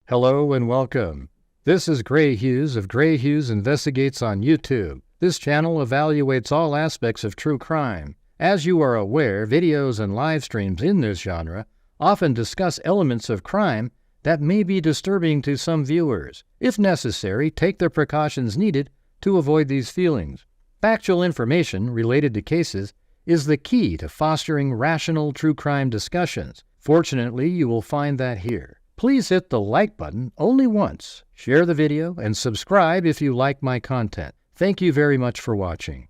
Hello and welcome. This is Grant Hughes of Grant Hughes Investigates on YouTube. This channel evaluates all aspects of true crime. As you are aware, videos and live streams in this genre often discuss elements of crime that may be disturbing to some viewers. If necessary, take the precautions needed to avoid these feelings. Factual information related to cases is the key to fostering rational true crime discussions. Fortunately, you will find that here. Please hit the like button only once, share the video, and subscribe if you like my content. Thank you very much for watching.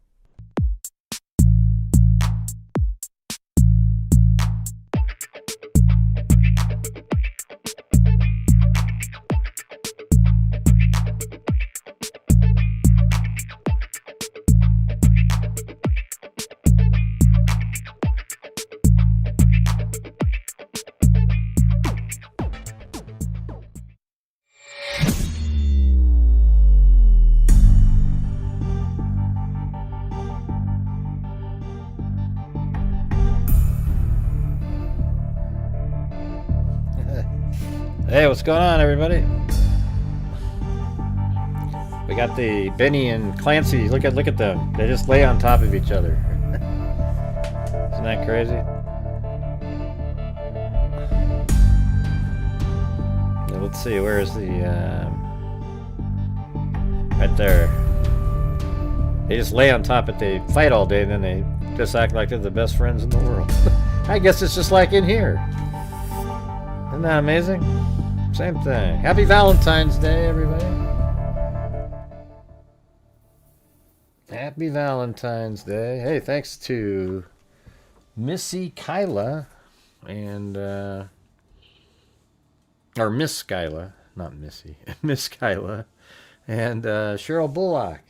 Hey, what's going on, everybody? We got the Benny and Clancy. Look at them. They just lay on top of each other. Isn't that crazy? Now, let's see. Where is the right there? They just lay on top. They fight all day, and then they just act like they're the best friends in the world. I guess it's just like in here. Isn't that amazing? Same thing. Happy Valentine's Day, everybody. Happy Valentine's Day. Hey, thanks to Missy Kyla and, or Miss Kyla, not Missy, Miss Kyla, and Cheryl Bullock.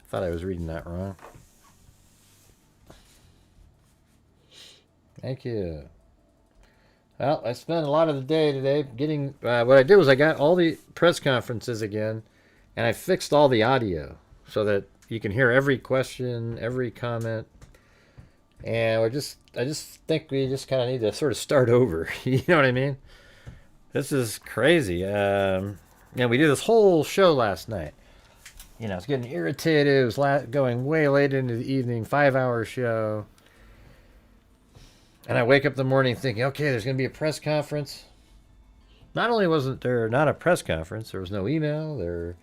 Thought I was reading that wrong. Thank you. Well, I spent a lot of the day today getting... what I did was I got all the press conferences again, and I fixed all the audio so that you can hear every question, every comment. And I just think we just kind of need to sort of start over. You know what I mean? This is crazy. We did this whole show last night. You know, I was getting irritated. It was going way late into the evening, 5-hour show. And I wake up in the morning thinking, okay, there's going to be a press conference. Not only wasn't there not a press conference, there was no email, there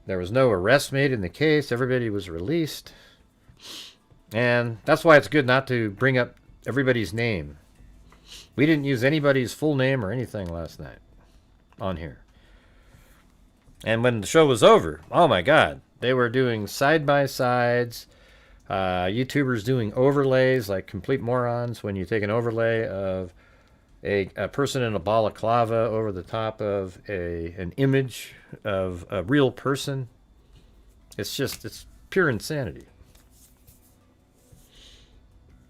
was no arrest made in the case, everybody was released. And that's why it's good not to bring up everybody's name. We didn't use anybody's full name or anything last night on here. And when the show was over, oh my God, they were doing side-by-sides, YouTubers doing overlays like complete morons when you take an overlay of a person in a balaclava over the top of an image of a real person. It's pure insanity.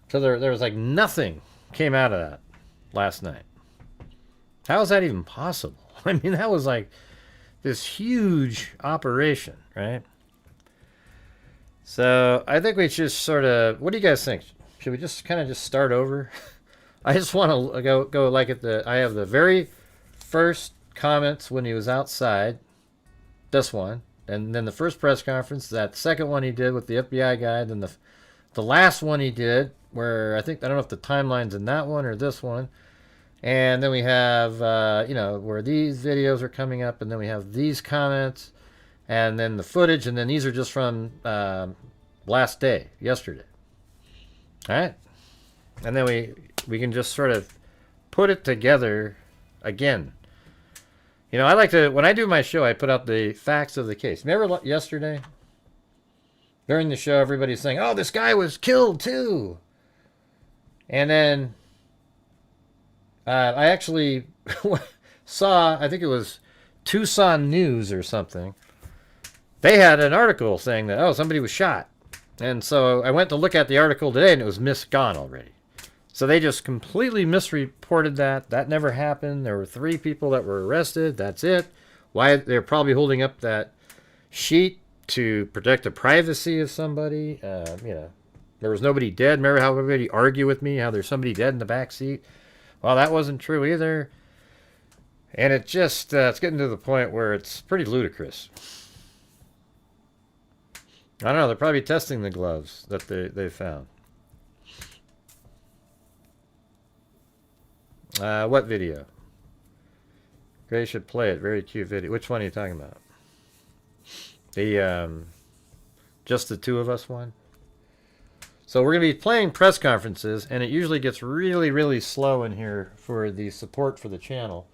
So there was like nothing came out of that last night. How is that even possible? I mean, that was like this huge operation, right? So I think we just sort of, what do you guys think? Should we just kind of just start over? I just want to go like I have the very first comments when he was outside, this one, and then the first press conference, that second one he did with the FBI guy, then the last one he did, where I don't know if the timeline's in that one or this one, and then we have, where these videos are coming up, and then we have these comments, and then the footage, and then these are just from last day, yesterday. All right? And then we can just sort of put it together again. You know, I like to, when I do my show, I put out the facts of the case. Remember yesterday? During the show, everybody's saying, oh, this guy was killed too. And then I actually saw, I think it was Tucson News or something. They had an article saying that, oh, somebody was shot. And so I went to look at the article today, and it was gone already. So they just completely misreported that. That never happened. There were 3 people that were arrested. That's it. Why? They're probably holding up that sheet to protect the privacy of somebody. There was nobody dead. Remember how everybody argued with me, how there's somebody dead in the back seat? Well, that wasn't true either. And it just, it's getting to the point where it's pretty ludicrous. I don't know, they're probably testing the gloves that they found. What video? Gray should play it. Very cute video. Which one are you talking about? The, just the two of us one? So we're going to be playing press conferences, and it usually gets really, really slow in here for the support for the channel.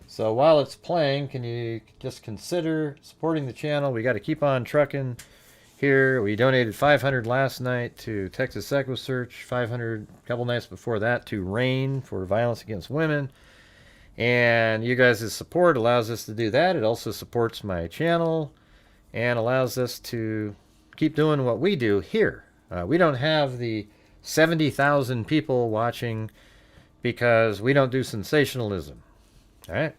So while it's playing, can you just consider supporting the channel? We got to keep on trucking here. We donated 500 last night to Texas Echo Search, 500 a couple nights before that to RAIN for violence against women. And you guys' support allows us to do that. It also supports my channel and allows us to keep doing what we do here. We don't have the 70,000 people watching because we don't do sensationalism. All right.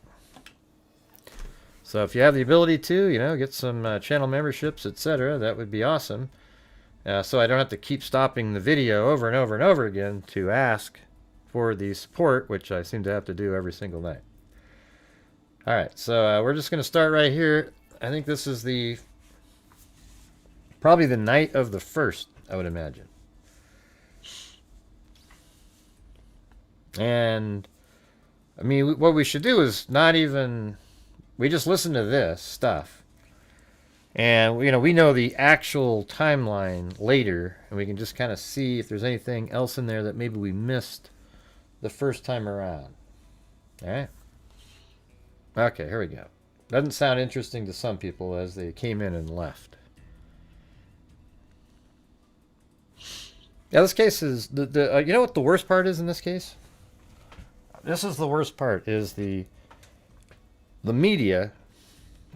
So if you have the ability to, you know, get some channel memberships, etc., that would be awesome. So I don't have to keep stopping the video over and over and over again to ask for the support, which I seem to have to do every single night. All right, so we're just going to start right here. I think this is probably the night of the 1st, I would imagine. And I mean, what we should do is not even, we just listen to this stuff. And, you know, we know the actual timeline later, and we can just kind of see if there's anything else in there that maybe we missed the first time around. All right? Okay, here we go. Doesn't sound interesting to some people as they came in and left. Yeah, this case is, you know what the worst part is in this case? This is the worst part, is the media,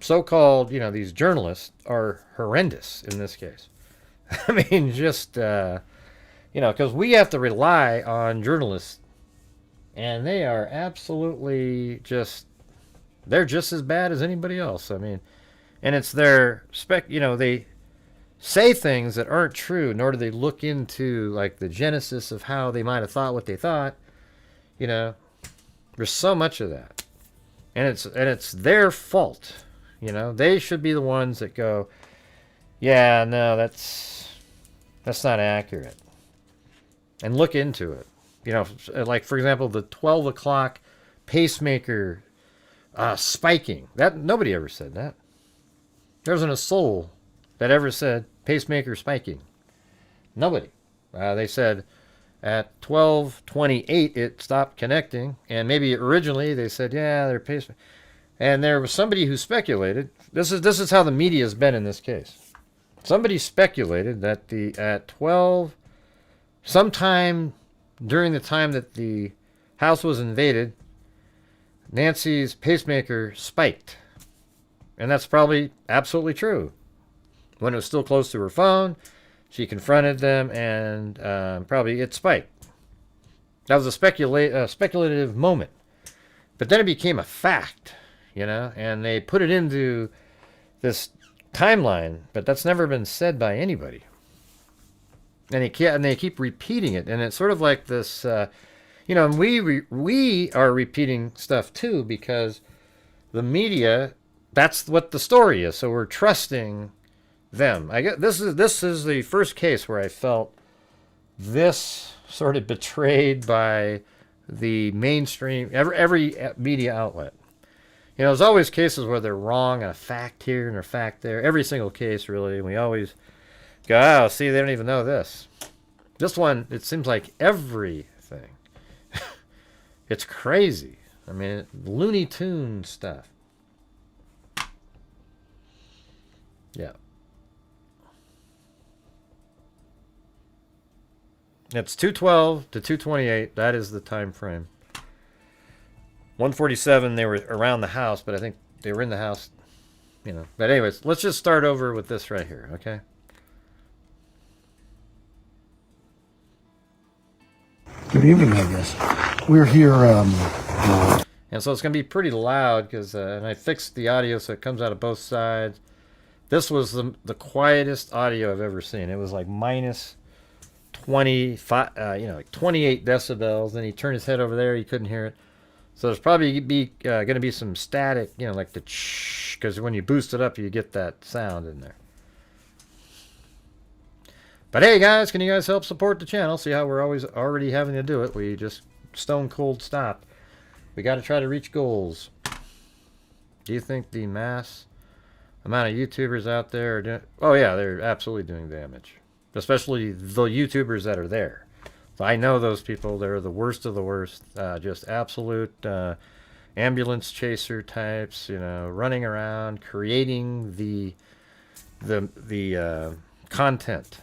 so-called, you know, these journalists are horrendous in this case. I mean, just, you know, because we have to rely on journalists, and they are absolutely just, they're just as bad as anybody else. I mean, and it's their you know, they say things that aren't true, nor do they look into, like, the genesis of how they might have thought what they thought. You know, there's so much of that. And it's their fault. You know, they should be the ones that go, yeah, no, that's not accurate. And look into it. You know, like, for example, the 12 o'clock pacemaker spiking. That nobody ever said that. There wasn't a soul that ever said pacemaker spiking. Nobody. They said at 12:28 it stopped connecting, and maybe originally they said, yeah, they're pacemaker. And there was somebody who speculated. This is how the media has been in this case. Somebody speculated that at 12, sometime during the time that the house was invaded, Nancy's pacemaker spiked. And that's probably absolutely true. When it was still close to her phone, she confronted them, and probably it spiked. That was a speculative moment. But then it became a fact, you know, and they put it into this timeline, but that's never been said by anybody. And they keep repeating it, and it's sort of like this, you know, and we are repeating stuff too, because the media, that's what the story is, so we're trusting them. I guess this is the first case where I felt this sort of betrayed by the mainstream, every media outlet. You know, there's always cases where they're wrong on a fact here and a fact there. Every single case, really. And we always go, oh, see, they don't even know this. This one, it seems like everything. It's crazy. I mean, Looney Tune stuff. Yeah. It's 2:12 to 2:28. That is the time frame. 1:47, they were around the house, but I think they were in the house, you know. But anyways, let's just start over with this right here, okay? Good evening, I guess. We're here, and so it's going to be pretty loud, because, and I fixed the audio so it comes out of both sides. This was the quietest audio I've ever seen. It was like minus 25, you know, like 28 decibels. Then he turned his head over there, he couldn't hear it. So there's probably going to be some static, you know, like the because when you boost it up, you get that sound in there. But hey, guys, can you guys help support the channel? See how we're always already having to do it? We just stone cold stop. We got to try to reach goals. Do you think the mass amount of YouTubers out there are doing... Oh, yeah, they're absolutely doing damage. Especially the YouTubers that are there. So I know those people. They're the worst of the worst. Just absolute ambulance chaser types, you know, running around, creating the content.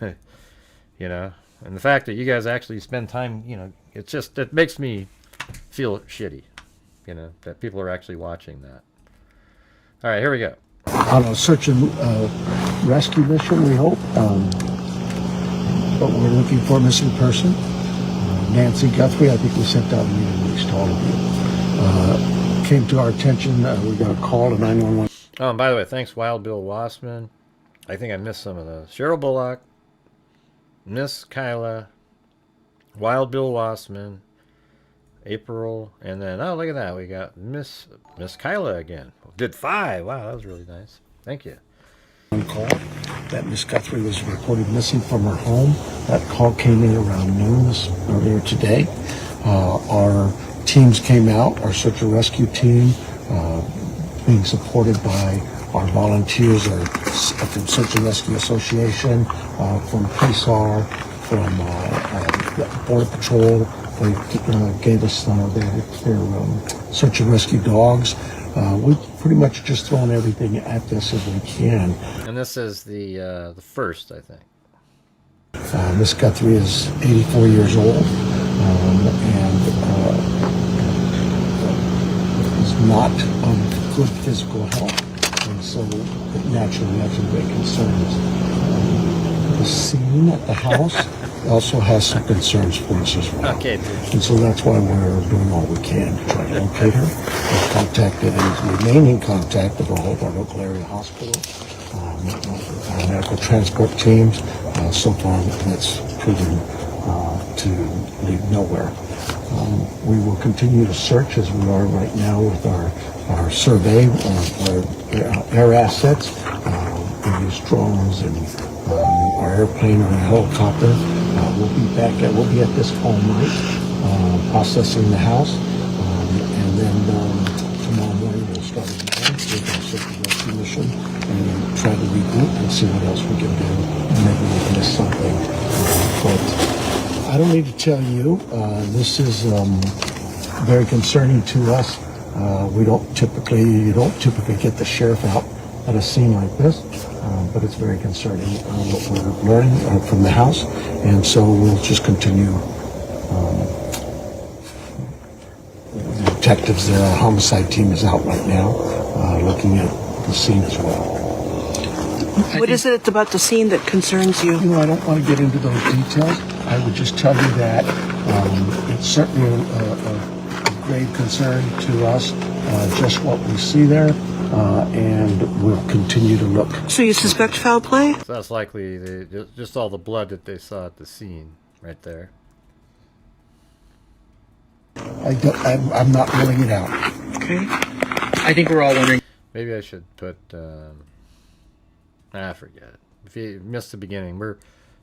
You know, and the fact that you guys actually spend time, you know, it makes me feel shitty, you know, that people are actually watching that. All right, here we go. On a search and rescue mission, we hope. But we're looking for a missing person. Nancy Guthrie, I think we sent out a meeting release to all of you. Came to our attention, we got a call to 911. Oh, and by the way, thanks Wild Bill Wassman. I think I missed some of those. Cheryl Bullock, Miss Kyla, Wild Bill Wassman, April, and then, oh, look at that. We got Miss Kyla again. Did 5. Wow, that was really nice. Thank you. One call that Miss Guthrie was reported missing from her home. That call came in around noon earlier today. Our teams came out, our search and rescue team, being supported by our volunteers from Search and Rescue Association, from PSAR, from Border Patrol. They gave us their search and rescue dogs. We've pretty much just thrown everything at this as we can. And this is the first, I think. Miss Guthrie is 84 years old and is not of good physical health. And so naturally we have some great concerns. The scene at the house also has some concerns for us as well. Okay. And so that's why we're doing all we can to try to locate her. We've contacted and remain in contact with all of our local area hospitals, our medical transport teams. So far that's proven to lead nowhere. We will continue to search as we are right now with our survey of our air assets. We use drones and our airplane or a helicopter. We'll be at this all night processing the house. And then tomorrow morning we'll start again with our search and rescue mission and try to regroup and see what else we can do. Maybe we missed something. But I don't need to tell you, this is very concerning to us. You don't typically get the sheriff out at a scene like this, but it's very concerning what we're learning from the house, and so we'll just continue. The detectives there, our homicide team is out right now looking at the scene as well. What is it about the scene that concerns you? You know, I don't want to get into those details. I would just tell you that it's certainly a grave concern to us, just what we see there, and we'll continue to look. So you suspect foul play? So that's likely just all the blood that they saw at the scene right there. I'm not ruling it out. Okay. I think we're all wondering. Maybe I should put... I forget it. If you missed the beginning, we're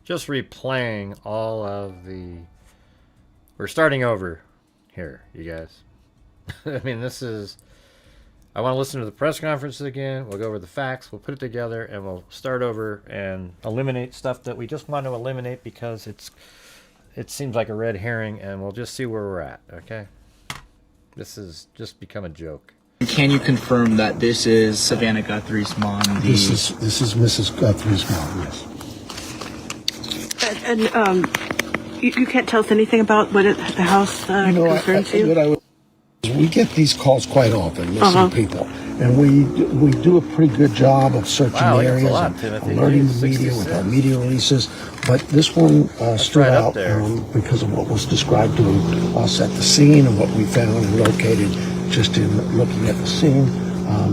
just replaying all of the... We're starting over here, you guys. I mean, this is... I want to listen to the press conferences again. We'll go over the facts. We'll put it together, and we'll start over and eliminate stuff that we just want to eliminate because it seems like a red herring, and we'll just see where we're at, okay? This has just become a joke. Can you confirm that this is Savannah Guthrie's mom? This is Mrs. Guthrie's mom, yes. And you can't tell us anything about what the house concerns you? We get these calls quite often, missing people, and we do a pretty good job of searching areas and alerting the media with our media releases. But this one stood out because of what was described to us at the scene and what we found and located just in looking at the scene.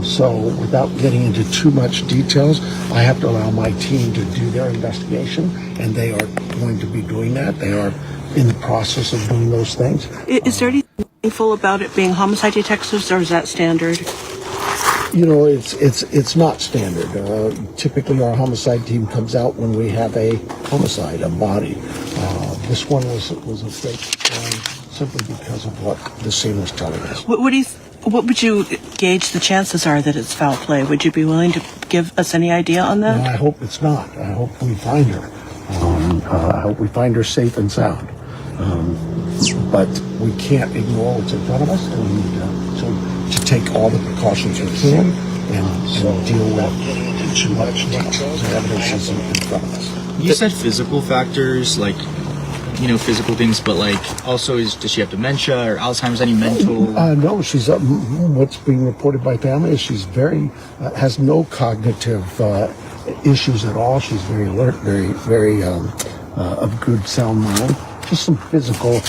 So without getting into too much details, I have to allow my team to do their investigation, and they are going to be doing that. They are in the process of doing those things. Is there anything Full about it being homicide detectives, or is that standard? You know, it's not standard. Typically, our homicide team comes out when we have a homicide, a body. This one was a fake crime simply because of what the scene was telling us. What would you gauge the chances are that it's foul play? Would you be willing to give us any idea on that? No, I hope it's not. I hope we find her. I hope we find her safe and sound. But we can't ignore what's in front of us, and we need to take all the precautions we can and deal with too much evidence is in front of us. You said physical factors, like, you know, physical things, but like also does she have dementia or Alzheimer's, any mental? No, she's what's being reported by family is she's has no cognitive issues at all. She's very alert, very of good sound mind. Just some physical,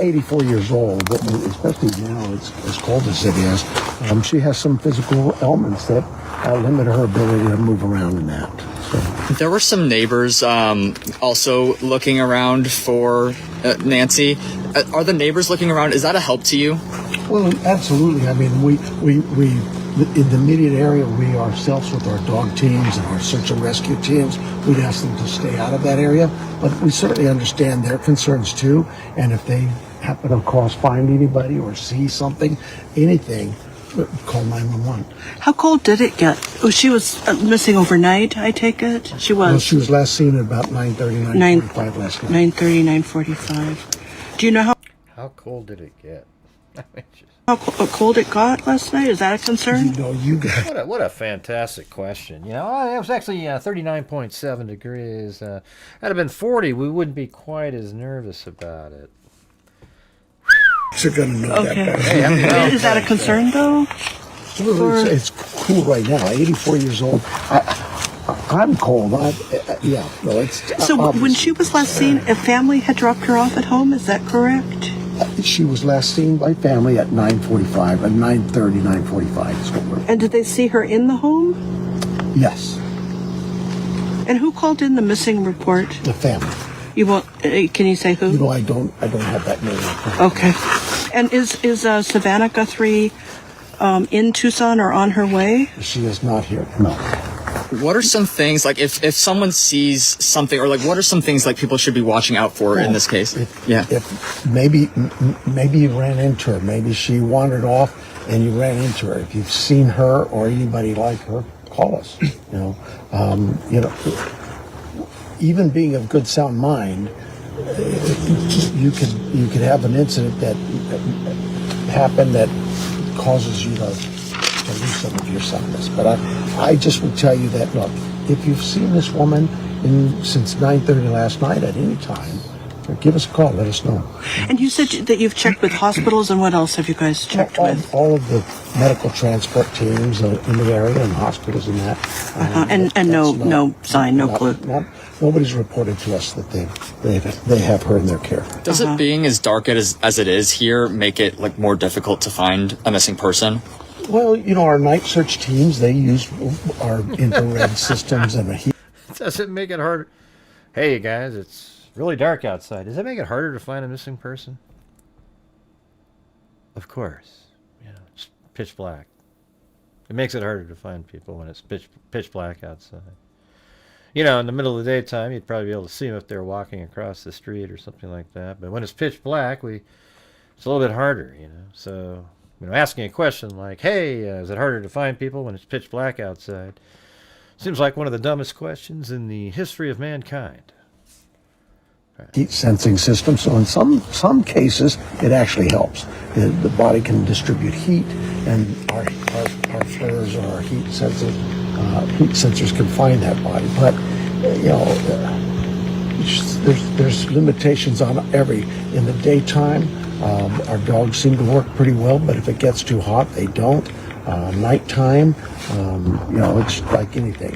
84 years old, but especially now, it's as cold as it is. She has some physical elements that limit her ability to move around in that. So. There were some neighbors also looking around for Nancy. Are the neighbors looking around? Is that a help to you? Well, absolutely. I mean, we in the immediate area, we ourselves with our dog teams and our search and rescue teams, we'd ask them to stay out of that area. But we certainly understand their concerns too. And if they happen to find anybody or see something, anything, call 911. How cold did it get? Oh, she was missing overnight, I take it? She was. Well, she was last seen at about 9:30, 9:45 last night. 9:30, 9:45. Do you know How cold did it get? how cold it got last night? Is that a concern? You know, you got. What a fantastic question. You know, it was actually 39.7 degrees. Had it been 40, we wouldn't be quite as nervous about it. You're going to know that better. Hey, Is that a concern, though? Well, it's cool right now. 84 years old. I'm cold. So when she was last seen, a family had dropped her off at home. Is that correct? She was last seen by family at 9:45, at 9:30, 9:45 is what we're. And did they see her in the home? Yes, And who called in the missing report? the family. You won't? Can you say who? You know, I don't have that name. Okay. And is Savannah Guthrie in Tucson or on her way? She is not here. No. What are some things, like if someone sees something, or like what are some things like people should be watching out for in this case? If maybe you ran into her, maybe she wandered off and you ran into her. If you've seen her or anybody like her, call us. You know, even being of good sound mind, you could have an incident that happen that causes you to lose some of your soundness. But I just would tell you that, look, if you've seen this woman since 9:30 last night at any time, give us a call. Let us know. And you said that you've checked with hospitals, and what else have you guys checked with? All of the medical transport teams in the area and hospitals and that. And no sign, no clue. Nobody's reported to us that they have her in their care. Does it being as dark as it is here make it like more difficult to find a missing person? Well, you know, our night search teams, they use our infrared systems and the heat. Does it make it harder? Hey, guys, it's really dark outside. Does that make it harder to find a missing person? Of course. You know, it's pitch black. It makes it harder to find people when it's pitch black outside. You know, in the middle of the daytime, you'd probably be able to see them if they're walking across the street or something like that. But when it's pitch black, it's a little bit harder, you know. So, you know, asking a question like, hey, is it harder to find people when it's pitch black outside? Seems like one of the dumbest questions in the history of mankind. Heat sensing system. So in some cases, it actually helps. The body can distribute heat, and our flares or our heat sensors can find that body. But you know, there's limitations on in the daytime. Our dogs seem to work pretty well, but if it gets too hot, they don't. Nighttime, you know, it's like anything.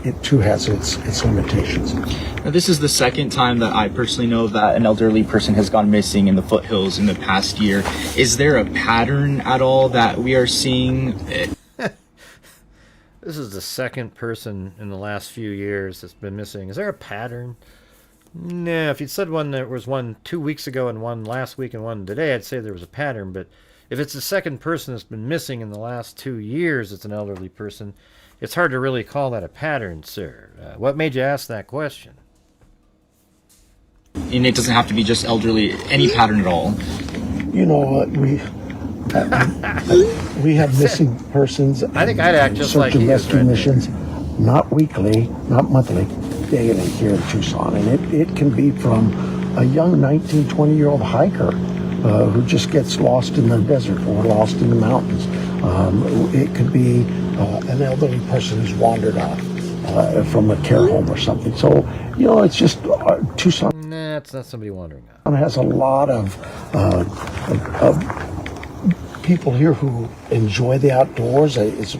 It too has its limitations. Now, this is the second time that I personally know that an elderly person has gone missing in the foothills in the past year. Is there a pattern at all that we are seeing? This is the second person in the last few years that's been missing. Is there a pattern? No, if you'd said one there was one 2 weeks ago and one last week and one today, I'd say there was a pattern. But if it's the second person that's been missing in the last 2 years, it's an elderly person, it's hard to really call that a pattern, sir. What made you ask that question? And it doesn't have to be just elderly, any pattern at all. You know, we have missing persons. I think I'd act just like search and he is rescue right missions, not weekly, not monthly, daily here in Tucson. And it can be from a young 19, 20-year-old hiker who just gets lost in the desert or lost in the mountains. It could be an elderly person who's wandered off from a care home or something. So, you know, it's just Tucson. Nah, it's not somebody wandering out. Has a lot of people here who enjoy the outdoors. It's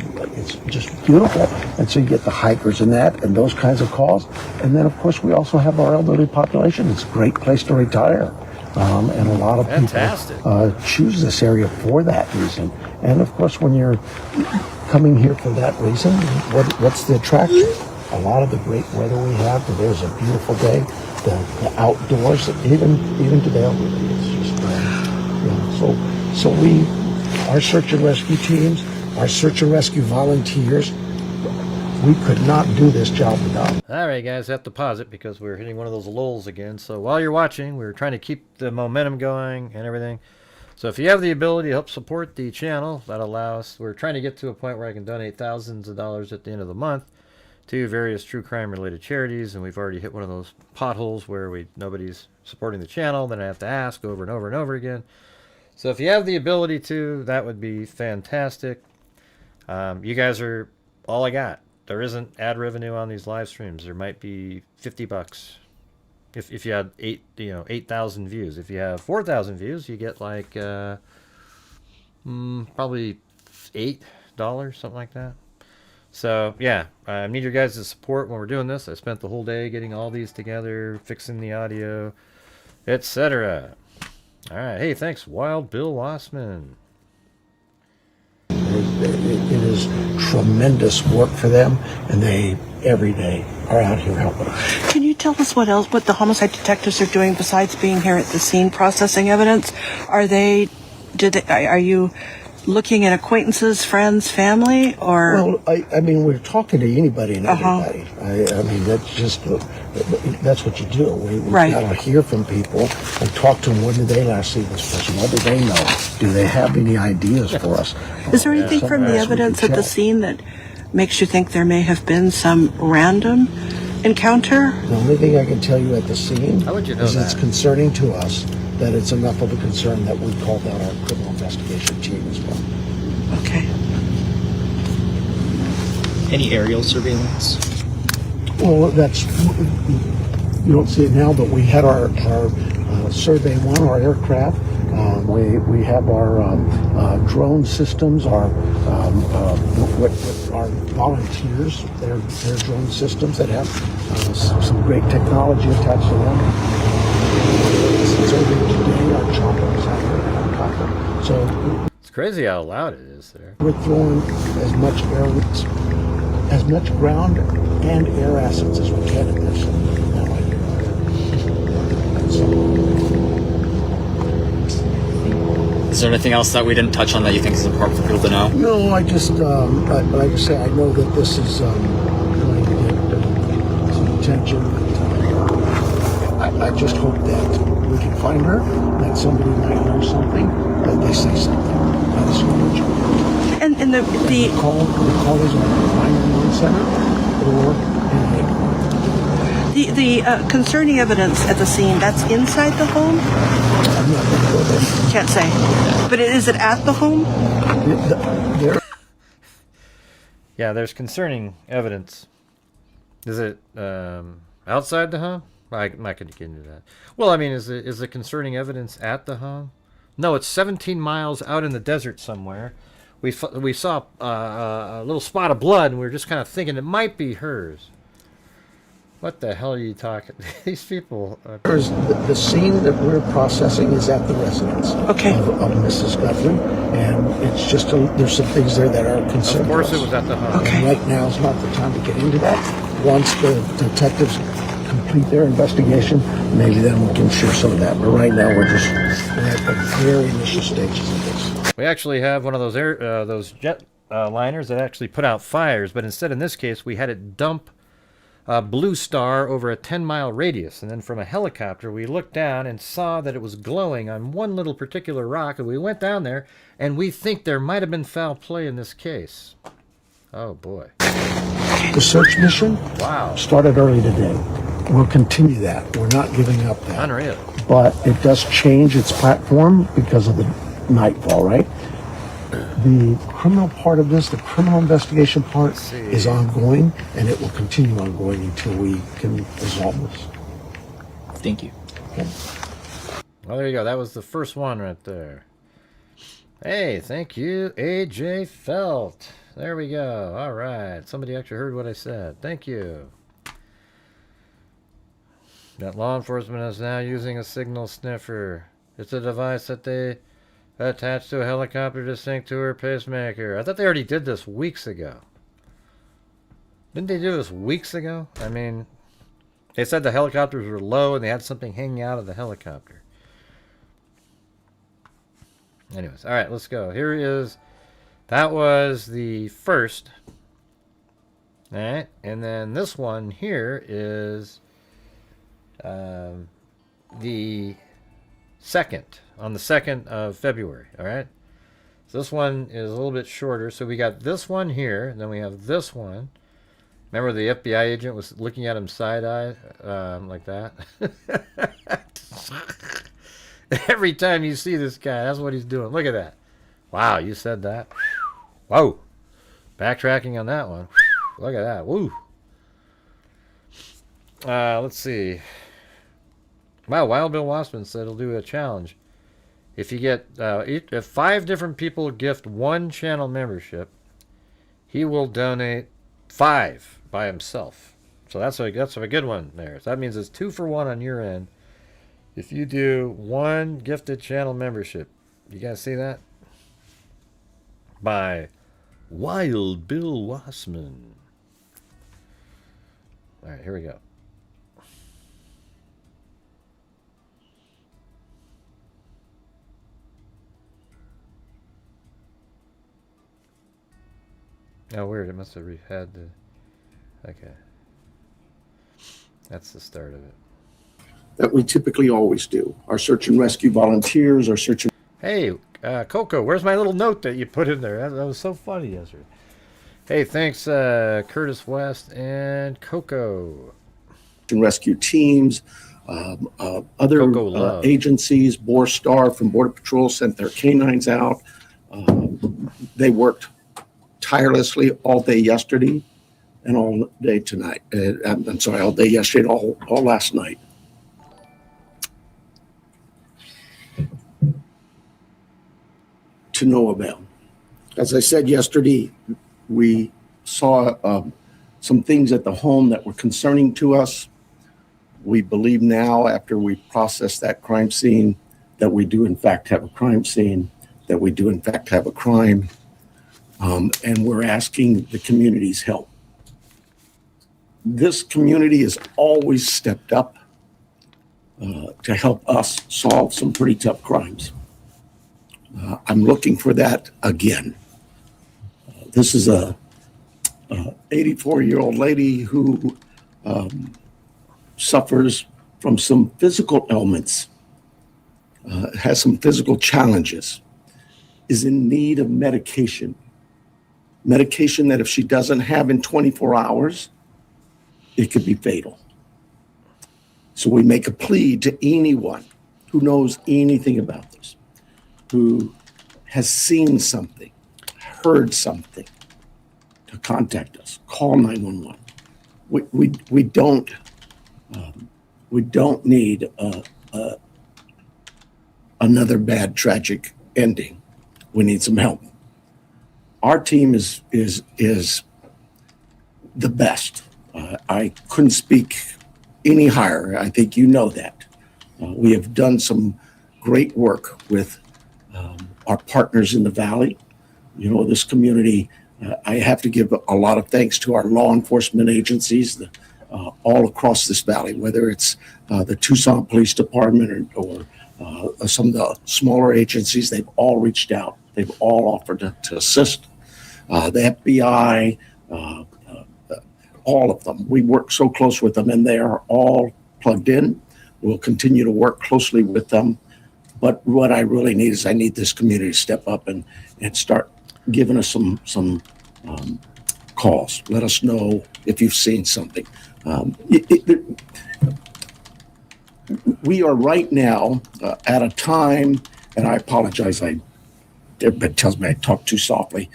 just beautiful, and so you get the hikers and that and those kinds of calls. And then, of course, we also have our elderly population. It's a great place to retire, and a lot of people choose this area for that reason. And of course, when you're coming here for that reason, what's the attraction? A lot of the great weather we have. There's a beautiful day. The outdoors, even to the elderly, it's just so our search and rescue teams, our search and rescue volunteers, we could not do this job without them. All right, guys, I have to pause it because we're hitting one of those lulls again. So while you're watching, we're trying to keep the momentum going and everything. So if you have the ability to help support the channel, that allows. We're trying to get to a point where I can donate thousands of dollars at the end of the month to various true crime related charities, and we've already hit one of those potholes where nobody's supporting the channel. Then I have to ask over and over and over again. So if you have the ability to, that would be fantastic. You guys are all I got. There isn't ad revenue on these live streams. There might be $50 if you had 8,000 views. If you have 4,000 views, you get like probably $8, something like that. So yeah, I need your guys' support when we're doing this. I spent the whole day getting all these together, fixing the audio, etc. All right, hey, thanks, Wild Bill Wassman. It is tremendous work for them, and they every day are out here helping us. Can you tell us what the homicide detectives are doing besides being here at the scene processing evidence? Are you looking at acquaintances, friends, family, or? Well, I mean, we're talking to anybody and everybody. I mean, that's what you do. We gotta hear from people and talk to them. When did they last see this person? What do they know? Do they have any ideas for us? Is there anything from the evidence at the scene that makes you think there may have been some random encounter? The only thing I can tell you at the scene is that? It's concerning to us that it's enough of a concern that we called out our criminal investigation team as well. Okay. Any aerial surveillance? Well, you don't see it now, but we had our Survey 1, our aircraft. We have our drone systems, our volunteers, their drone systems that have some great technology attached to them. Today, our chopper is out here, helicopter. So It's crazy how loud it is there. we're throwing as much ground and air assets as we can in this. Is there anything else that we didn't touch on that you think is important for people to know? No, I just, like I say, I know that this is going to get some attention. I just hope that we can find her, that somebody might know something, that they say something. That's huge. And the call is on the 911 center or in the concerning evidence at the scene, that's inside the home? I'm not going to go there. Can't say. But is it at the home? Yeah, there's concerning evidence. Is it outside the home? I'm not going to get into that. Well, I mean, is the concerning evidence at the home? No, it's 17 miles out in the desert somewhere. We saw a little spot of blood, and we were just kind of thinking it might be hers. What the hell are you talking? These people. The scene that we're processing is at the residence of Mrs. Guthrie, and it's just there's some things there that are concerning. Of course, it was at the home. Okay. And right now is not the time to get into that. Once the detectives complete their investigation, maybe then we can share some of that. But right now we're at the very initial stages of this. We actually have one of those jet liners that actually put out fires, but instead in this case we had it dump a blue star over a 10-mile radius, and then from a helicopter we looked down and saw that it was glowing on one little particular rock, and we went down there and we think there might have been foul play in this case. Oh boy. The search mission started early today. We'll continue that. We're not giving up that. Unreal. But it does change its platform because of the nightfall, right? The criminal part of this, the criminal investigation part, is ongoing, and it will continue ongoing until we can resolve this. Thank you. Okay. Well, there you go. That was the first one right there. Hey, thank you, AJ Felt. There we go. All right. Somebody actually heard what I said. Thank you. That law enforcement is now using a signal sniffer. It's a device that they attach to a helicopter to sync to her pacemaker. I thought they already did this weeks ago. Didn't they do this weeks ago? I mean, they said the helicopters were low and they had something hanging out of the helicopter. Anyways, all right, let's go. Here is, that was the first. All right, and then this one here is the second, on the 2nd of February. All right, so this one is a little bit shorter. So we got this one here, and then we have this one. Remember the FBI agent was looking at him side-eye like that? Every time you see this guy, that's what he's doing. Look at that. Wow, you said that. Whoa. Backtracking on that one. Look at that. Woo. Let's see. Wow, Wild Bill Wassman said he'll do a challenge. If you get, if 5 different people gift 1 channel membership, he will donate 5 by himself. So that's a good one there. So that means it's 2 for 1 on your end. If you do 1 gifted channel membership, you guys see that? By Wild Bill Wassman. All right, here we go. Oh, weird. It must have had the... Okay. That's the start of it. That we typically always do. Our search and rescue volunteers, our search and... Hey, Coco, where's my little note that you put in there? That was so funny yesterday. Hey, thanks, Curtis West and Coco. And rescue teams, other agencies, Borstar from Border Patrol sent their canines out. They worked tirelessly all day yesterday and all day tonight. I'm sorry, all day yesterday and all last night. To no avail. As I said yesterday, we saw some things at the home that were concerning to us. We believe now, after we processed that crime scene, that we do in fact have a crime scene, that we do in fact have a crime, and we're asking the community's help. This community has always stepped up to help us solve some pretty tough crimes. I'm looking for that again. This is a 84-year-old lady who suffers from some physical ailments, has some physical challenges, is in need of medication. Medication that if she doesn't have in 24 hours, it could be fatal. So we make a plea to anyone who knows anything about this, who has seen something, heard something, to contact us. Call 911. We don't need another bad tragic ending. We need some help. Our team is the best. I couldn't speak any higher. I think you know that. We have done some great work with our partners in the Valley. You know, this community, I have to give a lot of thanks to our law enforcement agencies, the all across this valley, whether it's the Tucson Police Department or some of the smaller agencies. They've all reached out. They've all offered to assist. The FBI, all of them. We work so close with them, and they are all plugged in. We'll continue to work closely with them. But what I really need is I need this community to step up and start giving us some calls. Let us know if you've seen something. We are right now at a time, and I apologize, everybody tells me I talk too softly.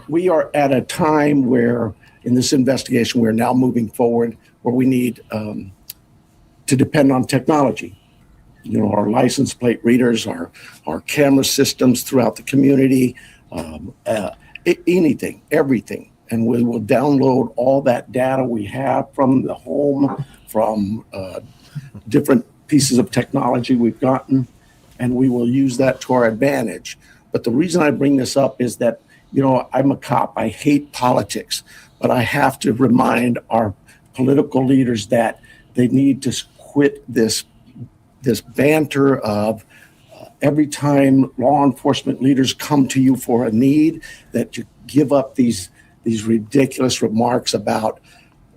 We are at a time where, in this investigation, we're now moving forward where we need to depend on technology. You know, our license plate readers, our camera systems throughout the community, anything, everything. And we will download all that data we have from the home, from different pieces of technology we've gotten, and we will use that to our advantage. But the reason I bring this up is that, you know, I'm a cop. I hate politics, but I have to remind our political leaders that they need to quit this banter of every time law enforcement leaders come to you for a need, that you give up these ridiculous remarks about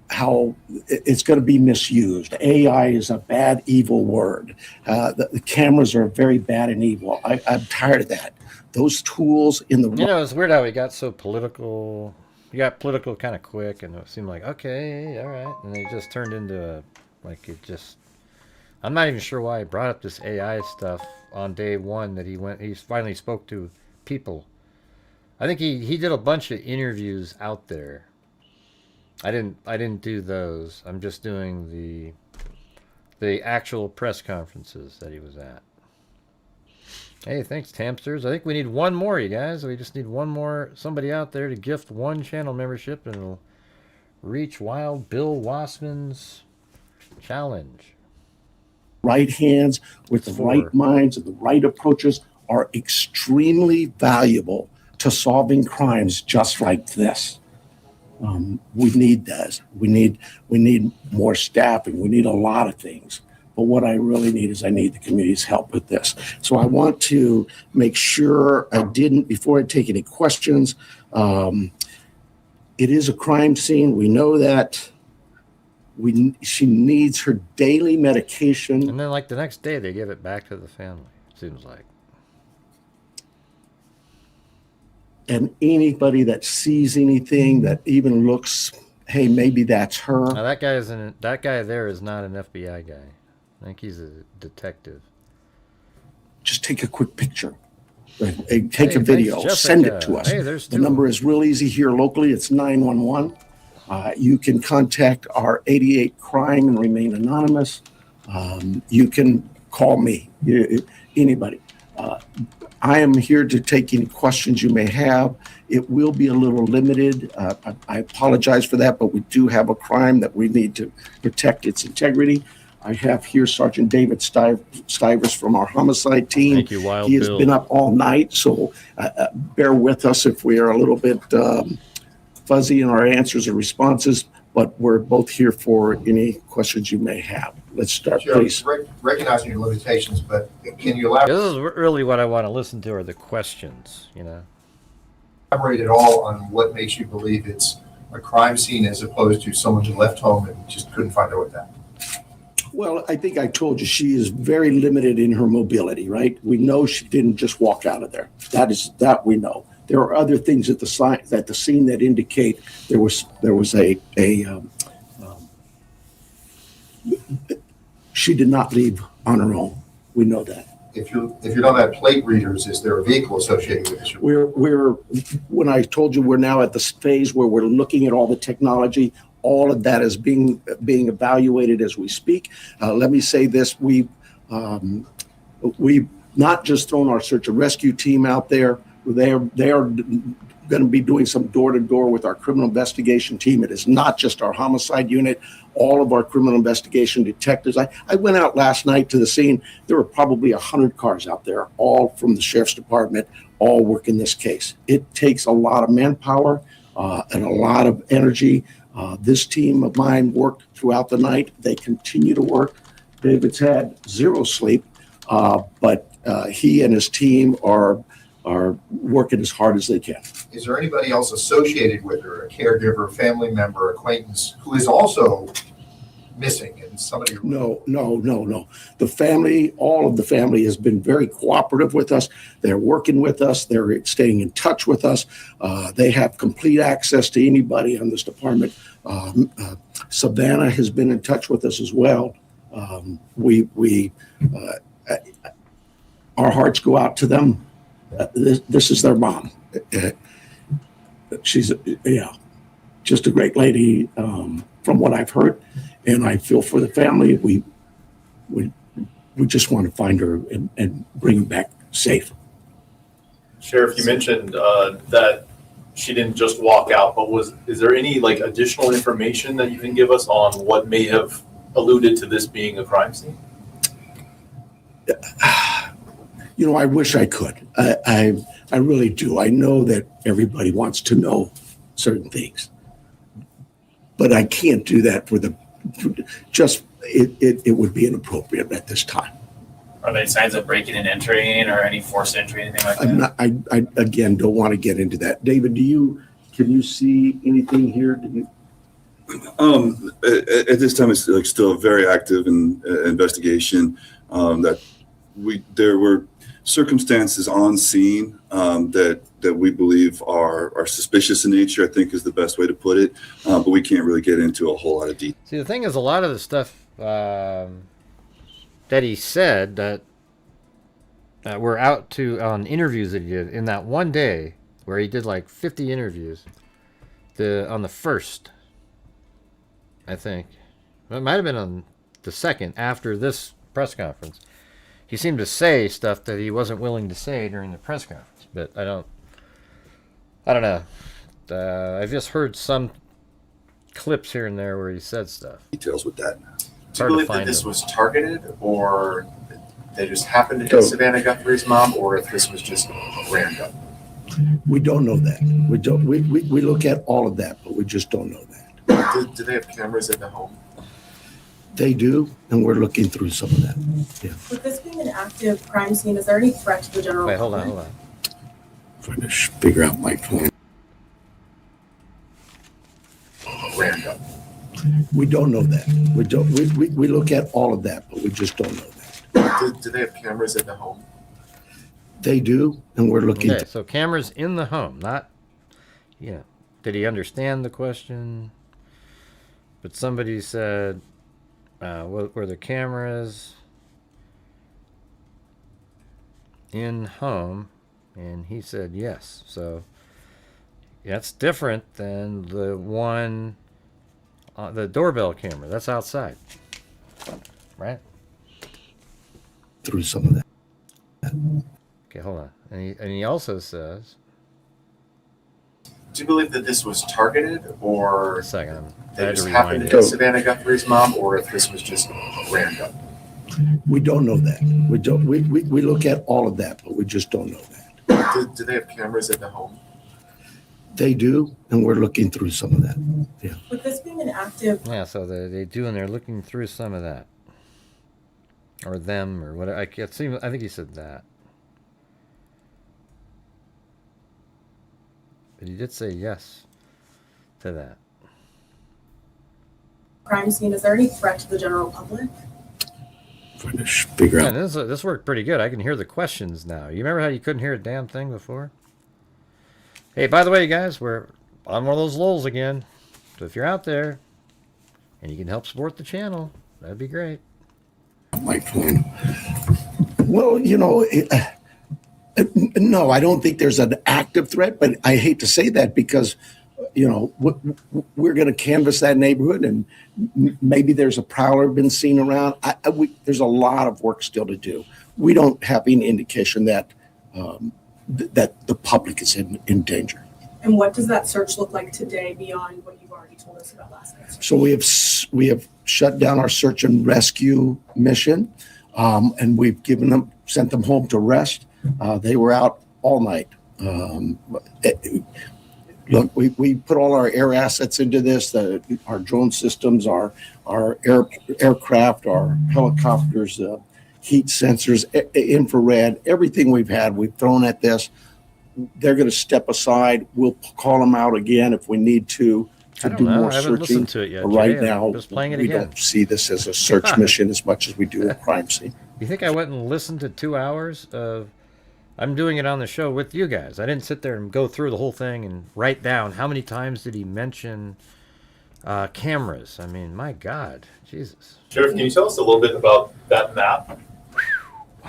how it's going to be misused. AI is a bad, evil word. The cameras are very bad and evil. I'm tired of that. Those tools in the... You know, it's weird how he got so political. He got political kind of quick, and it seemed like, okay, all right. And they just turned into, like, it just... I'm not even sure why he brought up this AI stuff on day one that he finally spoke to people. I think he did a bunch of interviews out there. I didn't do those. I'm just doing the actual press conferences that he was at. Hey, thanks, Tamsters. I think we need one more, you guys. We just need one more, somebody out there to gift one channel membership, and it'll reach Wild Bill Wassman's challenge. Right hands with the right minds and the right approaches are extremely valuable to solving crimes just like this. We need this. We need more staffing. We need a lot of things. But what I really need is I need the community's help with this. So I want to make sure before I take any questions, it is a crime scene. We know that. She needs her daily medication. And then, like, the next day, they give it back to the family, it seems like. And anybody that sees anything that even looks, hey, maybe that's her. Now, that guy there is not an FBI guy. I think he's a detective. Just take a quick picture. Take a video. Thanks, send it to us. Hey, there's the number is real easy here locally. It's 911. You can contact our 88 Crime and remain anonymous. You can call me, anybody. I am here to take any questions you may have. It will be a little limited. I apologize for that, but we do have a crime that we need to protect its integrity. I have here Sergeant David Stivers from our homicide team. Thank you, Wild He has Bill. been up all night, so bear with us if we are a little bit fuzzy in our answers and responses, but we're both here for any questions you may have. Let's start, please. Recognizing your limitations, but can you elaborate This is really what I want to listen to are the questions, you know. at all on what makes you believe it's a crime scene as opposed to someone who left home and just couldn't find their way back? Well, I think I told you she is very limited in her mobility, right? We know she didn't just walk out of there. That we know. There are other things at the scene that indicate there was she did not leave on her own. We know that. If you don't have plate readers, is there a vehicle associated with this? We're when I told you we're now at the phase where we're looking at all the technology. All of that is being evaluated as we speak. Let me say this: we've not just thrown our search and rescue team out there. They are going to be doing some door-to-door with our criminal investigation team. It is not just our homicide unit. All of our criminal investigation detectives. I went out last night to the scene. There were probably 100 cars out there, all from the sheriff's department, all working this case. It takes a lot of manpower and a lot of energy. This team of mine worked throughout the night. They continue to work. David's had zero sleep, but he and his team are working as hard as they can. Is there anybody else associated with her, a caregiver, family member, acquaintance, who is also missing and somebody? No. The family, all of the family has been very cooperative with us. They're working with us. They're staying in touch with us. They have complete access to anybody on this department. Savannah has been in touch with us as well. Our hearts go out to them. This is their mom. She's just a great lady from what I've heard, and I feel for the family. We just want to find her and bring her back safe. Sheriff, you mentioned that she didn't just walk out, but is there any additional information that you can give us on what may have alluded to this being a crime scene? I wish I could. I really do. I know that everybody wants to know certain things, but I can't do that it would be inappropriate at this time. Are there signs of breaking and entering or any forced entry, anything like that? I again don't want to get into that. David, can you see anything here? At this time, it's still a very active investigation. There were circumstances on scene that we believe are suspicious in nature, I think is the best way to put it. But we can't really get into a whole lot of detail. See, the thing is, a lot of the stuff that he said that were out on interviews that he did in that one day where he did 50 interviews on the first, I think. It might have been on the second after this press conference. He seemed to say stuff that he wasn't willing to say during the press conference, but I don't know. I've just heard some clips here and there where he said stuff. Details with that. Do you believe that this was targeted, or they just happened to hit Savannah Guthrie's mom, or if this was just random? We don't know that. We look at all of that, but we just don't know that. Do they have cameras in the home? They do, and we're looking through some of that. Yeah. With this being an active crime scene, is there any threat to the general Wait, hold public? on. Trying to figure out my point. Random. We don't know that. We look at all of that, but we just don't know that. Do they have cameras in the home? They do, and we're looking. Okay, so cameras in the home, not. Did he understand the question? But somebody said, were the cameras in home? And he said yes. So that's different than the one, the doorbell camera. That's outside, right? Through some of that. Okay, hold on. And he also says, Do you believe that this was targeted, or a second, they just happened to hit Savannah Guthrie's mom, or if this was just random? We don't know that. We look at all of that, but we just don't know that. Do they have cameras in the home? They do, and we're looking through some of that. Yeah. With this being an active yeah, so they do, and they're looking through some of that. Or them, or whatever. I think he said that. But he did say yes to that. crime scene, is there any threat to the general public? Trying to figure out. Yeah, this worked pretty good. I can hear the questions now. You remember how you couldn't hear a damn thing before? Hey, by the way, guys, we're on one of those lulls again. So if you're out there and you can help support the channel, that'd be great. My point. Well, no, I don't think there's an active threat, but I hate to say that because, we're going to canvass that neighborhood and maybe there's a prowler been seen around. There's a lot of work still to do. We don't have any indication that that the public is in danger. And what does that search look like today beyond what you've already told us about last night? So we have shut down our search and rescue mission, and we've sent them home to rest. They were out all night Look, we put all our air assets into this, our drone systems, our aircraft, our helicopters, heat sensors, infrared, everything we've had, we've thrown at this. They're going to step aside. We'll call them out again if we need to I don't do know. more I haven't searching. listened to it yet, But right Jay. I'm now, just playing it we again. don't see this as a search mission as much as we do a crime scene. You think I went and listened to 2 hours of... I'm doing it on the show with you guys. I didn't sit there and go through the whole thing and write down how many times did he mention cameras. I mean, my God, Jesus. Sheriff, can you tell us a little bit about that map?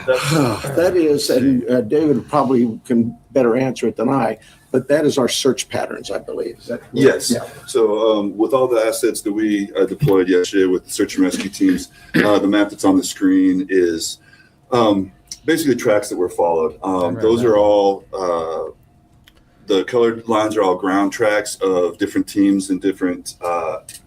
That is, and David probably can better answer it than I, but that is our search patterns, I believe. Is that correct? Yes. Yeah. So with all the assets that we deployed yesterday with the search and rescue teams, the map that's on the screen is basically tracks that were followed. Those are all, the colored lines are all ground tracks of different teams and different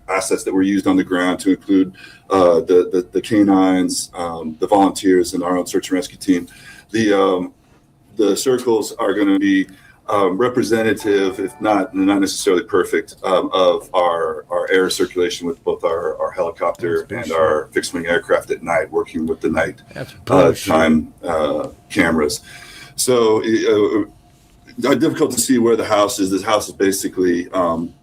assets that were used on the ground, to include the canines, the volunteers, and our own search and rescue team. The circles are going to be representative, if not necessarily perfect, of our air circulation with both our helicopter and our fixed wing aircraft at night, working with the night time cameras. So difficult to see where the house is. This house is basically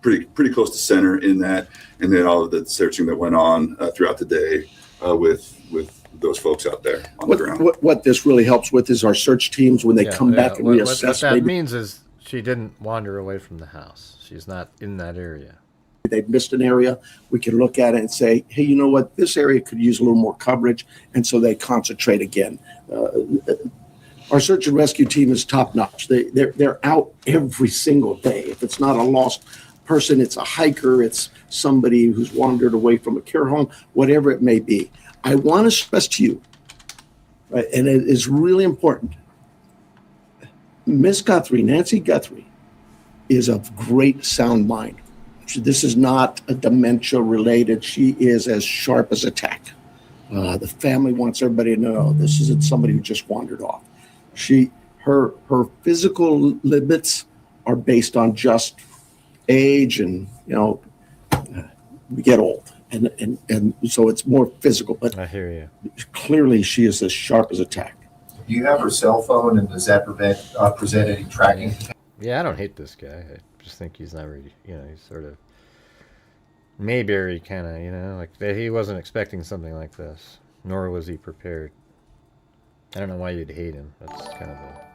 pretty close to center in that, and then all of the searching that went on throughout the day with those folks out there on the ground. What this really helps with is our search teams, when they come back and reassess. What that means is she didn't wander away from the house. She's not in that area. They've missed an area. We can look at it and say, hey, you know what? This area could use a little more coverage. And so they concentrate again. Our search and rescue team is top notch. They're out every single day. If it's not a lost person, it's a hiker, it's somebody who's wandered away from a care home, whatever it may be. I want to stress to you, right, and it is really important, Miss Guthrie, Nancy Guthrie, is of great sound mind. This is not a dementia related. She is as sharp as a tack. The family wants everybody to know this isn't somebody who just wandered off. Her physical limits are based on just age, and we get old. And so it's more physical, but I hear you. Clearly she is as sharp as a tack. Do you have her cell phone, and does that present any tracking? Yeah, I don't hate this guy. I just think he's not really, he's sort of Mayberry kind of, like he wasn't expecting something like this, nor was he prepared. I don't know why you'd hate him. That's kind of a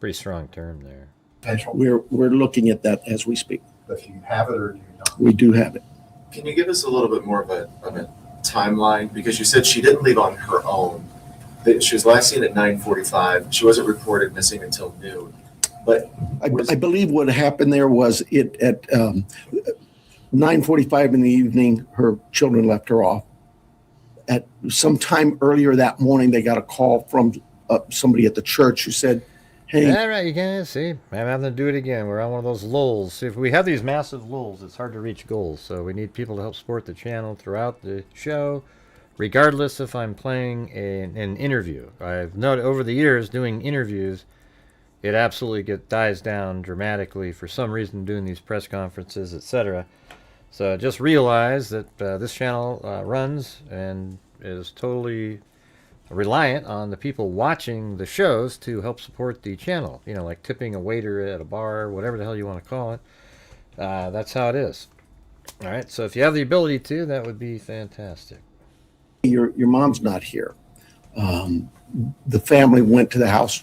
pretty strong term there. Potential. We're looking at that as we speak. If you have it or do you not? We do have it. Can you give us a little bit more of a timeline? Because you said she didn't leave on her own. That she was last seen at 9:45. She wasn't reported missing until noon. But I believe what happened there was at 9:45 in the evening, her children left her off. At some time earlier that morning, they got a call from somebody at the church who said, hey. All right, you guys, see, I'm having to do it again. We're on one of those lulls. See, if we have these massive lulls, it's hard to reach goals. So we need people to help support the channel throughout the show, regardless if I'm playing an interview. I've noted over the years doing interviews, it absolutely dies down dramatically for some reason doing these press conferences, etc. So just realize that this channel runs and is totally reliant on the people watching the shows to help support the channel. Like tipping a waiter at a bar, whatever the hell you want to call it. That's how it is. All right, so if you have the ability to, that would be fantastic. Your mom's not here. The family went to the house.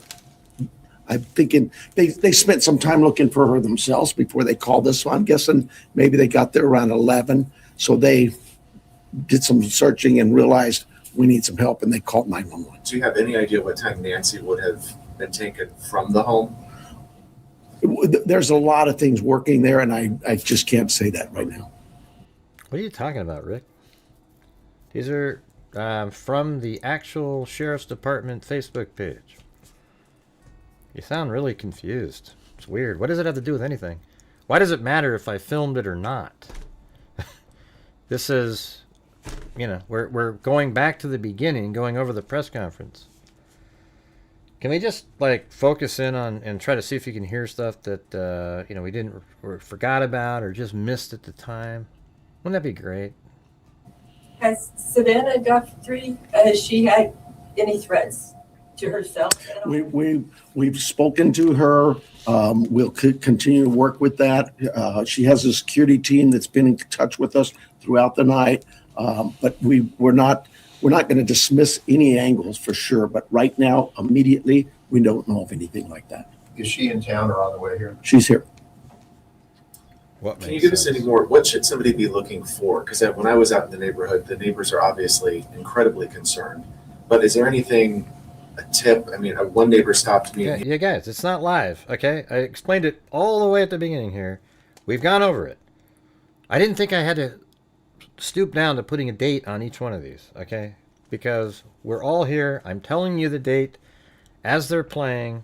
I'm thinking they spent some time looking for her themselves before they called us. So I'm guessing maybe they got there around 11. So they did some searching and realized we need some help, and they called 911. do you have any idea what time Nancy would have been taken from the home? There's a lot of things working there, and I just can't say that right now. What are you talking about, Rick? These are from the actual Sheriff's Department Facebook page. You sound really confused. It's weird. What does it have to do with anything? Why does it matter if I filmed it or not? This is, we're going back to the beginning, going over the press conference. Can we just like focus in on and try to see if you can hear stuff that we didn't or forgot about or just missed at the time? Wouldn't that be great? Has Savannah Guthrie, has she had any threats to herself at all? We've spoken to her. We'll continue to work with that. She has a security team that's been in touch with us throughout the night. But we're not going to dismiss any angles for sure. But right now, immediately, we don't know of anything like that. Is she in town or on the way here? She's here. Can you give us any more? What should somebody be looking for? Because when I was out in the neighborhood, the neighbors are obviously incredibly concerned. But is there anything, a tip? I mean, one neighbor stopped me. Yeah, guys, it's not live, okay? I explained it all the way at the beginning here. We've gone over it. I didn't think I had to stoop down to putting a date on each one of these, okay? Because we're all here. I'm telling you the date as they're playing,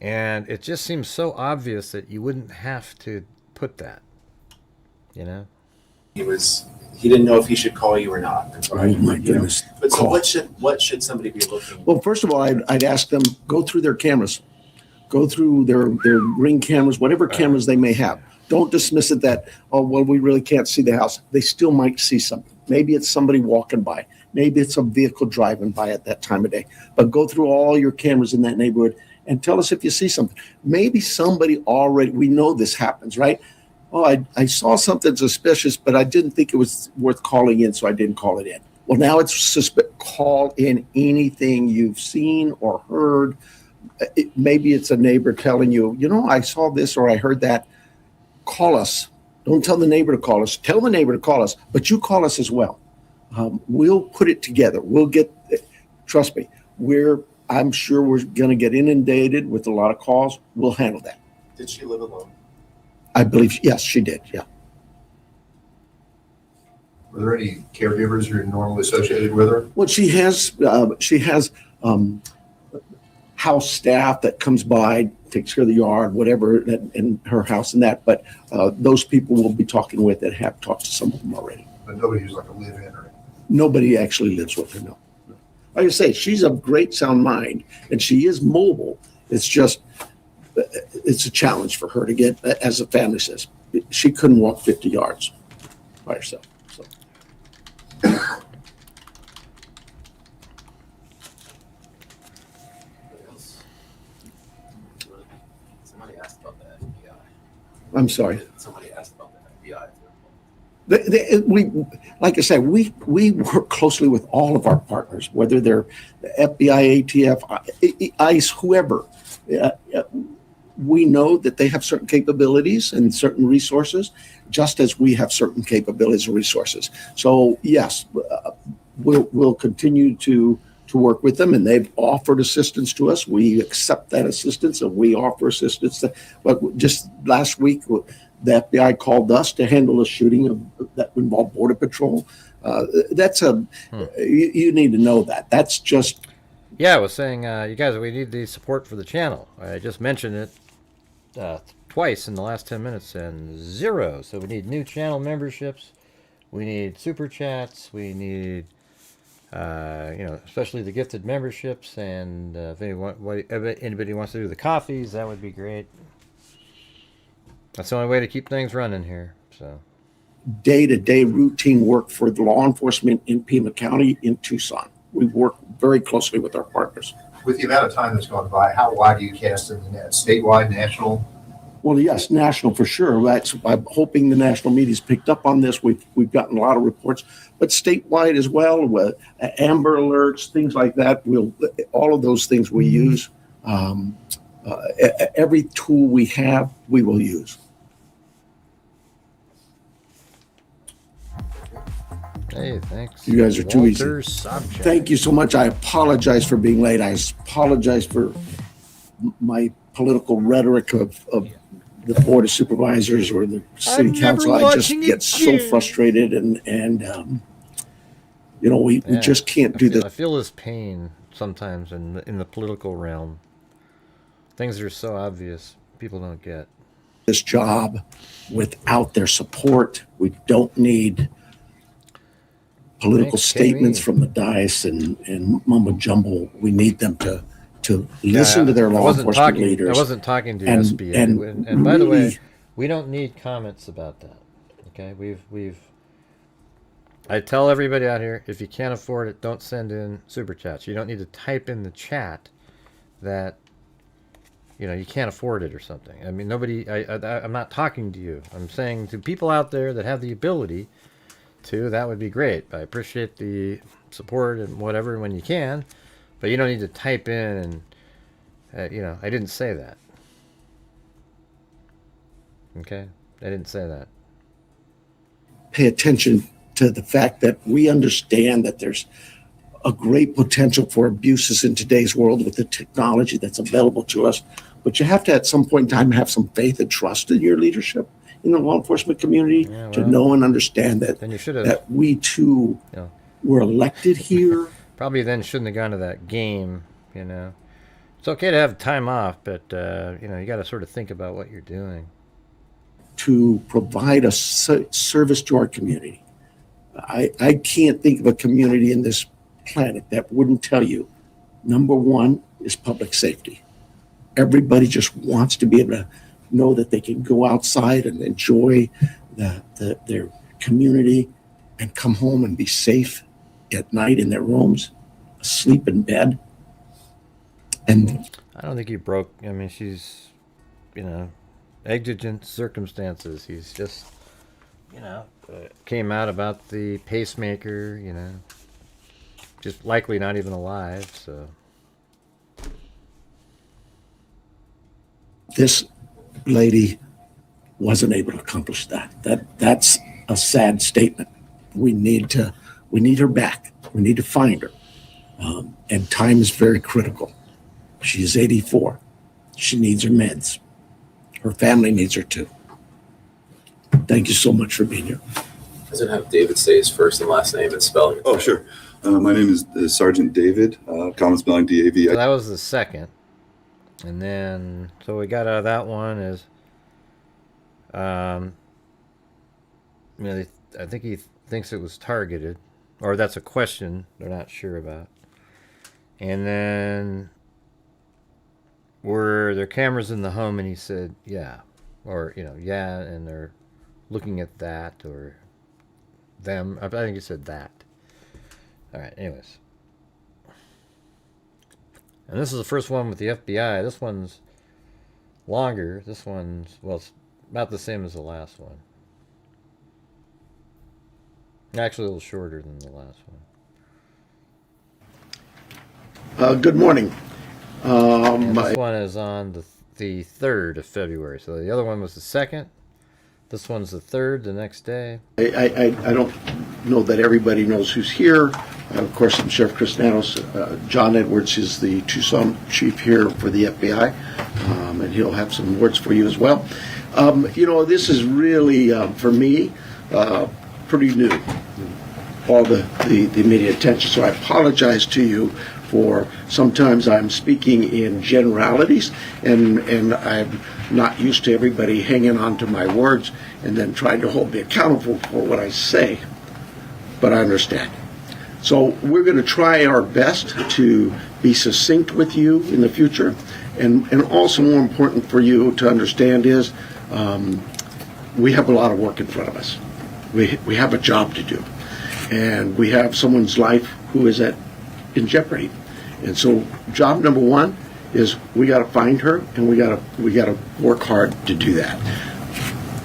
and it just seems so obvious that you wouldn't have to put that, you know? He didn't know if he should call you or not. Oh my goodness! But so what should somebody be looking? Well, first of all, I'd ask them go through their cameras, go through their Ring cameras, whatever cameras they may have. Don't dismiss it that, oh, well, we really can't see the house. They still might see something. Maybe it's somebody walking by. Maybe it's a vehicle driving by at that time of day. But go through all your cameras in that neighborhood and tell us if you see something. Maybe somebody already, we know this happens, right? Oh, I saw something suspicious, but I didn't think it was worth calling in, so I didn't call it in. Well, now it's call in anything you've seen or heard. Maybe it's a neighbor telling you, I saw this or I heard that. Call us. Don't tell the neighbor to call us. Tell the neighbor to call us, but you call us as well. We'll put it together. Trust me, I'm sure we're going to get inundated with a lot of calls. We'll handle that. Did she live alone? I believe, yes, she did. Yeah. Were there any caregivers who are normally associated with her? Well, she has house staff that comes by, takes care of the yard, whatever, in her house and that. But those people we'll be talking with that have talked to some of them already. But nobody who's like a live-in or anything? Nobody actually lives with her, no. Like I say, she's of great sound mind, and she is mobile. It's just, it's a challenge for her to get, as the family says. She couldn't walk 50 yards by herself. So. Somebody asked about the FBI. I'm sorry. Somebody asked about the FBI. Like I said, we work closely with all of our partners, whether they're the FBI, ATF, ICE, whoever. We know that they have certain capabilities and certain resources, just as we have certain capabilities and resources. So yes, we'll continue to work with them, and they've offered assistance to us. We accept that assistance, and we offer assistance. But just last week, the FBI called us to handle a shooting that involved Border Patrol. You need to know that. That's just. Yeah, I was saying, you guys, we need the support for the channel. I just mentioned it twice in the last 10 minutes and 0. So we need new channel memberships. We need super chats. We need, especially the gifted memberships. And if anybody wants to do the coffees, that would be great. That's the only way to keep things running here. So, day-to-day routine work for the law enforcement in Pima County in Tucson. We work very closely with our partners. With the amount of time that's gone by, how wide do you cast in the net? Statewide, national? Well, yes, national for sure. I'm hoping the national media's picked up on this. We've gotten a lot of reports, but statewide as well, with Amber Alerts, things like that. All of those things we use. Every tool we have, we will use. hey, thanks. You guys are too easy. Subject. Thank you so much. I apologize for being late. I apologize for my political rhetoric of the Board of Supervisors or the City Council. I just get so frustrated and we just can't do this. I feel this pain sometimes in the political realm. Things are so obvious, people don't get. This job without their support. We don't need political statements from the dais and mumbo jumbo. We need them to to listen to their law enforcement leaders. I wasn't talking to and- SBA. and And by the way, really- we don't need comments about that. Okay, I tell everybody out here, if you can't afford it, don't send in super chats. You don't need to type in the chat that you can't afford it or something. I mean, nobody. I'm not talking to you. I'm saying to people out there that have the ability to. That would be great. I appreciate the support and whatever when you can, but you don't need to type in and I didn't say that. Okay, I didn't say that. Pay attention to the fact that we understand that there's a great potential for abuses in today's world with the technology that's available to us. But you have to, at some point in time, have some faith and trust in your leadership in the law enforcement community to know and understand that then you should have, that we too were elected here. Probably then shouldn't have gone to that game. It's okay to have time off, but you got to sort of think about what you're doing. To provide a service to our community. I can't think of a community in this planet that wouldn't tell you, number one is public safety. Everybody just wants to be able to know that they can go outside and enjoy their community and come home and be safe at night in their rooms, asleep in bed. And I don't think he broke. I mean, she's, exigent circumstances. He's just, came out about the pacemaker, just likely not even alive, so. This lady wasn't able to accomplish that. That's a sad statement. We need her back. We need to find her. And time is very critical. She is 84. She needs her meds. Her family needs her too. Thank you so much for being here. Doesn't have David say his first and last name and spelling. Oh, sure. My name is Sergeant David, common spelling DAV. So that was the second. And then, so we got out of that one is, I think he thinks it was targeted, or that's a question they're not sure about. And then, were there cameras in the home? And he said, yeah. Or, yeah, and they're looking at that, or them. I think he said that. All right, anyways. And this is the first one with the FBI. This one's longer. This one's, well, it's about the same as the last one. Actually, a little shorter than the last one. Good morning. This one is on the 3rd of February. So the other one was the 2nd. This one's the 3rd, the next day. I don't know that everybody knows who's here. Of course, I'm Sheriff Chris Nanos. John Edwards is the Tucson chief here for the FBI, and he'll have some words for you as well. This is really, for me, pretty new, all the media attention. So I apologize to you for sometimes I'm speaking in generalities, and I'm not used to everybody hanging on to my words and then trying to hold me accountable for what I say, but I understand. So we're going to try our best to be succinct with you in the future, and also more important for you to understand is we have a lot of work in front of us. We have a job to do, and we have someone's life who is in jeopardy. And so job number one is we got to find her, and we got to work hard to do that.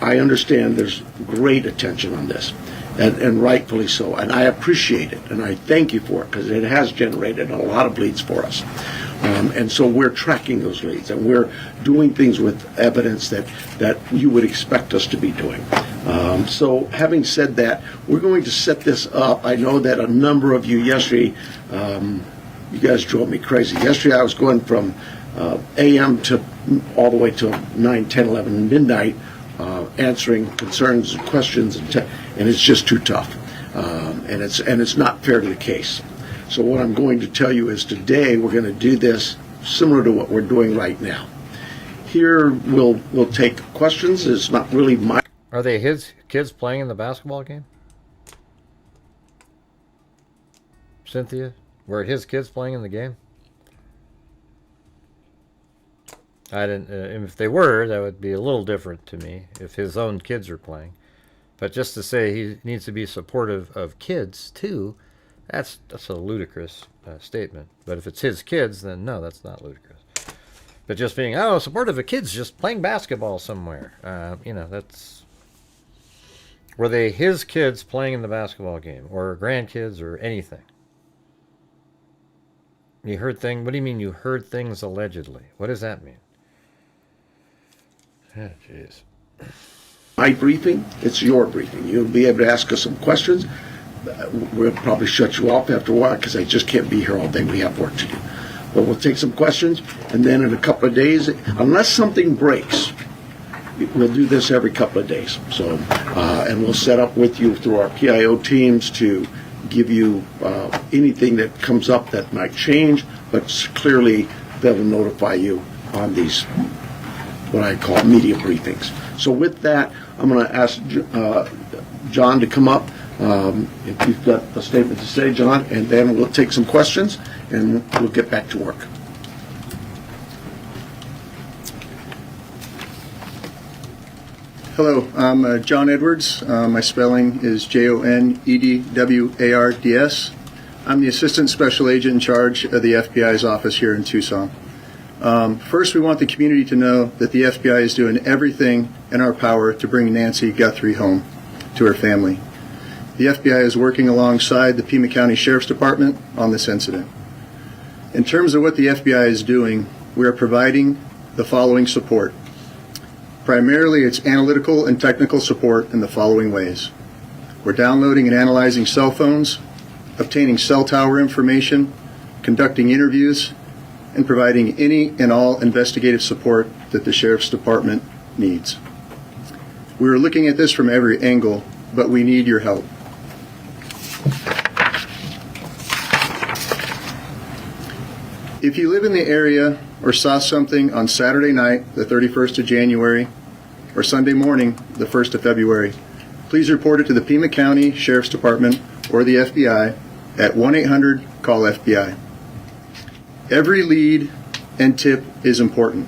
I understand there's great attention on this, and rightfully so, and I appreciate it, and I thank you for it, because it has generated a lot of leads for us. And so we're tracking those leads, and we're doing things with evidence that you would expect us to be doing. So having said that, we're going to set this up. I know that a number of you yesterday, you guys drove me crazy. Yesterday I was going from AM to all the way till 9, 10, 11 midnight, answering concerns and questions, and it's just too tough. And it's not fair to the case. So what I'm going to tell you is today we're going to do this similar to what we're doing right now. Here we'll take questions. It's not really my... Are they his kids playing in the basketball game? Cynthia? Were his kids playing in the game? I didn't. If they were, that would be a little different to me. If his own kids are playing, but just to say he needs to be supportive of kids too, that's a ludicrous statement. But if it's his kids, then no, that's not ludicrous. But just being supportive of kids just playing basketball somewhere, that's. Were they his kids playing in the basketball game, or grandkids, or anything? You heard things. What do you mean you heard things allegedly? What does that mean? Oh, jeez. My briefing, it's your briefing. You'll be able to ask us some questions. We'll probably shut you off after a while because I just can't be here all day. We have work to do. But we'll take some questions, and then in a couple of days, unless something breaks, we'll do this every couple of days. So, and we'll set up with you through our PIO teams to give you anything that comes up that might change, but clearly they'll notify you on these, what I call media briefings. So with that, I'm going to ask John to come up. If you've got a statement to say, John, and then we'll take some questions and we'll get back to work. Hello, I'm John Edwards. My spelling is Jonedwards. I'm the Assistant Special Agent in charge of the FBI's office here in Tucson. First, we want the community to know that the FBI is doing everything in our power to bring Nancy Guthrie home to her family. The FBI is working alongside the Pima County Sheriff's Department on this incident. In terms of what the FBI is doing, we are providing the following support. Primarily, it's analytical and technical support in the following ways. We're downloading and analyzing cell phones, obtaining cell tower information, conducting interviews, and providing any and all investigative support that the Sheriff's Department needs. We are looking at this from every angle, but we need your help. If you live in the area or saw something on Saturday night, the 31st of January, or Sunday morning, the 1st of February, please report it to the Pima County Sheriff's Department or the FBI at 1-800-CALL-FBI. Every lead and tip is important.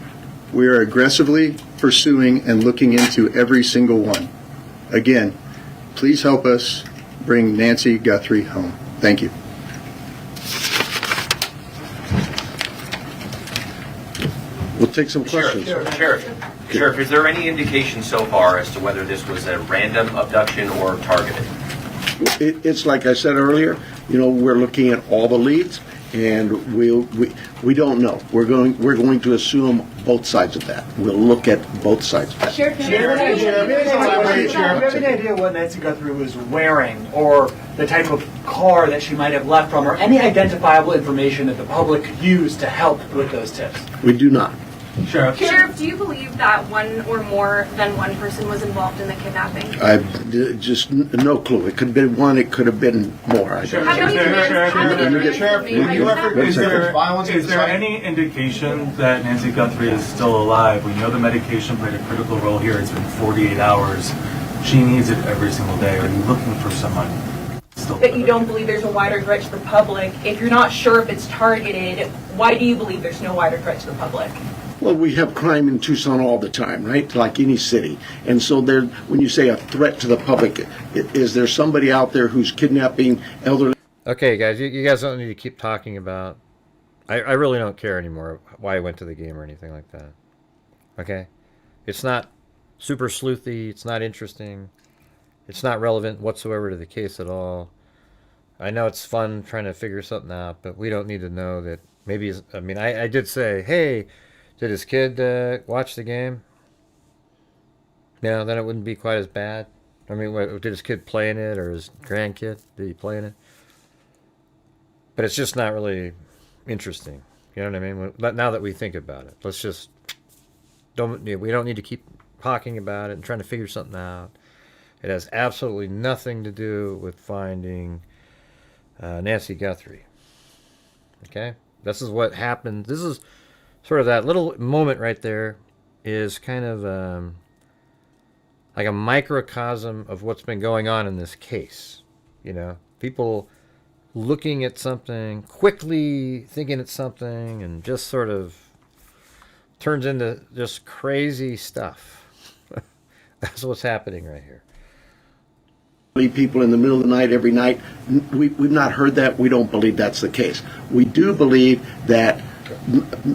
We are aggressively pursuing and looking into every single one. Again, please help us bring Nancy Guthrie home. Thank you. We'll take some questions. Sheriff, is there any indication so far as to whether this was a random abduction or targeted? It's like I said earlier, we're looking at all the leads, and we don't know. We're going to assume both sides of that. We'll look at both sides of that. Sheriff, do you have any idea what Nancy Guthrie was wearing, or the type of car that she might have left from, or any identifiable information that the public could use to help with those tips? We do not. Sheriff, do you believe that one or more than one person was involved in the kidnapping? I've just no clue. It could have been one. It could have been more. Is there any indication that Nancy Guthrie is still alive? We know the medication played a critical role here. It's been 48 hours. She needs it every single day. Are you looking for someone still? That you don't believe there's a wider threat to the public. If you're not sure if it's targeted, why do you believe there's no wider threat to the public? Well, we have crime in Tucson all the time, right? Like any city. And so when you say a threat to the public, is there somebody out there who's kidnapping elderly? Okay, guys, you guys don't need to keep talking about... I really don't care anymore why I went to the game or anything like that. Okay? It's not super sleuthy. It's not interesting. It's not relevant whatsoever to the case at all. I know it's fun trying to figure something out, but we don't need to know that maybe... I did say, hey... Did his kid watch the game? No, then it wouldn't be quite as bad. Did his kid play in it, or his grandkid? Did he play in it? But it's just not really interesting. You know what I mean? But now that we think about it, let's just we don't need to keep talking about it and trying to figure something out. It has absolutely nothing to do with finding Nancy Guthrie. Okay? This is what happened. This is sort of that little moment right there is kind of like a microcosm of what's been going on in this case. People looking at something, quickly thinking it's something, and just sort of turns into just crazy stuff. That's what's happening right here. People in the middle of the night every night. We've not heard that. We don't believe that's the case. We do believe that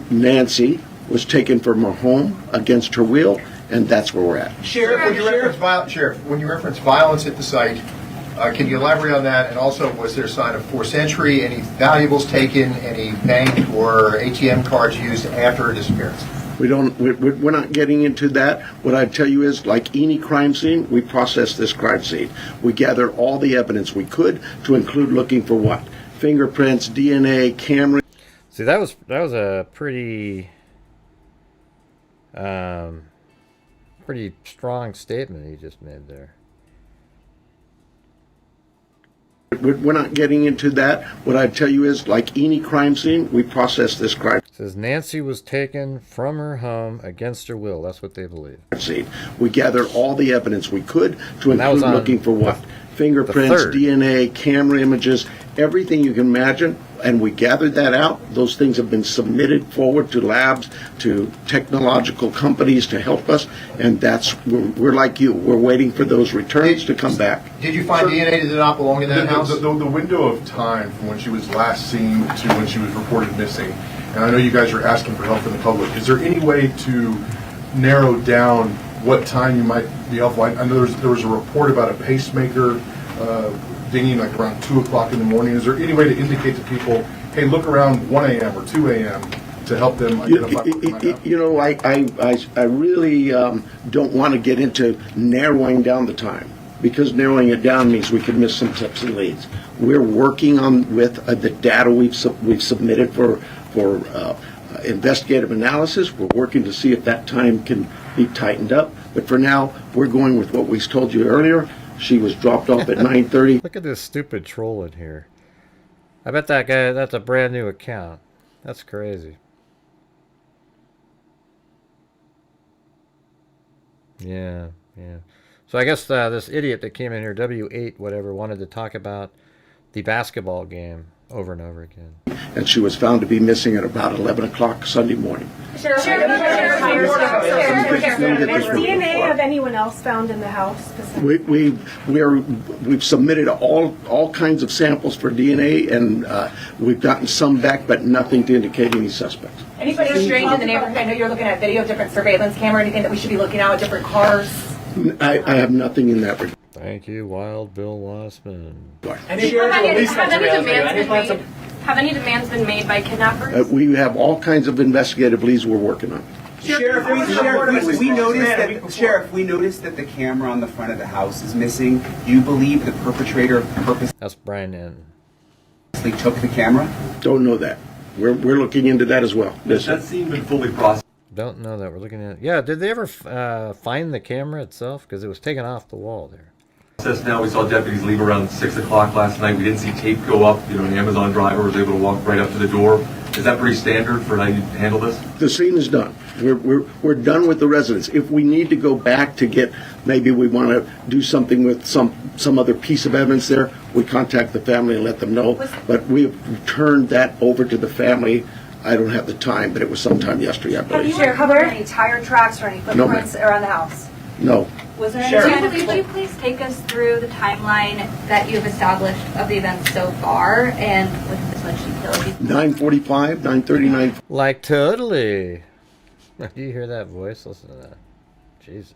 Nancy was taken from her home against her will, and that's where we're at. Sheriff, when you reference violence at the site, can you elaborate on that? And also, was there a sign of forced entry, any valuables taken, any bank or ATM cards used after her disappearance? We're not getting into that. What I'd tell you is, like any crime scene, we process this crime scene. We gathered all the evidence we could, to include looking for what? Fingerprints, DNA, camera. See, that was a pretty pretty strong statement he just made there. We're not getting into that. What I'd tell you is, like any crime scene, we process this crime. It says Nancy was taken from her home against her will. That's what they believe. We gathered all the evidence we could, to include looking for what? Fingerprints, DNA, camera images, everything you can imagine. And we gathered that out. Those things have been submitted forward to labs, to technological companies to help us. And we're like you. We're waiting for those returns to come back. Did you find DNA that did not belong in that house? The window of time from when she was last seen to when she was reported missing, and I know you guys are asking for help from the public, is there any way to narrow down what time you might be helpful? I know there was a report about a pacemaker dinging like around 2 o'clock in the morning. Is there any way to indicate to people, hey, look around 1 a.m. or 2 a.m. to help them identify? I really don't want to get into narrowing down the time, because narrowing it down means we could miss some tips and leads. We're working on with the data we've submitted for investigative analysis. We're working to see if that time can be tightened up. But for now, we're going with what we told you earlier. She was dropped off at 9:30. Look at this stupid troll in here. I bet that guy, that's a brand new account. That's crazy. Yeah. So I guess this idiot that came in here, W8 whatever, wanted to talk about the basketball game over and over again. And she was found to be missing at about 11 o'clock Sunday morning. Was DNA of anyone else found in the house? We've submitted all kinds of samples for DNA, and we've gotten some back, but nothing to indicate any suspects. Anybody strange in the neighborhood? I know you're looking at video, different surveillance camera, anything that we should be looking at, different cars? I have nothing in that regard. Thank you, Wild Bill Wassman. Have any demands been made by kidnappers? We have all kinds of investigative leads we're working on. Sheriff, we noticed that the camera on the front of the house is missing. Do you believe the perpetrator purposely That's Brian N. took the camera? Don't know that. We're looking into that as well. Has that scene been fully processed? Don't know that. We're looking at. Yeah, did they ever find the camera itself? Because it was taken off the wall there. Now we saw deputies leave around 6 o'clock last night. We didn't see tape go up. An Amazon driver was able to walk right up to the door. Is that pretty standard for how you handle this? The scene is done. We're done with the residents. If we need to go back to get, maybe we want to do something with some other piece of evidence there, we contact the family and let them know. But we have turned that over to the family. I don't have the time, but it was sometime yesterday, I believe. Have you recovered any tire tracks or any footprints around the house? No. Was there any? Could you please take us through the timeline that you've established of the events so far, and with as much detail? 9:45, 9:39. Like totally. Do you hear that voice? Listen to that. Jesus.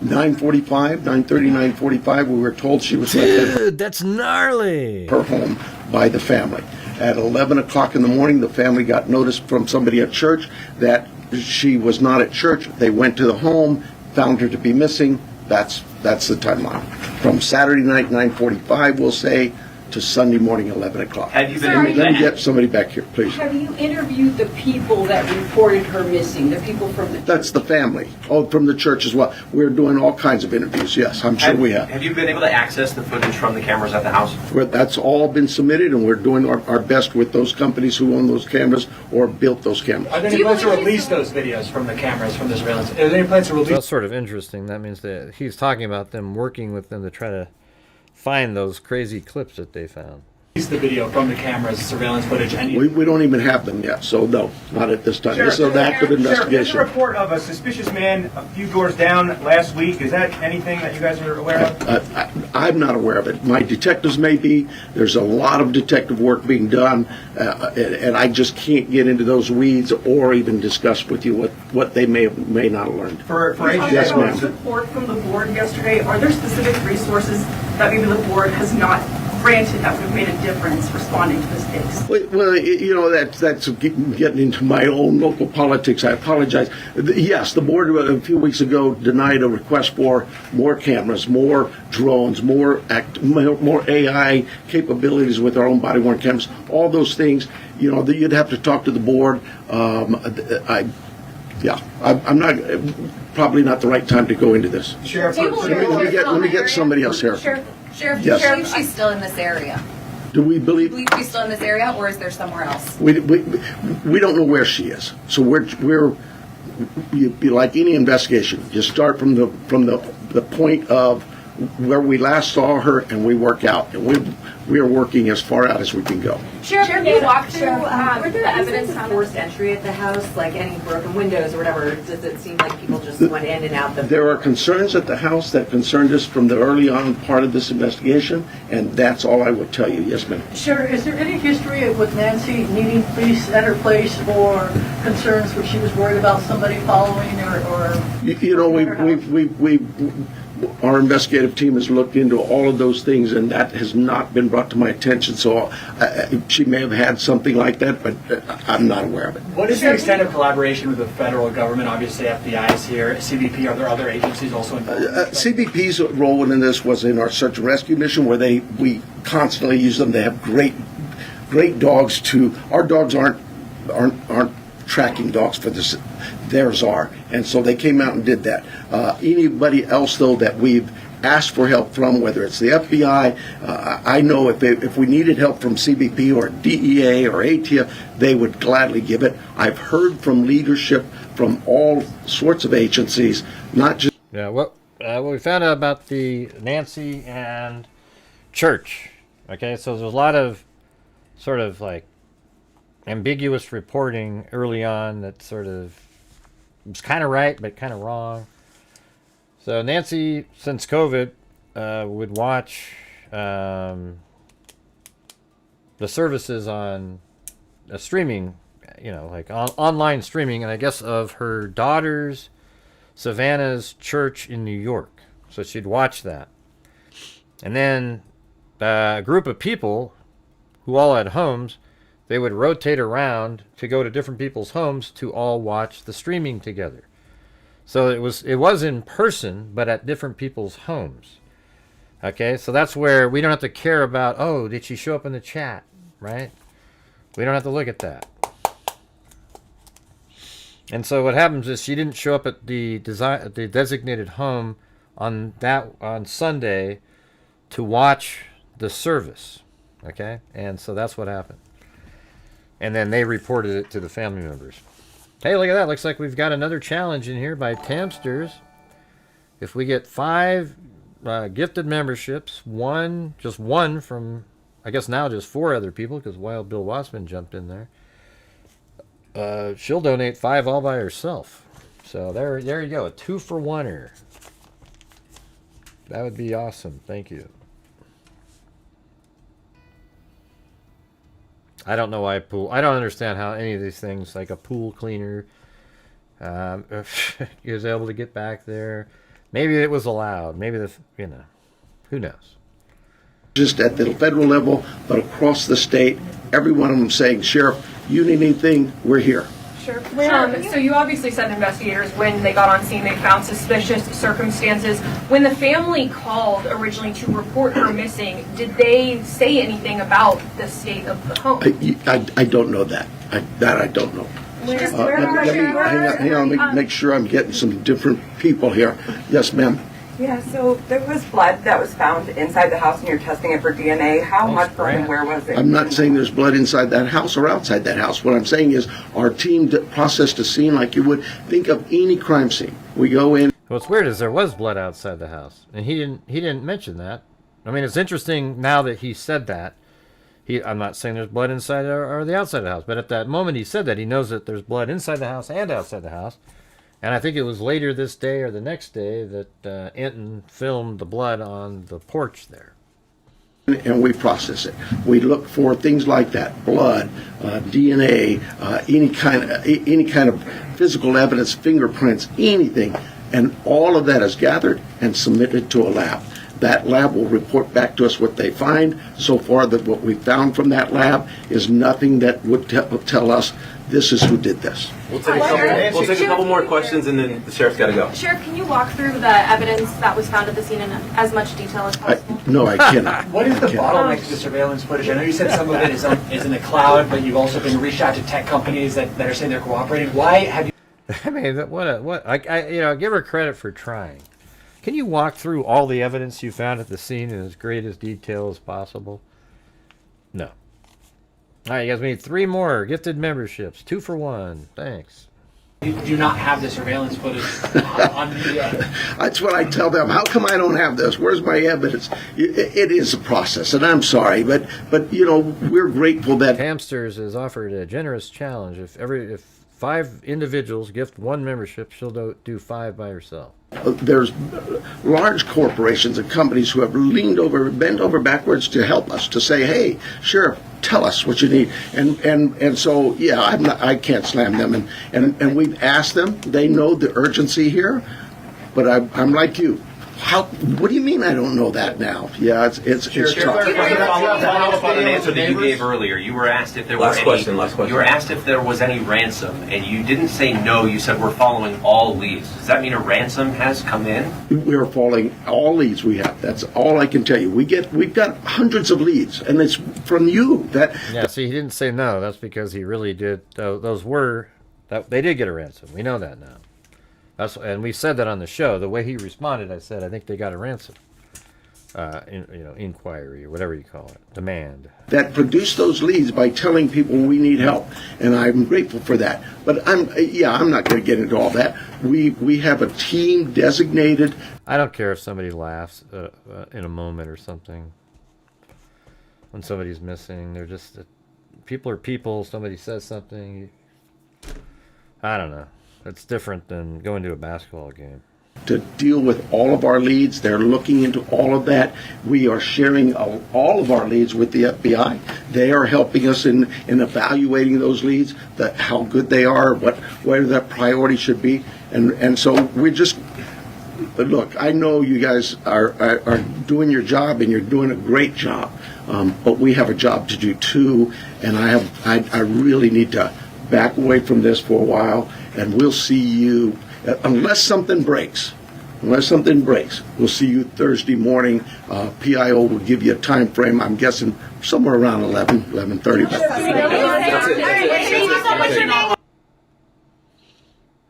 9:45, 9:30, 9:45. We were told she was Dude, that's gnarly. Her home by the family. At 11 o'clock in the morning, the family got notice from somebody at church that she was not at church. They went to the home, found her to be missing. That's the timeline. From Saturday night, 9:45, we'll say, to Sunday morning, 11 o'clock. Let me get somebody back here, please. Have you interviewed the people that reported her missing, the people from the church? That's the family. Oh, from the church as well. We're doing all kinds of interviews, yes, I'm sure we have. Have you been able to access the footage from the cameras at the house? That's all been submitted, and we're doing our best with those companies who own those cameras or built those cameras. Are there any plans to release those videos from the cameras, from the surveillance? Are there any plans to release? So that's sort of interesting. That means that he's talking about them working with them to try to find those crazy clips that they found. the video from the cameras, surveillance footage, any. We don't even have them yet, so no, not at this time. This is an active There's investigation. a report of a suspicious man a few doors down last week. Is that anything that you guys are aware of? I'm not aware of it. My detectives may be. There's a lot of detective work being done, and I just can't get into those weeds or even discuss with you what they may not have learned. For Yes, ma'am. Support from the board yesterday. Are there specific resources that maybe the board has not granted that would have made a difference responding to this case? Well, you know, that's getting into my own local politics. I apologize. Yes, the board a few weeks ago denied a request for more cameras, more drones, more AI capabilities with our own body-worn cameras. All those things, you know, you'd have to talk to the board. I'm not probably not the right time to go into this. Sheriff, let me get somebody else here. Sheriff, Yes. do you believe she's still in this area? Do we believe? Do you believe she's still in this area, or is there somewhere else? We don't know where she is. So we're you'd be like any investigation. You start from the point of where we last saw her, and we work out. And we are working as far out as we can go. Sheriff, can you walk through were there the evidence of found? forced entry at the house, like any broken windows or whatever? Does it seem like people just went in and out? There are concerns at the house that concerned us from the early on part of this investigation, and that's all I would tell you. Yes, ma'am. Sheriff, is there any history with Nancy needing police at her place or concerns where she was worried about somebody following or You know, our investigative team has looked into all of those things, and that has not been brought to my attention. So she may have had something like that, but I'm not aware of it. What is the extent of collaboration with the federal government? Obviously, FBI is here, CBP. Are there other agencies also involved? CBP's role in this was in our search and rescue mission, where we constantly use them. They have great dogs. Our dogs aren't tracking dogs for this. Theirs are, and so they came out and did that. Anybody else, though, that we've asked for help from, whether it's the FBI, I know if we needed help from CBP or DEA or ATF, they would gladly give it. I've heard from leadership from all sorts of agencies, not just. Yeah, what we found out about the Nancy and church. Okay, so there's a lot of sort of like ambiguous reporting early on that sort of was kind of right but kind of wrong. So Nancy, since COVID, would watch the services on a streaming, like online streaming, and I guess of her daughter's Savannah's church in New York. So she'd watch that. And then a group of people who all had homes, they would rotate around to go to different people's homes to all watch the streaming together. So it was in person, but at different people's homes. Okay, so that's where we don't have to care about, oh, did she show up in the chat, right? We don't have to look at that. And so what happens is she didn't show up at the designated home on Sunday to watch the service. Okay, and so that's what happened. And then they reported it to the family members. Hey, look at that. Looks like we've got another challenge in here by Tamsters. If we get 5 gifted memberships, just one from, I guess now just 4 other people, because Wild Bill Wassman jumped in there. She'll donate 5 all by herself. So there you go. A 2-for-1-er. That would be awesome. Thank you. I don't know why I don't understand how any of these things, like a pool cleaner, is able to get back there. Maybe it was allowed. Maybe who knows? Just at the federal level, but across the state, every one of them saying, Sheriff, you need anything, we're here. Sure. So you obviously said investigators, when they got on scene, they found suspicious circumstances. When the family called originally to report her missing, did they say anything about the state of the home? I don't know that. I don't know. Hang on, let me make sure I'm getting some different people here. Yes, ma'am. Yeah, so there was blood that was found inside the house and you're testing it for DNA. How much and where was it? I'm not saying there's blood inside that house or outside that house. What I'm saying is our team processed a scene like you would think of any crime scene. We go in. What's weird is there was blood outside the house, and he didn't mention that. I mean, it's interesting now that he said that. I'm not saying there's blood inside or the outside of the house, but at that moment he said that he knows that there's blood inside the house and outside the house. And I think it was later this day or the next day that Enton filmed the blood on the porch there. And we process it. We look for things like that: blood, DNA, any kind of physical evidence, fingerprints, anything, and all of that is gathered and submitted to a lab. That lab will report back to us what they find. So far, that what we found from that lab is nothing that would tell us this is who did this. We'll take a couple more questions, and then the sheriff's got to go. Sheriff, can you walk through the evidence that was found at the scene in as much detail as possible? No, I cannot. What is the bottleneck to surveillance footage? I know you said some of it is in the cloud, but you've also been reached out to tech companies that are saying they're cooperating. Why have you? I mean, I give her credit for trying. Can you walk through all the evidence you found at the scene in as great as detail as possible? No. All right, you guys need 3 more gifted memberships. 2 for 1. Thanks. You do not have the surveillance footage on the... That's what I tell them. How come I don't have this? Where's my evidence? It is a process, and I'm sorry, but we're grateful that Hamsters has offered a generous challenge. If 5 individuals gift 1 membership, she'll do 5 by herself. There's large corporations and companies who have bent over backwards to help us, to say, hey, Sheriff, tell us what you need. And so, yeah, I can't slam them. And we've asked them. They know the urgency here. But I'm like you. What do you mean I don't know that now? Yeah, it's tough. Follow up on an answer that you gave earlier. You were asked if there was You were asked if there was any ransom, and you didn't say no. You said we're following all leads. Does that mean a ransom has come in? We're following all leads we have. That's all I can tell you. We've got hundreds of leads, and it's from you. See, he didn't say no. That's because he really did. They did get a ransom. We know that now. And we said that on the show. The way he responded, I said, I think they got a ransom, inquiry or whatever you call it, demand. That produced those leads by telling people we need help, and I'm grateful for that. But I'm not going to get into all that. We have a team designated. I don't care if somebody laughs in a moment or something. When somebody's missing, they're just people are people. Somebody says something. I don't know. It's different than going to a basketball game. To deal with all of our leads, they're looking into all of that. We are sharing all of our leads with the FBI. They are helping us in evaluating those leads, how good they are, where that priority should be, and so we're just. But look, I know you guys are doing your job, and you're doing a great job. But we have a job to do too, and I really need to back away from this for a while. And we'll see you, unless something breaks, we'll see you Thursday morning. PIO will give you a time frame, I'm guessing somewhere around 11:30.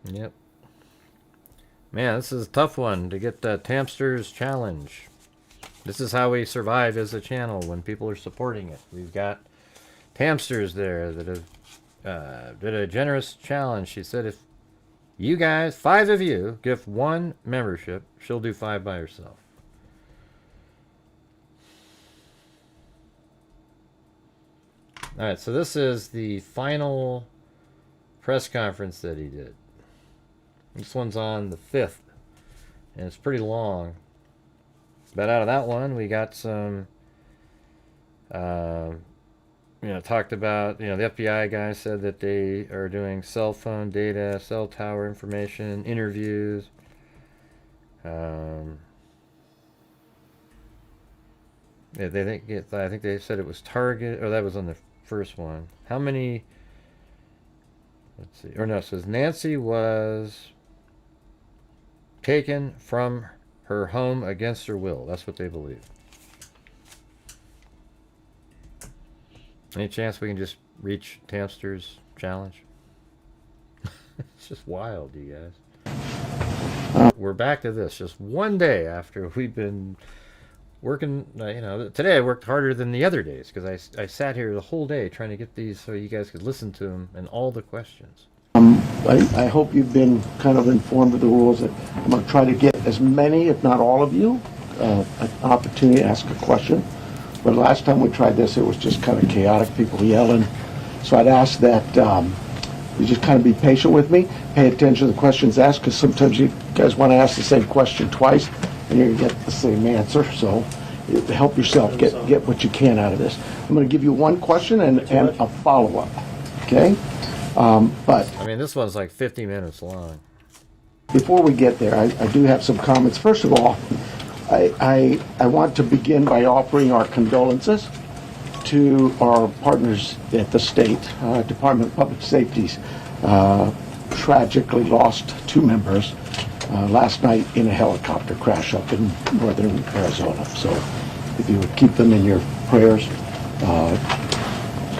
Yep. Man, this is a tough one to get the Tamsters challenge. This is how we survive as a channel when people are supporting it. We've got Tamsters there that have did a generous challenge. She said if you guys, 5 of you, gift 1 membership, she'll do 5 by herself. Alright, so this is the final press conference that he did. This one's on the 5th, and it's pretty long. But out of that one, we got some talked about, the FBI guy said that they are doing cell phone data, cell tower information, interviews. I think they said it was target, or that was on the first one. How many, let's see, or no, it says Nancy was taken from her home against her will. That's what they believe. Any chance we can just reach Tamster's challenge? It's just wild, you guys. We're back to this just one day after we've been working. Today I worked harder than the other days because I sat here the whole day trying to get these so you guys could listen to them and all the questions. I hope you've been kind of informed of the rules. I'm going to try to get as many, if not all of you, an opportunity to ask a question. but last time we tried this, it was just kind of chaotic, people yelling. So I'd ask that you just kind of be patient with me, pay attention to the questions asked, because sometimes you guys want to ask the same question twice, and you're going to get the same answer. So help yourself get what you can out of this. I'm going to give you one question and a follow-up, okay? But I mean, this one's like 50 minutes long. before we get there, I do have some comments. First of all, I want to begin by offering our condolences to our partners at the State Department of Public Safety's tragically lost 2 members last night in a helicopter crash up in northern Arizona. So if you would keep them in your prayers,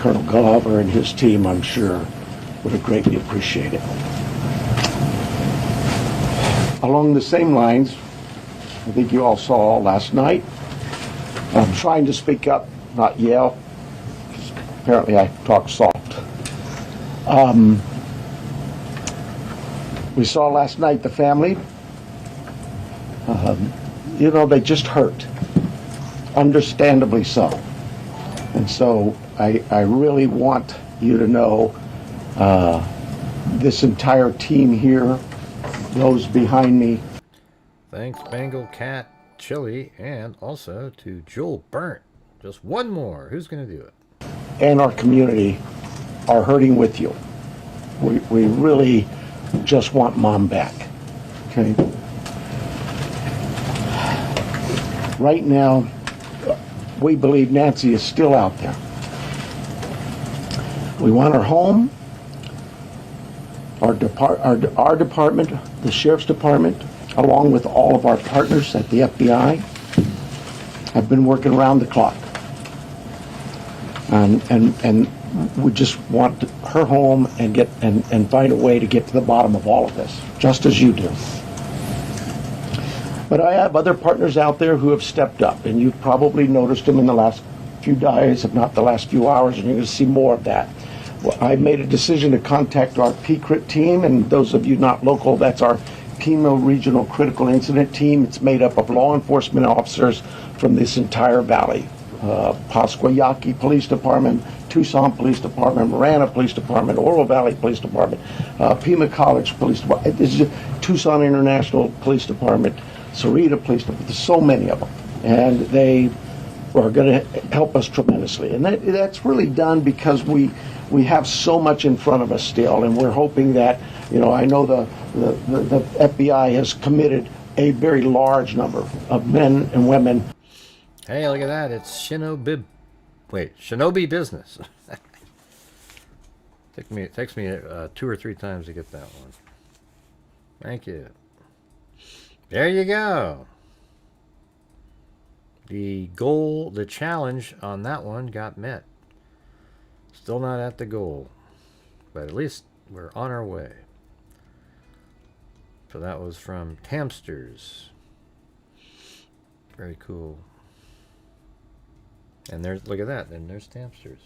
Colonel Glover and his team, I'm sure, would have greatly appreciated it. Along the same lines, I think you all saw last night, I'm trying to speak up, not yell, because apparently I talk soft. We saw last night the family, they just hurt, understandably so. And so I really want you to know this entire team here, those behind me. Thanks, Bengal Cat, Chili, and also to Joel Burnt. Just one more. Who's going to do it? And our community are hurting with you. We really just want Mom back. Okay? Right now, we believe Nancy is still out there. We want her home. Our department, the Sheriff's Department, along with all of our partners at the FBI, have been working around the clock. And we just want her home and find a way to get to the bottom of all of this, just as you do. But I have other partners out there who have stepped up, and you've probably noticed them in the last few days, if not the last few hours, and you're going to see more of that. Well, I made a decision to contact our PCRIT team, and those of you not local, that's our Pima Regional Critical Incident Team. It's made up of law enforcement officers from this entire valley. Pasquayaki Police Department, Tucson Police Department, Marana Police Department, Oro Valley Police Department, Pima College Police Department, this is Tucson International Police Department, Sarita Police Department. There's so many of them, and they are going to help us tremendously. And that's really done because we have so much in front of us still, and we're hoping that, I know the FBI has committed a very large number of men and women. Hey, look at that. It's Shinobi Business. It takes me 2 or 3 times to get that one. Thank you. There you go. The challenge on that one got met. Still not at the goal, but at least we're on our way. So that was from Tamsters. Very cool. And there's, look at that, and there's Tamsters.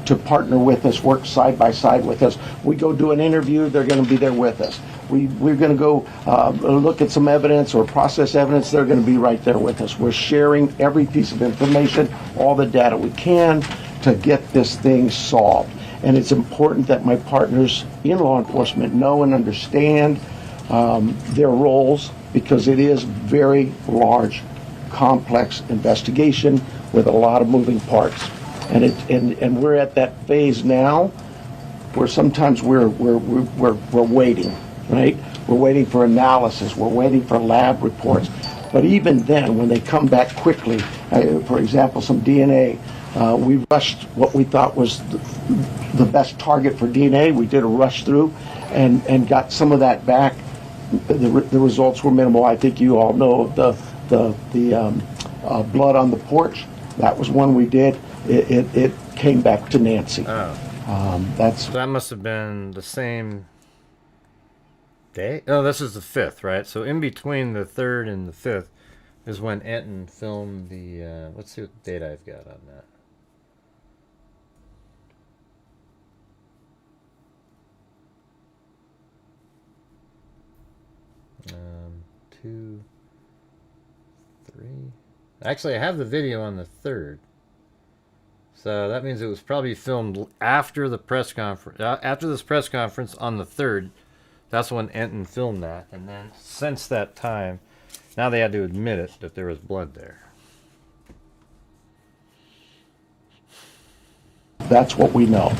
To partner with us, work side by side with us. We go do an interview, they're going to be there with us. We're going to go look at some evidence or process evidence, they're going to be right there with us. We're sharing every piece of information, all the data we can to get this thing solved. And it's important that my partners in law enforcement know and understand their roles, because it is very large, complex investigation with a lot of moving parts. And we're at that phase now where sometimes we're waiting, right? We're waiting for analysis, we're waiting for lab reports. But even then, when they come back quickly, for example, some DNA, we rushed what we thought was the best target for DNA. We did a rush through and got some of that back. The results were minimal. I think you all know the blood on the porch. That was one we did. It came back to Nancy. Oh. So that must have been the same day? No, this is the 5th, right? So in between the 3rd and the 5th is when Enton filmed the... let's see what date I've got on that. Two, three, Actually, I have the video on the 3rd. So that means it was probably filmed after the press conference. After this press conference on the 3rd, that's when Enton filmed that. And then since that time, now they had to admit it that there was blood there. That's what we know.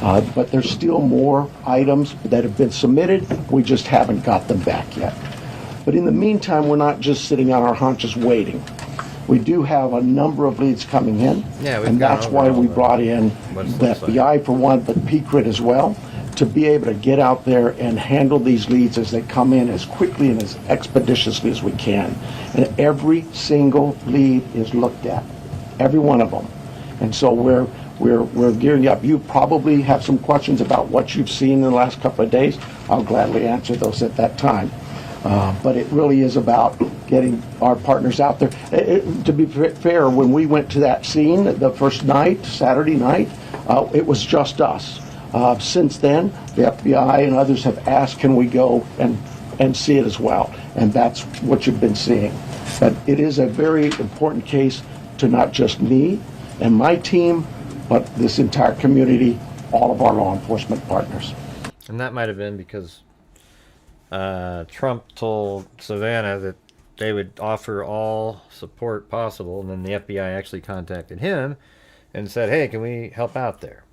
But there's still more items that have been submitted. We just haven't got them back yet. But in the meantime, we're not just sitting on our haunches waiting. We do have a number of leads coming in, and that's why we brought in the FBI for one, but PCRIT as well, to be able to get out there and handle these leads as they come in as quickly and as expeditiously as we can. And every single lead is looked at, every one of them. And so we're gearing up. You probably have some questions about what you've seen in the last couple of days. I'll gladly answer those at that time. But it really is about getting our partners out there. To be fair, when we went to that scene the first night, Saturday night, it was just us. Since then, the FBI and others have asked, can we go and see it as well? And that's what you've been seeing. But it is a very important case to not just me and my team, but this entire community, all of our law enforcement partners. And that might have been because Trump told Savannah that they would offer all support possible, and then the FBI actually contacted him and said, hey, can we help out there?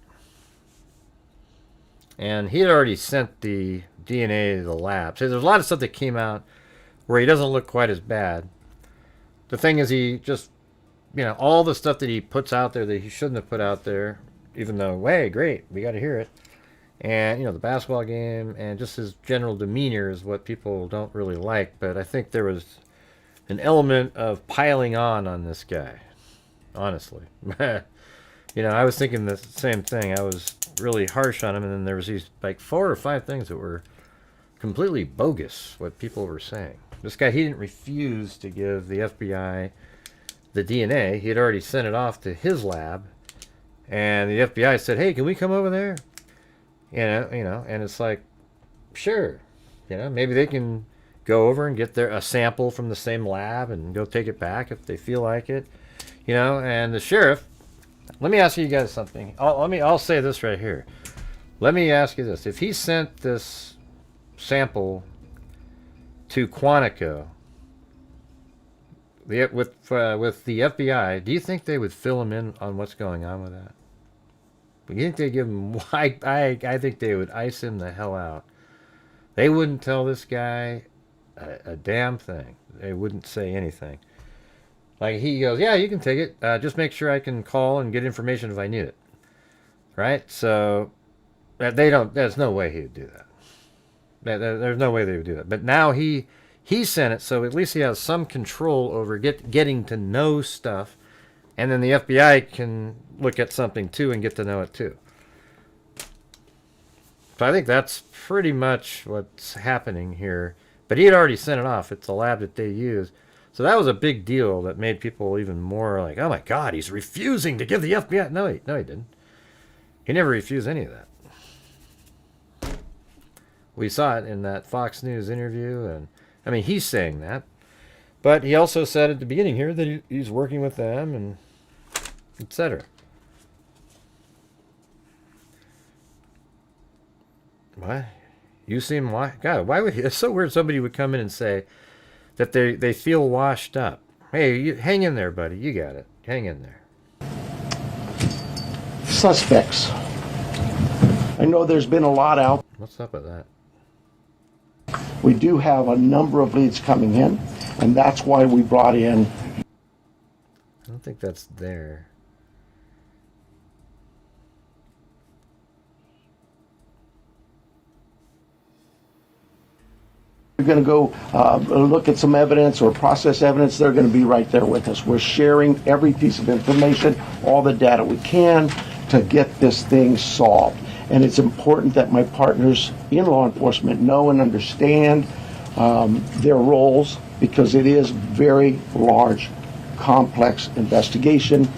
And he had already sent the DNA to the lab. So there's a lot of stuff that came out where he doesn't look quite as bad. The thing is, he just, all the stuff that he puts out there that he shouldn't have put out there, even though, hey, great, we got to hear it. And, the basketball game and just his general demeanor is what people don't really like. But I think there was an element of piling on this guy, honestly. I was thinking the same thing. I was really harsh on him, and then there was these, 4 or 5 things that were completely bogus, what people were saying. This guy, he didn't refuse to give the FBI the DNA. He had already sent it off to his lab, and the FBI said, hey, can we come over there? And it's like, sure, maybe they can go over and get a sample from the same lab and go take it back if they feel like it, and the sheriff, let me ask you guys something. I'll say this right here. Let me ask you this. If he sent this sample to Quantico with the FBI, do you think they would fill him in on what's going on with that? You think they give him? I think they would ice him the hell out. They wouldn't tell this guy a damn thing. They wouldn't say anything. Like, he goes, yeah, you can take it. Just make sure I can call and get information if I need it. Right? So they don't. There's no way he would do that. There's no way they would do that. But now he sent it, so at least he has some control over getting to know stuff. And then the FBI can look at something too and get to know it too. So I think that's pretty much what's happening here. But he had already sent it off. It's a lab that they use. So that was a big deal that made people even more like, oh my God, he's refusing to give the FBI. No, he didn't. He never refused any of that. We saw it in that Fox News interview. And I mean, he's saying that. But he also said at the beginning here that he's working with them and etc. What? You seem God, why would it's so weird somebody would come in and say that they feel washed up. Hey, hang in there, buddy. You got it. Hang in there. Suspects. I know there's been a lot out. What's up with that? We do have a number of leads coming in, and that's why we brought in. I don't think that's there. We're going to go look at some evidence or process evidence. They're going to be right there with us. We're sharing every piece of information, all the data we can to get this thing solved. And it's important that my partners in law enforcement know and understand their roles, because it is very large, complex investigation.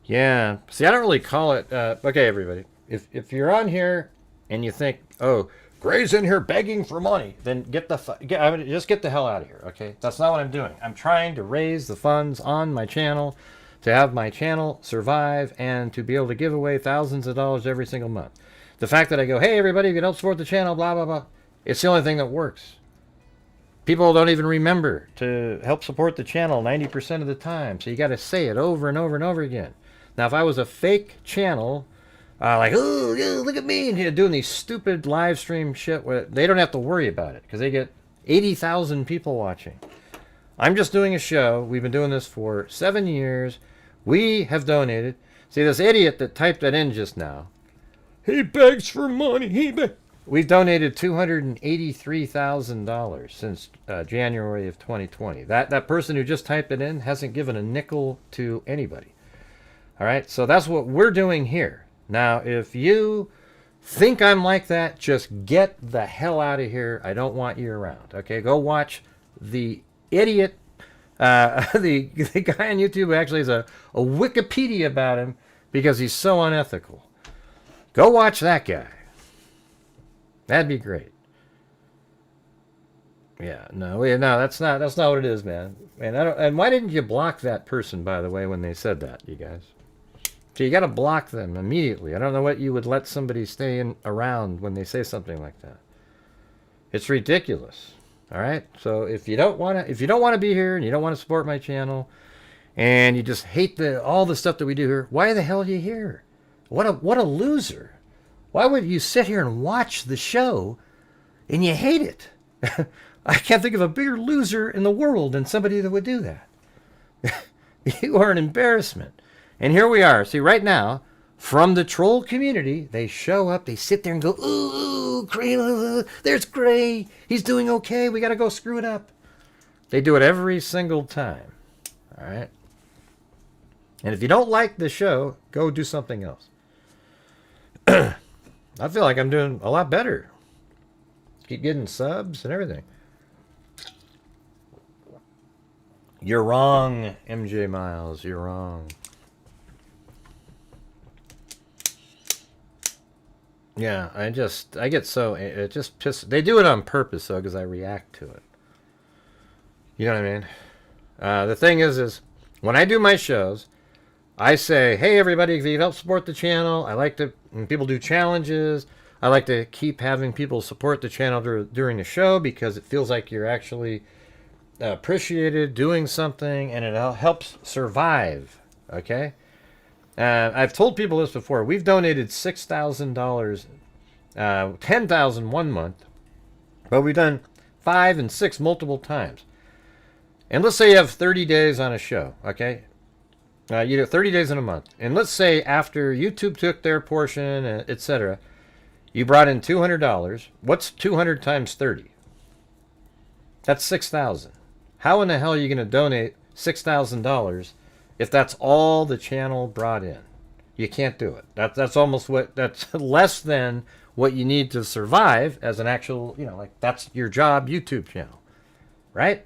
Yeah. See, I don't really call it. Okay, everybody. If you're on here and you think, oh, Gray's in here begging for money, then just get the hell out of here, okay? That's not what I'm doing. I'm trying to raise the funds on my channel to have my channel survive and to be able to give away thousands of dollars every single month. The fact that I go, hey, everybody, you can help support the channel, blah, blah, blah, it's the only thing that works. People don't even remember to help support the channel 90% of the time, so you got to say it over and over and over again. Now, if I was a fake channel, like, oh, yeah, look at me, and you know, doing these stupid live stream shit, where they don't have to worry about it because they get 80,000 people watching. I'm just doing a show. We've been doing this for 7 years. We have donated. See, this idiot that typed that in just now, he begs for money. We've donated $283,000 since January of 2020. That person who just typed it in hasn't given a nickel to anybody. All right, so that's what we're doing here. Now, if you think I'm like that, just get the hell out of here. I don't want you around. Okay, go watch the idiot, the guy on YouTube who actually has a Wikipedia about him because he's so unethical. Go watch that guy. That'd be great. Yeah, no, that's not what it is, man. And why didn't you block that person, by the way, when they said that, you guys? So you got to block them immediately. I don't know what you would let somebody stay around when they say something like that. It's ridiculous. All right. So if you don't want to be here and you don't want to support my channel, and you just hate all the stuff that we do here, why the hell are you here? What a loser! Why would you sit here and watch the show, and you hate it? I can't think of a bigger loser in the world than somebody that would do that. You are an embarrassment. And here we are. See, right now, from the troll community, they show up, they sit there and go, ooh, Gray, there's Gray. He's doing okay. We got to go screw it up. They do it every single time. All right? And if you don't like the show, go do something else. I feel like I'm doing a lot better. Keep getting subs and everything. You're wrong, MJ Miles. You're wrong. Yeah, I get so, it just pisses. They do it on purpose, though, because I react to it. You know what I mean? The thing is when I do my shows, I say, hey, everybody, if you help support the channel, I like to, when people do challenges, I like to keep having people support the channel during the show because it feels like you're actually appreciated doing something, and it helps survive, okay? I've told people this before. We've donated $6,000, $10,000 one month, but we've done 5 and 6 multiple times. And let's say you have 30 days on a show, okay? You do 30 days in a month. And let's say after YouTube took their portion, etc., you brought in $200. What's 200 times 30? That's $6,000. How in the hell are you going to donate $6,000 if that's all the channel brought in? You can't do it. That's almost that's less than what you need to survive as an actual, like that's your job YouTube channel, right?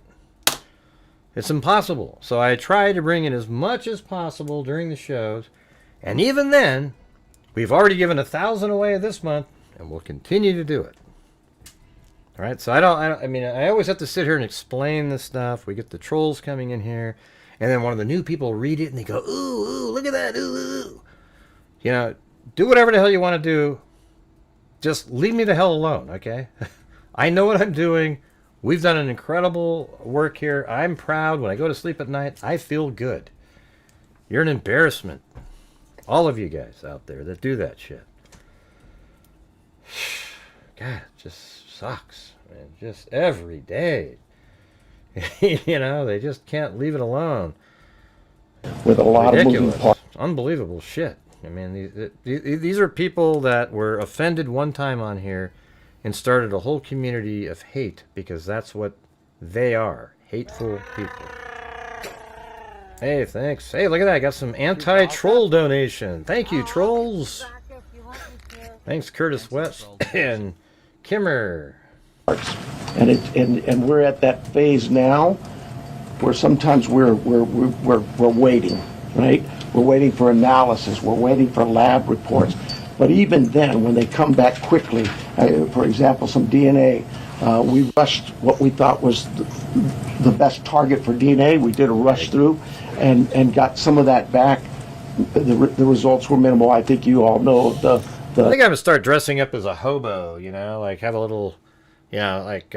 It's impossible. So I try to bring in as much as possible during the shows, and even then, we've already given $1,000 away this month, and we'll continue to do it. All right. So I always have to sit here and explain this stuff. We get the trolls coming in here. And then one of the new people read it and they go, ooh, look at that, ooh. Do whatever the hell you want to do. Just leave me the hell alone, okay? I know what I'm doing. We've done an incredible work here. I'm proud. When I go to sleep at night, I feel good. You're an embarrassment. All of you guys out there that do that shit. God, it just sucks, man. Just every day. They just can't leave it alone. With a lot of moving parts. Unbelievable shit. I mean, these are people that were offended one time on here and started a whole community of hate because that's what they are. Hateful people. Hey, thanks. Hey, look at that. I got some anti-troll donation. Thank you, trolls. Thanks, Curtis West and Kimmer. And we're at that phase now where sometimes we're waiting, right? We're waiting for analysis. We're waiting for lab reports. But even then, when they come back quickly, for example, some DNA, we rushed what we thought was the best target for DNA. We did a rush through and got some of that back. The results were minimal. I think you all know the I think I'm gonna start dressing up as a hobo, you know, like have a little, you know, like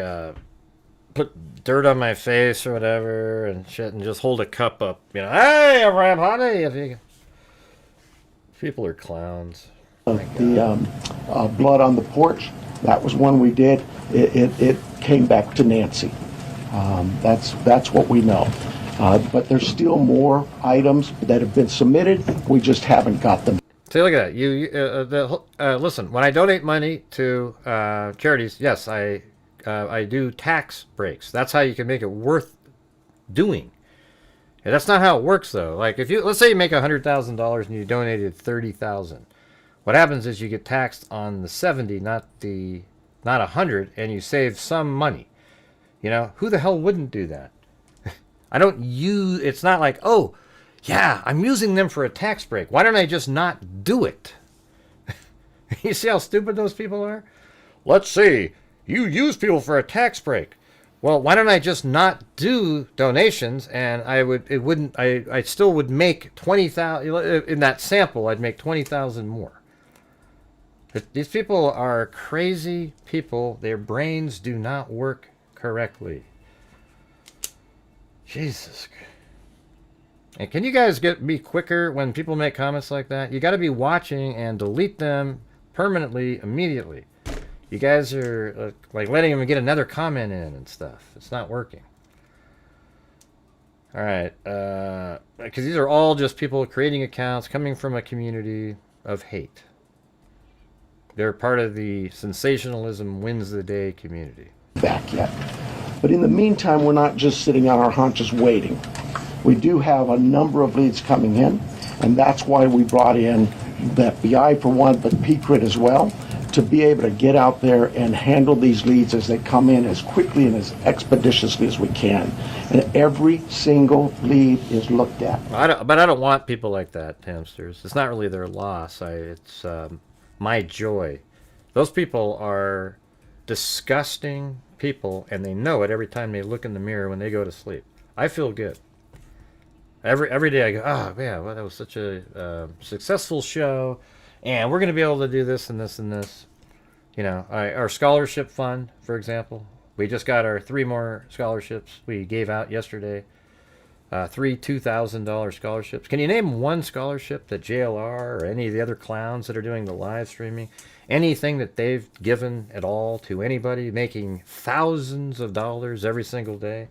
put dirt on my face or whatever and shit, and just hold a cup up, you know. Hey, everybody! If you people are clowns. The blood on the porch. That was one we did. It came back to Nancy. That's what we know. But there's still more items that have been submitted. We just haven't got them. See, look at that. Listen, when I donate money to charities, yes, I do tax breaks. That's how you can make it worth doing. And that's not how it works, though. Like, if you, let's say you make $100,000 and you donated $30,000. What happens is you get taxed on the 70, not 100, and you save some money. You know, who the hell wouldn't do that? I don't use, it's not like, oh, yeah, I'm using them for a tax break. Why don't I just not do it? You see how stupid those people are? Let's see, you use people for a tax break. Well, why don't I just not do donations, and I still would make 20,000 in that sample. I'd make 20,000 more. These people are crazy people. Their brains do not work correctly. Jesus. And can you guys be quicker when people make comments like that? You got to be watching and delete them permanently, immediately. You guys are like letting them get another comment in and stuff. It's not working. All right. Because these are all just people creating accounts coming from a community of hate. They're part of the sensationalism wins the day community. Back yet. But in the meantime, we're not just sitting on our haunches waiting. We do have a number of leads coming in, and that's why we brought in the FBI for one, but PCRIT as well, to be able to get out there and handle these leads as they come in as quickly and as expeditiously as we can. And every single lead is looked at. But I don't want people like that, hamsters. It's not really their loss. It's my joy. Those people are disgusting people, and they know it every time they look in the mirror when they go to sleep. I feel good. Every day I go, oh, yeah, well, that was such a successful show, and we're going to be able to do this and this and this. You know, our scholarship fund, for example, we just got our 3 more scholarships we gave out yesterday. 3 $2,000 scholarships. Can you name one scholarship that JLR or any of the other clowns that are doing the live streaming, anything that they've given at all to anybody, making thousands of dollars every single day?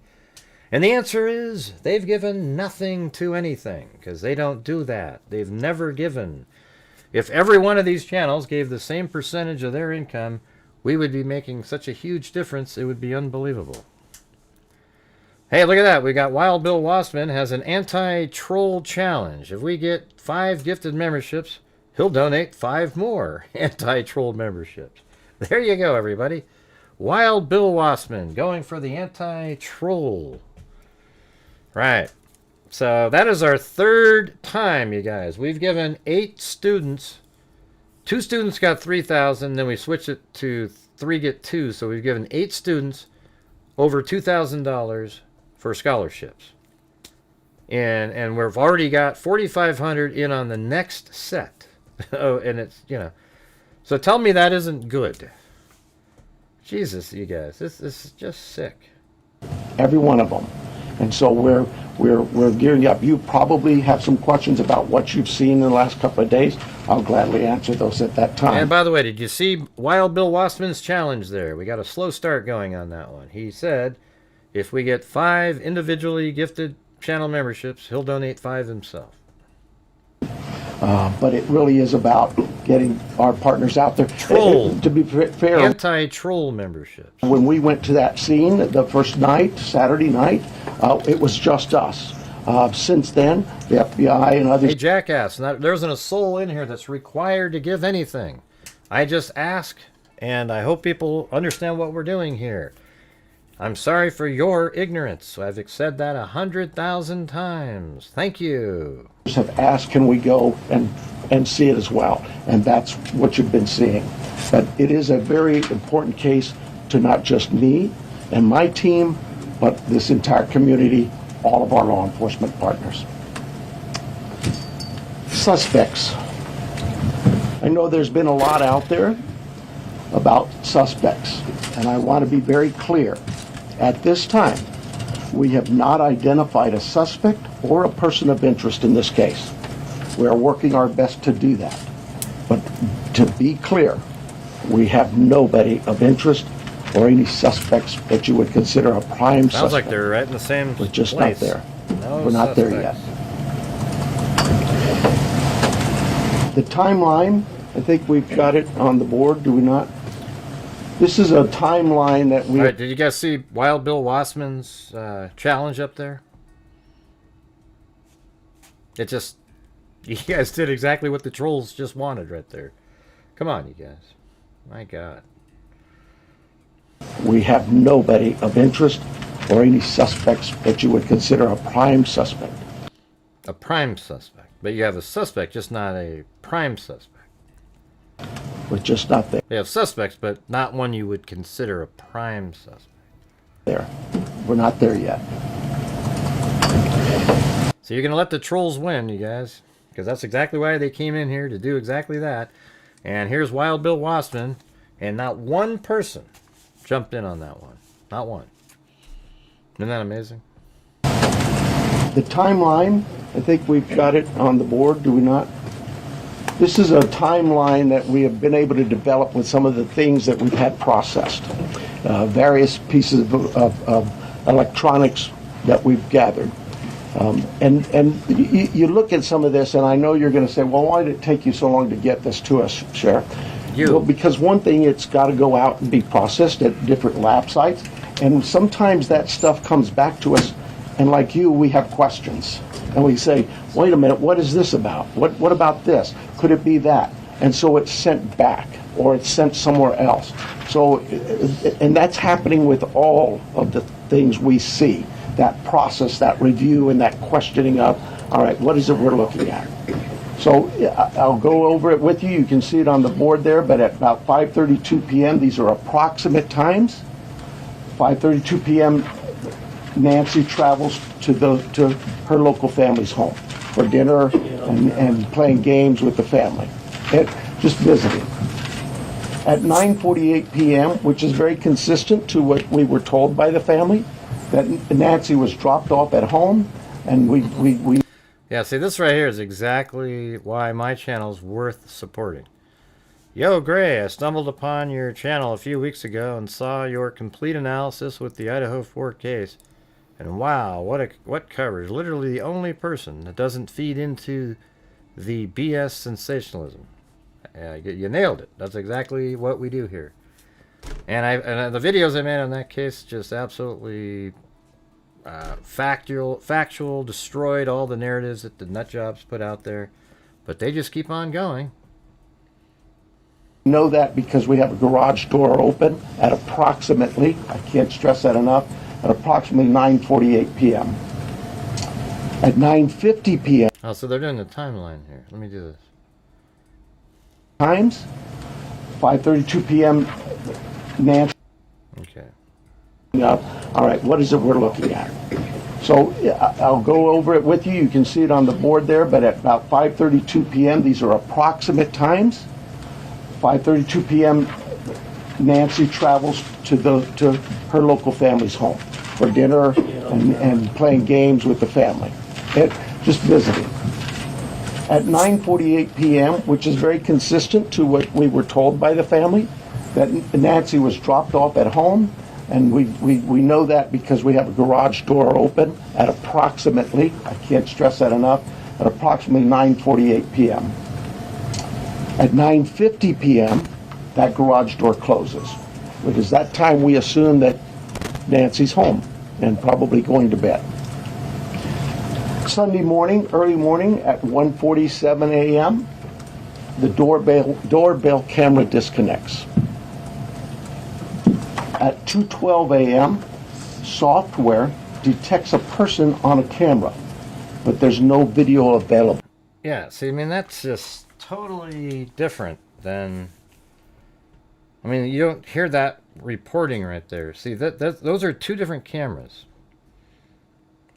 And the answer is they've given nothing to anything, because they don't do that. They've never given. If every one of these channels gave the same percentage of their income, we would be making such a huge difference, it would be unbelievable. Hey, look at that. We got Wild Bill Wassman has an anti-troll challenge. If we get 5 gifted memberships, he'll donate 5 more anti-troll memberships. There you go, everybody. Wild Bill Wassman going for the anti-troll. Right. So that is our 3rd time, you guys. We've given 8 students. 2 students got 3,000, then we switched it to 3 get 2. So we've given 8 students over $2,000 for scholarships. And we've already got 4,500 in on the next set. Oh, and it's, you know. So tell me that isn't good. Jesus, you guys. This is just sick. Every one of them. And so we're gearing up. You probably have some questions about what you've seen in the last couple of days. I'll gladly answer those at that time. And by the way, did you see Wild Bill Wassman's challenge there? We got a slow start going on that one. He said if we get 5 individually gifted channel memberships, he'll donate 5 himself. But it really is about getting our partners out there. Troll. To be fair, anti-troll membership. When we went to that scene the first night, Saturday night, it was just us. Since then, the FBI and others... Hey, jackass, there isn't a soul in here that's required to give anything. I just ask, and I hope people understand what we're doing here. I'm sorry for your ignorance. I've said that 100,000 times. Thank you. Have asked, can we go and and see it as well. And that's what you've been seeing. But it is a very important case to not just me and my team, but this entire community, all of our law enforcement partners. Suspects. I know there's been a lot out there about suspects, and I want to be very clear. At this time, we have not identified a suspect or a person of interest in this case. We are working our best to do that. But to be clear, we have nobody of interest or any suspects that you would consider a prime suspect. Sounds like they're right in the same We're just place. not there. No We're not there suspects. yet. The timeline, I think we've got it on the board, do we not? This is a timeline that we... All right, did you guys see Wild Bill Wassman's challenge up there? It just... You guys did exactly what the trolls just wanted right there. Come on, you guys. My God. We have nobody of interest or any suspects that you would consider a prime suspect. A prime suspect. But you have a suspect, just not a prime suspect. We're just not there. You have suspects, but not one you would consider a prime suspect. There. We're not there yet. So you're going to let the trolls win, you guys. Because that's exactly why they came in here, to do exactly that. And here's Wild Bill Wassman, and not one person jumped in on that one. Not one. Isn't that amazing? The timeline, I think we've got it on the board, do we not? This is a timeline that we have been able to develop with some of the things that we've had processed. Various pieces of electronics that we've gathered. And you look at some of this, and I know you're going to say, well, why did it take you so long to get this to us, Sheriff? Well, because one thing, it's got to go out and be processed at different lab sites, and sometimes that stuff comes back to us, and like you, we have questions. And we say, wait a minute, what is this about? What about this? Could it be that? And so it's sent back, or it's sent somewhere else. So, and that's happening with all of the things we see. That process, that review, and that questioning of, all right, what is it we're looking at? So I'll go over it with you. You can see it on the board there, but at about 5:32 p.m., these are approximate times. 5:32 p.m., Nancy travels to her local family's home for dinner and playing games with the family, just visiting. At 9:48 p.m., which is very consistent to what we were told by the family, that Nancy was dropped off at home, and we Yeah, see, this right here is exactly why my channel is worth supporting. Yo, Gray, I stumbled upon your channel a few weeks ago and saw your complete analysis with the Idaho 4 case. And wow, what coverage. Literally the only person that doesn't feed into the BS sensationalism. You nailed it. That's exactly what we do here. And the videos I made on that case just absolutely factual, destroyed all the narratives that the nutjobs put out there. But they just keep on going. know that because we have a garage door open at approximately, I can't stress that enough, at approximately 9:48 p.m. At 9:50 p.m. Oh, so they're doing the timeline here. Let me do this. Times, 5:32 p.m. Nancy. Okay. All right, what is it we're looking at? So I'll go over it with you. You can see it on the board there, but at about 5:32 p.m., these are approximate times. 5:32 p.m., Nancy travels to her local family's home for dinner and playing games with the family, just visiting. At 9:48 p.m., which is very consistent to what we were told by the family, that Nancy was dropped off at home, and we know that because we have a garage door open at approximately, I can't stress that enough, at approximately 9:48 p.m. At 9:50 p.m., that garage door closes. Because that time we assume that Nancy's home and probably going to bed. Sunday morning, early morning at 1:47 a.m., the doorbell camera disconnects. At 2:12 a.m., software detects a person on a camera, but there's no video available. Yeah, see, I mean, that's just totally different than. I mean, you don't hear that reporting right there. See, those are two different cameras.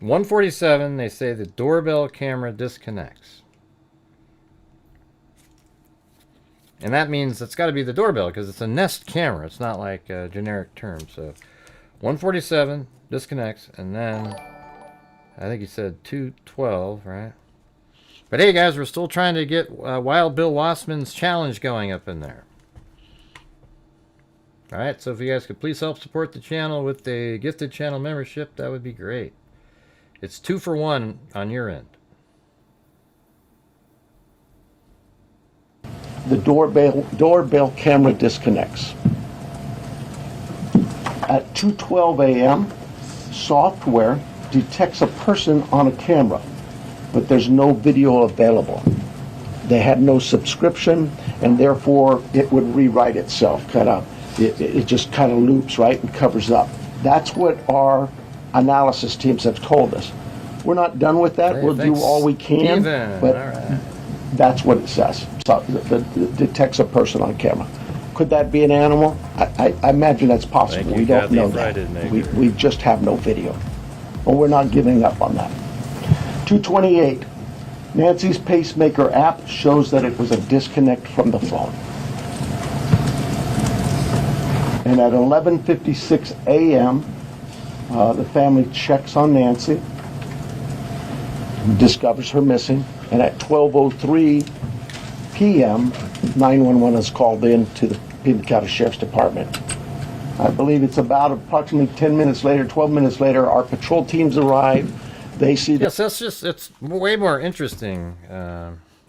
147, they say the doorbell camera disconnects. And that means it's got to be the doorbell because it's a Nest camera. It's not like a generic term. So 147 disconnects, and then I think he said 212, right? But hey, guys, we're still trying to get Wild Bill Wassman's challenge going up in there. All right, so if you guys could please help support the channel with a gifted channel membership, that would be great. It's 2 for 1 on your end. The doorbell camera disconnects. At 2:12 a.m., software detects a person on a camera, but there's no video available. They had no subscription, and therefore it would rewrite itself. It just kind of loops, right, and covers up. That's what our analysis teams have told us. We're not done with that. Hey, we'll do all we can, Steven. but All right. that's what it says. So it detects a person on camera. Could that be an animal? I imagine that's possible. Thank We you, don't Kathy know that. Friedemaker. We just have no video. But we're not giving up on that. 228. Nancy's pacemaker app shows that it was a disconnect from the phone. And at 11:56 a.m., the family checks on Nancy, discovers her missing, and at 12:03 p.m., 911 is called in to the Pima County Sheriff's Department. I believe it's about approximately 10 minutes later, 12 minutes later, our patrol teams arrive. They see Yes, it's way more interesting.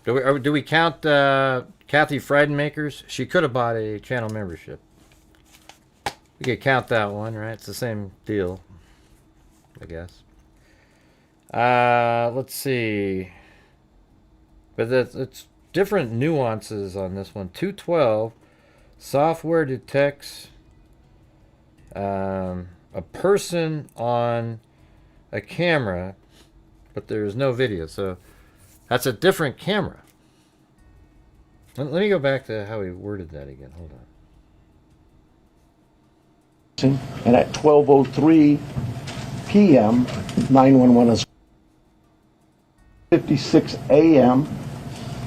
Do we count Kathy Friedemaker's? She could have bought a channel membership. We could count that one, right? It's the same deal, I guess. Let's see. But it's different nuances on this one. 212, software detects a person on a camera, but there's no video. So that's a different camera. Let me go back to how he worded that again. Hold on. and at 12:03 p.m., 911 is 56 a.m.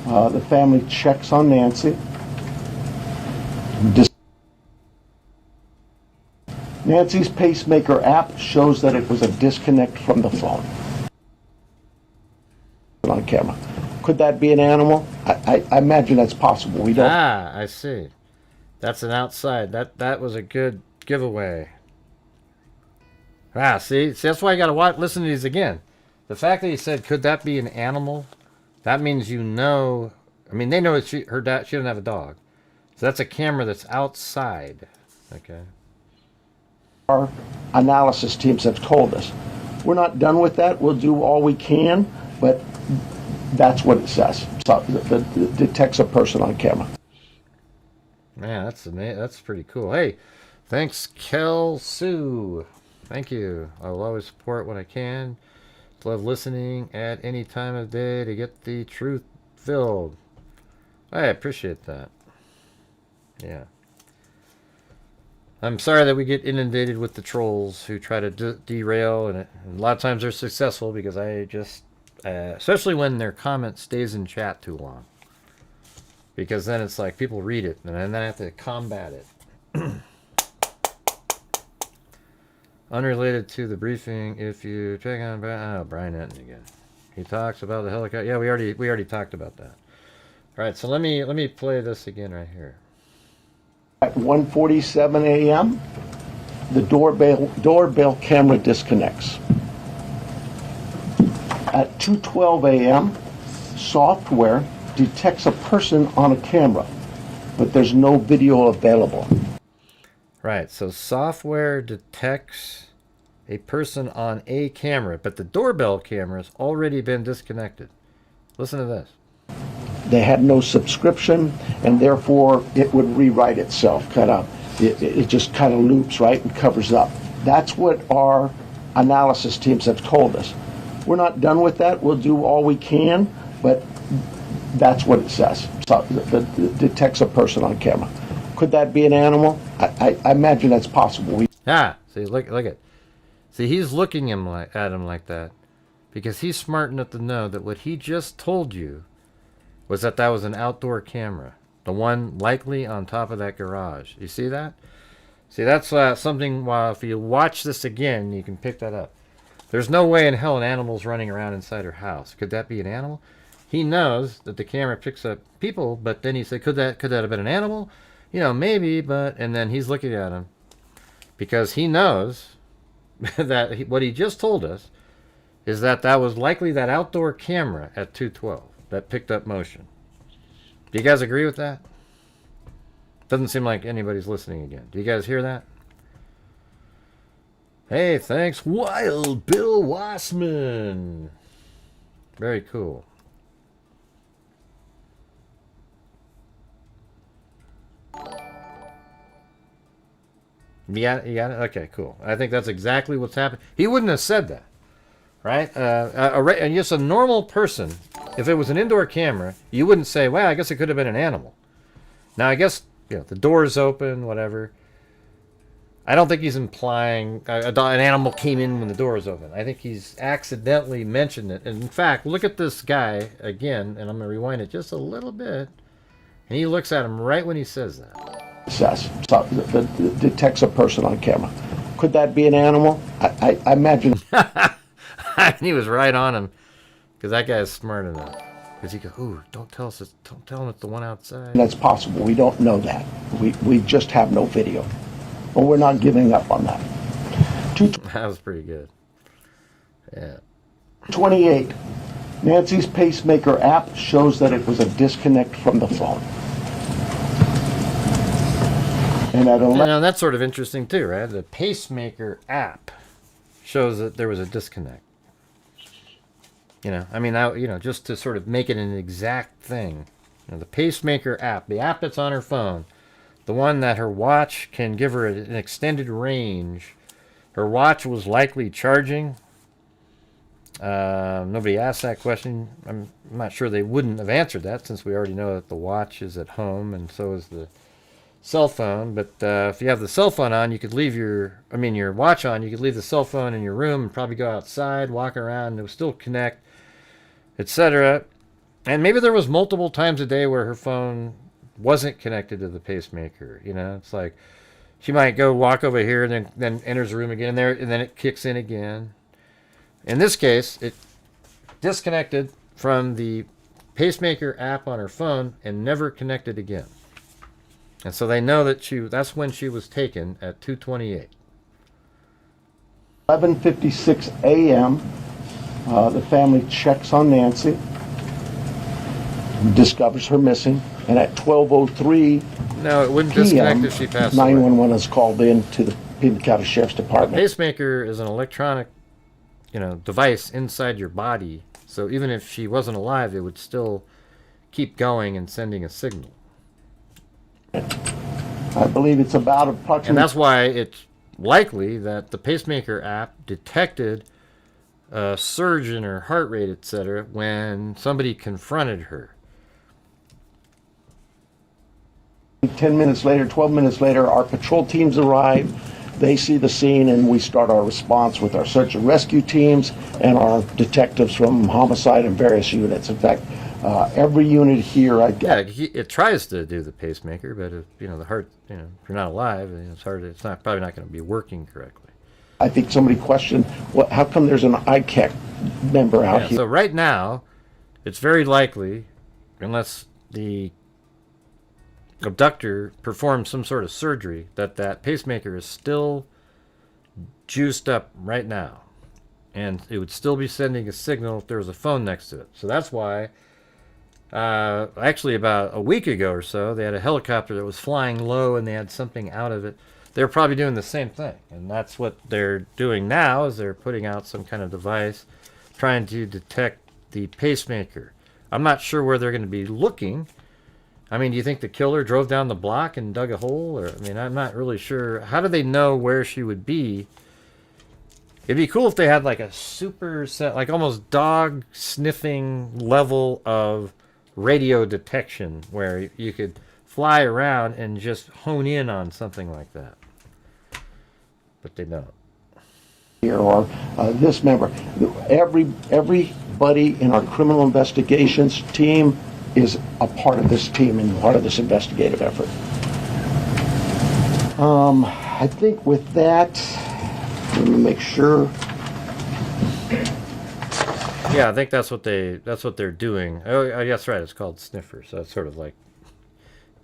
The family checks on Nancy. Nancy's pacemaker app shows that it was a disconnect from the phone. On camera. Could that be an animal? I imagine that's possible. We don't. Ah, I see. That's an outside. That was a good giveaway. Ah, see, that's why you got to listen to these again. The fact that he said, "Could that be an animal?" That means you know. I mean, they know she doesn't have a dog, so that's a camera that's outside. Okay. Our analysis teams have told us. We're not done with that. We'll do all we can, but that's what it says. So it detects a person on camera. Man, that's amazing. That's pretty cool. Hey, thanks, Kel Sue. Thank you. I will always support what I can. Love listening at any time of day to get the truth filled. I appreciate that. Yeah. I'm sorry that we get inundated with the trolls who try to derail, and a lot of times they're successful because I just, especially when their comment stays in chat too long. Because then it's like people read it, and then I have to combat it. Unrelated to the briefing, if you check on Brian Enton again, he talks about the helicopter. Yeah, we already talked about that. All right, so let me play this again right here. At 1:47 a.m., the doorbell camera disconnects. At 2:12 a.m., software detects a person on a camera, but there's no video available. Right, so software detects a person on a camera, but the doorbell camera has already been disconnected. Listen to this. They had no subscription, and therefore it would rewrite itself. It just kind of loops, right, and covers up. That's what our analysis teams have told us. We're not done with that. We'll do all we can, but That's what it says. So that detects a person on camera. Could that be an animal? I imagine that's possible. See, look at. See, he's looking at him like that because he's smart enough to know that what he just told you was that was an outdoor camera, the one likely on top of that garage. You see that? See, that's something. While if you watch this again, you can pick that up. There's no way in hell an animal's running around inside her house. Could that be an animal? He knows that the camera picks up people, but then he said, could that have been an animal? You know, maybe, but, and then he's looking at him because he knows that what he just told us is that was likely that outdoor camera at 212 that picked up motion. Do you guys agree with that? Doesn't seem like anybody's listening again. Do you guys hear that? Hey, thanks, Wild Bill Wassman. Very cool. You got it? Okay, cool. I think that's exactly what's happened. He wouldn't have said that, right? And just a normal person, if it was an indoor camera, you wouldn't say, well, I guess it could have been an animal. Now, I guess, you know, the door's open, whatever. I don't think he's implying an animal came in when the door was open. I think he's accidentally mentioned it. And in fact, look at this guy again, and I'm going to rewind it just a little bit. And he looks at him right when he says that. Says so that detects a person on camera. Could that be an animal? I imagine. He was right on him because that guy is smart enough. Because he goes, "Ooh, don't tell him it's the one outside." That's possible. We don't know that. We just have no video. But we're not giving up on that. That was pretty good. Yeah. 28. Nancy's pacemaker app shows that it was a disconnect from the phone. And at 11, now that's sort of interesting too, right? The pacemaker app shows that there was a disconnect. You know, I mean, just to sort of make it an exact thing. You know, the pacemaker app, the app that's on her phone, the one that her watch can give her an extended range. Her watch was likely charging. Nobody asked that question. I'm not sure they wouldn't have answered that since we already know that the watch is at home and so is the cell phone. But if you have the cell phone on, you could leave your watch on. You could leave the cell phone in your room and probably go outside, walk around, and it would still connect, etc. And maybe there was multiple times a day where her phone wasn't connected to the pacemaker. You know, it's like she might go walk over here and then enters the room again, and then it kicks in again. In this case, it disconnected from the pacemaker app on her phone and never connected again. And so they know that that's when she was taken at 2:28. 11:56 a.m., the family checks on Nancy, discovers her missing, and at 12:03 no, it wouldn't disconnect if she passed 911 is called in to the Pima County Sheriff's Department. The pacemaker is an electronic, device inside your body. So even if she wasn't alive, it would still keep going and sending a signal. I believe it's about approximately... And that's why it's likely that the pacemaker app detected a surge in her heart rate, etc., when somebody confronted her. 10 minutes later, 12 minutes later, our patrol teams arrive. They see the scene, and we start our response with our search and rescue teams and our detectives from homicide and various units. In fact, every unit here, it tries to do the pacemaker, but if, the heart, if you're not alive, it's hard. It's probably not going to be working correctly. I think somebody questioned, how come there's an ICAC member out here? So right now, it's very likely, unless the abductor performs some sort of surgery, that pacemaker is still juiced up right now, and it would still be sending a signal if there was a phone next to it. So that's why actually about a week ago or so, they had a helicopter that was flying low and they had something out of it. They're probably doing the same thing, and that's what they're doing now, is they're putting out some kind of device trying to detect the pacemaker. I'm not sure where they're going to be looking. I mean, do you think the killer drove down the block and dug a hole? Or, I'm not really sure. How do they know where she would be? It'd be cool if they had like a super set, like almost dog sniffing level of radio detection where you could fly around and just hone in on something like that. But they don't. Or this member. Everybody in our criminal investigations team is a part of this team and part of this investigative effort. I think with that, let me make sure. Yeah, I think that's what they're doing. Oh, that's right. It's called sniffer, so it's sort of like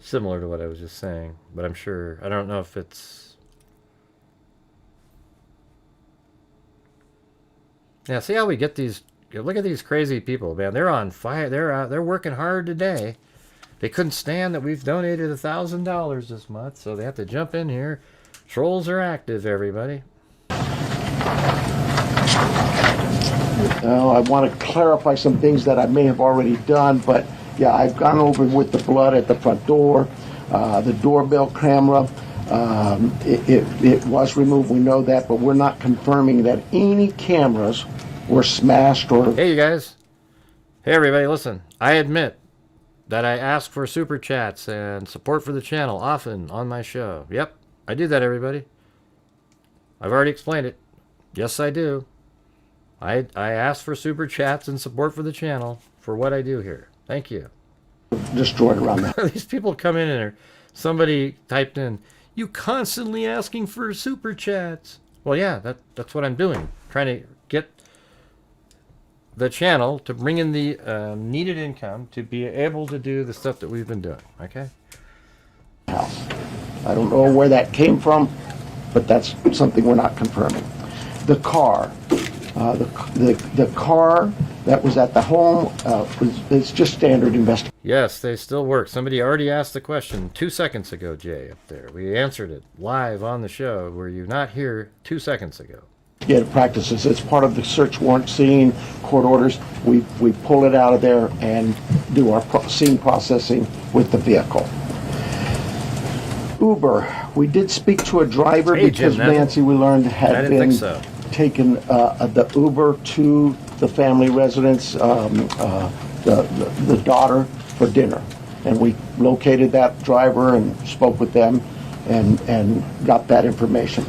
similar to what I was just saying. But I'm sure I don't know if it's. Yeah, see how we get these. Look at these crazy people, man. They're on fire. They're working hard today. They couldn't stand that we've donated $1,000 this month, so they have to jump in here. Trolls are active, everybody. I want to clarify some things that I may have already done, but yeah, I've gone over with the blood at the front door, the doorbell camera. It was removed, we know that, but we're not confirming that any cameras were smashed or... Hey, you guys. Hey, everybody, listen. I admit that I ask for super chats and support for the channel often on my show. Yep, I do that, everybody. I've already explained it. Yes, I do. I ask for super chats and support for the channel for what I do here. Thank you. Destroyed around that. These people come in and somebody typed in, "You constantly asking for super chats." Well, yeah, that's what I'm doing. Trying to get the channel to bring in the needed income to be able to do the stuff that we've been doing. Okay. I don't know where that came from, but that's something we're not confirming. The car. The car that was at the home, it's just standard investigation. Yes, they still work. Somebody already asked the question 2 seconds ago, Jay, up there. We answered it live on the show. Were you not here 2 seconds ago? Yeah, practices. It's part of the search warrant scene, court orders. We pull it out of there and do our scene processing with the vehicle. Uber. We did speak to a driver because Nancy, we learned, had been taken the Uber to the family residence, the daughter, for dinner. And we located that driver and spoke with them and got that information.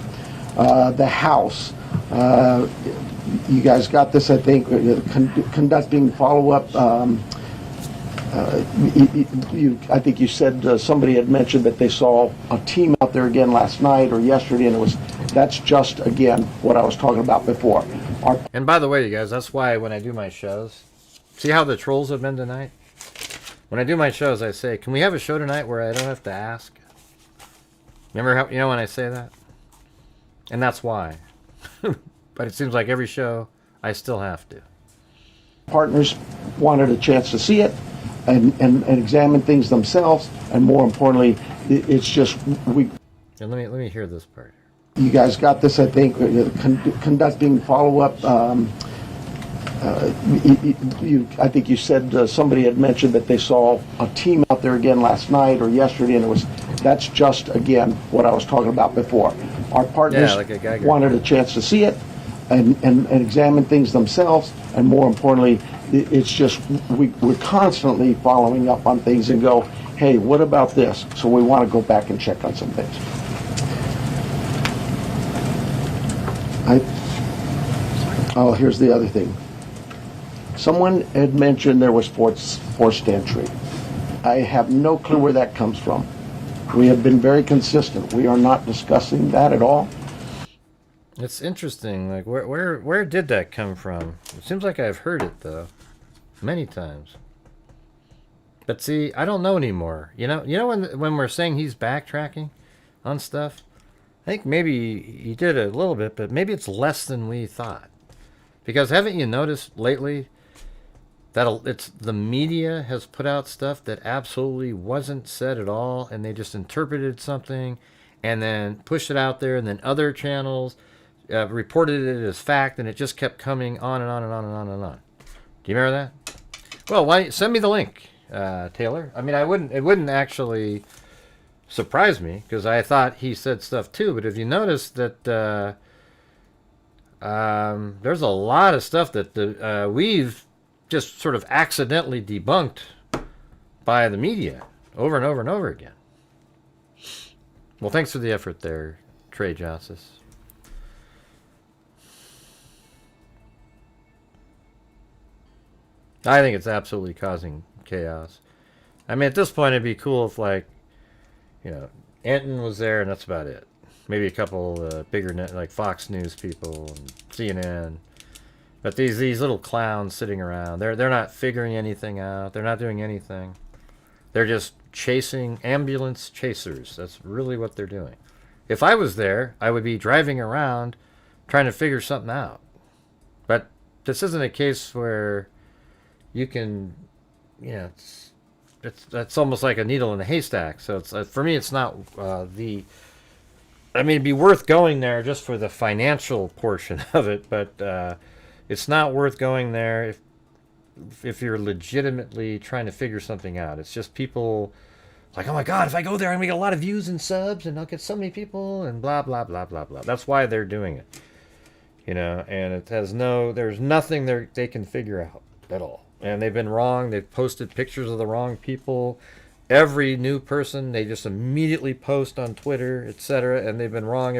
The house. You guys got this, I think, conducting follow-up. I think you said somebody had mentioned that they saw a team out there again last night or yesterday, and that's just, again, what I was talking about before. And by the way, you guys, that's why when I do my shows, see how the trolls have been tonight? When I do my shows, I say, can we have a show tonight where I don't have to ask? Remember how, when I say that? And that's why. But it seems like every show, I still have to. Partners wanted a chance to see it and examine things themselves, and more importantly, it's just we. And let me hear this part. You guys got this, I think, conducting follow-up. I think you said somebody had mentioned that they saw a team out there again last night or yesterday, and that's just, again, what I was talking about before. Our partners wanted a chance to see it and examine things themselves, and more importantly, it's just we're constantly following up on things and go, hey, what about this? So we want to go back and check on some things. Here's the other thing. Someone had mentioned there was forced entry. I have no clue where that comes from. We have been very consistent. We are not discussing that at all. It's interesting. Like, where did that come from? It seems like I've heard it, though, many times. But see, I don't know anymore. You know when we're saying he's backtracking on stuff? I think maybe he did a little bit, but maybe it's less than we thought. Because haven't you noticed lately that the media has put out stuff that absolutely wasn't said at all, and they just interpreted something and then pushed it out there, and then other channels reported it as fact, and it just kept coming on and on and on and on and on. Do you remember that? Well, why send me the link, Taylor? I mean, it wouldn't actually surprise me, because I thought he said stuff too. But if you notice that there's a lot of stuff that we've just sort of accidentally debunked by the media over and over and over again. Well, thanks for the effort there, Trey Justice. I think it's absolutely causing chaos. I mean, at this point, it'd be cool if, like, you know, Enton was there and that's about it. Maybe a couple bigger, like Fox News people and CNN. But these little clowns sitting around, they're not figuring anything out. They're not doing anything. They're just chasing ambulance chasers. That's really what they're doing. If I was there, I would be driving around trying to figure something out. But this isn't a case where you can, you know, it's almost like a needle in a haystack. So it's for me, it's not I mean, it'd be worth going there just for the financial portion of it, but it's not worth going there if you're legitimately trying to figure something out. It's just people like, oh my God, if I go there, I'm gonna get a lot of views and subs, and I'll get so many people, and blah blah blah blah blah. That's why they're doing it, you know. And it has there's nothing they can figure out at all. And they've been wrong. They've posted pictures of the wrong people. Every new person, they just immediately post on Twitter, etc. And they've been wrong.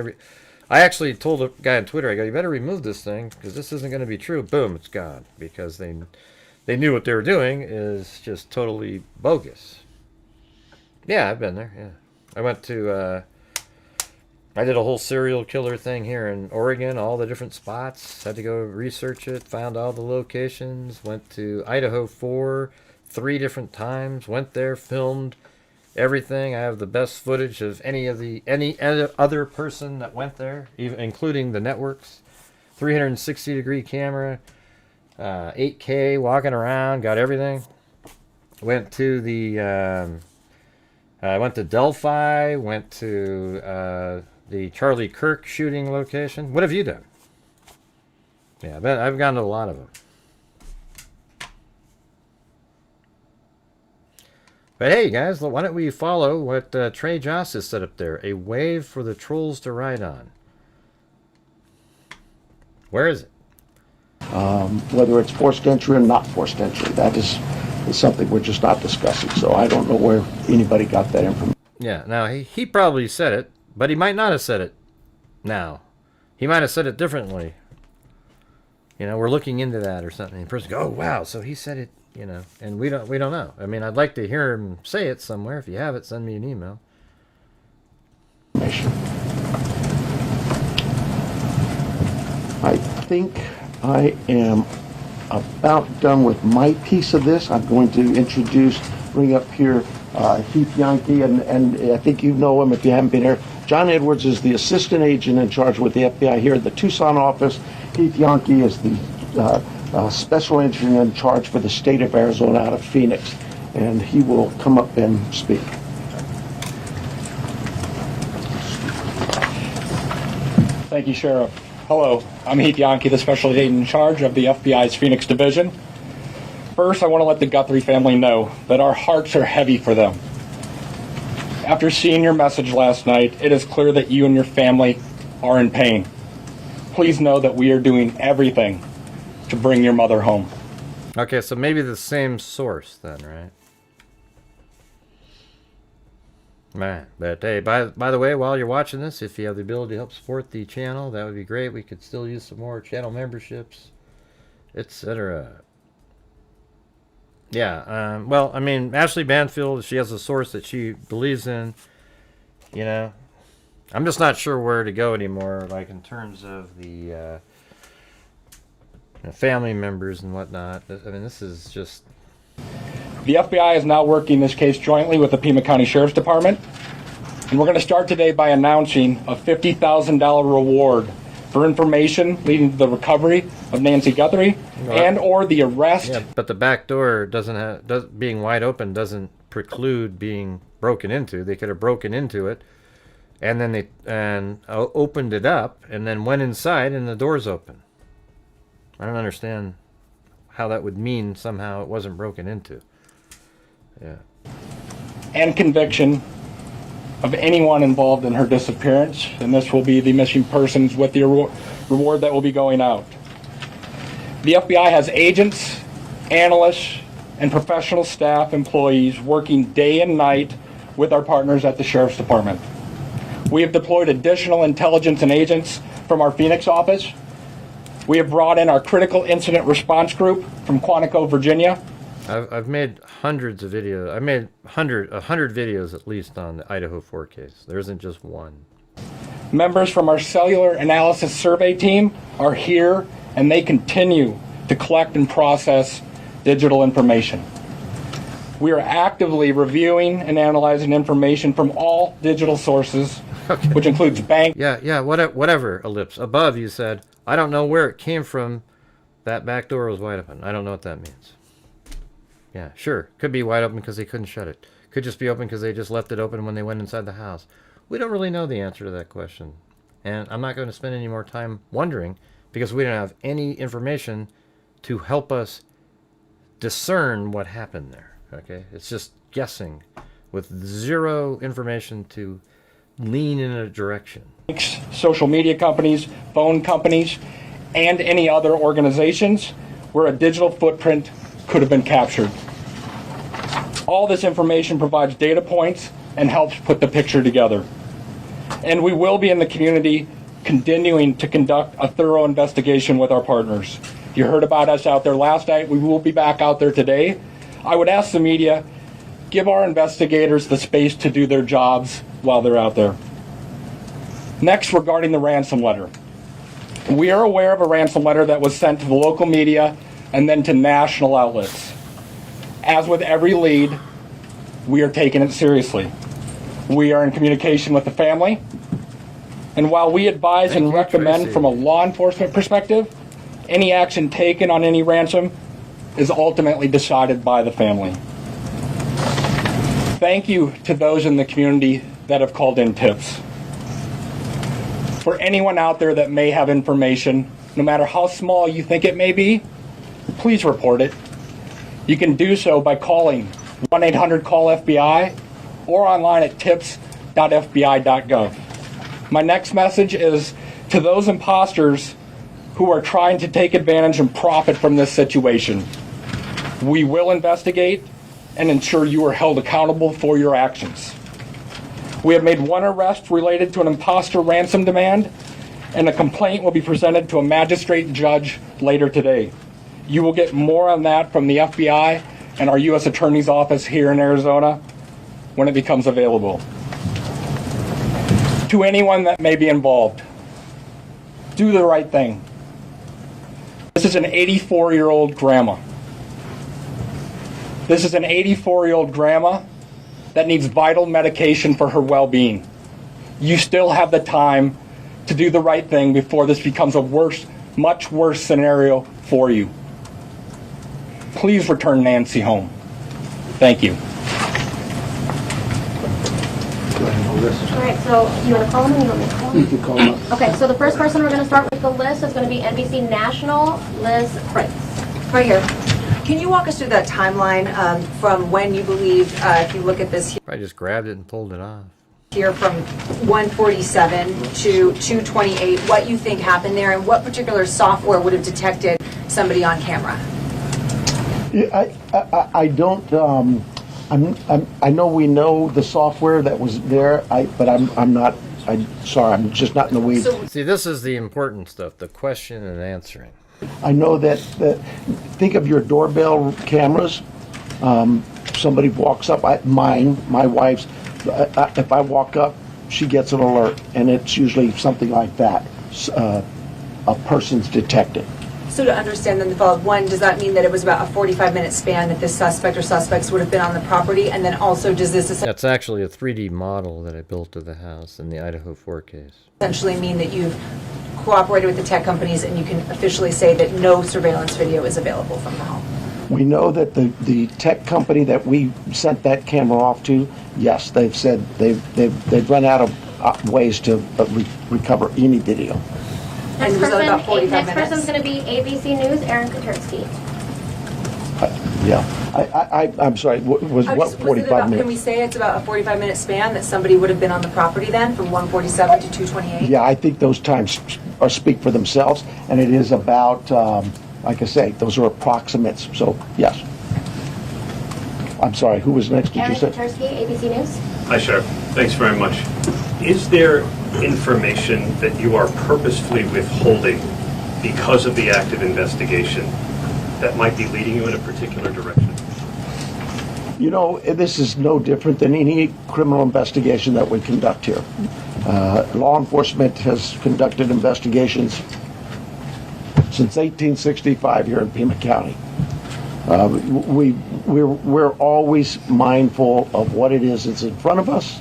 I actually told a guy on Twitter, I go, you better remove this thing because this isn't going to be true. Boom, it's gone because they knew what they were doing is just totally bogus. Yeah, I've been there. Yeah, I went to. I did a whole serial killer thing here in Oregon, all the different spots. Had to go research it, found all the locations. Went to Idaho 3 different times. Went there, filmed everything. I have the best footage of any other person that went there, even including the networks. 360-degree camera, 8K, walking around, got everything. Went to Delphi. Went to the Charlie Kirk shooting location. What have you done? Yeah, I've gone to a lot of them. But hey, guys, why don't we follow what Trey Joss has set up there? A wave for the trolls to ride on. Where is it? Whether it's forced entry or not forced entry, that is something we're just not discussing. So I don't know where anybody got that information. Yeah, now he probably said it, but he might not have said it now. He might have said it differently. You know, we're looking into that or something. And the person goes, oh, wow, so he said it, you know, and we don't know. I mean, I'd like to hear him say it somewhere. If you have it, send me an email. I think I am about done with my piece of this. I'm going to bring up here Heath Yankee, and I think you know him if you haven't been here. John Edwards is the assistant agent in charge with the FBI here at the Tucson office. Heath Yankee is the special agent in charge for the state of Arizona out of Phoenix, and he will come up and speak. Thank you, Sheriff. Hello, I'm Heath Yankee, the special agent in charge of the FBI's Phoenix Division. First, I want to let the Guthrie family know that our hearts are heavy for them. After seeing your message last night, it is clear that you and your family are in pain. Please know that we are doing everything to bring your mother home. Okay, so maybe the same source then, right? Man, but hey, by the way, while you're watching this, if you have the ability to help support the channel, that would be great. We could still use some more channel memberships, etc. Yeah, well, I mean, Ashley Banfield, she has a source that she believes in, you know. I'm just not sure where to go anymore, like in terms of the family members and whatnot. I mean, this is just... The FBI is now working this case jointly with the Pima County Sheriff's Department, and we're going to start today by announcing a $50,000 reward for information leading to the recovery of Nancy Guthrie and or the arrest. Yeah, but the back door being wide open doesn't preclude being broken into. They could have broken into it, and then they opened it up, and then went inside, and the door's open. I don't understand how that would mean somehow it wasn't broken into. Yeah. And conviction of anyone involved in her disappearance, and this will be the missing persons with the reward that will be going out. The FBI has agents, analysts, and professional staff employees working day and night with our partners at the Sheriff's Department. We have deployed additional intelligence and agents from our Phoenix office. We have brought in our critical incident response group from Quantico, Virginia. I've made hundreds of videos. I made 100 videos at least on the Idaho 4 case. There isn't just one. Members from our cellular analysis survey team are here, and they continue to collect and process digital information. We are actively reviewing and analyzing information from all digital sources, which includes bank. Yeah, whatever, Ellipse. Above you said, I don't know where it came from. That back door was wide open. I don't know what that means. Yeah, sure. Could be wide open because they couldn't shut it. Could just be open because they just left it open when they went inside the house. We don't really know the answer to that question. And I'm not going to spend any more time wondering because we don't have any information to help us discern what happened there. Okay? It's just guessing with zero information to lean in a direction. Social media companies, phone companies, and any other organizations where a digital footprint could have been captured. All this information provides data points and helps put the picture together. And we will be in the community continuing to conduct a thorough investigation with our partners. You heard about us out there last night. We will be back out there today. I would ask the media, give our investigators the space to do their jobs while they're out there. Next, regarding the ransom letter. We are aware of a ransom letter that was sent to the local media and then to national outlets. As with every lead, we are taking it seriously. We are in communication with the family, and while we advise and recommend from a law enforcement perspective, any action taken on any ransom is ultimately decided by the family. Thank you to those in the community that have called in tips. For anyone out there that may have information, no matter how small you think it may be, please report it. You can do so by calling 1-800-CALL-FBI or online at tips.fbi.gov. My next message is to those imposters who are trying to take advantage and profit from this situation. We will investigate and ensure you are held accountable for your actions. We have made one arrest related to an imposter ransom demand, and a complaint will be presented to a magistrate judge later today. You will get more on that from the FBI and our U.S. Attorney's Office here in Arizona when it becomes available. To anyone that may be involved, do the right thing. This is an 84-year-old grandma. This is an 84-year-old grandma that needs vital medication for her well-being. You still have the time to do the right thing before this becomes a worse, much worse scenario for you. Please return Nancy home. Thank you. All right, so you want to call them or you want me to call them? You can call them. Okay, so the first person we're going to start with the list is going to be NBC National, Liz Price. Right here. Can you walk us through that timeline from when you believe, if you look at this I just grabbed it and pulled it off. here from 147 to 228, what you think happened there and what particular software would have detected somebody on camera? I don't. I know we know the software that was there. But I'm not. I'm sorry. I'm just not in the weeds. See, this is the important stuff: the question and answering. I know that. Think of your doorbell cameras. Somebody walks up. My wife's. If I walk up, she gets an alert, and it's usually something like that. A person's detected. So to understand then the follow-up, one, does that mean that it was about a 45-minute span that this suspect or suspects would have been on the property? And then also, does this That's actually a 3D model that I built of the house in the Idaho 4 case. essentially mean that you've cooperated with the tech companies and you can officially say that no surveillance video is available from the home? We know that the tech company that we sent that camera off to, yes, they've said they've run out of ways to recover any video. And was that about 45 Next minutes? person's going to be ABC News, Aaron Katersky. Yeah, I'm sorry. Was what 45 minutes? Can we say it's about a 45-minute span that somebody would have been on the property then, from 147 to 228? Yeah, I think those times speak for themselves, and it is about, like I say, those are approximates. So yes. I'm sorry, who was next, did you Aaron say? Tursky, ABC News. Hi, Sheriff. Thanks very much. Is there information that you are purposefully withholding because of the active investigation that might be leading you in a particular direction? You know, this is no different than any criminal investigation that we conduct here. Law enforcement has conducted investigations since 1865 here in Pima County. We're always mindful of what it is that's in front of us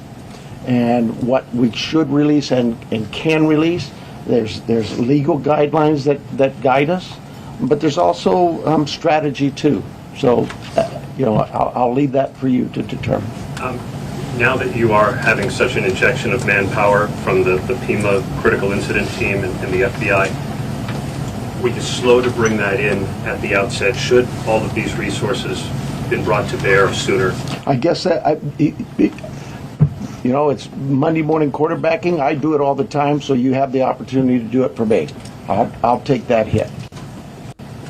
and what we should release and can release. There's legal guidelines that guide us, but there's also strategy too. So, you know, I'll leave that for you to determine. Now that you are having such an injection of manpower from the Pima critical incident team and the FBI, were you slow to bring that in at the outset? Should all of these resources been brought to bear sooner? I guess that, you know, it's Monday morning quarterbacking. I do it all the time, so you have the opportunity to do it for me. I'll take that hit.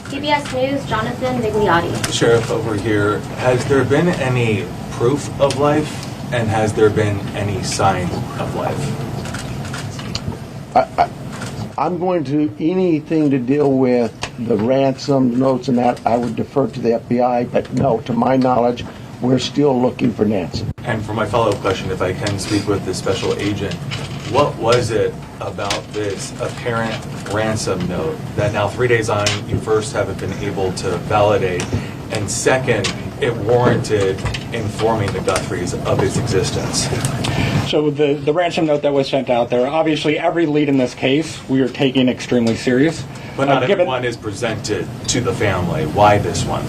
CBS News, Jonathan Vigliotti. Sheriff, over here, has there been any proof of life, and has there been any sign of life? I'm going to, anything to deal with the ransom notes and that, I would defer to the FBI, but no, to my knowledge, we're still looking for Nancy. And for my follow-up question, if I can speak with the special agent, what was it about this apparent ransom note that now 3 days on, you first haven't been able to validate, and second, it warranted informing the Guthries of its existence? So the ransom note that was sent out there, obviously every lead in this case we are taking extremely serious. But not everyone is presented to the family. Why this one?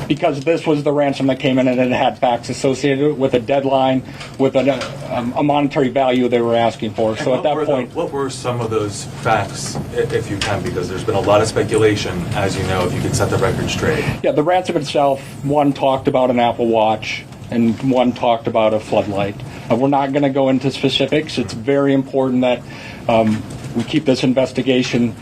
Because this was the ransom that came in and it had facts associated with a deadline, with a monetary value they were asking for. So at that point... What were some of those facts, if you can, because there's been a lot of speculation, as you know, if you could set the record straight. Yeah, the ransom itself, one talked about an Apple Watch and one talked about a floodlight. We're not going to go into specifics. It's very important that we keep this investigation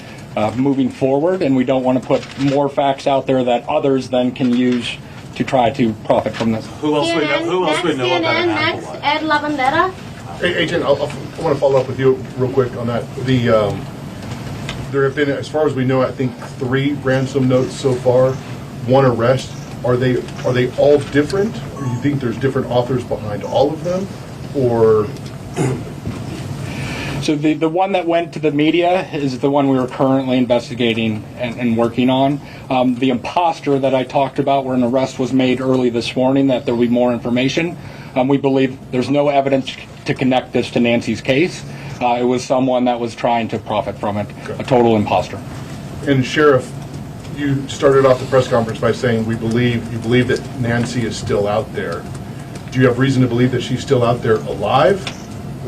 moving forward, and we don't want to put more facts out there that others then can use to try to profit from this. Who else would know about an Apple Next, Ed Lavandera. Hey, Agent, I want to follow up with you real quick on that. There have been, as far as we know, I think 3 ransom notes so far, 1 arrest. Are they all different? Or you think there's different authors behind all of them? Or... So the one that went to the media is the one we were currently investigating and working on. The imposter that I talked about, where an arrest was made early this morning, that there will be more information. We believe there's no evidence to connect this to Nancy's case. It was someone that was trying to profit from it, a total imposter. And Sheriff, you started off the press conference by saying you believe that Nancy is still out there. Do you have reason to believe that she's still out there alive,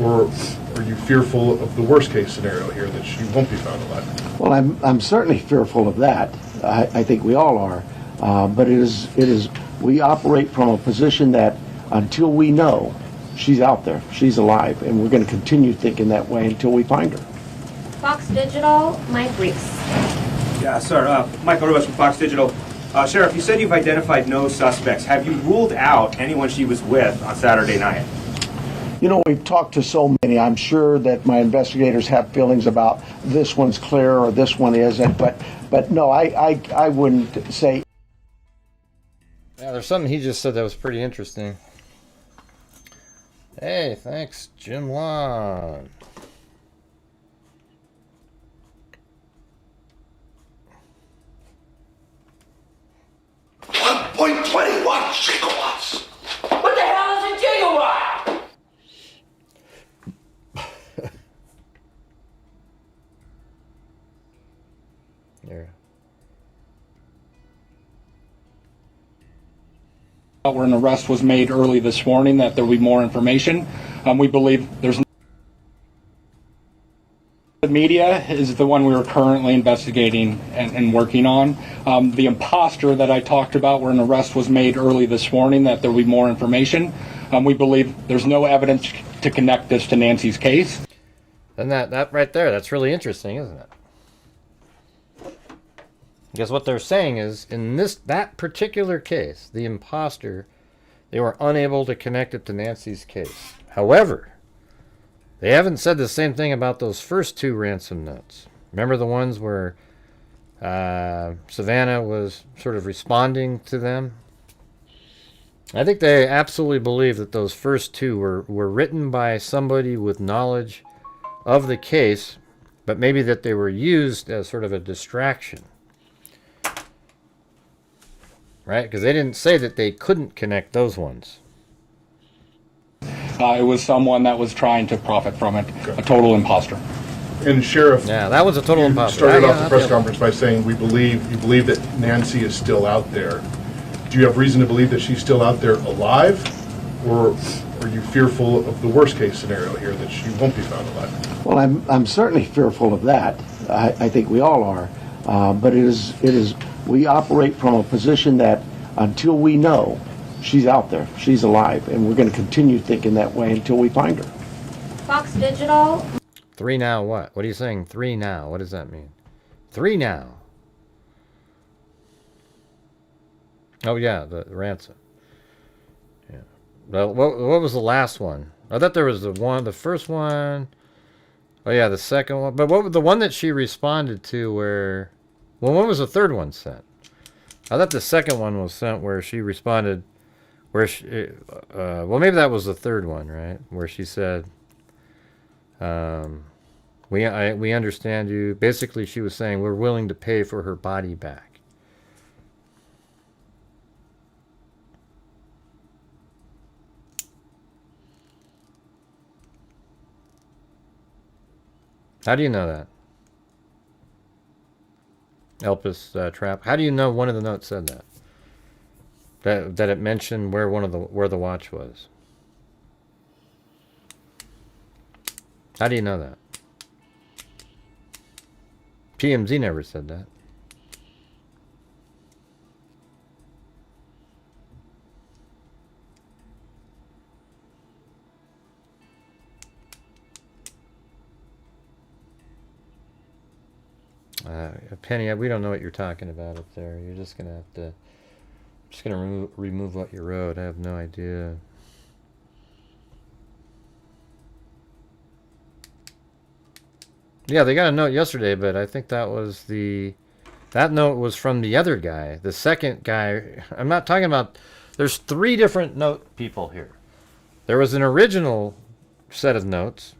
or are you fearful of the worst case scenario here, that she won't be found alive? Well, I'm certainly fearful of that. I think we all are. But it is we operate from a position that until we know she's out there, she's alive, and we're going to continue thinking that way until we find her. Fox Digital, Mike Reese. Yeah, sir. Michael Rivas from Fox Digital. Sheriff, you said you've identified no suspects. Have you ruled out anyone she was with on Saturday night? You know, we've talked to so many. I'm sure that my investigators have feelings about this one's clear or this one isn't, but no, I wouldn't say. Yeah, there's something he just said that was pretty interesting. Hey, thanks, Jim Long. .21 gigawatts. What the hell is a gigawatt? There. Where an arrest was made early this morning, that there will be more information. We believe there's no... The media is the one we were currently investigating and working on. The imposter that I talked about, where an arrest was made early this morning, that there will be more information. We believe there's no evidence to connect this to Nancy's case. And that right there, that's really interesting, isn't it? Because what they're saying is, in that particular case, the imposter They were unable to connect it to Nancy's case. However, they haven't said the same thing about those first 2 ransom notes. Remember the ones where Savannah was sort of responding to them? I think they absolutely believe that those first 2 were written by somebody with knowledge of the case, but maybe that they were used as sort of a distraction. Right? Because they didn't say that they couldn't connect those ones. It was someone that was trying to profit from it, a total imposter. And Sheriff, yeah, that was a total imposter. Started off the press conference by saying you believe that Nancy is still out there. Do you have reason to believe that she's still out there alive, or are you fearful of the worst case scenario here, that she won't be found alive? Well, I'm certainly fearful of that. I think we all are. But it is we operate from a position that until we know she's out there, she's alive, and we're going to continue thinking that way until we find her. Fox Digital. 3 now what? What are you saying? 3 now. What does that mean? 3 now. Oh yeah, the ransom. Yeah. Well, what was the last one? I thought there was the first one. Oh yeah, the second one. But what was the one that she responded to where? Well, when was the third one sent? I thought the second one was sent where she responded, where she, well, maybe that was the third one, right? Where she said, we understand you. Basically, she was saying we're willing to pay for her body back. How do you know that? Elpis Trap. How do you know one of the notes said that? That it mentioned where where the watch was. How do you know that? PMZ never said that. Penny, we don't know what you're talking about up there. You're just gonna have to. Just gonna remove what you wrote. I have no idea. Yeah, they got a note yesterday, but I think that was that note was from the other guy. The second guy, I'm not talking about, there's 3 different note people here. There was an original set of notes.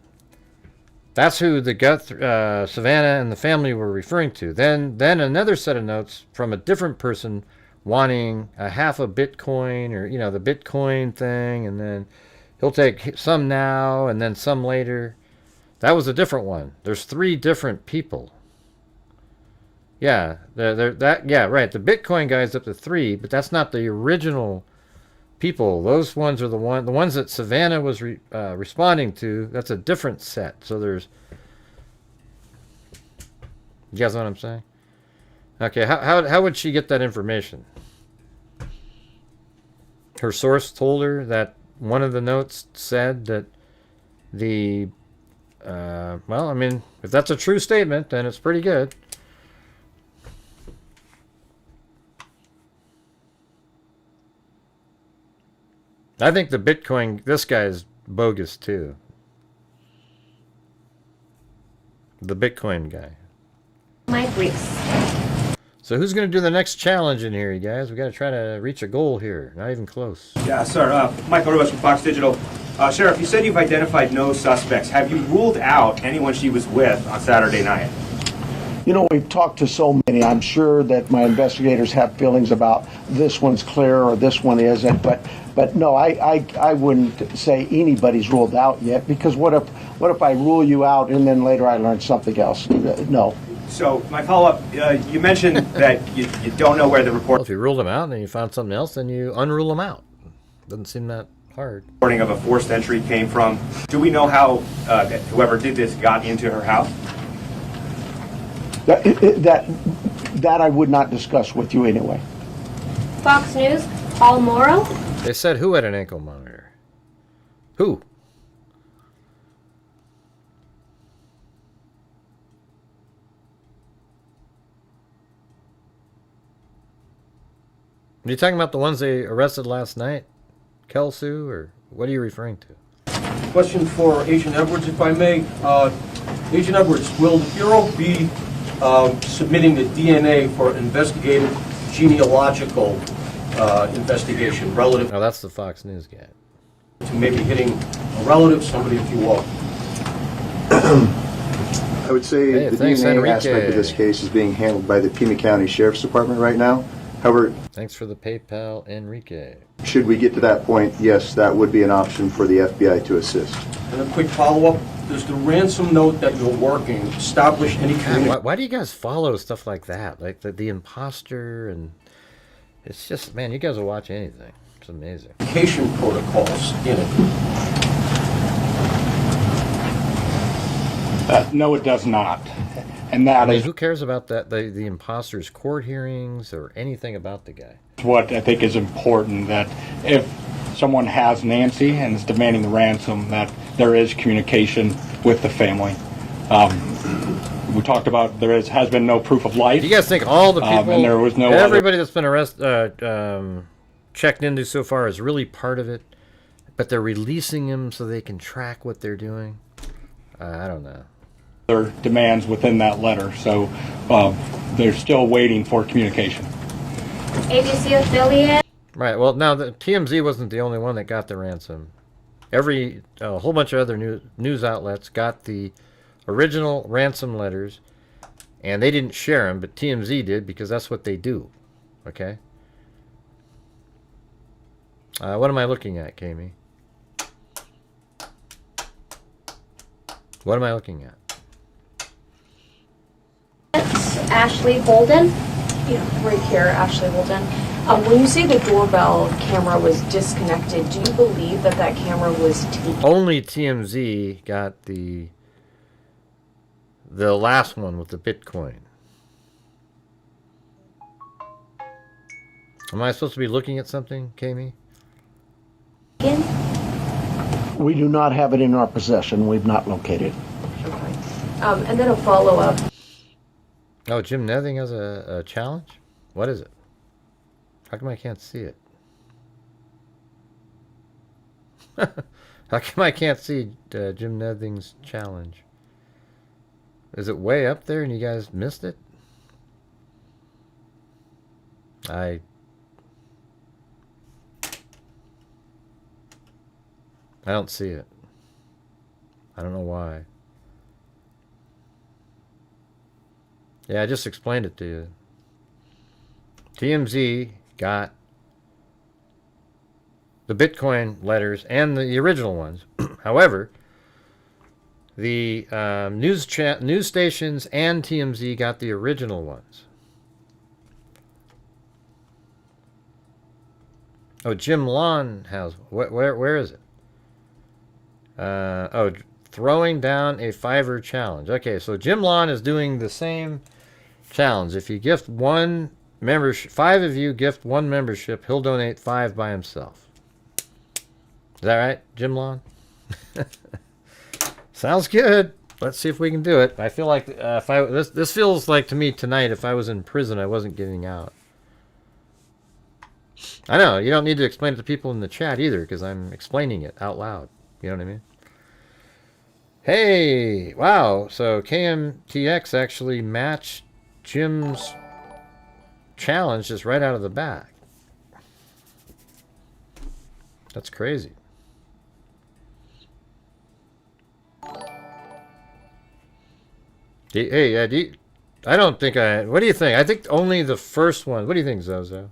That's who the Savannah and the family were referring to. Then another set of notes from a different person wanting a half a Bitcoin, or, the Bitcoin thing, and then he'll take some now and then some later. That was a different one. There's 3 different people. Yeah, yeah, right. The Bitcoin guy's up to 3, but that's not the original people. Those ones are the ones that Savannah was responding to. That's a different set. So there's, you guys know what I'm saying? Okay, how would she get that information? Her source told her that one of the notes said that well, I mean, if that's a true statement, then it's pretty good. I think the Bitcoin, this guy's bogus too. The Bitcoin guy. Mike Reese. So who's going to do the next challenge in here, you guys? We got to try to reach a goal here. Not even close. Yeah, sir. Michael Rubas from Fox Digital. Sheriff, you said you've identified no suspects. Have you ruled out anyone she was with on Saturday night? We've talked to so many. I'm sure that my investigators have feelings about this one's clear or this one isn't. But no, I wouldn't say anybody's ruled out yet, because what if I rule you out and then later I learn something else? No. So my follow-up, you mentioned that you don't know where the report... Well, if you ruled them out and then you found something else, then you unrule them out. Doesn't seem that hard. Reporting of a forced entry came from. Do we know how whoever did this got into her house? That I would not discuss with you anyway. Fox News, Paul Morrow. They said who had an ankle monitor? Who? Are you talking about the ones they arrested last night? Kelsu, or what are you referring to? Question for Agent Edwards, if I may. Agent Edwards, will the Bureau be submitting the DNA for investigative genealogical investigation relative? Oh, that's the Fox News guy. To maybe hitting a relative, somebody if you will. I would say Hey, the thanks, DNA Enrique. aspect of this case is being handled by the Pima County Sheriff's Department right now. However, Thanks for the PayPal, Enrique. should we get to that point, yes, that would be an option for the FBI to assist. And a quick follow-up, does the ransom note that you're working establish any God, why do you guys follow stuff like that? Like the imposter, and it's just, man, you guys will watch anything. It's amazing. communication protocols in it? No, it does not. And that I mean, is who cares about that? The imposter's court hearings or anything about the guy? what I think is important, that if someone has Nancy and is demanding the ransom, that there is communication with the family. We talked about has been no proof of life. Do you guys think all the people, and there was no everybody that's been checked into so far is really part of it, but they're releasing him so they can track what they're doing? I don't know. other demands within that letter, so they're still waiting for communication. ABC affiliate. Right. Well, now the TMZ wasn't the only one that got the ransom. A whole bunch of other news outlets got the original ransom letters, and they didn't share them, but TMZ did because that's what they do. Okay. What am I looking at, Kami? What am I looking at? Ashley Bolden. Yeah, right here, Ashley Holden. When you say the doorbell camera was disconnected, do you believe that that camera was taken? Only TMZ got the last one with the Bitcoin. Am I supposed to be looking at something, Kami? We do not have it in our possession. We've not located it. Okay. And then a follow-up. Oh, Jim Nething has a challenge? What is it? How come I can't see it? How come I can't see Jim Nething's challenge? Is it way up there and you guys missed it? I don't see it. I don't know why. Yeah, I just explained it to you. TMZ got the Bitcoin letters and the original ones. However, the news stations and TMZ got the original ones. Oh, Jim Lawn has. Where is it? Throwing down a $5 challenge. Okay, so Jim Lawn is doing the same challenge. If you gift one membership, 5 of you gift one membership, he'll donate 5 by himself. Is that right, Jim Lawn? Sounds good. Let's see if we can do it. I feel like this feels like to me tonight, if I was in prison, I wasn't getting out. I know you don't need to explain it to people in the chat either, because I'm explaining it out loud. You know what I mean? Hey, wow! So KMTX actually matched Jim's challenge just right out of the back. That's crazy. Hey, I don't think what do you think? I think only the first one. What do you think, Zozo?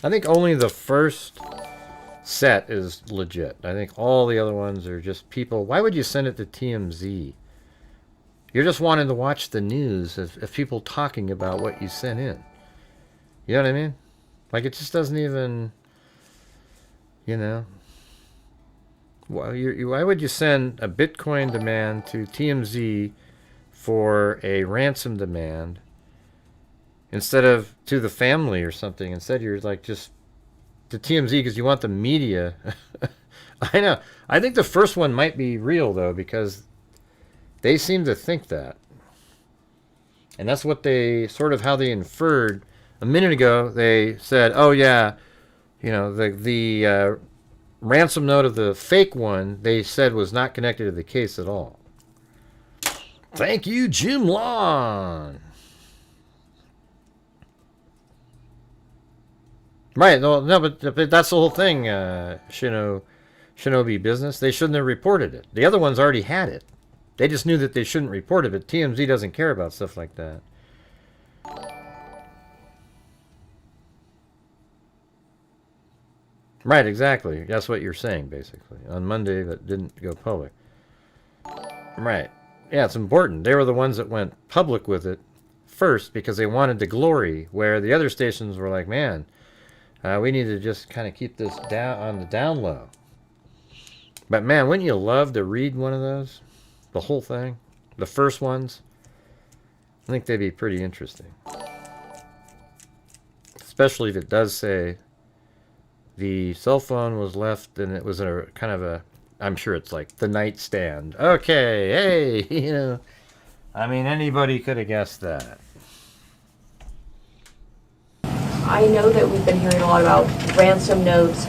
I think only the first set is legit. I think all the other ones are just people. Why would you send it to TMZ? You're just wanting to watch the news of people talking about what you sent in. You know what I mean? Like, it just doesn't even, you know. Why would you send a Bitcoin demand to TMZ for a ransom demand instead of to the family or something? Instead, you're like just to TMZ because you want the media. I know. I think the first one might be real, though, because they seem to think that. And that's what they, sort of how they inferred. A minute ago, they said, oh, yeah, you know, the ransom note of the fake one they said was not connected to the case at all. Thank you, Jim Long. Right, no, but that's the whole thing, Shinobi Business. They shouldn't have reported it. The other ones already had it. They just knew that they shouldn't report it, but TMZ doesn't care about stuff like that. Right, exactly. That's what you're saying, basically. On Monday, that didn't go public. Right. Yeah, it's important. They were the ones that went public with it first because they wanted the glory, where the other stations were like, man, we need to just kind of keep this down on the down low. But man, wouldn't you love to read one of those? The whole thing? The first ones? I think they'd be pretty interesting. Especially if it does say the cell phone was left and it was a kind of a, I'm sure it's like the nightstand. Okay, hey, you know. I mean, anybody could have guessed that. I know that we've been hearing a lot about ransom notes.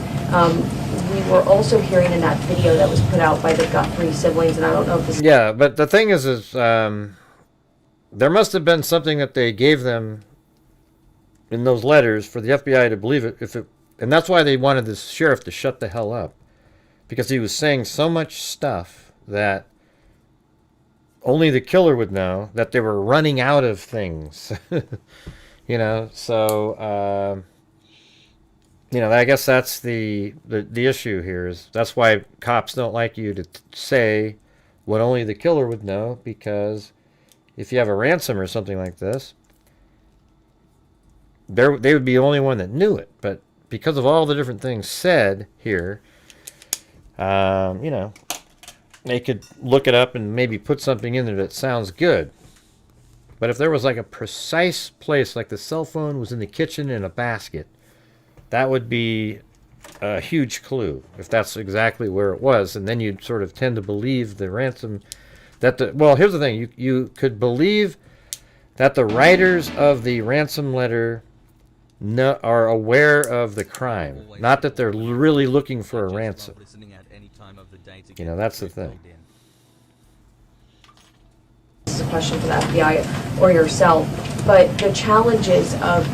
We were also hearing in that video that was put out by the Guthrie siblings, and I don't know if this... Yeah, but the thing is there must have been something that they gave them in those letters for the FBI to believe it, and that's why they wanted the sheriff to shut the hell up, because he was saying so much stuff that only the killer would know, that they were running out of things. You know, so you know, I guess that's the issue here. Is that's why cops don't like you to say what only the killer would know, because if you have a ransom or something like this, they would be the only one that knew it. But because of all the different things said here, you know, they could look it up and maybe put something in there that sounds good. But if there was like a precise place, like the cell phone was in the kitchen in a basket, that would be a huge clue, if that's exactly where it was. And then you'd sort of tend to believe the ransom, well, here's the thing. You could believe that the writers of the ransom letter are aware of the crime, not that they're really looking for a ransom. You know, that's the thing. This is a question for the FBI or yourself, but the challenges of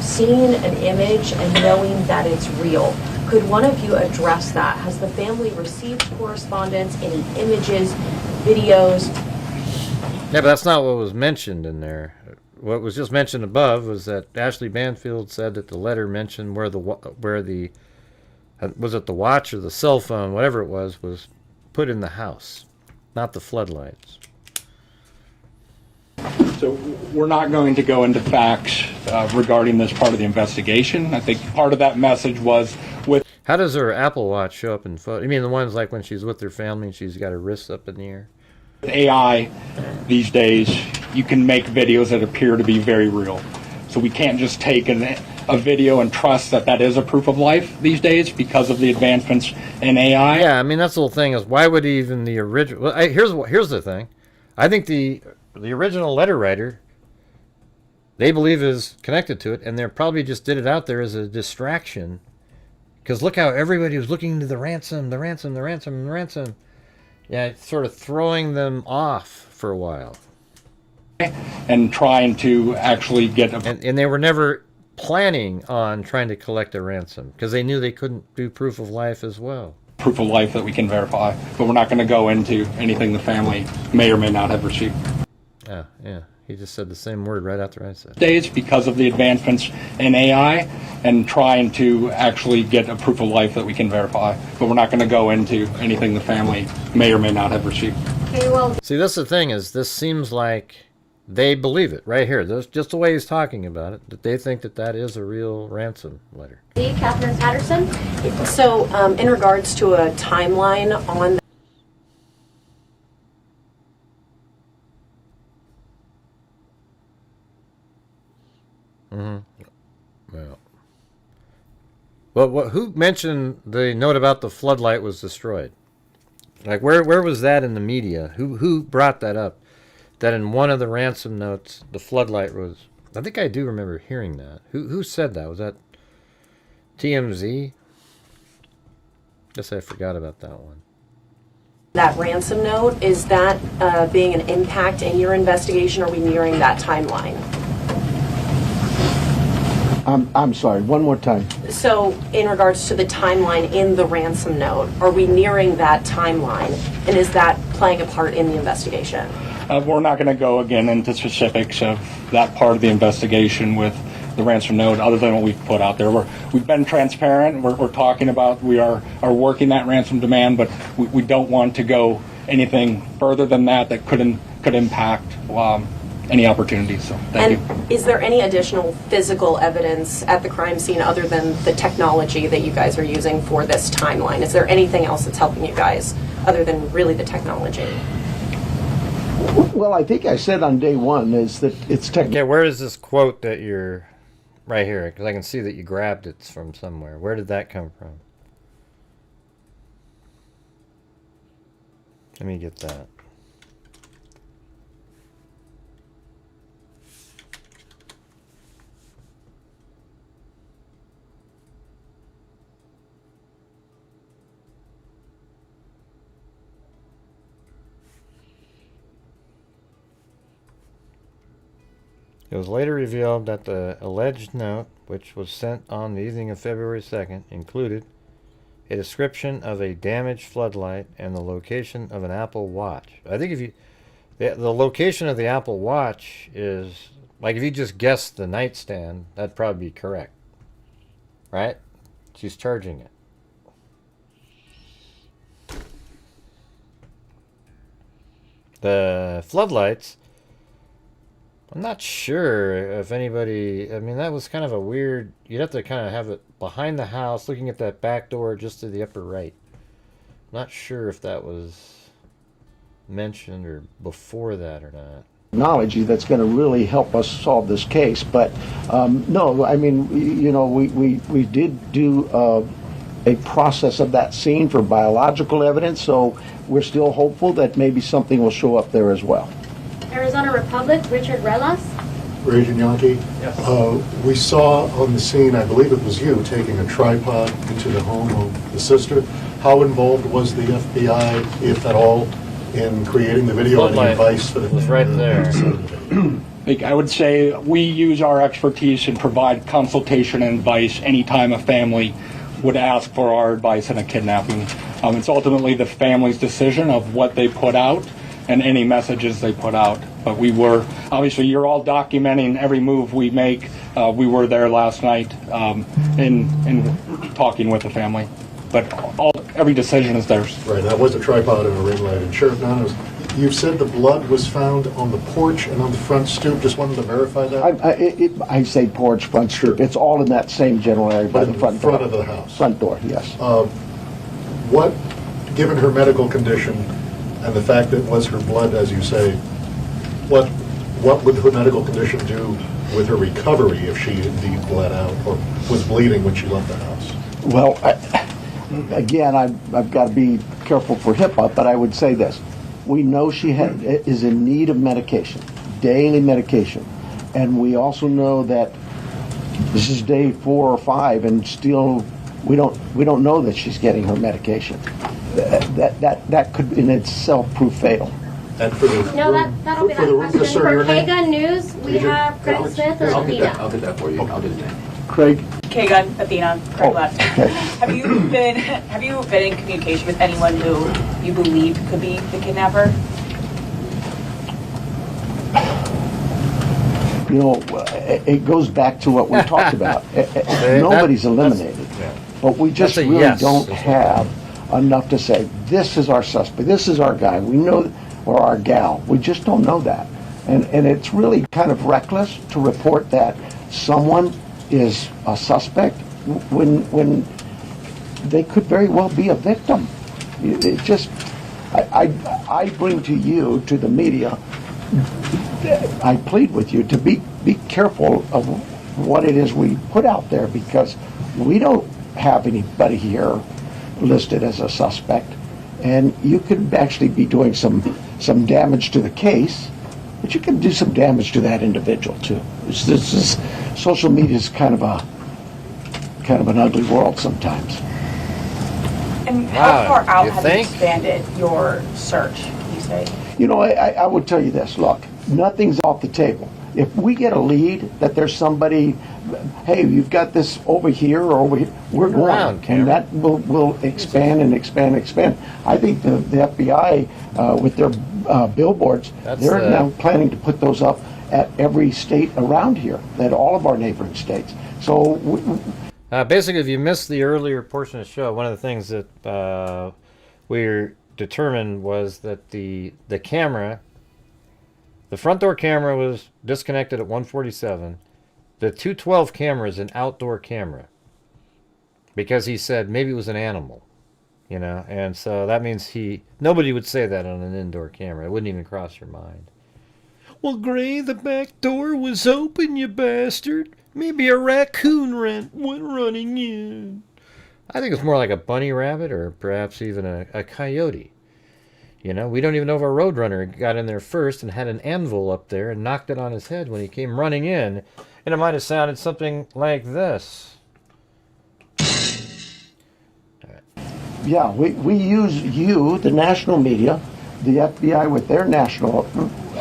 seeing an image and knowing that it's real. Could one of you address that? Has the family received correspondence, any images, videos? Yeah, but that's not what was mentioned in there. What was just mentioned above was that Ashley Banfield said that the letter mentioned where the was it the watch or the cell phone, whatever it was put in the house, not the floodlights. So we're not going to go into facts regarding this part of the investigation. I think part of that message was with... How does her Apple Watch show up in photo? You mean the ones like when she's with her family and she's got her wrists up in the air? AI these days, you can make videos that appear to be very real. So we can't just take a video and trust that that is a proof of life these days because of the advancements in AI. Yeah, I mean, that's the whole thing, is why would even the original... Well, here's the thing. I think the original letter writer, they believe is connected to it, and they probably just did it out there as a distraction. Because look how everybody was looking to the ransom. Yeah, it's sort of throwing them off for a while. And trying to actually get... And they were never planning on trying to collect a ransom, because they knew they couldn't do proof of life as well. Proof of life that we can verify, but we're not going to go into anything the family may or may not have received. Yeah, he just said the same word right after I said it. Days because of the advancements in AI and trying to actually get a proof of life that we can verify, but we're not going to go into anything the family may or may not have received. Okay, well, see, that's the thing, is this seems like they believe it right here. That's just the way he's talking about it, that they think that that is a real ransom letter. Catherine Patterson. So, in regards to a timeline on... Well, who mentioned the note about the floodlight was destroyed? Like, where was that in the media? Who brought that up? That in one of the ransom notes, the floodlight was... I think I do remember hearing that. Who said that? Was that TMZ? Guess I forgot about that one. That ransom note, is that being an impact in your investigation? Are we nearing that timeline? I'm sorry, one more time. So in regards to the timeline in the ransom note, are we nearing that timeline? And is that playing a part in the investigation? We're not going to go again into specifics of that part of the investigation with the ransom note, other than what we've put out there. We've been transparent. We're talking about we are working that ransom demand, but we don't want to go anything further than that could impact any opportunities. So thank you. Is there any additional physical evidence at the crime scene other than the technology that you guys are using for this timeline? Is there anything else that's helping you guys other than really the technology? Well, I think I said on day one is that it's technical. Okay, where is this quote that you're right here? Because I can see that you grabbed it from somewhere. Where did that come from? Let me get that. It was later revealed that the alleged note, which was sent on the evening of February 2nd, included a description of a damaged floodlight and the location of an Apple Watch. I think if you... The location of the Apple Watch is... Like, if you just guessed the nightstand, that'd probably be correct. Right? She's charging it. The floodlights... I'm not sure if anybody... I mean, that was kind of a weird... You'd have to kind of have it behind the house, looking at that back door just to the upper right. Not sure if that was mentioned or before that or not. Technology that's going to really help us solve this case, but no, I mean, you know, we did do a process of that scene for biological evidence, so we're still hopeful that maybe something will show up there as well. Arizona Republic, Richard Relas. Agent Yankee, we saw on the scene, I believe it was you, taking a tripod into the home of the sister. How involved was the FBI, if at all, in creating the video and the advice for the... It was right there. I would say we use our expertise and provide consultation and advice anytime a family would ask for our advice in a kidnapping. It's ultimately the family's decision of what they put out and any messages they put out. But we were, obviously you're all documenting every move we make. We were there last night in talking with the family. But every decision is theirs. Right, that was a tripod and a ring light. And Sheriff Nanos, you said the blood was found on the porch and on the front stoop. Just wanted to verify that. I say porch, front stoop. It's all in that same general area by the front door. Front of the house. Front door, yes. What, given her medical condition and the fact that it was her blood, as you say, what would her medical condition do with her recovery if she indeed bled out or was bleeding when she left the house? Well, again, I've got to be careful for HIPAA, but I would say this. We know she is in need of medication, daily medication. And we also know that this is day 4 or 5 and still we don't know that she's getting her medication. That could in itself prove fatal. And for the that'll be that question. For KGUN News, we have Craig Smith or Athena. I'll get that for you. I'll get it now. Craig? KGUN, Athena, Craig left. Have you been in communication with anyone who you believe could be the kidnapper? You know, it goes back to what we talked about. Nobody's eliminated. But we just really don't have enough to say, this is our suspect, this is our guy, we know, or our gal. We just don't know that. And it's really kind of reckless to report that someone is a suspect when they could very well be a victim. It just, I bring to you, to the media, I plead with you to be careful of what it is we put out there, because we don't have anybody here listed as a suspect, and you could actually be doing some damage to the case, but you can do some damage to that individual too. Social media is kind of an ugly world sometimes. And And Wow, how far out you have think? you expanded your search, you say? You know, I would tell you this. Look, nothing's off the table. If we get a lead that there's somebody, hey, you've got this over here or over here, we're Look around, going. And that will expand and expand and expand. I think the FBI, with their billboards, they're now planning to put those up at every state around here, at all of our neighboring states. So basically, if you missed the earlier portion of the show, one of the things that we determined was that the camera, the front door camera was disconnected at 147. The 212 camera is an outdoor camera because he said maybe it was an animal, you know, and so that means nobody would say that on an indoor camera. It wouldn't even cross your mind. Well, Gray, the back door was open, you bastard. Maybe a raccoon went running in. I think it's more like a bunny rabbit or perhaps even a coyote. You know, we don't even know if a roadrunner got in there first and had an anvil up there and knocked it on his head when he came running in. And it might have sounded something like this. yeah, we use the national media, the FBI with their national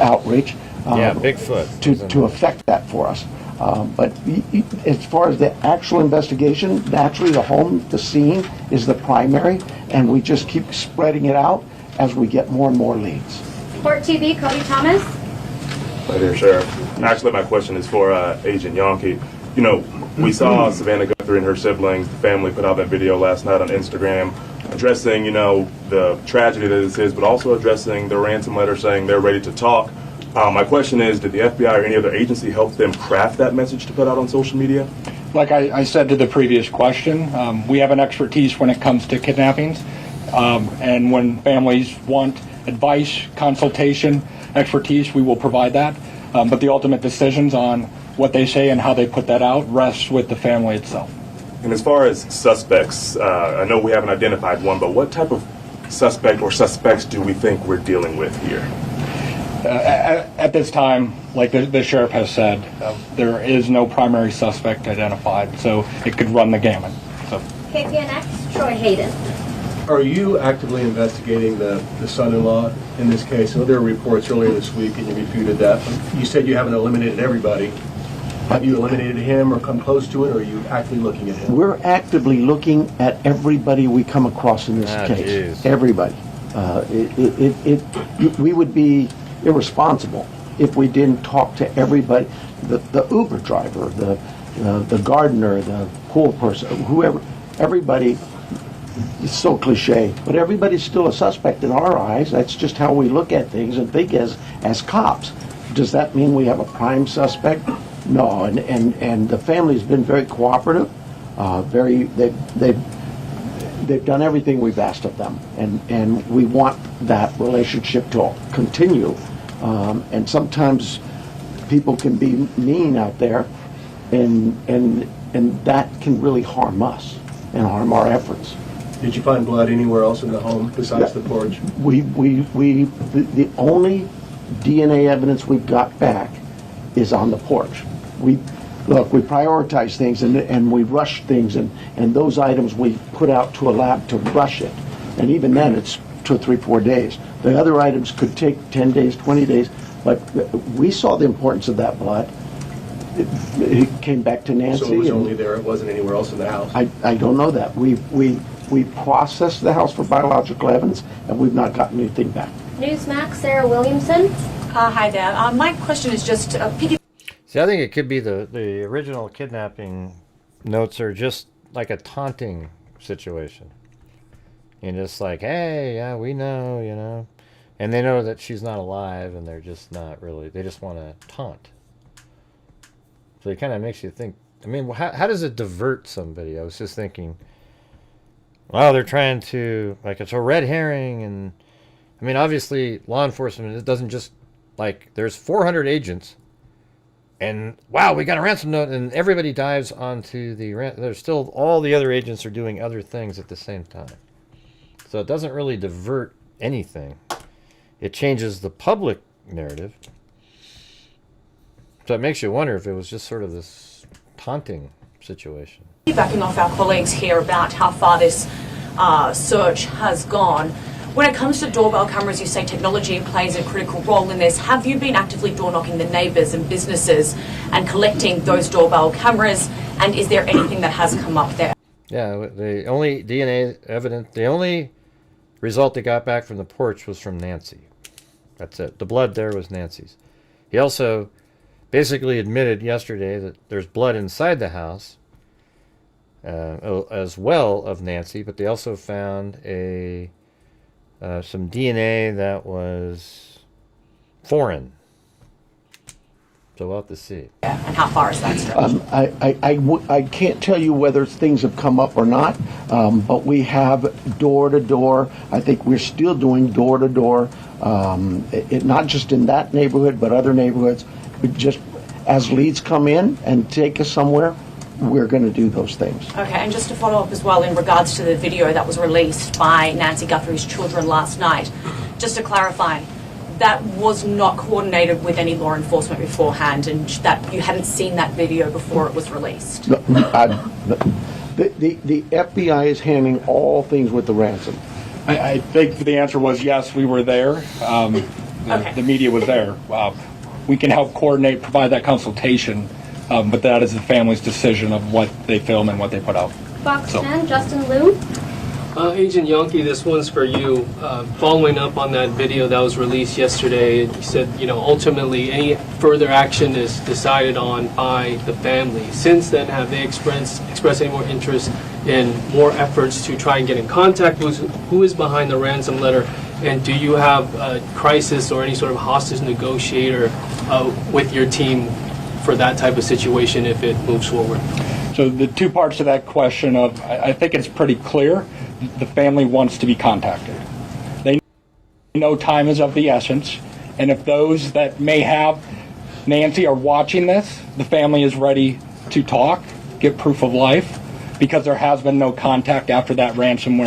outreach. Bigfoot. To affect that for us. But as far as the actual investigation, naturally the scene is the primary, and we just keep spreading it out as we get more and more leads. Court TV, Cody Thomas. Hi there, Sheriff. Actually, my question is for Agent Yankee. You know, we saw Savannah Guthrie and her siblings, the family, put out that video last night on Instagram addressing, you know, the tragedy that this is, but also addressing the ransom letter saying they're ready to talk. My question is, did the FBI or any other agency help them craft that message to put out on social media? Like I said to the previous question, we have an expertise when it comes to kidnappings. And when families want advice, consultation, expertise, we will provide that. But the ultimate decisions on what they say and how they put that out rests with the family itself. And as far as suspects, I know we haven't identified one, but what type of suspect or suspects do we think we're dealing with here? At this time, like the sheriff has said, there is no primary suspect identified, so it could run the gamut. So. KPNX, Troy Hayden. Are you actively investigating the son-in-law in this case? I know there were reports earlier this week and you refuted that. You said you haven't eliminated everybody. Have you eliminated him or come close to it, or are you actively looking at him? We're actively looking at everybody we come across in this case. Geez. Everybody. We would be irresponsible if we didn't talk to everybody. The Uber driver, the gardener, the pool person, whoever, everybody. It's so cliche, but everybody's still a suspect in our eyes. That's just how we look at things and think as cops. Does that mean we have a prime suspect? No, and the family's been very cooperative. They've done everything we've asked of them, and we want that relationship to continue. And sometimes people can be mean out there, and that can really harm us and harm our efforts. Did you find blood anywhere else in the home besides the porch? The only DNA evidence we've got back is on the porch. We prioritize things and we rush things, and those items we put out to a lab to rush it. And even then it's 2 or 3, 4 days. The other items could take 10 days, 20 days, but we saw the importance of that blood. It came back to Nancy. So it was only there, it wasn't anywhere else in the house? I don't know that. We processed the house for biological evidence, and we've not gotten anything back. Newsmax, Sarah Williamson. Hi there. My question is just See, I think it could be the original kidnapping notes are just like a taunting situation. And just like, hey, yeah, we know, you know. And they know that she's not alive, and they're just not really, they just want to taunt. So it kind of makes you think, I mean, how does it divert somebody? I was just thinking, well, they're trying to, like, it's a red herring, and, I mean, obviously, law enforcement, it doesn't just, like, there's 400 agents, and, wow, we got a ransom note, and everybody dives onto the there's still, all the other agents are doing other things at the same time. So it doesn't really divert anything. It changes the public narrative. So it makes you wonder if it was just sort of this taunting situation. backing off our colleagues here about how far this search has gone. When it comes to doorbell cameras, you say technology plays a critical role in this. Have you been actively door knocking the neighbours and businesses and collecting those doorbell cameras? And is there anything that has come up there? Yeah, the only DNA evidence, the only result they got back from the porch was from Nancy. That's it. The blood there was Nancy's. He also basically admitted yesterday that there's blood inside the house as well of Nancy, but they also found some DNA that was foreign. So we'll have to see. And how far is that stretch? I can't tell you whether things have come up or not, but we have door-to-door. I think we're still doing door-to-door, not just in that neighborhood, but other neighborhoods. Just as leads come in and take us somewhere, we're going to do those things. Okay, and just to follow up as well in regards to the video that was released by Nancy Guthrie's children last night, just to clarify, that was not coordinated with any law enforcement beforehand, and that you hadn't seen that video before it was released? The FBI is handling all things with the ransom. I think the answer was yes, we were there. The media was there. We can help coordinate, provide that consultation, but that is the family's decision of what they film and what they put out. Box 10, Justin Liu. Agent Yankee, this one's for you. Following up on that video that was released yesterday, you said, ultimately any further action is decided on by the family. Since then, have they expressed any more interest in more efforts to try and get in contact with who is behind the ransom letter? And do you have a crisis or any sort of hostage negotiator with your team for that type of situation if it moves forward? So the two parts to that question I think it's pretty clear. The family wants to be contacted. They know time is of the essence, and if those that may have Nancy are watching this, the family is ready to talk, get proof of life, because there has been no contact after that ransom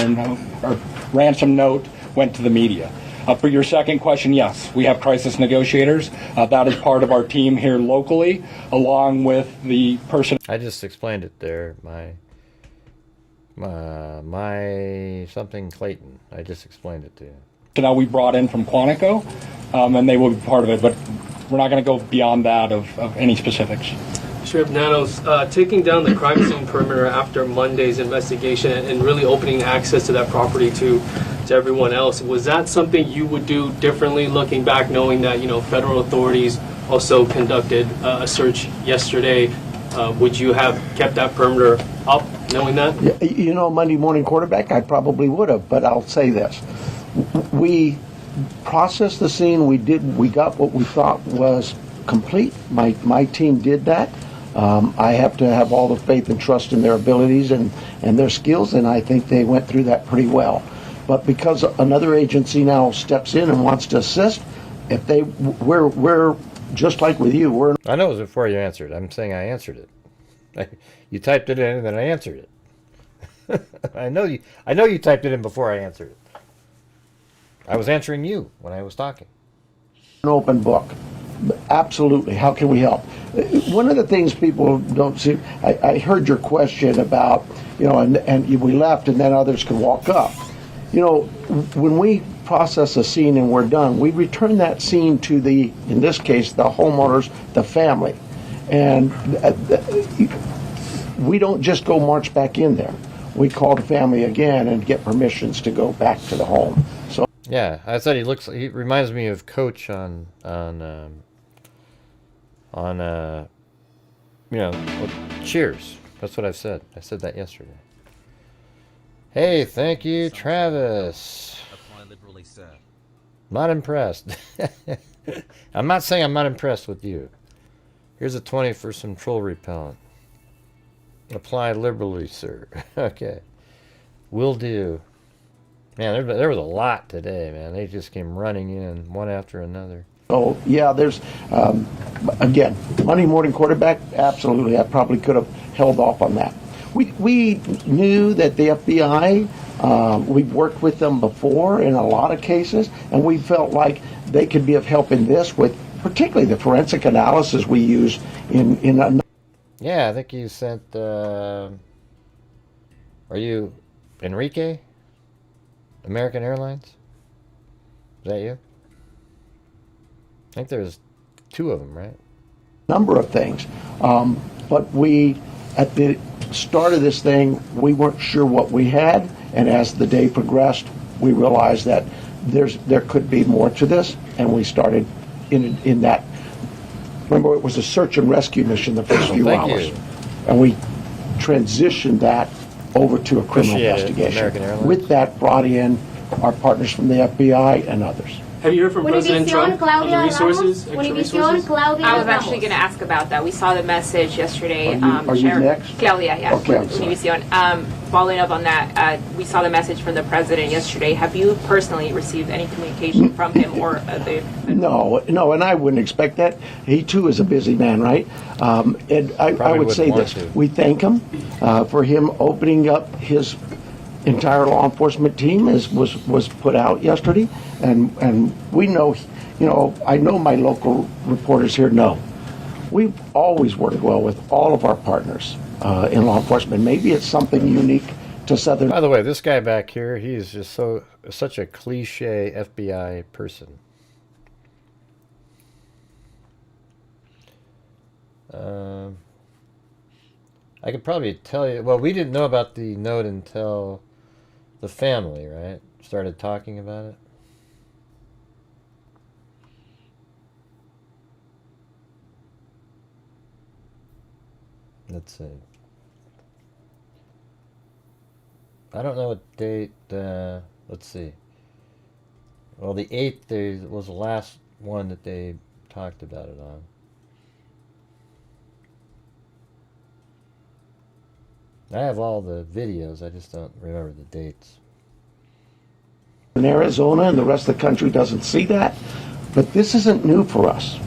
note went to the media. For your second question, yes, we have crisis negotiators. That is part of our team here locally, along with the person. I just explained it there. My something Clayton. I just explained it to you. So now we brought in from Quantico, and they will be part of it, but we're not going to go beyond that of any specifics. Sheriff Nanos, taking down the crime scene perimeter after Monday's investigation and really opening access to that property to everyone else, was that something you would do differently looking back, knowing that federal authorities also conducted a search yesterday? Would you have kept that perimeter up, knowing that? Monday morning quarterback, I probably would have, but I'll say this. We processed the scene. We got what we thought was complete. My team did that. I have to have all the faith and trust in their abilities and their skills, and I think they went through that pretty well. But because another agency now steps in and wants to assist, we're just like with you. I know it was before you answered. I'm saying I answered it. You typed it in, and then I answered it. I know you typed it in before I answered it. I was answering you when I was talking. An open book. Absolutely. How can we help? One of the things people don't see, I heard your question about, and we left and then others could walk up. When we process a scene and we're done, we return that scene to in this case, the homeowners, the family. And we don't just go march back in there. We call the family again and get permissions to go back to the home. So yeah, I said he reminds me of Coach on Cheers. That's what I've said. I said that yesterday. Hey, thank you, Travis. Not impressed. I'm not saying I'm not impressed with you. Here's a 20 for some troll repellent. Apply liberally, sir. Okay. Will do. Man, there was a lot today, man. They just came running in one after another. Oh, yeah, there's, again, Monday morning quarterback, absolutely. I probably could have held off on that. We knew that the FBI, we've worked with them before in a lot of cases, and we felt like they could be of help in this with particularly the forensic analysis we use in a... Yeah, I think you sent, are you Enrique? American Airlines? Is that you? I think there's 2 of them, right? Number of things. But we, at the start of this thing, we weren't sure what we had, and as the day progressed, we realized that there could be more to this, and we started in that. Remember, it was a search and rescue mission the first few hours, and we transitioned that over to a criminal investigation. With that, brought in our partners from the FBI and others. Have you heard from President Trump on the resources? I was actually going to ask about that. We saw the message yesterday. Are you next? Claudia, yeah. Okay, I'm sorry. Univision. Following up on that, we saw the message from the president yesterday. Have you personally received any communication from him or the? No, and I wouldn't expect that. He too is a busy man, right? And I would say this: we thank him for him opening up his entire law enforcement team was put out yesterday, and we know, I know my local reporters here know. We've always worked well with all of our partners in law enforcement. Maybe it's something unique to Southern. By the way, this guy back here, he's just such a cliche FBI person. I could probably tell you. Well, we didn't know about the note until the family, right, started talking about it. Let's see. I don't know what date. Let's see. Well, the 8th was the last one that they talked about it on. I have all the videos, I just don't remember the dates. In Arizona and the rest of the country doesn't see that, but this isn't new for us.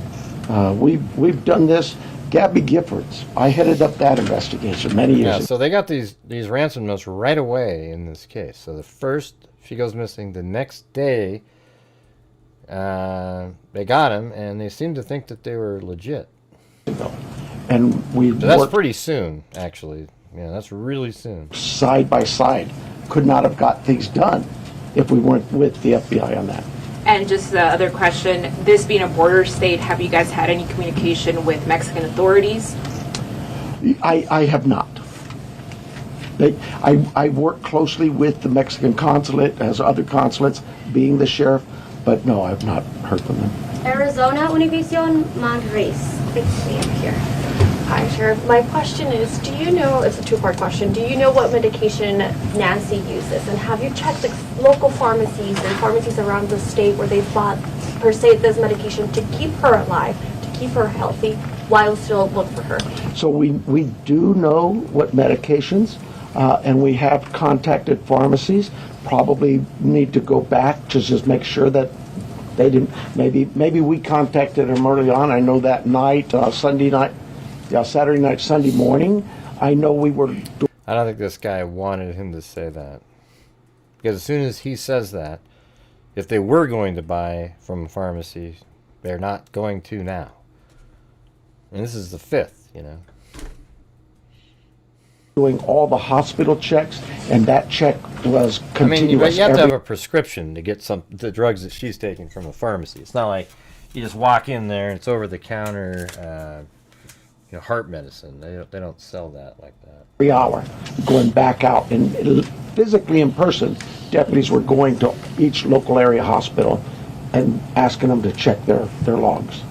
We've done this. Gabby Giffords, I headed up that investigation many years ago. So they got these ransom notes right away in this case. So the first she goes missing, the next day they got him, and they seemed to think that they were legit. And so that's pretty soon, actually. Yeah, that's really soon. Side by side, could not have got things done if we weren't with the FBI on that. And just the other question, this being a border state, have you guys had any communication with Mexican authorities? I have not. I work closely with the Mexican consulate, as other consulates, being the sheriff, but no, I've not heard from them. Arizona Univision Madres. Fix me up here. Hi, Sheriff. My question is, do you know, it's a 2-part question, do you know what medication Nancy uses? And have you checked the local pharmacies and pharmacies around the state where they bought, per se, this medication to keep her alive, to keep her healthy, while still look for her? So we do know what medications, and we have contacted pharmacies. Probably need to go back to just make sure that they didn't, maybe we contacted them early on. I know that night, Sunday night, Saturday night, Sunday morning, I know we were... I don't think this guy wanted him to say that. Because as soon as he says that, if they were going to buy from a pharmacy, they're not going to now. And this is the 5th, you know. Doing all the hospital checks, and that check was continuous. I mean, you have to have a prescription to get the drugs that she's taking from a pharmacy. It's not like you just walk in there and it's over-the-counter... heart medicine. They don't sell that like that. Every hour, going back out, and physically in person, deputies were going to each local area hospital and asking them to check their logs.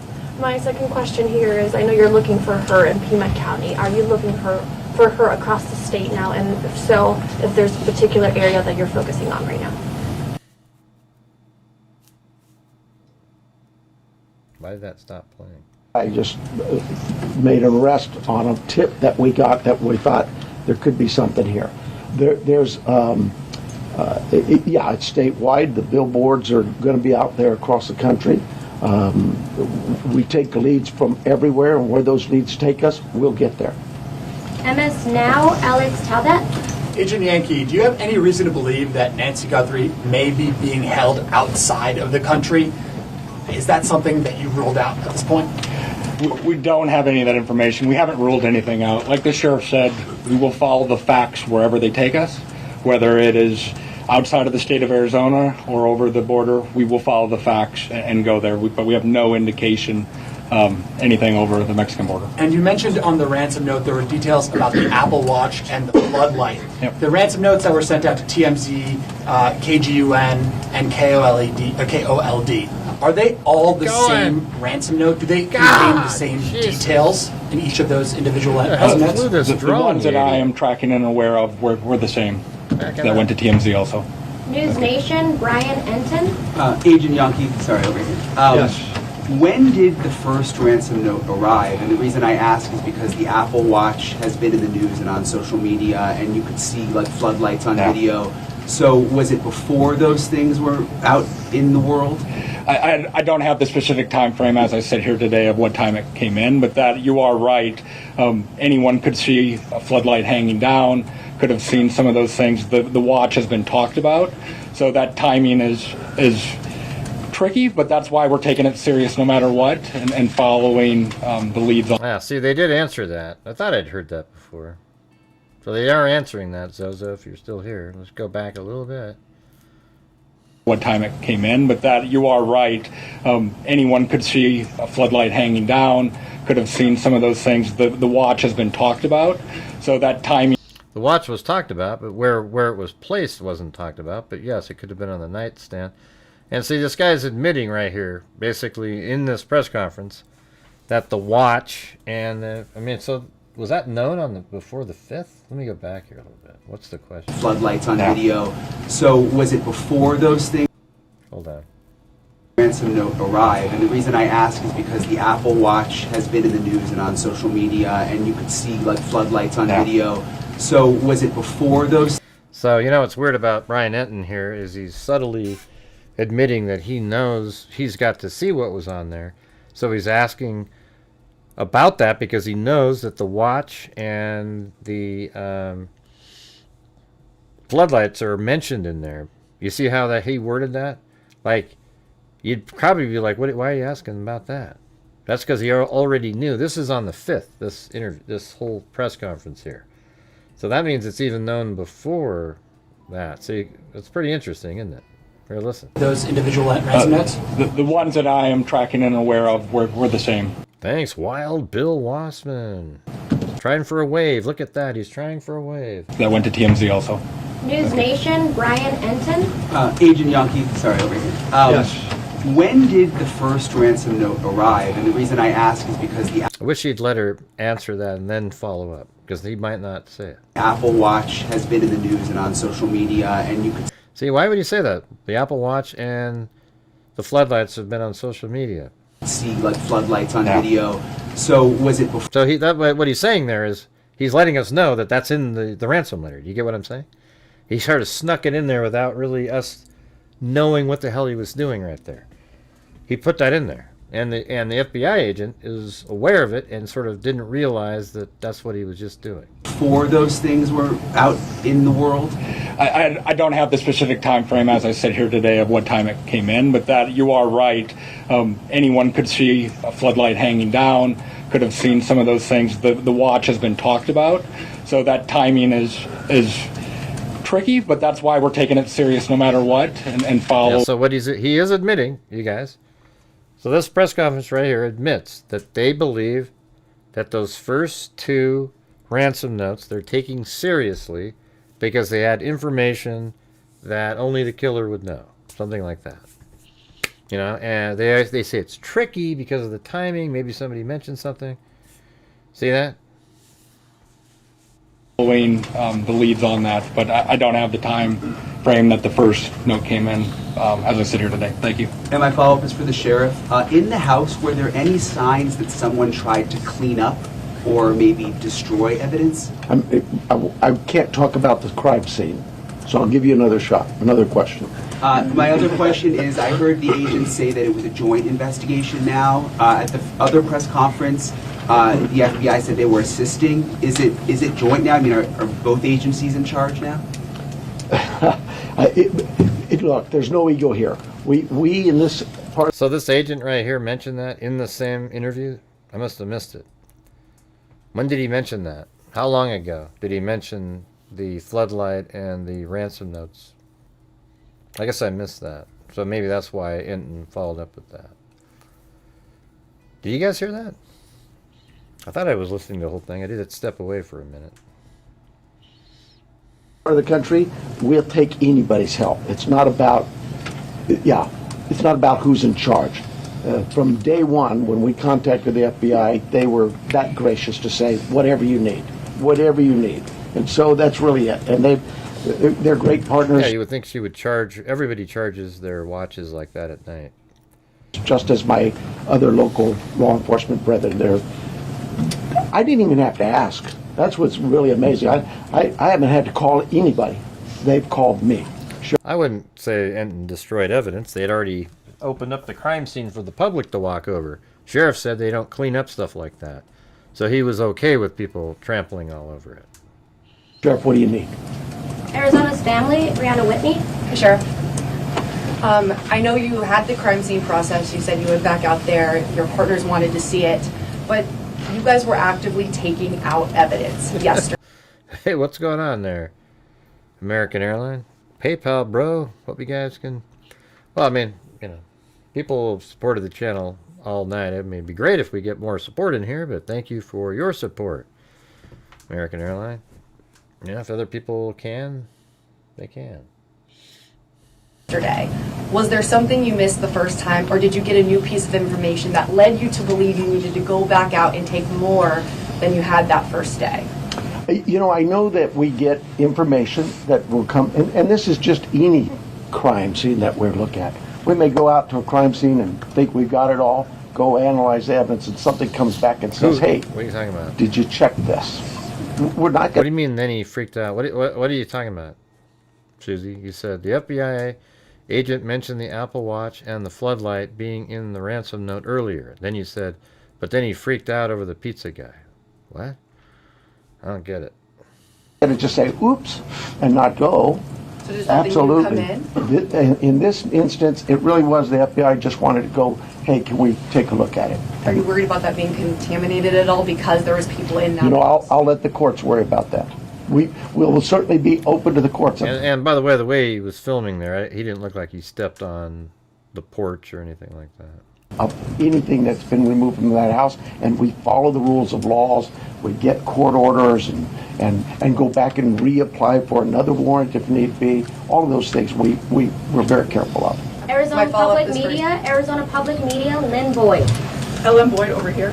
My second question here is, I know you're looking for her in Pima County. Are you looking for her across the state now? And if so, if there's a particular area that you're focusing on right now? Why did that stop playing? I just made an arrest on a tip that we got that we thought there could be something here. It's statewide. The billboards are going to be out there across the country. We take leads from everywhere, and where those leads take us, we'll get there. MS Now, Alex Talbot. Agent Yankee, do you have any reason to believe that Nancy Guthrie may be being held outside of the country? Is that something that you ruled out at this point? We don't have any of that information. We haven't ruled anything out. Like the sheriff said, we will follow the facts wherever they take us, whether it is outside of the state of Arizona or over the border, we will follow the facts and go there. But we have no indication anything over the Mexican border. And you mentioned on the ransom note there were details about the Apple Watch and the floodlight. Yep. The ransom notes that were sent out to TMZ, KGUN, and KOLD, are they all the same ransom note? Do they contain the same details in each of those individual ransom notes? The ones that I am tracking and aware of were the same. That went to TMZ also. News Nation, Brian Enton. Agent Yankee, sorry, over here. Yes. When did the first ransom note arrive? And the reason I ask is because the Apple Watch has been in the news and on social media, and you could see like floodlights on video. So was it before those things were out in the world? I don't have the specific time frame as I sit here today of what time it came in, but that you are right. Anyone could see a floodlight hanging down, could have seen some of those things. The watch has been talked about, so that timing is tricky, but that's why we're taking it serious no matter what and following the leads on. Ah, see, they did answer that. I thought I'd heard that before. So they are answering that, Zozo, if you're still here. Let's go back a little bit. What time it came in, but that you are right. Anyone could see a floodlight hanging down, could have seen some of those things. The watch has been talked about, so that timing. The watch was talked about, but where it was placed wasn't talked about. But yes, it could have been on the nightstand. And see, this guy's admitting right here, basically in this press conference, that the watch and I mean, so was that known on before the 5th? Let me go back here a little bit. What's the question? Floodlights on video. So was it before those things? Hold on. Ransom note arrive, and the reason I ask is because the Apple Watch has been in the news and on social media, and you could see like floodlights on video. So was it before those? So you know what's weird about Brian Enton here is he's subtly admitting that he knows he's got to see what was on there. So he's asking about that because he knows that the watch and the floodlights are mentioned in there. You see how that he worded that? Like, you'd probably be like, "What? Why are you asking about that?" That's because he already knew. This is on the 5th. This whole press conference here. So that means it's even known before that. See, it's pretty interesting, isn't it? Here, listen. Those individual ransom notes? The ones that I am tracking and aware of were the same. Thanks, Wild Bill Wassman. Trying for a wave. Look at that. He's trying for a wave. That went to TMZ also. News Nation, Brian Enton. Agent Yankee, sorry, over here. Yes. When did the first ransom note arrive? And the reason I ask is because the I wish he'd let her answer that and then follow up, because he might not say it. Apple Watch has been in the news and on social media, and you could see, why would you say that? The Apple Watch and the floodlights have been on social media. See like floodlights on video. So was it before? So what he's saying there is he's letting us know that that's in the ransom letter. Do you get what I'm saying? He sort of snuck it in there without really us knowing what the hell he was doing right there. He put that in there, and the FBI agent is aware of it and sort of didn't realize that that's what he was just doing. Before those things were out in the world? I don't have the specific time frame as I sit here today of what time it came in, but that you are right. Anyone could see a floodlight hanging down, could have seen some of those things. The watch has been talked about, so that timing is tricky, but that's why we're taking it serious no matter what and follow. Yeah, so what he is admitting, you guys. So this press conference right here admits that they believe that those first 2 ransom notes they're taking seriously because they had information that only the killer would know, something like that. You know, and they say it's tricky because of the timing. Maybe somebody mentioned something. See that? Following the leads on that, but I don't have the time frame that the first note came in as I sit here today. Thank you. And my follow-up is for the sheriff. In the house, were there any signs that someone tried to clean up or maybe destroy evidence? I can't talk about the crime scene, so I'll give you another shot, another question. My other question is, I heard the agents say that it was a joint investigation now. At the other press conference, the FBI said they were assisting. Is it joint now? I mean, are both agencies in charge now? Look, there's no ego here. We in this part. So this agent right here mentioned that in the same interview? I must have missed it. When did he mention that? How long ago did he mention the floodlight and the ransom notes? I guess I missed that. So maybe that's why Enton followed up with that. Did you guys hear that? I thought I was listening to the whole thing. I did step away for a minute. Part of the country, we'll take anybody's help. It's not about, it's not about who's in charge. From day one, when we contacted the FBI, they were that gracious to say, whatever you need, whatever you need. And so that's really it. And they're great partners. Yeah, you would think she would charge, everybody charges their watches like that at night. Just as my other local law enforcement brethren there. I didn't even have to ask. That's what's really amazing. I haven't had to call anybody. They've called me. Sure. I wouldn't say Enton destroyed evidence. They had already opened up the crime scene for the public to walk over. Sheriff said they don't clean up stuff like that. So he was okay with people trampling all over it. Sheriff, what do you need? Arizona's family, Brianna Whitney. Hey, Sheriff. I know you had the crime scene process. You said you went back out there. Your partners wanted to see it. But you guys were actively taking out evidence yesterday. Hey, what's going on there? American Airlines? PayPal, bro? Hope you guys can... Well, I mean, you know, people supported the channel all night. It may be great if we get more support in here, but thank you for your support, American Airlines. Yeah, if other people can, they can. Yesterday. Was there something you missed the first time, or did you get a new piece of information that led you to believe you needed to go back out and take more than you had that first day? You know, I know that we get information that will come, and this is just any crime scene that we look at. We may go out to a crime scene and think we've got it all, go analyze the evidence, and something comes back and says, hey, what are you talking about? Did you check this? We're not. What do you mean then he freaked out? What are you talking about, Susie? You said the FBI agent mentioned the Apple Watch and the floodlight being in the ransom note earlier. Then you said, but then he freaked out over the pizza guy. What? I don't get it. And just say, oops, and not go. So does Absolutely. come in? In this instance, it really was the FBI just wanted to go, hey, can we take a look at it? Are you worried about that being contaminated at all because there was people in that? You know, I'll let the courts worry about that. We will certainly be open to the courts. And by the way he was filming there, he didn't look like he stepped on the porch or anything like that. Of anything that's been removed from that house, and we follow the rules of laws. We get court orders and go back and reapply for another warrant if need be. All of those things we're very careful of. Arizona Public Media, Lynn Boyd. Ellen Boyd over here.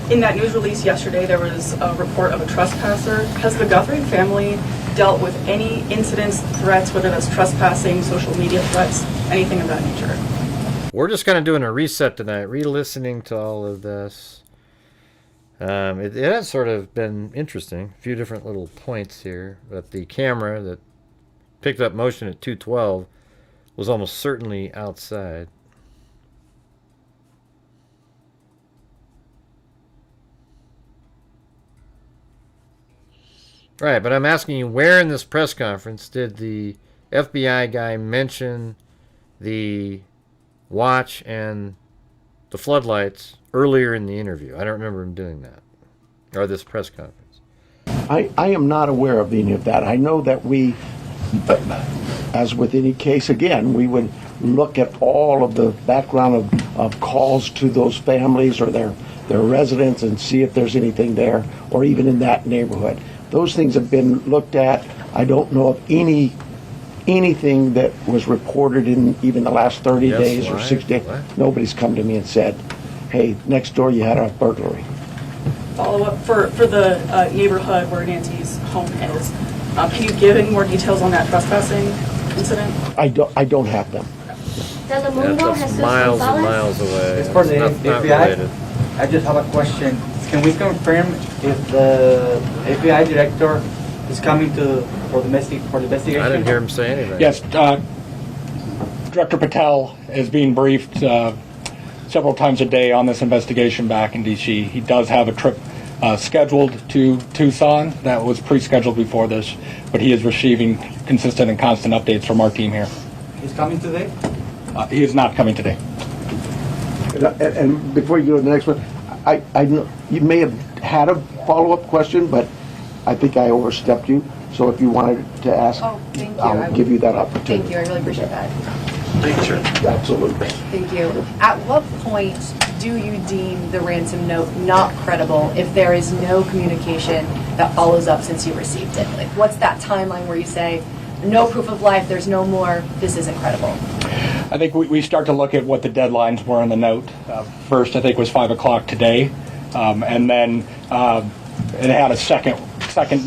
In that news release yesterday, there was a report of a trespasser. Has the Guthrie family dealt with any incidents, threats, whether that's trespassing, social media threats, anything of that nature? We're just kind of doing a reset tonight, re-listening to all of this. It has sort of been interesting. A few different little points here. But the camera that picked up motion at 212 was almost certainly outside. Right, but I'm asking you, where in this press conference did the FBI guy mention the watch and the floodlights earlier in the interview? I don't remember him doing that, or this press conference. I am not aware of any of that. I know that we, as with any case, again, we would look at all of the background of calls to those families or their residents and see if there's anything there, or even in that neighborhood. Those things have been looked at. I don't know of anything that was reported in even the last 30 days or 60 days. What? Nobody's come to me and said, hey, next door you had a burglary. Follow up for the neighborhood where Nancy's home is. Can you give any more details on that trespassing incident? I don't have them. Telemundo, That's Jesus miles and Gonzalez. miles away. It's for the not FBI. related. I just have a question. Can we confirm if the FBI director is coming for the investigation? I didn't hear him say anything. Yes, Director Patel is being briefed several times a day on this investigation back in D.C. He does have a trip scheduled to Tucson that was pre-scheduled before this, but he is receiving consistent and constant updates from our team here. He's coming today? He is not coming today. And before you go to the next one, I know you may have had a follow-up question, but I think I overstepped you, so if you wanted to ask, Oh, thank you. I'll give you that opportunity. Thank you, I really appreciate that. Thank you, sir. Absolutely. Thank you. At what point do you deem the ransom note not credible if there is no communication that follows up since you received it? Like, what's that timeline where you say, no proof of life, there's no more, this isn't credible? I think we start to look at what the deadlines were in the note. First, I think was 5 o'clock today, and then it had a second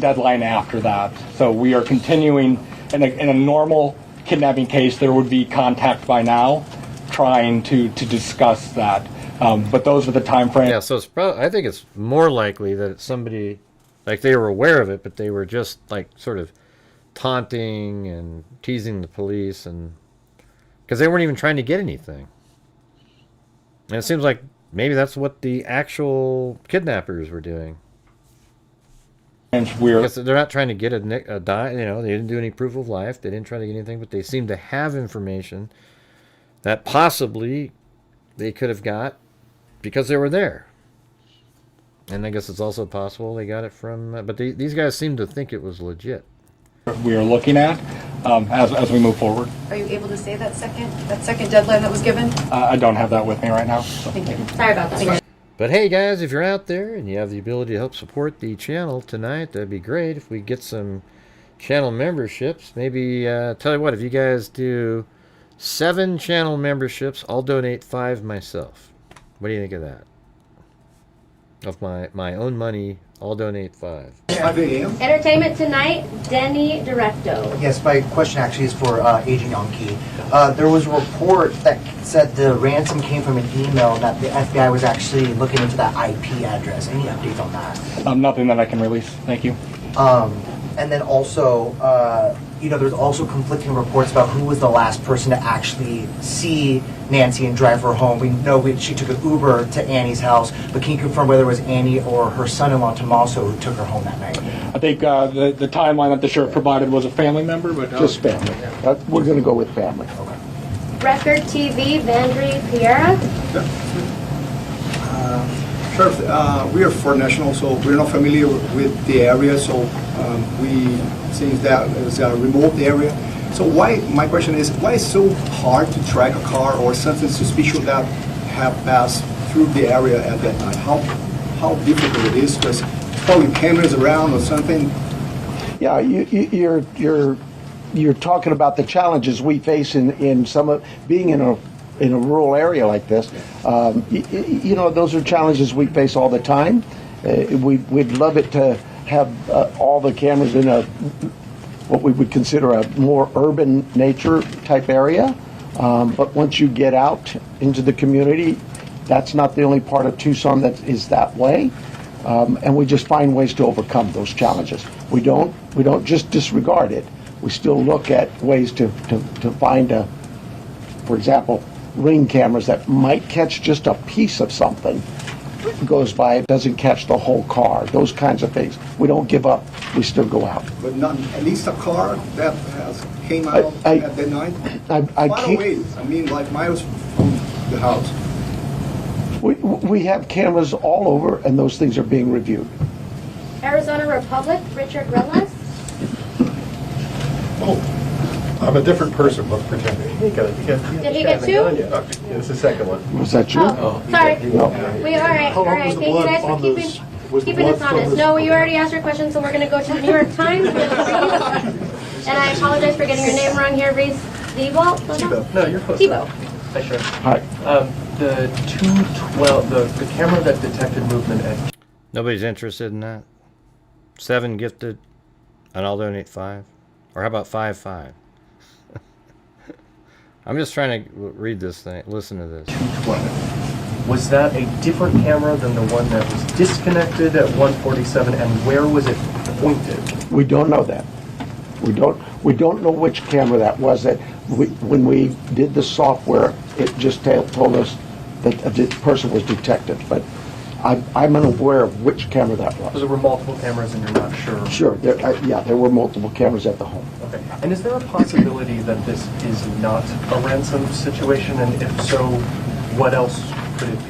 deadline after that. So we are continuing in a normal kidnapping case. There would be contact by now, trying to discuss that. But those are the time frames. Yeah, so it's I think it's more likely that it's somebody, like they were aware of it, but they were just like sort of taunting and teasing the police, and because they weren't even trying to get anything. And it seems like maybe that's what the actual kidnappers were doing. And they're not trying to get a die. You know, they didn't do any proof of life. They didn't try to get anything, but they seem to have information that possibly they could have got because they were there. And I guess it's also possible they got it from. But these guys seem to think it was legit. We are looking at as we move forward. Are you able to say that second deadline that was given? I don't have that with me right now. So. Thank you. Sorry about that. But hey guys, if you're out there and you have the ability to help support the channel tonight, that'd be great if we get some channel memberships. Maybe, tell you what, if you guys do 7 channel memberships, I'll donate 5 myself. What do you think of that? Of my own money, I'll donate 5. Entertainment Tonight, Denny Directo. Yes, my question actually is for Agent Yankee. There was a report that said the ransom came from an email and that the FBI was actually looking into that IP address. Any updates on that? Nothing that I can release. Thank you. And then also, there's also conflicting reports about who was the last person to actually see Nancy and drive her home. We know she took an Uber to Annie's house, but can you confirm whether it was Annie or her son-in-law Tommaso who took her home that night? I think the timeline that the sheriff provided was a family member, but just family. We're going to go with family. Okay. Record TV, Vandry Piera. Sheriff, we are foreign nationals, so we're not familiar with the area, so since that is a remote area. So my question is, why is it so hard to track a car or something suspicious that have passed through the area at that night? How difficult it is, because probably cameras around or something. Yeah, you're talking about the challenges we face in some of being in a rural area like this. Those are challenges we face all the time. We'd love it to have all the cameras in what we would consider a more urban nature type area. But once you get out into the community, that's not the only part of Tucson that is that way. And we just find ways to overcome those challenges. We don't just disregard it. We still look at ways to find for example, ring cameras that might catch just a piece of something. Goes by, it doesn't catch the whole car. Those kinds of things. We don't give up. We still go out. But not at least a car that came out at that night. Far away. I mean, like miles from the house. We have cameras all over, and those things are being reviewed. Arizona Republic, Richard Relas. I'm a different person, let's pretend. Did he get 2? It's the second one. Was that you? Oh, sorry. No. All right. Thank you guys for keeping us honest. No, you already asked your question, so we're going to go to the New York Times. And I apologize for getting your name wrong here, Reese Thibault. Thibault. No, you're close. Thibault. Hi, sure. Hi. The 212, the camera that detected movement at... Nobody's interested in that? 7 gifted, and I'll donate 5? Or how about 5? I'm just trying to read this thing. Listen to this. 212. Was that a different camera than the one that was disconnected at 147, and where was it pointed? We don't know that. We don't know which camera that was. When we did the software, it just told us that the person was detected, but I'm unaware of which camera that was. So there were multiple cameras and you're not sure? Sure. There were multiple cameras at the home. Okay. And is there a possibility that this is not a ransom situation? And if so, what else could it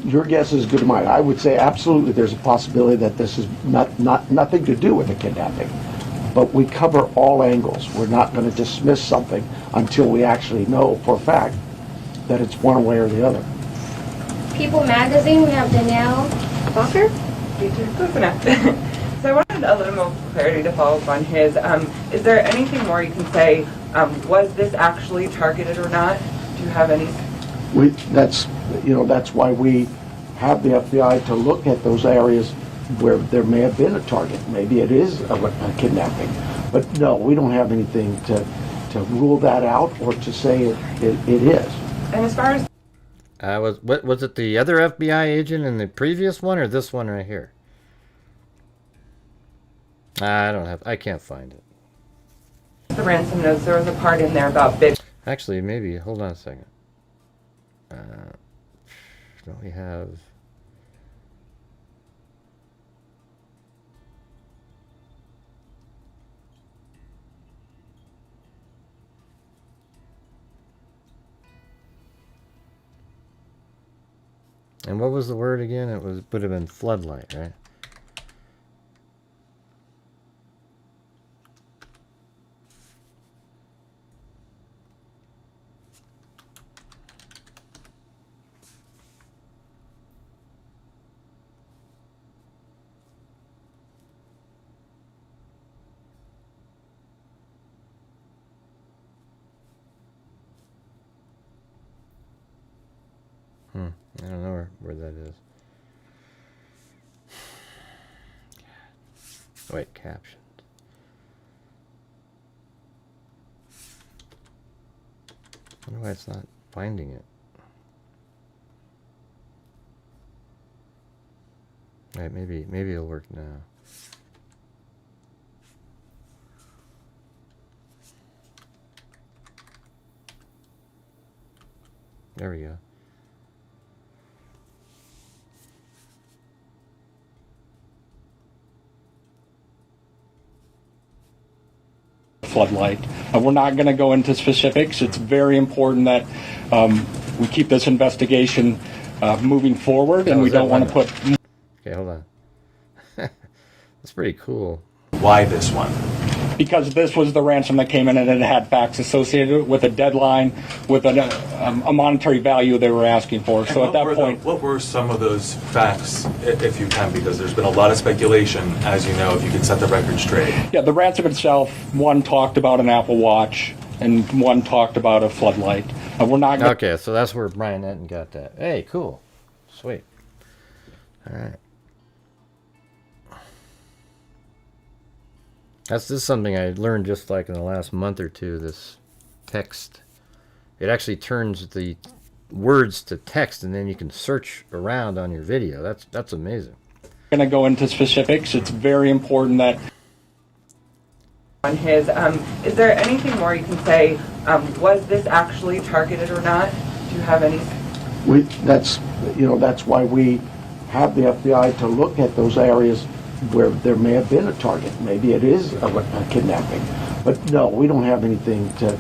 be? Your guess is as good as mine. I would say absolutely there's a possibility that this is nothing to do with a kidnapping. But we cover all angles. We're not going to dismiss something until we actually know for a fact that it's one way or the other. People Magazine, we have Danielle Walker. So I wanted a little more clarity to follow up on his. Is there anything more you can say? Was this actually targeted or not? Do you have any? That's why we have the FBI to look at those areas where there may have been a target. Maybe it is a kidnapping. But no, we don't have anything to rule that out or to say it is. And as far as was it the other FBI agent in the previous one or this one right here? I can't find it. the ransom notes, there was a part in there about big. Actually, maybe, hold on a second. Don't we have... And what was the word again? It would have been floodlight, right? I don't know where that is. Wait, captions. I wonder why it's not finding it. Right, maybe it'll work now. There we go. Floodlight. We're not going to go into specifics. It's very important that we keep this investigation moving forward, and we don't want to put... Okay, hold on. That's pretty cool. Why this one? Because this was the ransom that came in, and it had facts associated with a deadline, with a monetary value they were asking for. So at that point... What were some of those facts, if you can, because there's been a lot of speculation, as you know, if you could set the record straight. Yeah, the ransom itself, one talked about an Apple Watch, and one talked about a floodlight. We're not... Okay, so that's where Brian Etten got that. Hey, cool. Sweet. All right. This is something I learned just like in the last month or two, this text. It actually turns the words to text, and then you can search around on your video. That's amazing. I'm going to go into specifics. It's very important that... On his, is there anything more you can say? Was this actually targeted or not? Do you have any? That's why we have the FBI to look at those areas where there may have been a target. Maybe it is a kidnapping. But no, we don't have anything to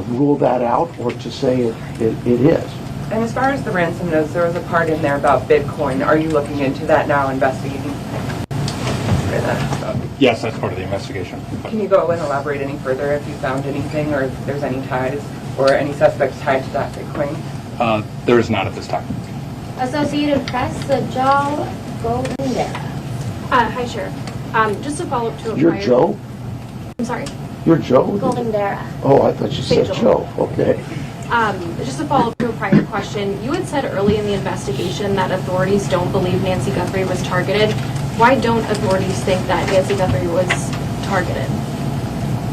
rule that out or to say it is. And as far as the ransom notes, there was a part in there about Bitcoin. Are you looking into that now, investigating? Yes, that's part of the investigation. Can you go and elaborate any further if you found anything, or if there's any ties, or any suspects tied to that Bitcoin? There is not at this time. Associated Press, Joe Goldendera. Hi, Sheriff. Just to follow up to a You're prior... Joe? I'm sorry? You're Joe? Goldendera. Oh, I thought you said Joe. Okay. Just to follow up to a prior question, you had said early in the investigation that authorities don't believe Nancy Guthrie was targeted. Why don't authorities think that Nancy Guthrie was targeted?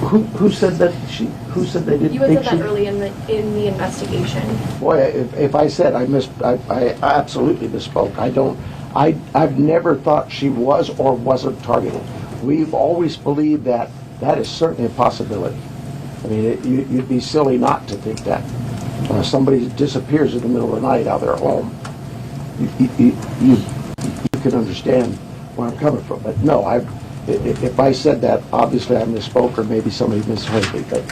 Who said that? Who said they didn't? You had think said that early in the investigation. Boy, if I said I absolutely misspoke. I've never thought she was or wasn't targeted. We've always believed that is certainly a possibility. I mean, you'd be silly not to think that. Somebody disappears in the middle of the night out of their home. You can understand where I'm coming from. But no, if I said that, obviously I misspoke, or maybe somebody misheard me. But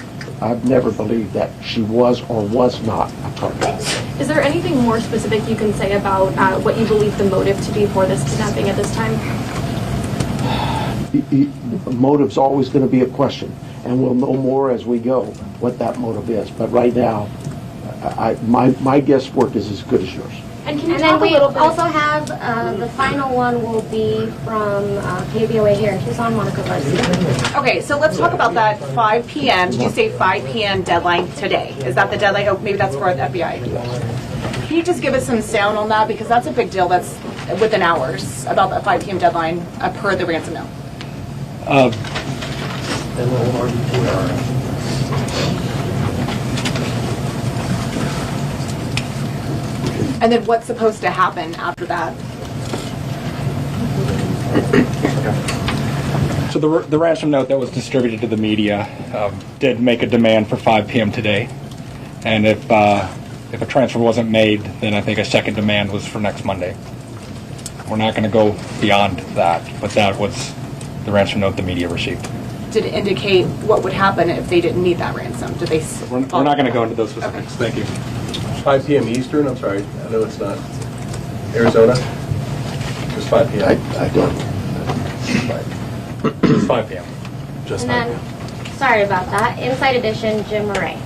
I've never believed that she was or was not a target. Is there anything more specific you can say about what you believe the motive to be for this kidnapping at this time? Motive's always going to be a question, and we'll know more as we go what that motive is. But right now, my guesswork is as good as yours. And then we also have the final one will be from KBOA here in Tucson, Monica Garcia. Okay, so let's talk about that 5 p.m. Did you say 5 p.m. deadline today? Is that the deadline? Oh, maybe that's for the FBI. Can you just give us some sound on that? Because that's a big deal. That's within hours about that 5 p.m. deadline per the ransom note. And then what's supposed to happen after that? So the ransom note that was distributed to the media did make a demand for 5 p.m. today, and if a transfer wasn't made, then I think a second demand was for next Monday. We're not going to go beyond that, but that was the ransom note the media received. Did it indicate what would happen if they didn't meet that ransom? Did they? We're not going to go into those specifics. Thank you. 5 p.m. Eastern, I'm sorry, I know it's not Arizona, just 5 p.m. I don't. Just 5 p.m. Just And then, sorry about that, Inside Edition, Jim Murray.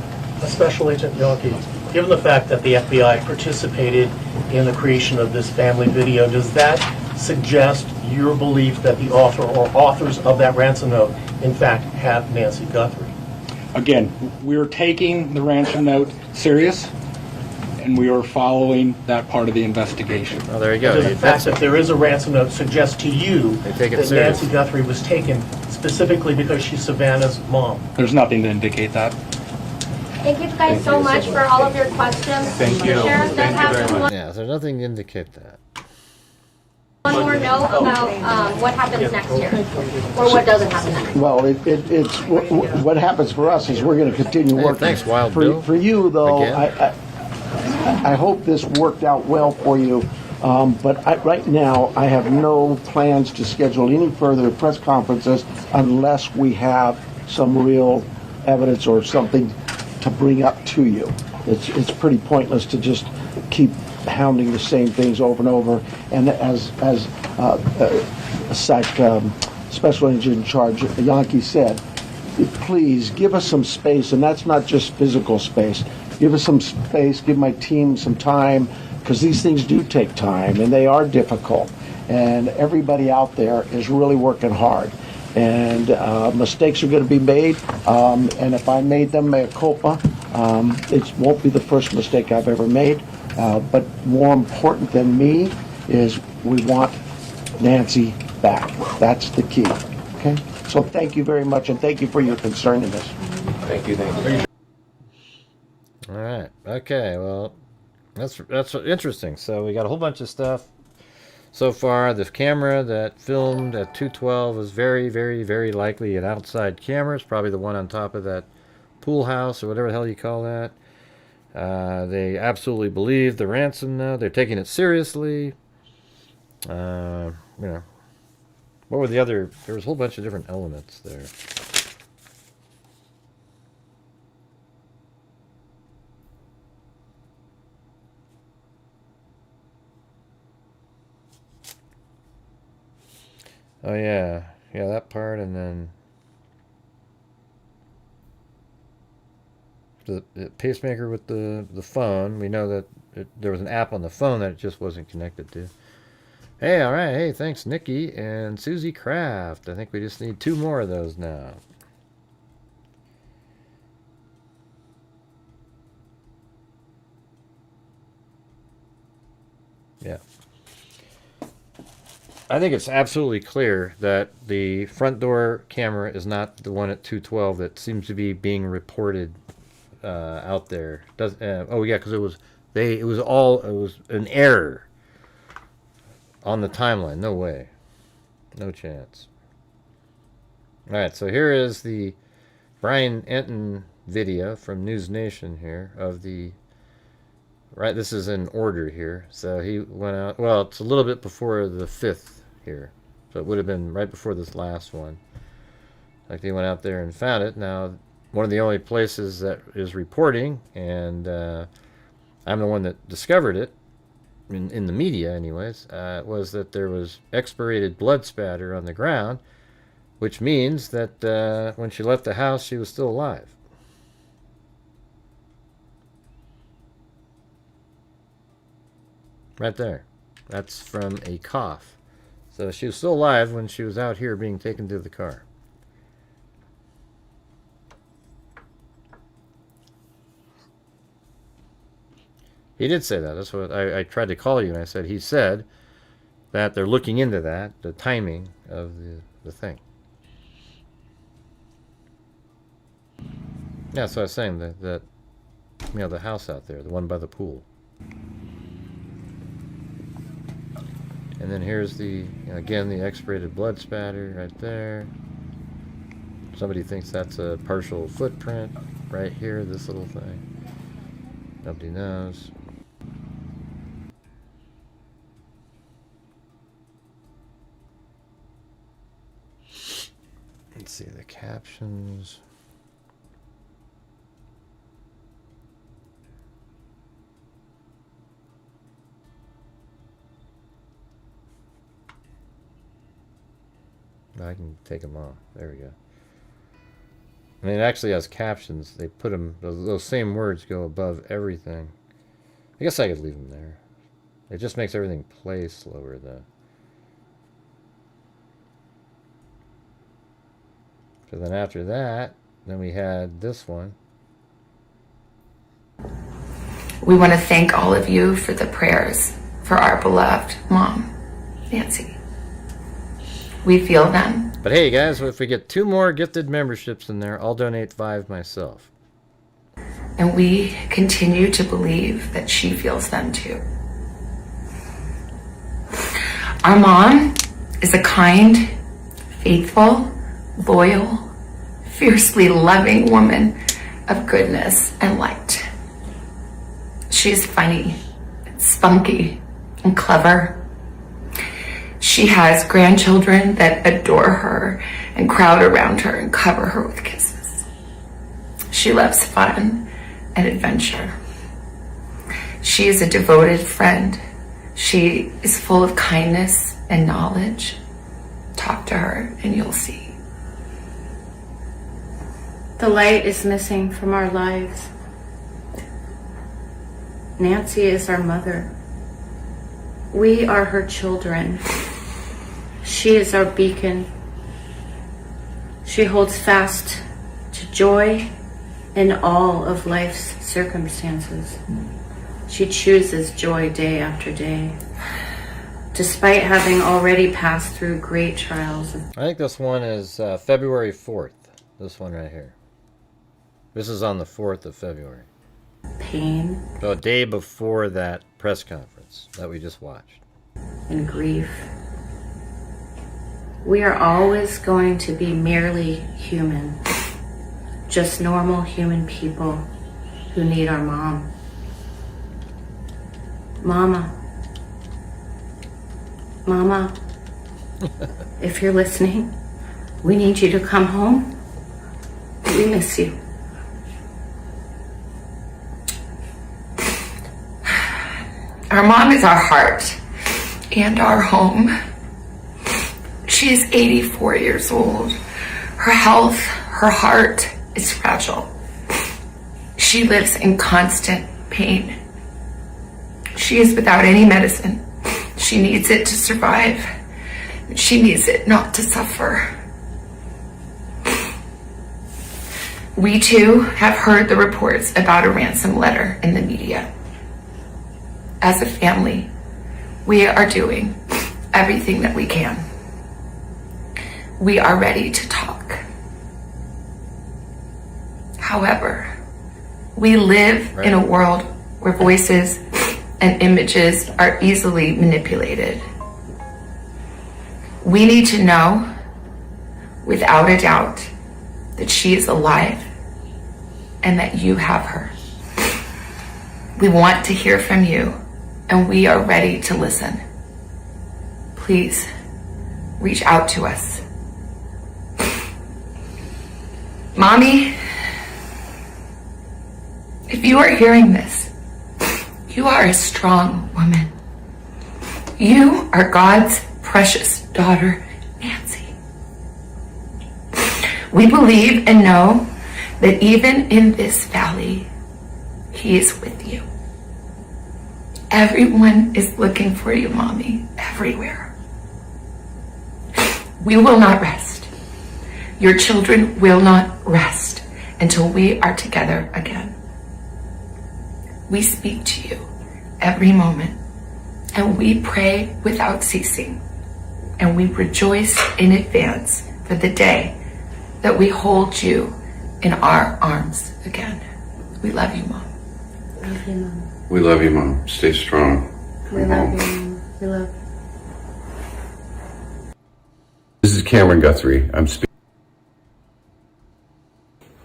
Special Agent Yankee, given the fact that the FBI participated in the creation of this family video, does that suggest your belief that the author or authors of that ransom note, in fact, have Nancy Guthrie? Again, we're taking the ransom note serious, and we are following that part of the investigation. Oh, there you go. Does the fact that there is a ransom note suggest to you take it that serious. Nancy Guthrie was taken specifically because she's Savannah's mom? There's nothing to indicate that. Thank you guys so much for all of your questions. Thank you. The sheriff does have just Yeah, there's nothing to indicate that. one more note about what happens next year, or what doesn't happen next. Well, it's what happens for us is we're going to continue Hey, working. thanks, Wild for, Bill. For you, though, Again. I hope this worked out well for you. But right now, I have no plans to schedule any further press conferences unless we have some real evidence or something to bring up to you. It's pretty pointless to just keep hounding the same things over and over. And as Special Agent in Charge Yankee said, please give us some space, and that's not just physical space. Give us some space, give my team some time, because these things do take time, and they are difficult. And everybody out there is really working hard. And mistakes are going to be made, and if I made them, mea culpa. It won't be the first mistake I've ever made. But more important than me is we want Nancy back. That's the key. Okay? So thank you very much, and thank you for your concern in this. Thank you, thank you. All right. Okay. Well, that's interesting. So we got a whole bunch of stuff so far. The camera that filmed at 212 is very, very, very likely an outside camera. It's probably the one on top of that pool house or whatever the hell you call that. They absolutely believe the ransom now. They're taking it seriously. You know, what were the other? There was a whole bunch of different elements there. Oh yeah, that part, and then the pacemaker with the phone. We know that there was an app on the phone that it just wasn't connected to. Hey, all right. Hey, thanks, Nikki and Susie Kraft. I think we just need 2 more of those now. Yeah. I think it's absolutely clear that the front door camera is not the one at 212 that seems to be being reported out there. Oh yeah, because it was an error on the timeline. No way, no chance. All right, so here is the Brian Enton video from News Nation here of the. Right, this is in order here. So he went out. Well, it's a little bit before the 5th here, so it would have been right before this last one. Like they went out there and found it. Now, one of the only places that is reporting, and I'm the one that discovered it, in the media anyways, was that there was expirated blood spatter on the ground, which means that when she left the house, she was still alive. Right there. That's from a cough. So she was still alive when she was out here being taken to the car. He did say that. That's what I tried to call you, and I said, he said that they're looking into that, the timing of the thing. Yeah, so I was saying that you know, the house out there, the one by the pool. And then here's the, you know, again, the expirated blood spatter right there. Somebody thinks that's a partial footprint right here, this little thing. Nobody knows. Let's see the captions. I can take them off. There we go. I mean, it actually has captions. They put them, those same words go above everything. I guess I could leave them there. It just makes everything play slower, though. So then after that, then we had this one. We want to thank all of you for the prayers for our beloved mom, Nancy. We feel them. But hey, guys, if we get 2 more gifted memberships in there, I'll donate 5 myself. And we continue to believe that she feels them too. Our mom is a kind, faithful, loyal, fiercely loving woman of goodness and light. She's funny, spunky, and clever. She has grandchildren that adore her and crowd around her and cover her with kisses. She loves fun and adventure. She is a devoted friend. She is full of kindness and knowledge. Talk to her and you'll see. The light is missing from our lives. Nancy is our mother. We are her children. She is our beacon. She holds fast to joy in all of life's circumstances. She chooses joy day after day, despite having already passed through great trials. I think this one is February 4th. This one right here. This is on the 4th of February. Pain. So a day before that press conference that we just watched. And grief. We are always going to be merely human. Just normal human people who need our mom. Mama. Mama. If you're listening, we need you to come home. We miss you. Our mom is our heart and our home. She is 84 years old. Her health, her heart is fragile. She lives in constant pain. She is without any medicine. She needs it to survive. She needs it not to suffer. We too have heard the reports about a ransom letter in the media. As a family, we are doing everything that we can. We are ready to talk. However, we live in a world where voices and images are easily manipulated. We need to know, without a doubt, that she is alive and that you have her. We want to hear from you, and we are ready to listen. Please reach out to us. Mommy, If you are hearing this, you are a strong woman. You are God's precious daughter, Nancy. We believe and know that even in this valley, He is with you. Everyone is looking for you, Mommy, everywhere. We will not rest. Your children will not rest until we are together again. We speak to you every moment, and we pray without ceasing, and we rejoice in advance for the day that we hold you in our arms again. We love you, Mom. Love you, Mom. We love you, Mom. Stay strong. We love you, Mom. We love you. This is Cameron Guthrie.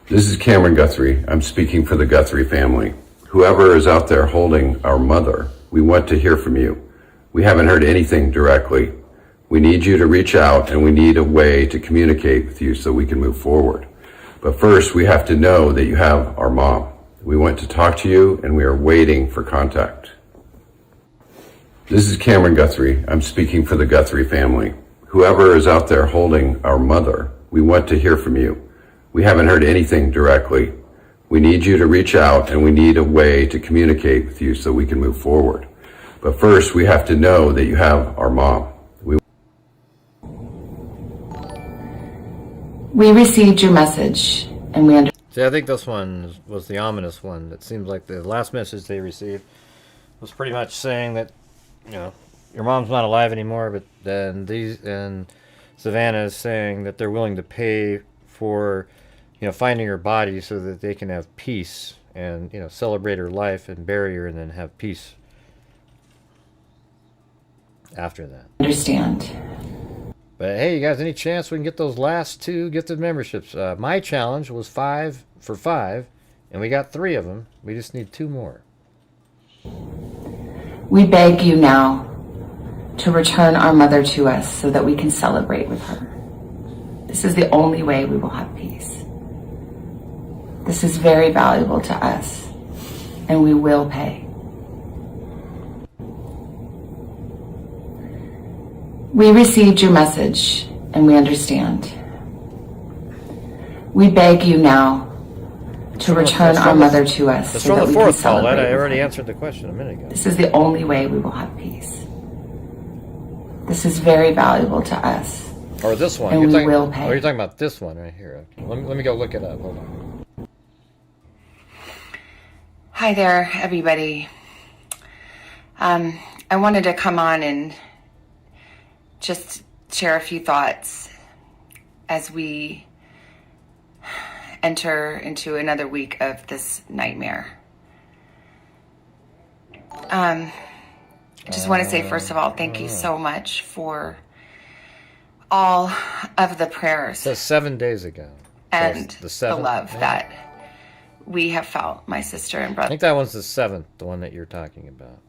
This is Cameron Guthrie. I'm speaking for the Guthrie family. Whoever is out there holding our mother, we want to hear from you. We haven't heard anything directly. We need you to reach out, and we need a way to communicate with you so we can move forward. But first, we have to know that you have our mom. We want to talk to you, and we are waiting for contact. This is Cameron Guthrie. I'm speaking for the Guthrie family. Whoever is out there holding our mother, we want to hear from you. We haven't heard anything directly. We need you to reach out, and we need a way to communicate with you so we can move forward. But first, we have to know that you have our mom. We received your message, and we understand. See, I think this one was the ominous one. It seems like the last message they received was pretty much saying that, you know, your mom's not alive anymore, but then Savannah is saying that they're willing to pay for, you know, finding her body so that they can have peace and, you know, celebrate her life and bury her and then have peace after that. Understand. But hey, you guys, any chance we can get those last 2 gifted memberships? My challenge was 5 for 5, and we got 3 of them. We just need 2 more. We beg you now to return our mother to us so that we can celebrate with her. This is the only way we will have peace. This is very valuable to us, and we will pay. We received your message, and we understand. We beg you now to return our mother to us so that we can celebrate. I already answered the question a minute ago. This is the only way we will have peace. This is very valuable to us. Or this one. And we will pay. Oh, you're talking about this one right here. Okay. Let me go look it up. Hold on. Hi there, everybody. I wanted to come on and just share a few thoughts as we enter into another week of this nightmare. I just want to say, first of all, thank you so much for all of the prayers. So 7 days ago. And the love that we have felt, my sister and brother. I think that one's the 7th, the one that you're talking about.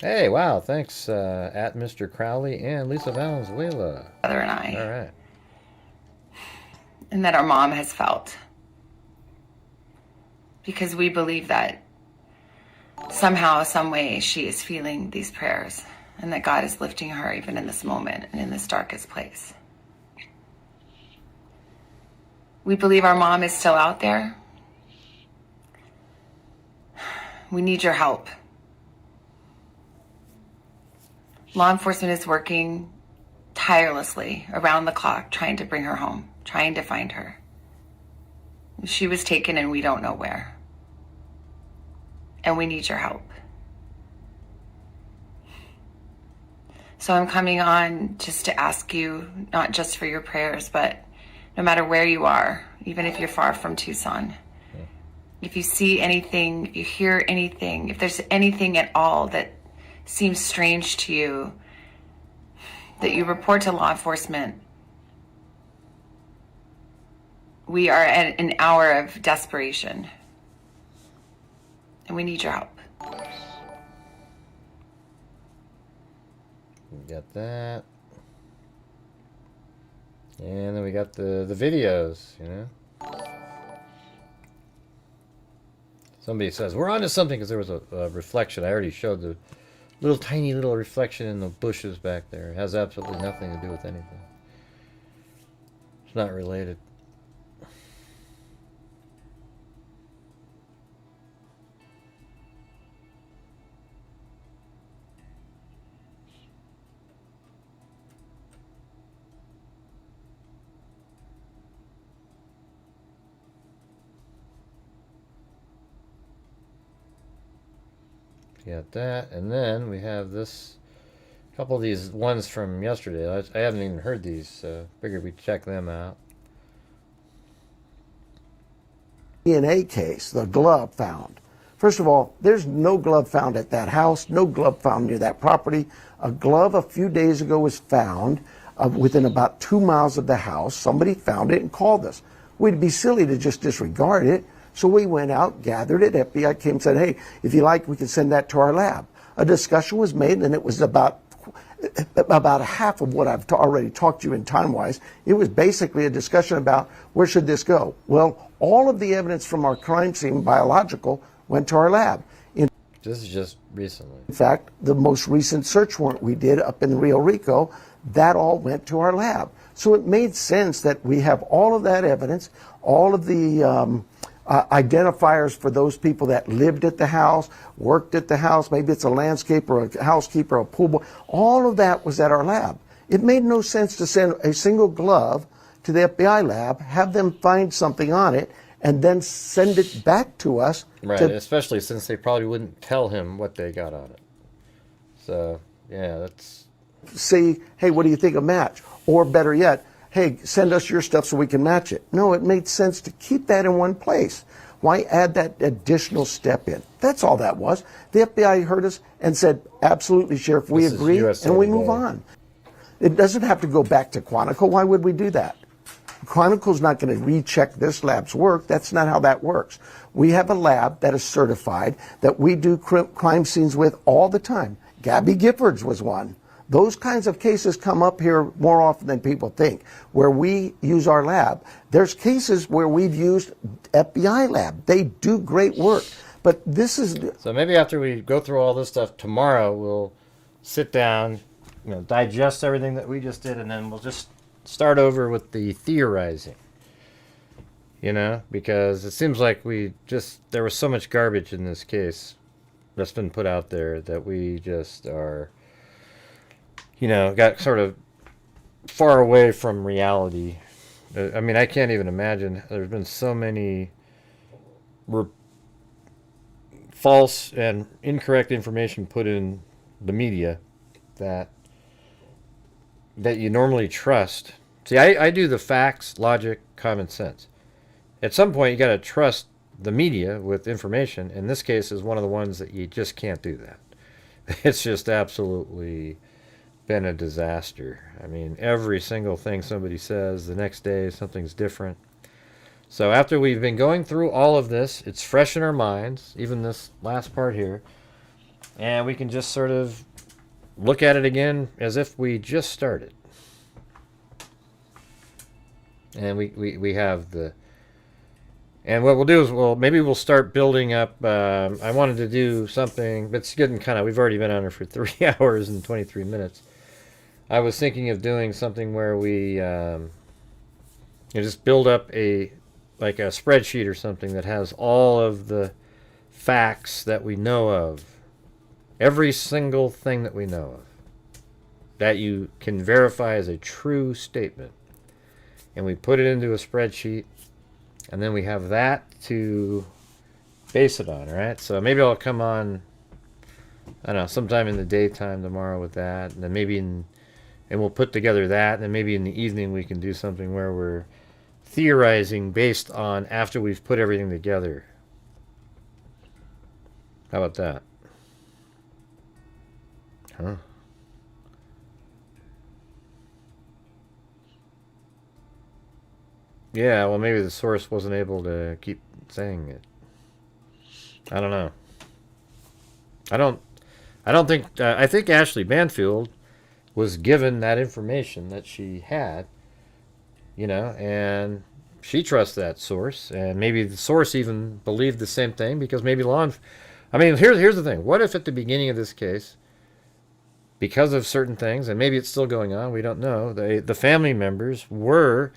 Hey, wow, thanks, at Mr. Crowley and Lisa Valenzuela. Brother and I. All right. And that our mom has felt. Because we believe that somehow, some way, she is feeling these prayers. And that God is lifting her even in this moment and in this darkest place. We believe our mom is still out there. We need your help. Law enforcement is working tirelessly around the clock trying to bring her home, trying to find her. She was taken and we don't know where. And we need your help. So I'm coming on just to ask you, not just for your prayers, but no matter where you are, even if you're far from Tucson, if you see anything, if you hear anything, if there's anything at all that seems strange to you, that you report to law enforcement. We are at an hour of desperation, and we need your help. We got that. And then we got the videos, you know. Somebody says, we're onto something because there was a reflection. I already showed the tiny little reflection in the bushes back there. It has absolutely nothing to do with anything. It's not related. Got that, and then we have this couple of these ones from yesterday. I haven't even heard these, so figured we'd check them out. DNA case, the glove found. First of all, there's no glove found at that house, no glove found near that property. A glove a few days ago was found within about 2 miles of the house. Somebody found it and called us. We'd be silly to just disregard it. So we went out, gathered it. FBI came and said, hey, if you like, we can send that to our lab. A discussion was made, and it was about half of what I've already talked to you in time-wise. It was basically a discussion about where should this go. Well, all of the evidence from our crime scene, biological, went to our lab. This is just recently. In fact, the most recent search warrant we did up in Rio Rico, that all went to our lab. So it made sense that we have all of that evidence, all of the identifiers for those people that lived at the house, worked at the house, maybe it's a landscaper, a housekeeper, a pool boy. All of that was at our lab. It made no sense to send a single glove to the FBI lab, have them find something on it, and then send it back to us. Right, especially since they probably wouldn't tell him what they got on it. So, yeah, that's... Say, hey, what do you think of match? Or better yet, hey, send us your stuff so we can match it. No, it made sense to keep that in one place. Why add that additional step in? That's all that was. The FBI heard us and said, absolutely, Sheriff, we agree, and we move on. It doesn't have to go back to Quantico. Why would we do that? Quantico's not going to recheck this lab's work. That's not how that works. We have a lab that is certified that we do crime scenes with all the time. Gabby Giffords was one. Those kinds of cases come up here more often than people think, where we use our lab. There's cases where we've used FBI lab. They do great work. But this is... So maybe after we go through all this stuff tomorrow, we'll sit down, digest everything that we just did, and then we'll just start over with the theorizing. Because it seems like there was so much garbage in this case that's been put out there that we just are... got sort of far away from reality. I mean, I can't even imagine. There's been so many false and incorrect information put in the media that you normally trust. See, I do the facts, logic, common sense. At some point, you got to trust the media with information. In this case, is one of the ones that you just can't do that. It's just absolutely been a disaster. I mean, every single thing somebody says, the next day something's different. So after we've been going through all of this, it's fresh in our minds, even this last part here, and we can just sort of look at it again as if we just started. And we have the... And what we'll do is maybe we'll start building up. I wanted to do something, but it's getting we've already been on here for 3 hours and 23 minutes. I was thinking of doing something where we just build up a spreadsheet or something that has all of the facts that we know of. Every single thing that we know of. That you can verify as a true statement. And we put it into a spreadsheet. And then we have that to base it on, right? So maybe I'll come on, I don't know, sometime in the daytime tomorrow with that. And then maybe and we'll put together that. And then maybe in the evening we can do something where we're theorizing based on after we've put everything together. How about that? Huh? Yeah, well, maybe the source wasn't able to keep saying it. I don't know. I don't think... I think Ashley Banfield was given that information that she had, and she trusts that source, and maybe the source even believed the same thing, because maybe I mean, here's the thing. What if at the beginning of this case, because of certain things, and maybe it's still going on, we don't know, the family members were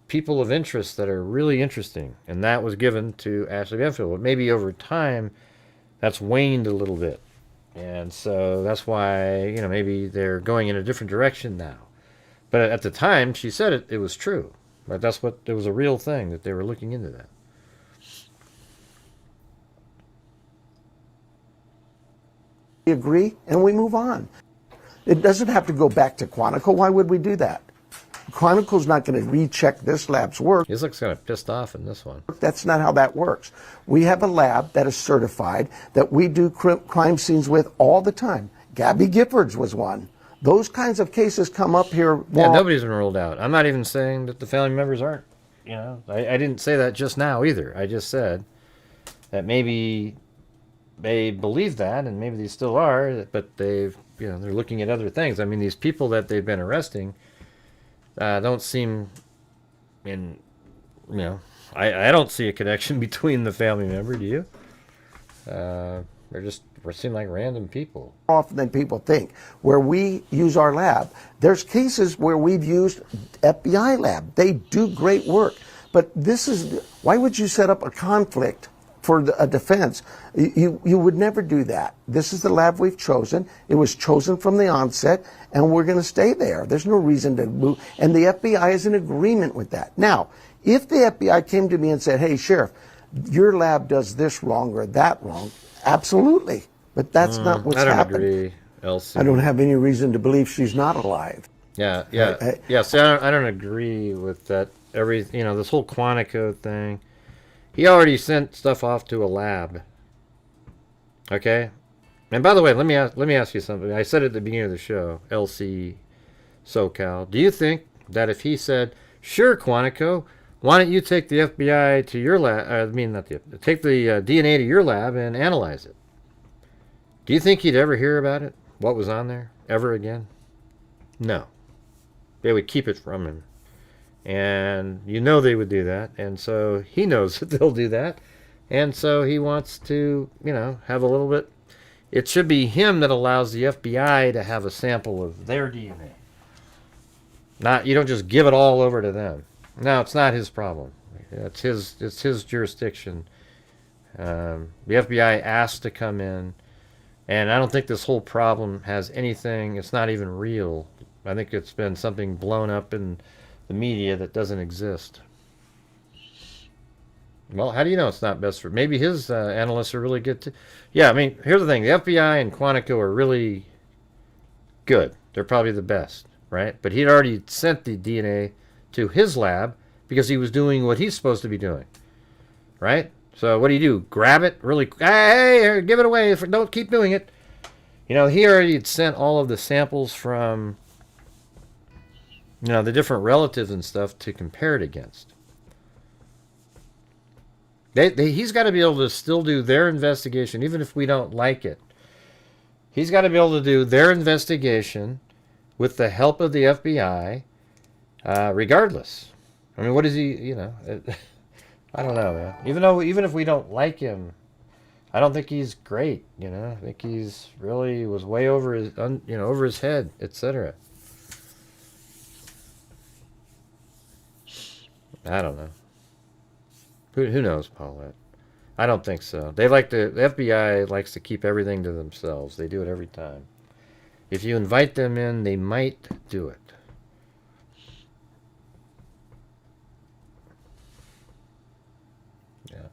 people of interest that are really interesting, and that was given to Ashley Benfield. But maybe over time, that's waned a little bit. And so that's why, you know, maybe they're going in a different direction now. But at the time, she said it was true. But it was a real thing, that they were looking into that. We agree, and we move on. It doesn't have to go back to Quantico. Why would we do that? Quantico's not going to recheck this lab's work. He looks kind of pissed off in this one. That's not how that works. We have a lab that is certified, that we do crime scenes with all the time. Gabby Giffords was one. Those kinds of cases come up here. Yeah, nobody's been ruled out. I'm not even saying that the family members aren't. You know, I didn't say that just now either. I just said that maybe they believe that, and maybe they still are, but they're looking at other things. I mean, these people that they've been arresting don't seem I don't see a connection between the family member. Do you? They seem like random people. Often than people think. Where we use our lab, there's cases where we've used FBI lab. They do great work. But why would you set up a conflict for a defense? You would never do that. This is the lab we've chosen. It was chosen from the onset, and we're going to stay there. There's no reason to move. And the FBI is in agreement with that. Now, if the FBI came to me and said, hey, Sheriff, your lab does this wrong or that wrong, absolutely. But that's not what's happened. I don't agree, Elsie. I don't have any reason to believe she's not alive. Yeah. See, I don't agree with that. This whole Quantico thing. He already sent stuff off to a lab. Okay? And by the way, let me ask you something. I said at the beginning of the show, LC SoCal. Do you think that if he said, sure, Quantico, why don't you take the FBI to your lab, take the DNA to your lab and analyze it? Do you think he'd ever hear about it? What was on there? Ever again? No. They would keep it from him. And they would do that. And so he knows that they'll do that. And so he wants to, have a little bit. It should be him that allows the FBI to have a sample of their DNA. You don't just give it all over to them. No, it's not his problem. It's his jurisdiction. The FBI asked to come in. And I don't think this whole problem has anything, it's not even real. I think it's been something blown up in the media that doesn't exist. Well, how do you know it's not best for... Maybe his analysts are really good too. Yeah, I mean, here's the thing. The FBI and Quantico are really good. They're probably the best, right? But he'd already sent the DNA to his lab because he was doing what he's supposed to be doing, right? So what do? Grab it? Really? Hey, give it away. Don't keep doing it. He already had sent all of the samples from... the different relatives and stuff to compare it against. He's got to be able to still do their investigation, even if we don't like it. He's got to be able to do their investigation with the help of the FBI, regardless. I mean, what is he, I don't know, man. Even if we don't like him, I don't think he's great, I think he's really was way over his, over his head, etc. I don't know. Who knows, Paulette? I don't think so. The FBI likes to keep everything to themselves. They do it every time. If you invite them in, they might do it. Yeah.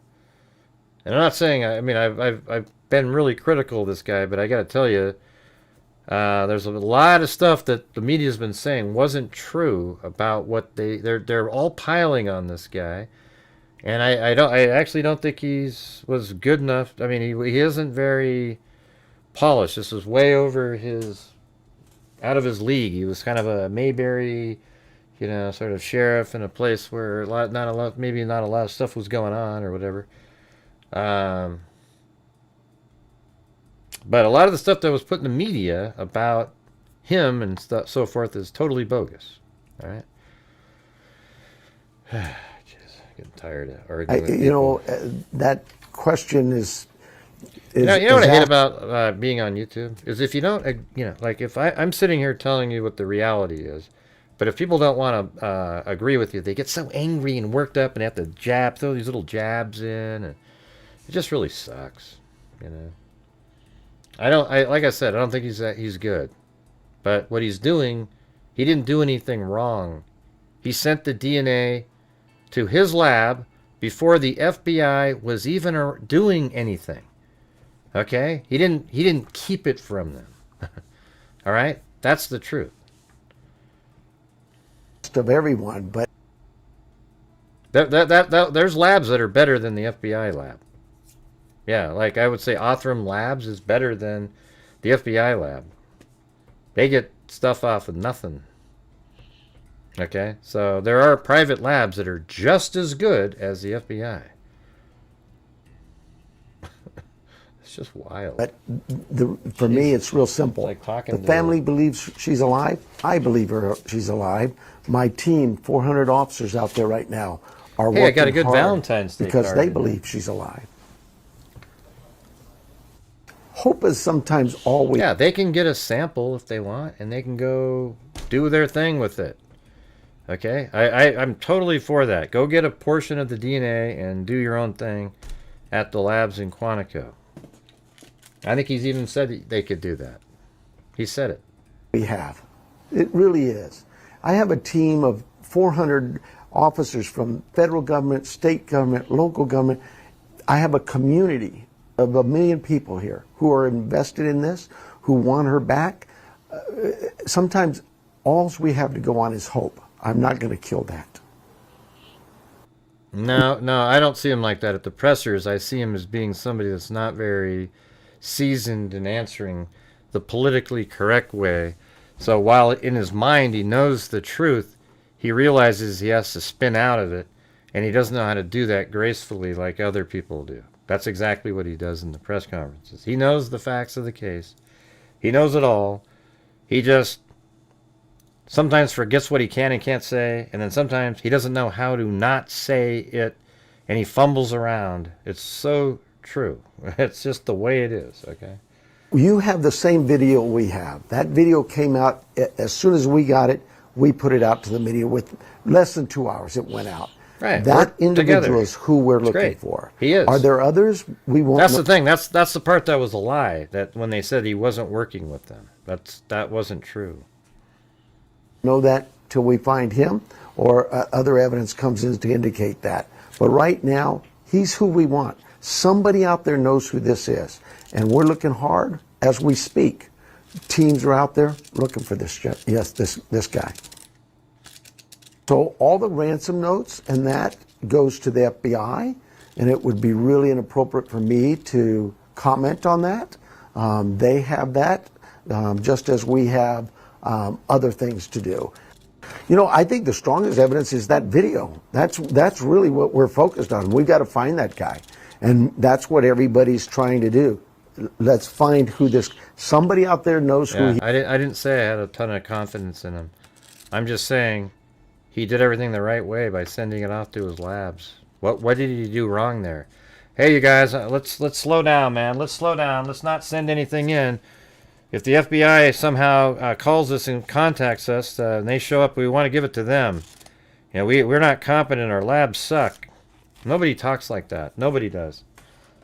And I'm not saying, I've been really critical of this guy, but I got to tell you, there's a lot of stuff that the media's been saying wasn't true about what they're all piling on this guy, and I actually don't think was good enough. I mean, he isn't very polished. This was way over out of his league. He was kind of a Mayberry, sort of sheriff in a place where maybe not a lot of stuff was going on or whatever. But a lot of the stuff that was put in the media about him and so forth is totally bogus. All right? Jeez. getting tired of arguing with You people. know, that question is You know what I hate asked- about being on YouTube is if you don't, like if I'm sitting here telling you what the reality is, but if people don't want to agree with you, they get so angry and worked up and have to throw these little jabs in, and it just really sucks, you know. Like I said, I don't think he's good, but what he's doing, he didn't do anything wrong. He sent the DNA to his lab before the FBI was even doing anything. Okay? He didn't keep it from them. All right? That's the truth. Of everyone, but there's labs that are better than the FBI lab. Yeah, like I would say Othram Labs is better than the FBI lab. They get stuff off of nothing. Okay? So there are private labs that are just as good as the FBI. It's just wild. But for me, it's real simple. Like talking the family to believes she's alive. I believe she's alive. My team, 400 officers out there right now, are Hey, I working got a good hard Valentine's Day because card they in believe she's alive. Hope is sometimes all we. Yeah, they can get a sample if they want, and they can go do their thing with it. Okay? I'm totally for that. Go get a portion of the DNA and do your own thing at the labs in Quantico. I think he's even said they could do that. He said it. We have. It really is. I have a team of 400 officers from federal government, state government, local government. I have a community of 1 million people here who are invested in this, who want her back. Sometimes all we have to go on is hope. I'm not going to kill that. No, I don't see him like that at the pressers. I see him as being somebody that's not very seasoned in answering the politically correct way. So while in his mind he knows the truth, he realizes he has to spin out of it, and he doesn't know how to do that gracefully like other people do. That's exactly what he does in the press conferences. He knows the facts of the case. He knows it all. He just sometimes forgets what he can and can't say, and then sometimes he doesn't know how to not say it, and he fumbles around. It's so true. It's just the way it is, okay? You have the same video we have. That video came out as soon as we got it. We put it out to the media with less than 2 hours. It went out. Right. That We're individual together. is who we're It's looking great. for. He is. Are there others? We won't. That's know. the thing. That's the part that was a lie. That when they said he wasn't working with them, that wasn't true. Know that till we find him, or other evidence comes in to indicate that. But right now, he's who we want. Somebody out there knows who this is, and we're looking hard as we speak. Teams are out there looking for this guy. So all the ransom notes and that goes to the FBI, and it would be really inappropriate for me to comment on that. They have that, just as we have other things to do. You know, I think the strongest evidence is that video. That's really what we're focused on. We've got to find that guy, and that's what everybody's trying to do. Let's find who this. Somebody out there knows who he. I didn't say I had a ton of confidence in him. I'm just saying he did everything the right way by sending it off to his labs. What did he do wrong there? Hey, you guys, let's slow down, man. Let's slow down. Let's not send anything in. If the FBI somehow calls us and contacts us and they show up, we want to give it to them. You know, we're not competent. Our labs suck. Nobody talks like that. Nobody does.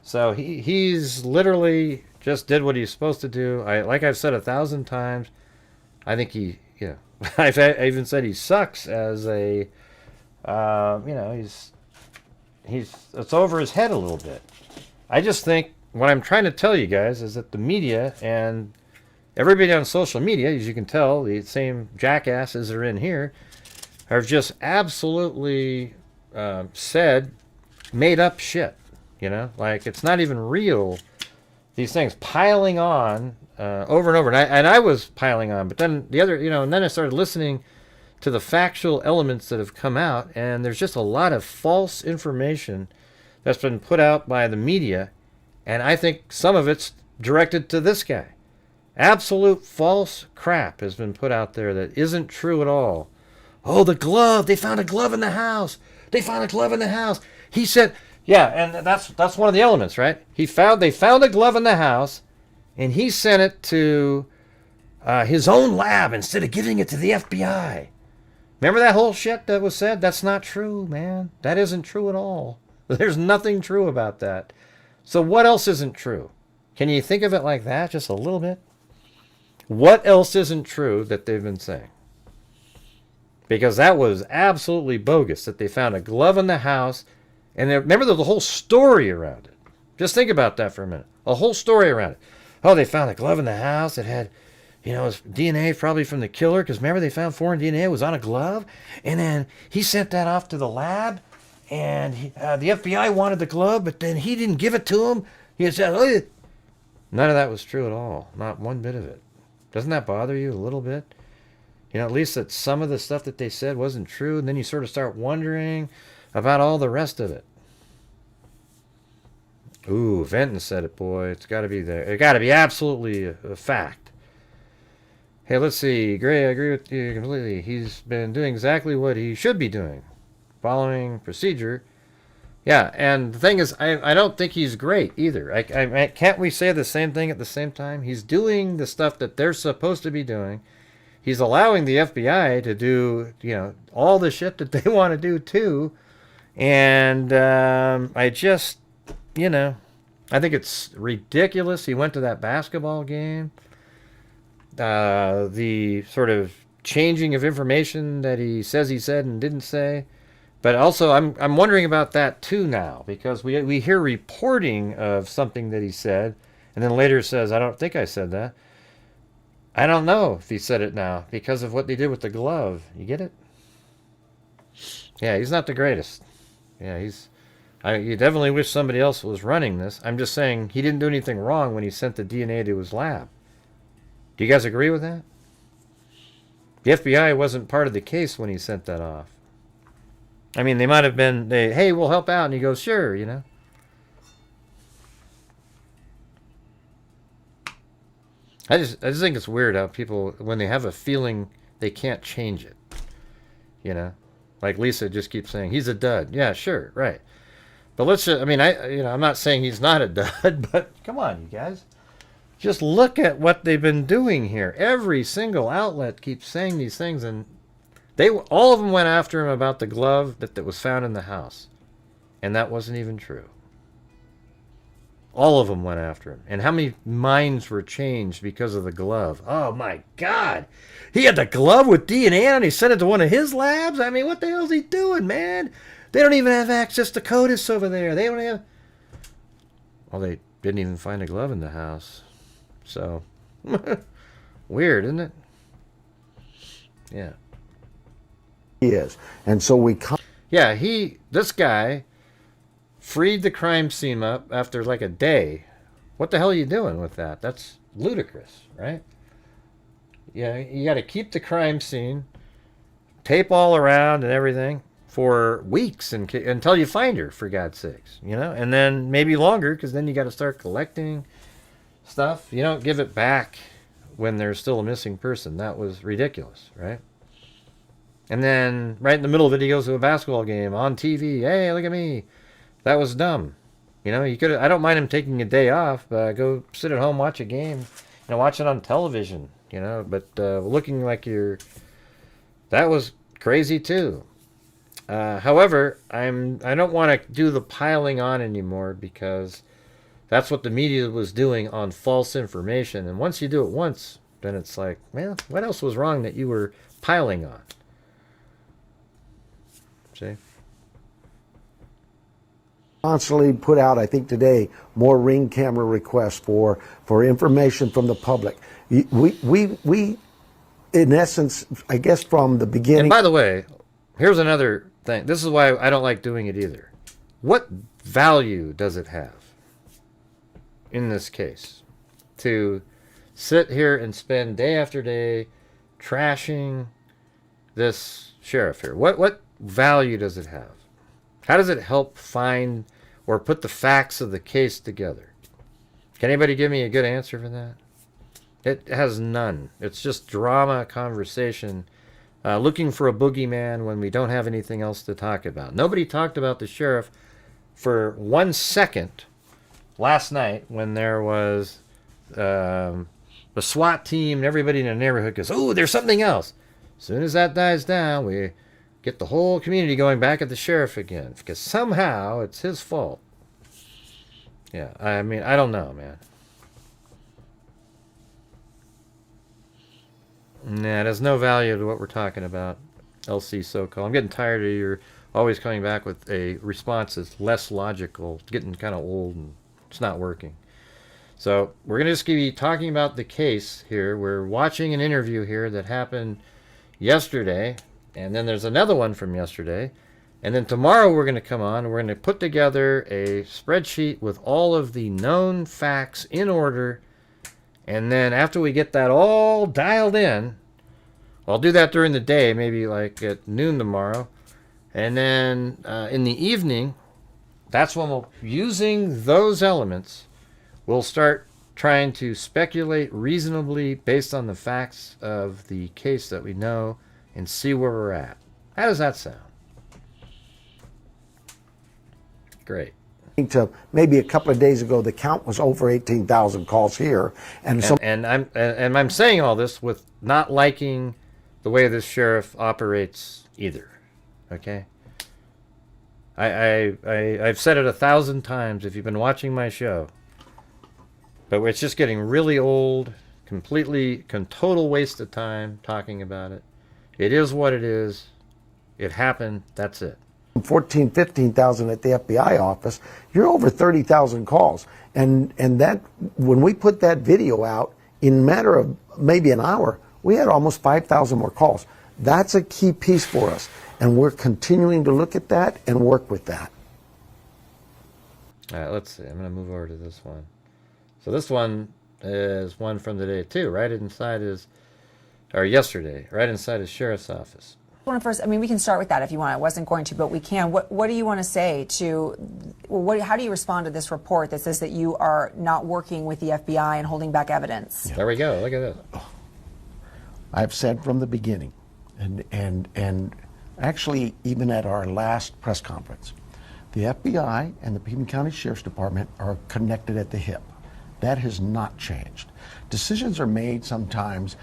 So he's literally just did what he's supposed to do. Like I've said 1,000 times, I think I even said he sucks as a, it's over his head a little bit. I just think what I'm trying to tell you guys is that the media and everybody on social media, as you can tell, the same jackasses are in here, have just absolutely made up shit. You know, like it's not even real. These things piling on over and over, and I was piling on, but then and then I started listening to the factual elements that have come out, and there's just a lot of false information that's been put out by the media, and I think some of it's directed to this guy. Absolute false crap has been put out there that isn't true at all. Oh, the glove! They found a glove in the house. They found a glove in the house. He said, yeah, and that's one of the elements, right? They found a glove in the house, and he sent it to his own lab instead of giving it to the FBI. Remember that whole shit that was said? That's not true, man. That isn't true at all. There's nothing true about that. So what else isn't true? Can you think of it like that just a little bit? What else isn't true that they've been saying? Because that was absolutely bogus that they found a glove in the house. And remember the whole story around it. Just think about that for a minute. A whole story around it. Oh, they found a glove in the house. It had, it was DNA probably from the killer. Because remember they found foreign DNA. It was on a glove. And then he sent that off to the lab. And the FBI wanted the glove. But then he didn't give it to him. He said, oh. None of that was true at all. Not one bit of it. Doesn't that bother you a little bit? At least that some of the stuff that they said wasn't true. And then you sort of start wondering about all the rest of it. Ooh, Venton said it, boy. It's got to be there. It got to be absolutely a fact. Hey, let's see. Gray, I agree with you completely. He's been doing exactly what he should be doing. Following procedure. Yeah, and the thing is, I don't think he's great either. Can't we say the same thing at the same time? He's doing the stuff that they're supposed to be doing. He's allowing the FBI to do, all the shit that they want to do too. And I just, I think it's ridiculous. He went to that basketball game. The sort of changing of information that he says he said and didn't say. But also, I'm wondering about that too now, because we hear reporting of something that he said, and then later says, I don't think I said that. I don't know if he said it now because of what they did with the glove. You get it? Yeah, he's not the greatest. Yeah, you definitely wish somebody else was running this. I'm just saying he didn't do anything wrong when he sent the DNA to his lab. Do you guys agree with that? The FBI wasn't part of the case when he sent that off. I mean, they might have been, hey, we'll help out. And he goes, sure, I just think it's weird how people, when they have a feeling, they can't change it. Like Lisa just keeps saying, he's a dud. Yeah, sure, right. But let's just, I'm not saying he's not a dud, but come on, you guys. Just look at what they've been doing here. Every single outlet keeps saying these things, and all of them went after him about the glove that was found in the house. And that wasn't even true. All of them went after him. And how many minds were changed because of the glove? Oh my God. He had the glove with DNA on it. He sent it to one of his labs. I mean, what the hell is he doing, man? They don't even have access to CODIS over there. They don't have... Well, they didn't even find a glove in the house. So, weird, isn't it? Yeah. He is. And so we... Yeah, this guy freed the crime scene up after like a day. What the hell are you doing with that? That's ludicrous, right? Yeah, you got to keep the crime scene, tape all around and everything for weeks until you find her, for God's sakes, and then maybe longer, because then you got to start collecting stuff. You don't give it back when there's still a missing person. That was ridiculous, right? And then right in the middle of it, he goes to a basketball game on TV. Hey, look at me. That was dumb. You could. I don't mind him taking a day off. Go sit at home, watch a game. Watch it on television. But looking like that was crazy too. However, I don't want to do the piling on anymore, because that's what the media was doing on false information. And once you do it once, then it's like, well, what else was wrong that you were piling on? See? Constantly put out, I think today, more Ring camera requests for information from the public. We in essence, I guess from the beginning... And by the way, here's another thing. This is why I don't like doing it either. What value does it have, in this case, to sit here and spend day after day trashing this sheriff here? What value does it have? How does it help find or put the facts of the case together? Can anybody give me a good answer for that? It has none. It's just drama, conversation looking for a boogeyman when we don't have anything else to talk about. Nobody talked about the sheriff for 1 second last night when there was the SWAT team and everybody in the neighborhood goes, oh, there's something else. As soon as that dies down, we get the whole community going back at the sheriff again because somehow it's his fault. Yeah, I mean, I don't know, man. Nah, it has no value to what we're talking about, LC so-called. I'm getting tired of your always coming back with a response that's less logical. It's getting kind of old and it's not working. So we're going to just be talking about the case here. We're watching an interview here that happened yesterday, and then there's another one from yesterday. And then tomorrow we're going to come on and we're going to put together a spreadsheet with all of the known facts in order. And then after we get that all dialed in, I'll do that during the day, maybe like at noon tomorrow. And then in the evening, that's when we'll, using those elements, we'll start trying to speculate reasonably based on the facts of the case that we know and see where we're at. How does that sound? Great. To maybe a couple of days ago, the count was over 18,000 calls here, and I'm saying all this with not liking the way this sheriff operates either. Okay. I've said it 1,000 times if you've been watching my show, but it's just getting really old, total waste of time talking about it. It is what it is. It happened. That's it. 14, 15,000 at the FBI office, you're over 30,000 calls. And that, when we put that video out, in a matter of maybe an hour, we had almost 5,000 more calls. That's a key piece for us. And we're continuing to look at that and work with that. All right, let's see. I'm going to move over to this one. So this one is one from the day too, right inside yesterday, right inside his sheriff's office. First, I mean, we can start with that if you want. I wasn't going to, but we can. What do you want to say to, how do you respond to this report that says that you are not working with the FBI and holding back evidence? There we go. Look at that. I've said from the beginning, and actually even at our last press conference, the FBI and the Pima County Sheriff's Department are connected at the hip. That has not changed. Decisions are made sometimes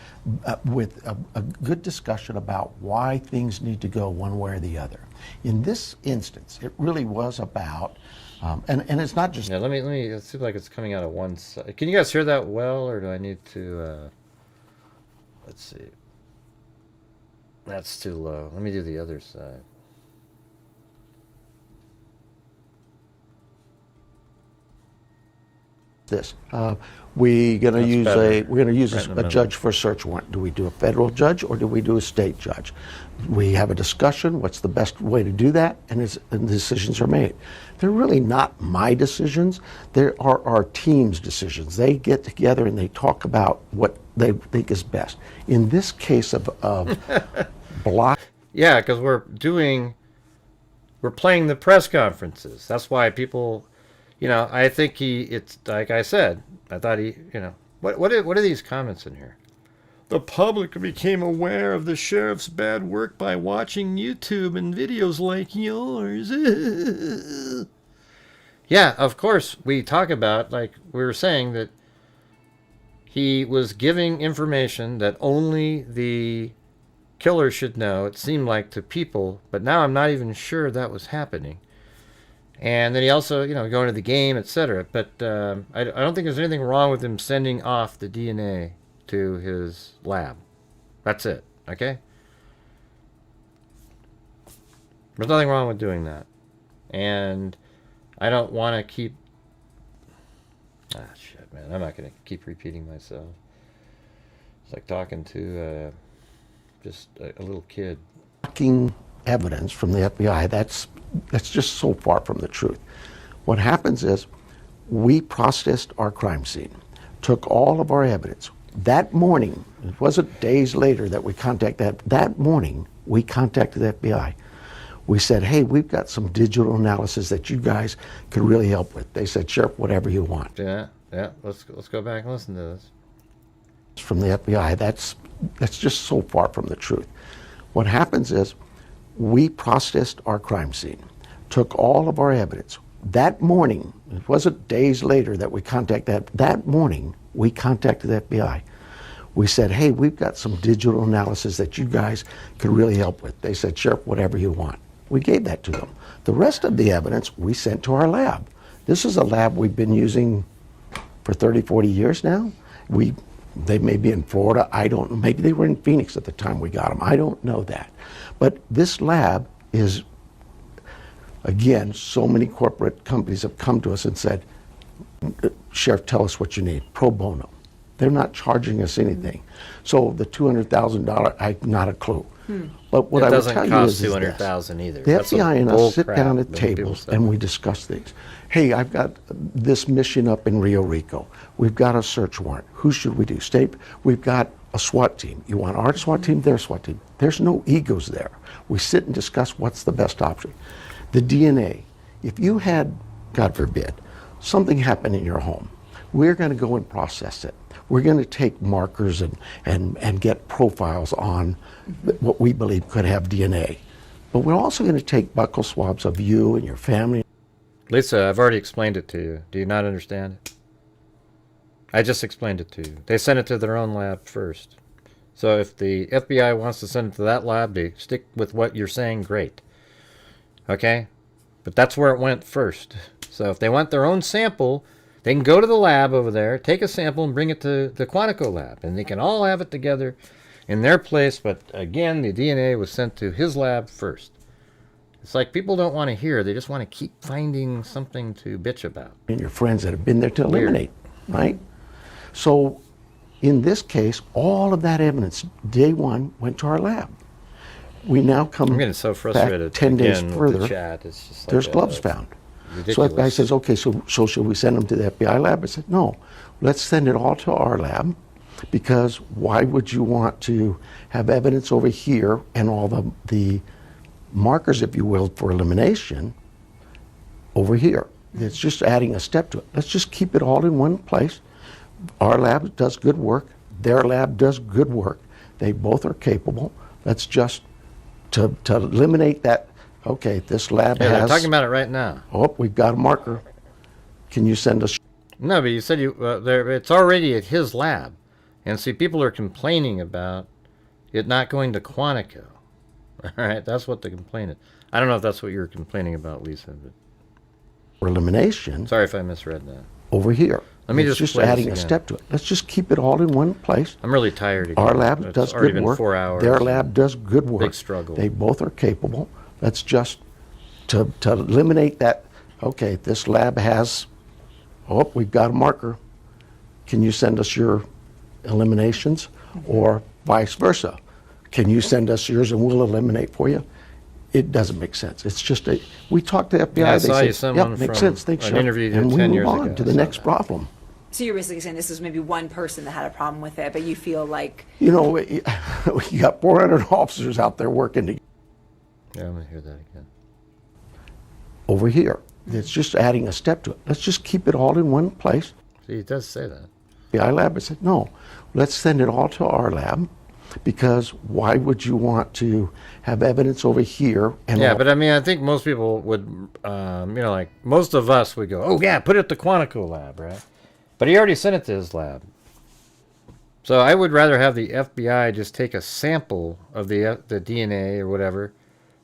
with a good discussion about why things need to go one way or the other. In this instance, it really was about, and it's not just... Yeah, let me, it seems like it's coming out of one side. Can you guys hear that well, or do I need to, let's see. That's too low. Let me do the other side. This. We're going to use a judge for a search warrant. Do we do a federal judge or do we do a state judge? We have a discussion. What's the best way to do that? And the decisions are made. They're really not my decisions. They are our team's decisions. They get together and they talk about what they think is best. In this case of block. Yeah, because we're playing the press conferences. That's why people. You know, I think it's like I said, I thought what are these comments in here? The public became aware of the sheriff's bad work by watching YouTube and videos like yours. Yeah, of course, we talk about, like we were saying, that he was giving information that only the killer should know, it seemed like, to people, but now I'm not even sure that was happening. And then he also, going to the game, etc. But I don't think there's anything wrong with him sending off the DNA to his lab. That's it, okay? There's nothing wrong with doing that. And I don't want to keep... shit, man. I'm not going to keep repeating myself. It's like talking to just a little kid. Evidence from the FBI, that's just so far from the truth. What happens is we processed our crime scene, took all of our evidence. That morning, it wasn't days later that we contacted that morning, we contacted the FBI. We said, hey, we've got some digital analysis that you guys could really help with. They said, Sheriff, whatever you want. Yeah, let's go back and listen to this. From the FBI, that's just so far from the truth. What happens is we processed our crime scene, took all of our evidence. That morning, it wasn't days later that we contacted that morning, we contacted the FBI. We said, hey, we've got some digital analysis that you guys could really help with. They said, Sheriff, whatever you want. We gave that to them. The rest of the evidence we sent to our lab. This is a lab we've been using for 30, 40 years now. They may be in Florida, I don't know. Maybe they were in Phoenix at the time we got them. I don't know that. But this lab is, again, so many corporate companies have come to us and said, Sheriff, tell us what you need, pro bono. They're not charging us anything. So the $200,000, I not a clue. But what I would tell you is $200,000 either. The That's FBI and bull us sit crap down at that people tables say. and we discuss things. Hey, I've got this mission up in Rio Rico. We've got a search warrant. Who should we do? State. We've got a SWAT team. You want our SWAT team, their SWAT team. There's no egos there. We sit and discuss what's the best option. The DNA. If you had, God forbid, something happen in your home, we're going to go and process it. We're going to take markers and get profiles on what we believe could have DNA. But we're also going to take buccal swabs of you and your family. Lisa, I've already explained it to you. Do you not understand it? I just explained it to you. They sent it to their own lab first. So if the FBI wants to send it to that lab, they stick with what you're saying, great. Okay? But that's where it went first. So if they want their own sample, they can go to the lab over there, take a sample, and bring it to the Quantico lab. And they can all have it together in their place. But again, the DNA was sent to his lab first. It's like people don't want to hear. They just want to keep finding something to bitch about. And your friends that have been there to eliminate, right? So in this case, all of that evidence, day one, went to our lab. We now come I'm getting so frustrated back 10 days again with the further, chat. It's just like there's gloves found. ridiculous. So the FBI says, okay, so should we send them to the FBI lab? I said, no, let's send it all to our lab, because why would you want to have evidence over here and all the markers, if you will, for elimination over here? It's just adding a step to it. Let's just keep it all in one place. Our lab does good work. Their lab does good work. They both are capable. Let's just, to eliminate that, okay, this lab has... they're talking about it right now. Oh, we've got a marker. Can you send us... No, but you said it's already at his lab. And see, people are complaining about it not going to Quantico. All right, that's what the complaint is. I don't know if that's what you were complaining about, Lisa. But... For elimination... Sorry if I misread that. Over here. Let me it's just just adding a step to it. Let's just keep it all in one place. I'm really tired again. Our lab It's does already good been work. 4 hours. Their lab does good work. Big struggle. They both are capable. Let's just, to eliminate that, okay, this lab has, oh, we've got a marker. Can you send us your eliminations? Or vice versa. Can you send us yours and we'll eliminate for you? It doesn't make sense. It's just we talked to FBI. Yeah, I they saw said, you someone yep, makes from sense. Thanks, an Sheriff. interview you and did we 10 move years on ago. to the next problem. So you're basically saying this was maybe one person that had a problem with it, but you feel like... You know, we got 400 officers out there working together. Yeah, I'm going to hear that again. Over here. It's just adding a step to it. Let's just keep it all in one place. See, it does say that. The I lab, I said, no, let's send it all to our lab, because why would you want to have evidence over here? And Yeah, all- but I mean, I think most people would, like most of us would go, oh yeah, put it at the Quantico lab, right? But he already sent it to his lab. So I would rather have the FBI just take a sample of the DNA or whatever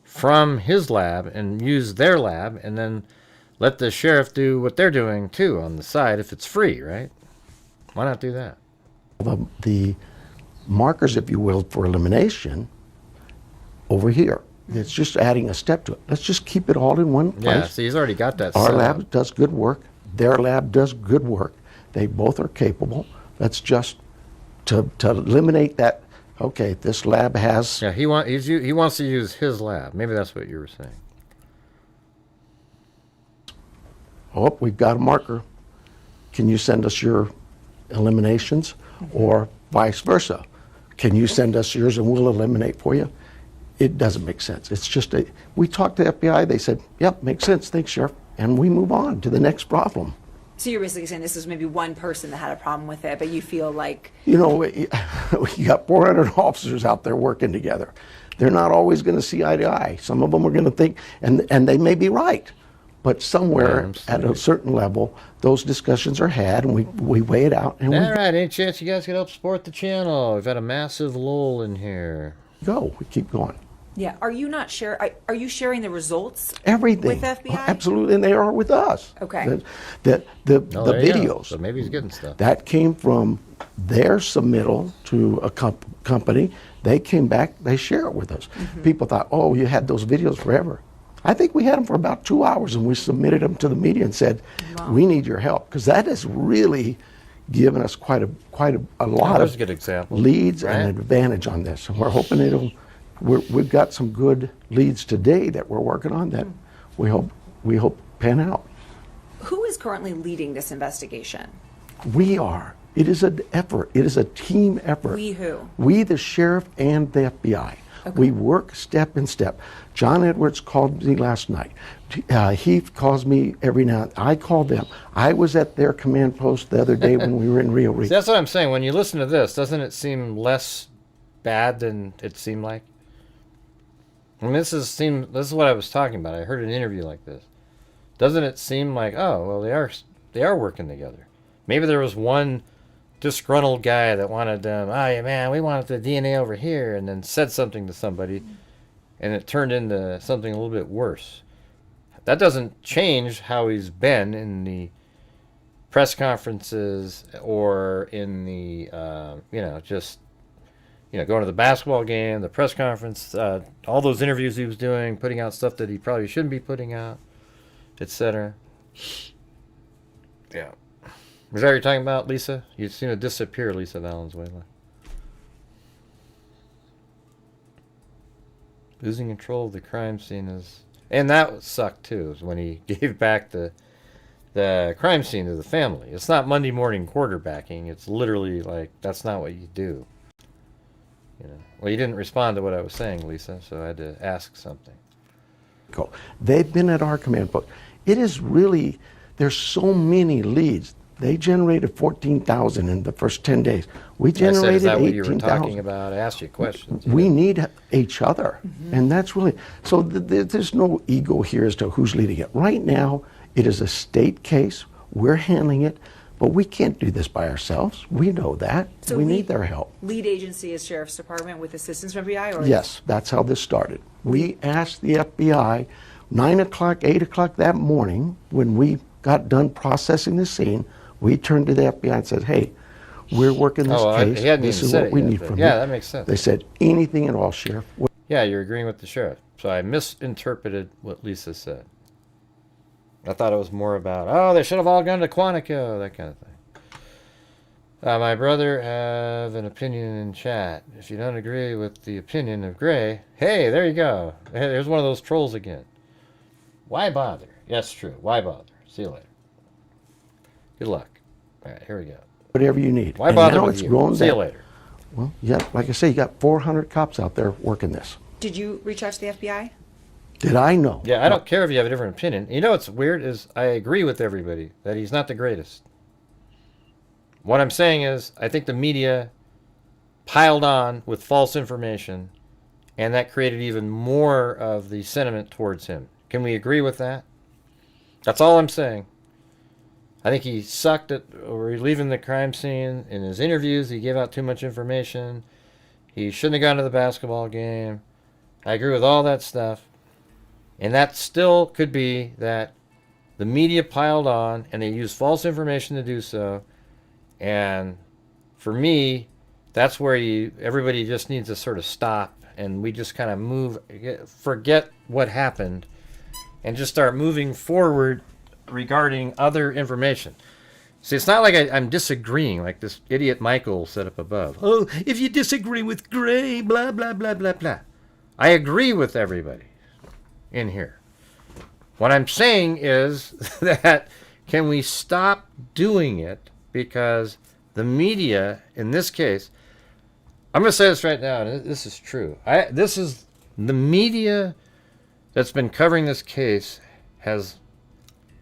from his lab and use their lab, and then let the sheriff do what they're doing too on the side if it's free, right? Why not do that? the markers, if you will, for elimination over here. It's just adding a step to it. Let's just keep it all in one place. Yeah, see, he's already got that Our set lab up. does good work. Their lab does good work. They both are capable. Let's just, to eliminate that, okay, this lab has... Yeah, he wants to use his lab. Maybe that's what you were saying. Oh, we've got a marker. Can you send us your eliminations? Or vice versa. Can you send us yours and we'll eliminate for you? It doesn't make sense. It's just we talked to the FBI, they said, yep, makes sense, thanks, Sheriff. And we move on to the next problem. So you're basically saying this was maybe one person that had a problem with it, but you feel like... You know, we got 400 officers out there working together. They're not always going to see eye to eye. Some of them are going to think, and they may be right, but somewhere at a certain level, those discussions are had, and we weigh it out. And All right, any chance you guys could help support the channel? We've had a massive lull in here. we keep going. Yeah. Are you not are you sharing the results? Everything. With FBI? Absolutely, and they are with us. Okay. The Oh, there you go. videos. So maybe he's getting stuff. That came from their submittal to a company. They came back, they share it with us. People thought, oh, you had those videos forever. I think we had them for about 2 hours, and we submitted them to the media and said, we need your help, because that has really given us quite a lot of good example. leads Right? and an advantage on this. And we're hoping we've got some good leads today that we're working on that we hope pan out. Who is currently leading this investigation? We are. It is an effort. It is a team effort. We who? We, the sheriff and the FBI. Okay. We work step in step. John Edwards called me last night. He calls me every now. I call them. I was at their command post the other day when we were in Rio Rico. See, that's what I'm saying. When you listen to this, doesn't it seem less bad than it seemed like? I mean, this is what I was talking about. I heard an interview like this. Doesn't it seem like, oh, well, they are working together? Maybe there was one disgruntled guy that wanted them, oh, yeah, man, we wanted the DNA over here, and then said something to somebody, and it turned into something a little bit worse. That doesn't change how he's been in the press conferences or in the, going to the basketball game, the press conference, all those interviews he was doing, putting out stuff that he probably shouldn't be putting out, etc. Yeah. Was that what you're talking about, Lisa? You seem to disappear, Lisa Valenzuela. Losing control of the crime scene is... And that sucked, too, is when he gave back the crime scene to the family. It's not Monday morning quarterbacking. It's literally like, that's not what you do. Well, you didn't respond to what I was saying, Lisa, so I had to ask something. They've been at our command post. It is really... There's so many leads. They generated 14,000 in the first 10 days. We generated 18,000. Is that what you were talking about? I asked you questions. We need each other. And that's really... So there's no ego here as to who's leading it. Right now, it is a state case. We're handling it. But we can't do this by ourselves. We know that. So we need their help. Lead agency is Sheriff's Department with assistance from FBI? Or Yes, that's how this started. We asked the FBI 9 o'clock, 8 o'clock that morning when we got done processing the scene. We turned to the FBI and said, hey, we're working this case. This is what we need from you. Yeah, that makes sense. They said, anything at all, Sheriff. Yeah, you're agreeing with the sheriff. So I misinterpreted what Lisa said. I thought it was more about, oh, they should have all gone to Quantico, that kind of thing. My brother have an opinion in chat. If you don't agree with the opinion of Gray, hey, there you go. There's one of those trolls again. Why bother? Yes, true. Why bother? See you later. Good luck. All right, here we go. Whatever you need. Why And bother now with it's you? grown See you down. later. Well, yeah, like I say, you got 400 cops out there working this. Did you reach out to the FBI? Did I know? Yeah, I don't care if you have a different opinion. You know what's weird is I agree with everybody that he's not the greatest. What I'm saying is I think the media piled on with false information, and that created even more of the sentiment towards him. Can we agree with that? That's all I'm saying. I think he sucked at relieving the crime scene. In his interviews, he gave out too much information. He shouldn't have gone to the basketball game. I agree with all that stuff. And that still could be that the media piled on and they used false information to do so. And for me, that's where everybody just needs to sort of stop and we just kind of forget what happened and just start moving forward regarding other information. See, it's not like I'm disagreeing like this idiot Michael said up above. Oh, if you disagree with Gray, blah, blah, blah, blah, blah. I agree with everybody in here. What I'm saying is that can we stop doing it because the media, in this case, I'm going to say this right now, and this is true. This is the media that's been covering this case has,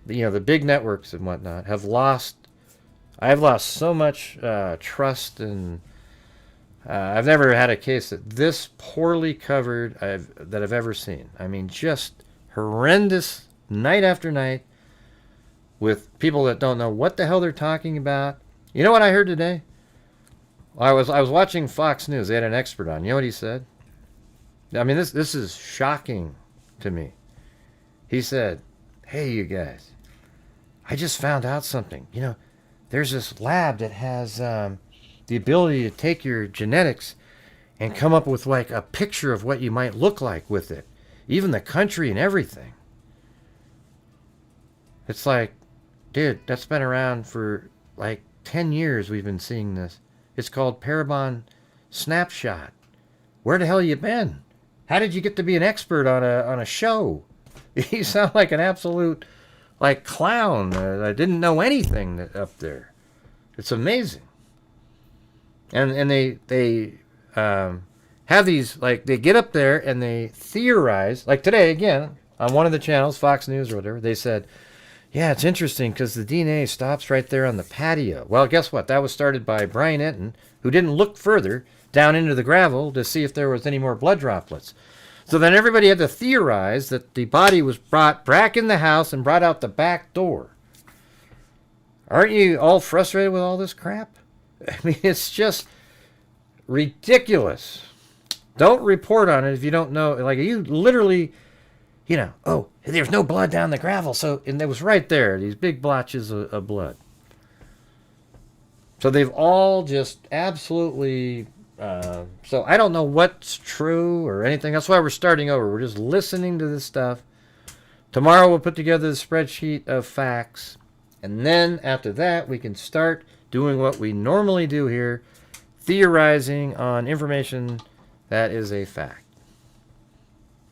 the big networks and whatnot have lost. I've lost so much trust and I've never had a case that this poorly covered that I've ever seen. I mean, just horrendous night after night with people that don't know what the hell they're talking about. You know what I heard today? I was watching Fox News. They had an expert on. You know what he said? I mean, this is shocking to me. He said, "Hey, you guys, I just found out something. You know, there's this lab that has the ability to take your genetics and come up with like a picture of what you might look like with it, even the country and everything." It's like, dude, that's been around for like 10 years. We've been seeing this. It's called Parabon Snapshot. Where the hell you been? How did you get to be an expert on a show? You sound like an absolute like clown. I didn't know anything up there. It's amazing. And they have these, like, they get up there and they theorize. Like today, again, on one of the channels, Fox News or whatever, they said, yeah, it's interesting because the DNA stops right there on the patio. Well, guess what? That was started by Brian Enton, who didn't look further down into the gravel to see if there was any more blood droplets. So then everybody had to theorize that the body was brought back in the house and brought out the back door. Aren't you all frustrated with all this crap? I mean, it's just ridiculous. Don't report on it if you don't know. Like, you literally, you know, oh, there's no blood down the gravel. So, and it was right there, these big blotches of blood. So they've all just absolutely, so I don't know what's true or anything. That's why we're starting over. We're just listening to this stuff. Tomorrow we'll put together the spreadsheet of facts. And then after that, we can start doing what we normally do here, theorizing on information that is a fact.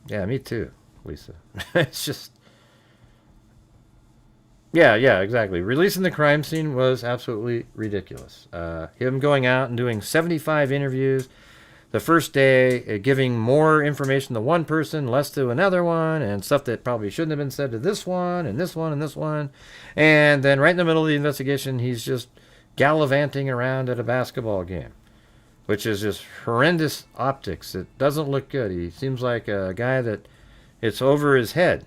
Yeah, me too, Lisa. It's just, yeah, exactly. Releasing the crime scene was absolutely ridiculous. Him going out and doing 75 interviews the first day, giving more information to one person, less to another one, and stuff that probably shouldn't have been said to this one, and this one, and this one. And then right in the middle of the investigation, he's just gallivanting around at a basketball game, which is just horrendous optics. It doesn't look good. He seems like a guy that it's over his head.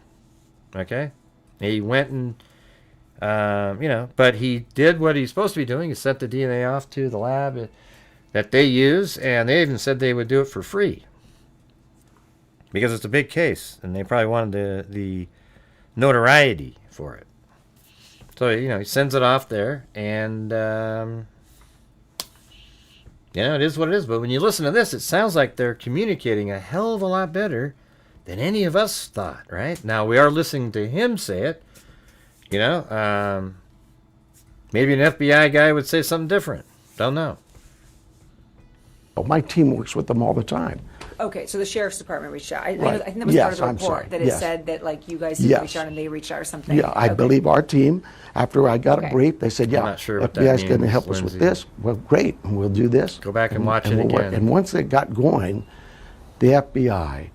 Okay? He went and, you know, but he did what he's supposed to be doing. He sent the DNA off to the lab that they use, and they even said they would do it for free because it's a big case, and they probably wanted the notoriety for it. So, you know, he sends it off there, and, you know, it is what it is. But when you listen to this, it sounds like they're communicating a hell of a lot better than any of us thought, right? Now, we are listening to him say it, you know. Maybe an FBI guy would say something different. Don't know. My team works with them all the time. Okay, so the sheriff's department reached out. I Right. think that was Yes, part of the I'm report, sorry. that it Yes. said that, like, you guys didn't Yes. reach out and they reached out or something. Yeah, I Okay. believe our team, after I got Okay. a brief, they said, yeah, I'm not sure what that FBI's going to means, help us with Lindsay. this. Well, great, and we'll do this. Go back and watch it we'll work. again. And once it got going, the FBI,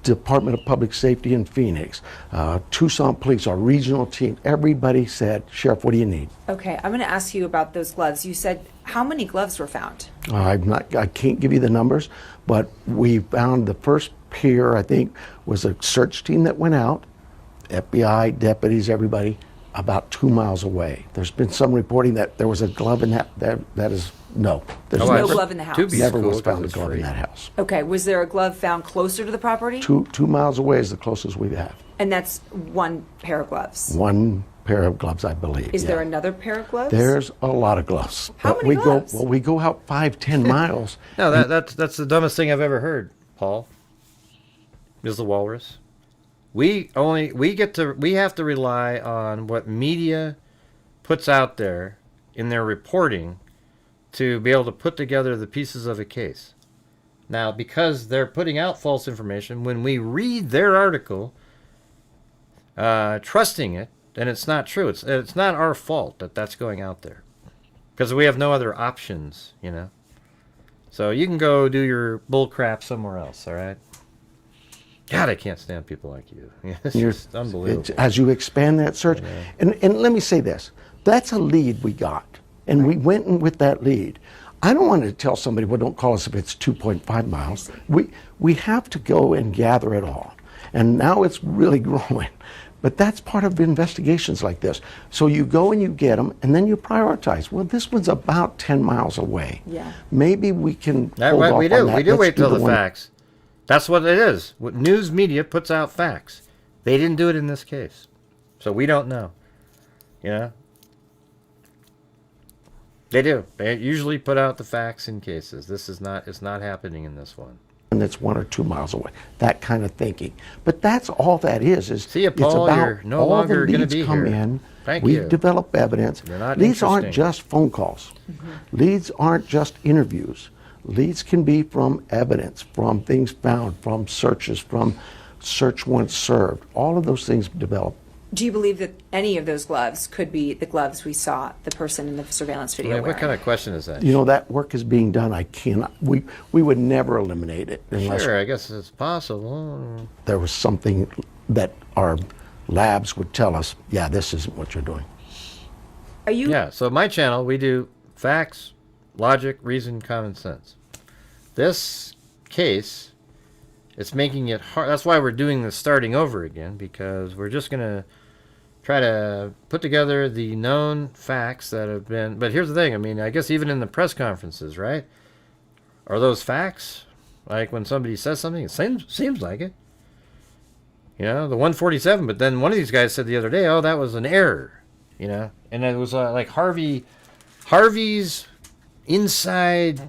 Department of Public Safety in Phoenix, Tucson Police, our regional team, everybody said, Sheriff, what do you need? Okay, I'm going to ask you about those gloves. You said, how many gloves were found? I can't give you the numbers, but we found the first pair, I think, was a search team that went out, FBI, deputies, everybody, about 2 miles away. There's been some reporting that there was a glove in that is, no. There's No glove in the house. Never was found a glove in that house. Okay, was there a glove found closer to the property? 2 miles away is the closest we have. And that's one pair of gloves? One pair of gloves, I believe. Is yeah. there another pair of gloves? There's a lot of gloves. How But many we gloves? we go out 5-10 miles. No, that's the dumbest thing I've ever heard, Paul. Is the walrus. We have to rely on what media puts out there in their reporting to be able to put together the pieces of a case. Now, because they're putting out false information, when we read their article, trusting it, then it's not true. It's not our fault that that's going out there, because we have no other options, you know. So you can go do your bull crap somewhere else, all right? God, I can't stand people like you. It's just unbelievable. As you expand that search, and let me say this, that's a lead we got, and we went in with that lead. I don't want to tell somebody, well, don't call us if it's 2.5 miles. We have to go and gather it all. And now it's really growing. But that's part of investigations like this. So you go and you get them, and then you prioritize. Well, this one's about 10 miles away. Yeah. Maybe we can hold off we on that. do Let's wait till the one- facts. That's what it is. What news media puts out facts. They didn't do it in this case. So we don't know. You know? They do. They usually put out the facts in cases. It's not happening in this one. And that's 1 or 2 miles away. That kind of thinking. But that's all that is. See you, Paul. It's about You're no all longer the gonna leads be come here. in. Thank we you. develop evidence. You're not Leads aren't interesting. just phone calls. Leads aren't just interviews. Leads can be from evidence, from things found, from searches, from search once served. All of those things develop. Do you believe that any of those gloves could be the gloves we saw the person in the surveillance video What wearing? kind of question is that? You know, that work is being done. I cannot, we would never eliminate it unless Sure, I guess it's possible. there was something that our labs would tell us, yeah, this isn't what you're doing. Are you? Yeah, so my channel, we do facts, logic, reason, common sense. This case, it's making it hard. That's why we're doing the starting over again, because we're just going to try to put together the known facts that have been... But here's the thing, I mean, I guess even in the press conferences, right? Are those facts? Like when somebody says something, it seems like it. You know, the 147, but then one of these guys said the other day, oh, that was an error, you know? And it was like Harvey's inside...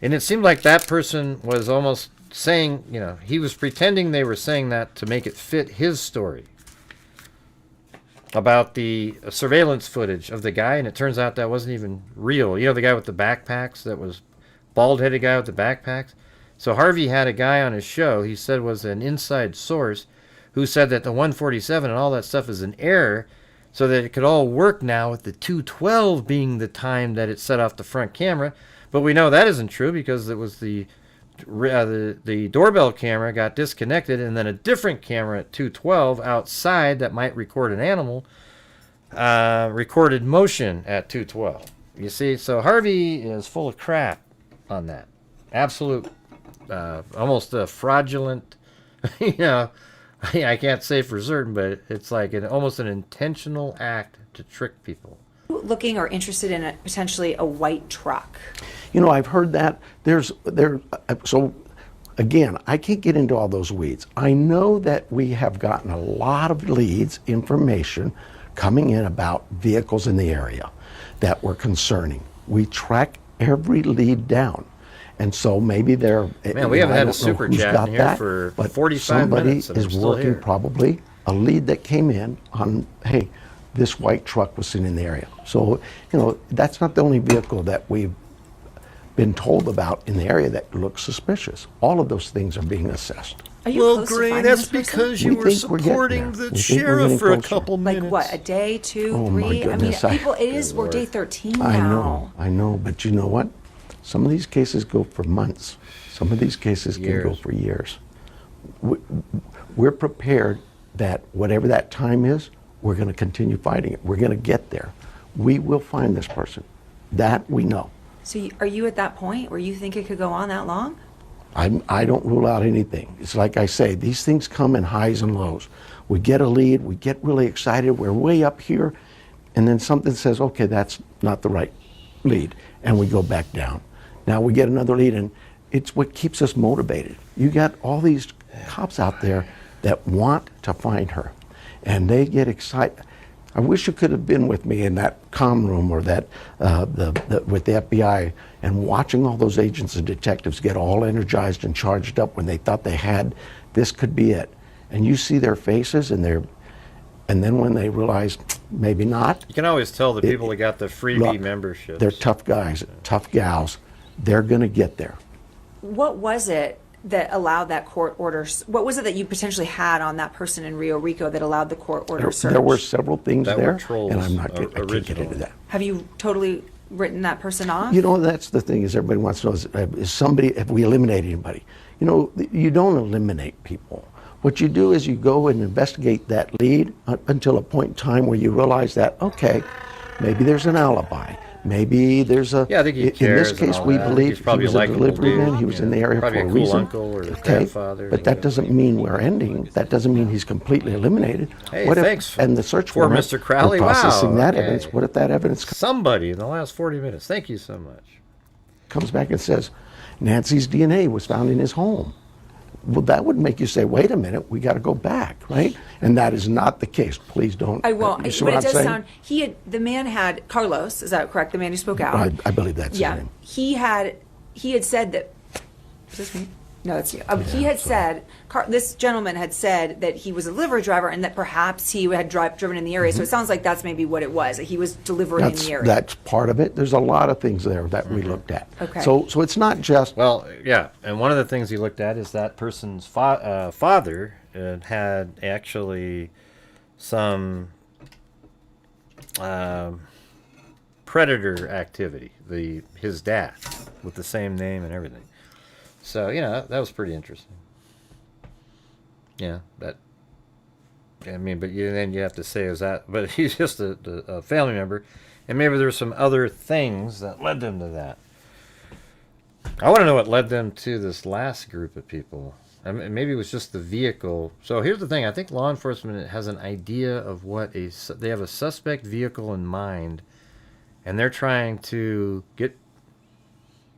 And it seemed like that person was almost saying, you know, he was pretending they were saying that to make it fit his story about the surveillance footage of the guy, and it turns out that wasn't even real. You know, the guy with the backpacks, that was bald-headed guy with the backpacks? So Harvey had a guy on his show he said was an inside source who said that the 147 and all that stuff is an error, so that it could all work now with the 212 being the time that it set off the front camera. But we know that isn't true because it was the doorbell camera got disconnected, and then a different camera at 212 outside that might record an animal recorded motion at 212. You see, so Harvey is full of crap on that. Absolute, almost a fraudulent, you know, I can't say for certain, but it's like almost an intentional act to trick people. Looking or interested in potentially a white truck? You know, I've heard that. So, again, I can't get into all those weeds. I know that we have gotten a lot of leads, information coming in about vehicles in the area that were concerning. We track every lead down. And so maybe they're... Man, we haven't had a super chat in here for 45 minutes. Somebody is working probably a lead that came in on, hey, this white truck was seen in the area. So, you know, that's not the only vehicle that we've been told about in the area that looks suspicious. All of those things are being assessed. Are you close to finding this person? We think we're getting there. We think we're getting closer. Like what, a day, 2, Oh, my 3? goodness, I mean, people, we're day 13 I now. know, but you know what? Some of these cases go for months. Some of these cases can go for years. We're prepared that whatever that time is, we're going to continue fighting it. We're going to get there. We will find this person. That we know. So are you at that point where you think it could go on that long? I don't rule out anything. It's like I say, these things come in highs and lows. We get a lead, we get really excited, we're way up here, and then something says, okay, that's not the right lead, and we go back down. Now we get another lead, and it's what keeps us motivated. You got all these cops out there that want to find her, and they get excited. I wish you could have been with me in that comm room or that with the FBI and watching all those agents and detectives get all energized and charged up when they thought they had, this could be it. And you see their faces and then when they realize maybe not. You can always tell the people that got the freebie memberships. They're tough guys, tough gals. They're going to get there. What was it that allowed that court order? What was it that you potentially had on that person in Rio Rico that allowed the court order search? There were several things that there, were trolls, and I can't get into that. Have you totally written that person off? You know, that's the thing is everybody wants to know is somebody, have we eliminated anybody? You know, you don't eliminate people. What you do is you go and investigate that lead until a point in time where you realize that, okay, maybe there's an alibi. Maybe there's a. Yeah, I think he in cares this and case, all we that. I think believe he's probably he was a a likable delivery dude, man. He was in the area probably for a a cool reason. uncle or his Okay, grandfather. but that doesn't mean we're ending. That doesn't mean he's completely eliminated. Hey, what thanks if, and the search for warrant, Mr. Crowley. we're processing Wow, that okay. evidence. What if that evidence Somebody in the last 40 minutes. Thank you so much. comes back and says Nancy's DNA was found in his home? Well, that would make you say, wait a minute, we got to go back, right? And that is not the case. Please don't. I won't. You see But what it I'm does saying? sound. The man had Carlos. Is that correct? The man who spoke out. I believe that's Yeah. his name. He had said that. Is this me? No, that's you. He had said. This gentleman had said that he was a delivery driver and that perhaps he had driven in the area. So it sounds like that's maybe what it was. That he was delivering in the area. That's part of it. There's a lot of things there that we looked at. Okay. So it's not just. Well, yeah, and one of the things he looked at is that person's father had actually some predator activity. His dad with the same name and everything. So that was pretty interesting. Yeah, but then you have to say is that, but he's just a family member, and maybe there's some other things that led them to that. I want to know what led them to this last group of people. I mean, maybe it was just the vehicle. So here's the thing: I think law enforcement has an idea of what they have a suspect vehicle in mind, and they're trying to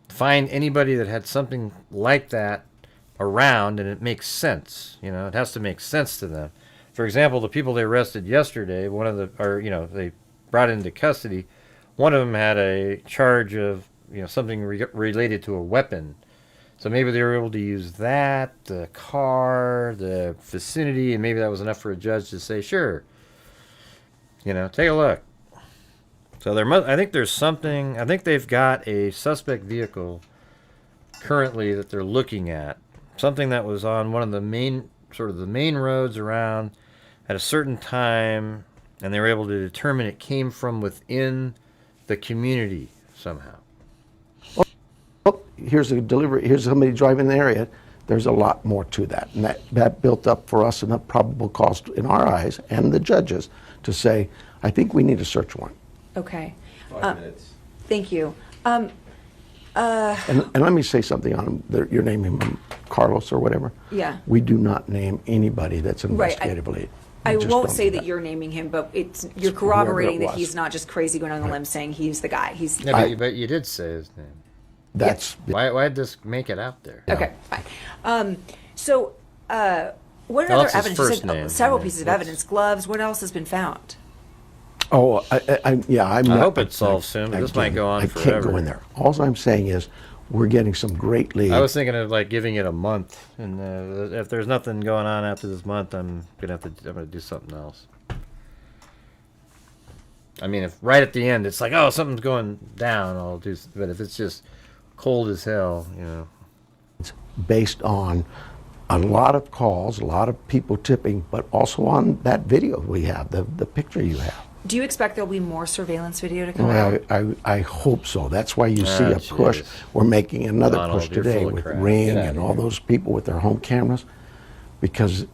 find anybody that had something like that around, and it makes sense. It has to make sense to them. For example, the people they arrested yesterday, they brought into custody. One of them had a charge of something related to a weapon. So maybe they were able to use that, the car, the vicinity, and maybe that was enough for a judge to say, sure, take a look. So I think there's something. I think they've got a suspect vehicle currently that they're looking at. Something that was on one of the main roads around at a certain time, and they were able to determine it came from within the community somehow. Oh, here's a delivery. Here's somebody driving in the area. There's a lot more to that, and that built up for us enough probable cause in our eyes and the judges to say, I think we need a search warrant. Okay. 5 minutes. Thank you. And let me say something on him. You're naming him Carlos or whatever. Yeah. We do not name anybody that's an Right, investigative lead. I We just won't don't say do that you're naming him, but you're whoever corroborating it that was. he's not just crazy going on the limb saying he's the guy. But you did say his name. That's why did this make it out there? Okay, fine. So, what Well, other that's his evidence? You first said name. several I mean, pieces of that's- evidence, gloves. What else has been found? Oh, I'm I not- hope it's solved soon, but this might go on I forever. can't go in there. All I'm saying is we're getting some great leads. I was thinking of giving it a month, and if there's nothing going on after this month, I'm gonna do something else. I mean, if right at the end it's like, oh, something's going down, I'll do. But if it's just cold as hell, It's based on a lot of calls, a lot of people tipping, but also on that video we have, the picture you have. Do you expect there'll be more surveillance video to come out? Well, I hope so. That's why you see a push. jeez. We're making another Donald, push you're today full of with crap. Ring Get out and of all here. those people with their home cameras, because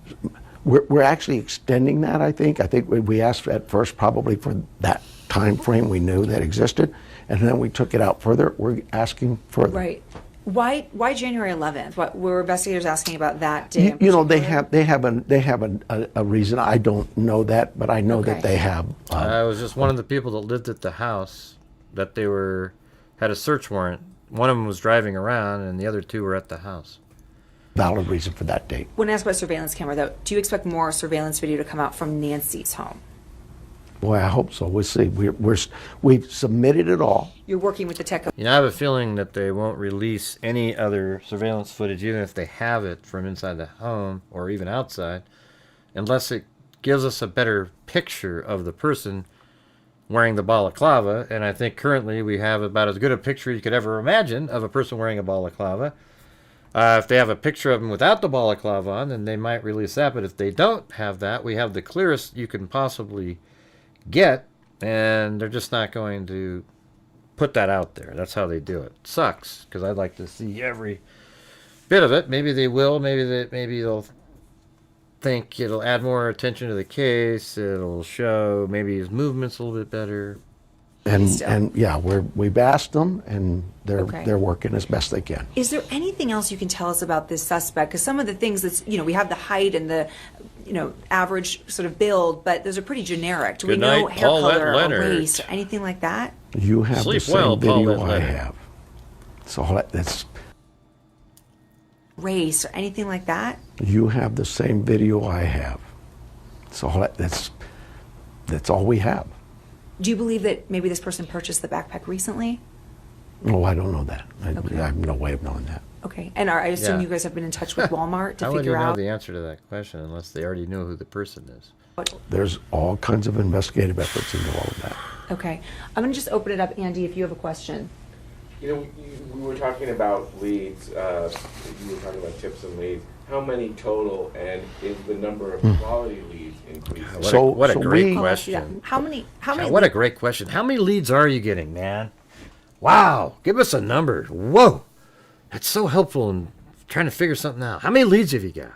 we're actually extending that. I think we asked at first probably for that time frame we knew that existed, and then we took it out further. We're asking further. Right. Why January 11th? What were investigators asking about that day? in You know, they particular? have a reason. I don't know that, but I know that they have. I was just one of the people that lived at the house that had a search warrant. One of them was driving around, and the other two were at the house. Valid reason for that date. When asked about surveillance camera, though, do you expect more surveillance video to come out from Nancy's home? Boy, I hope so. We'll see. We've submitted it all. You're working with the tech. I have a feeling that they won't release any other surveillance footage, even if they have it from inside the home or even outside, unless it gives us a better picture of the person wearing the balaclava. And I think currently we have about as good a picture you could ever imagine of a person wearing a balaclava. If they have a picture of them without the balaclava on, then they might release that. But if they don't have that, we have the clearest you can possibly get, and they're just not going to put that out there. That's how they do it. Sucks, because I'd like to see every bit of it. Maybe they will. Maybe they'll think it'll add more attention to the case. It'll show maybe his movements a little bit better. And yeah, we've asked them, and Okay. they're working as best they can. Is there anything else you can tell us about this suspect? Because some of the things that's, we have the height and the, average sort of build, but those are pretty generic. Do we Good know night, hair Paulette color or Leonard. race or anything like that? You have Sleep the same well, video Paulette I Leonard. have. So that's Race or anything like that? you have the same video I have. So that's all we have. Do you believe that maybe this person purchased the backpack recently? No, I don't know that. Okay. I have no way of knowing that. Okay. And I assume Yeah. you guys have been in touch with Walmart to How would you figure know out? the answer to that question unless they already knew who the person is? There's all kinds of investigative efforts into all of that. Okay. I'm going to just open it up, Andy, if you have a question. We were talking about leads. You were talking about tips and leads. How many total, and is the number of quality leads increasing? What a great question. Yeah. How many? What a great question. How many leads are you getting, man? Wow. Give us a number. Whoa. That's so helpful in trying to figure something out. How many leads have you got?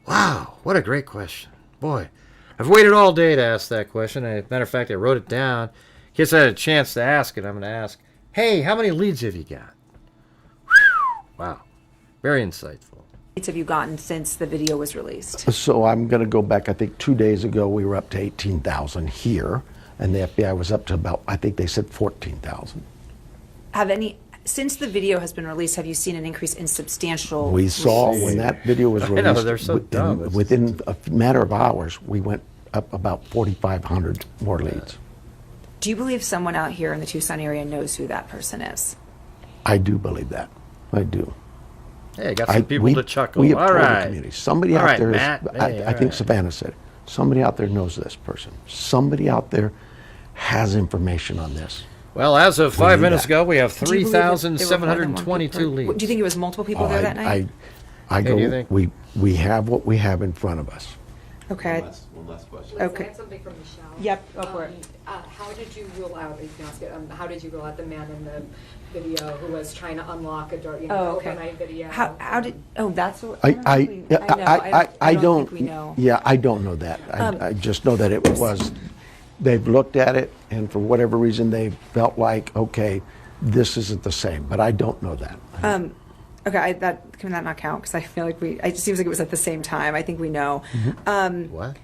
Wow. What a great question. Boy, I've waited all day to ask that question. Matter of fact, I wrote it down. In case I had a chance to ask it, I'm going to ask, hey, how many leads have you got? Wow. Very insightful. Leads have you gotten since the video was released? So I'm going to go back, I think 2 days ago we were up to 18,000 here, and the FBI was up to about, I think they said 14,000. Since the video has been released, have you seen an increase in substantial? We saw when that video was I released, know, they're so dumb. within a matter of hours, we went up about 4,500 more leads. Do you believe someone out here in the Tucson area knows who that person is? I do believe that. I do. Hey, got some people to chuckle. We have All told the right. community. Somebody All out right, there is, Matt. Hey, I all think right. Savannah said it. Somebody out there knows this person. Somebody out there has information on this. Well, as of We 5 need minutes that. ago, we have Do you believe that there were more than one 3,722 people? leads. Do you think it was multiple people there that night? I Hey, do you go, think- we have what we have in front of us. Okay. One last question. Okay. I have something from Michelle. Yep, go for it. How did you rule out, if you can ask it, how did you rule out the man in the video who was trying to unlock a door, Okay. overnight video? How did? Oh, that's what. I don't don't, think we know. yeah, I don't know that. I just know that it was, they've looked at it, and for whatever reason, they felt like, okay, this isn't the same, but I don't know that. Okay, can that not count? Because I feel like it seems like it was at the same time. I think we know. What?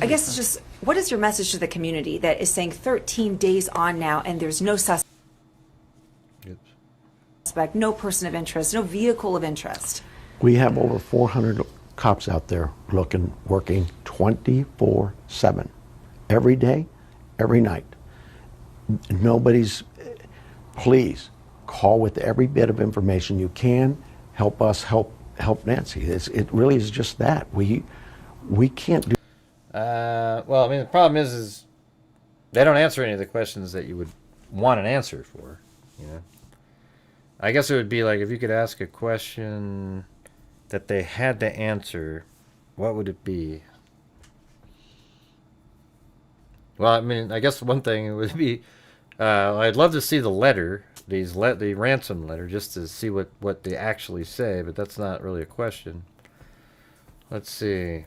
I guess it's just, what is your message to the community that is saying 13 days on now and there's no suspect, no person of interest, no vehicle of interest? We have over 400 cops out there looking, working 24/7, every day, every night. Please call with every bit of information you can. Help us help Nancy. It really is just that. We can't do. Well, I mean, the problem is they don't answer any of the questions that you would want an answer for. You know, I guess it would be like if you could ask a question that they had to answer, what would it be? Well, I mean, I guess one thing would be, I'd love to see the letter, the ransom letter, just to see what they actually say, but that's not really a question. Let's see.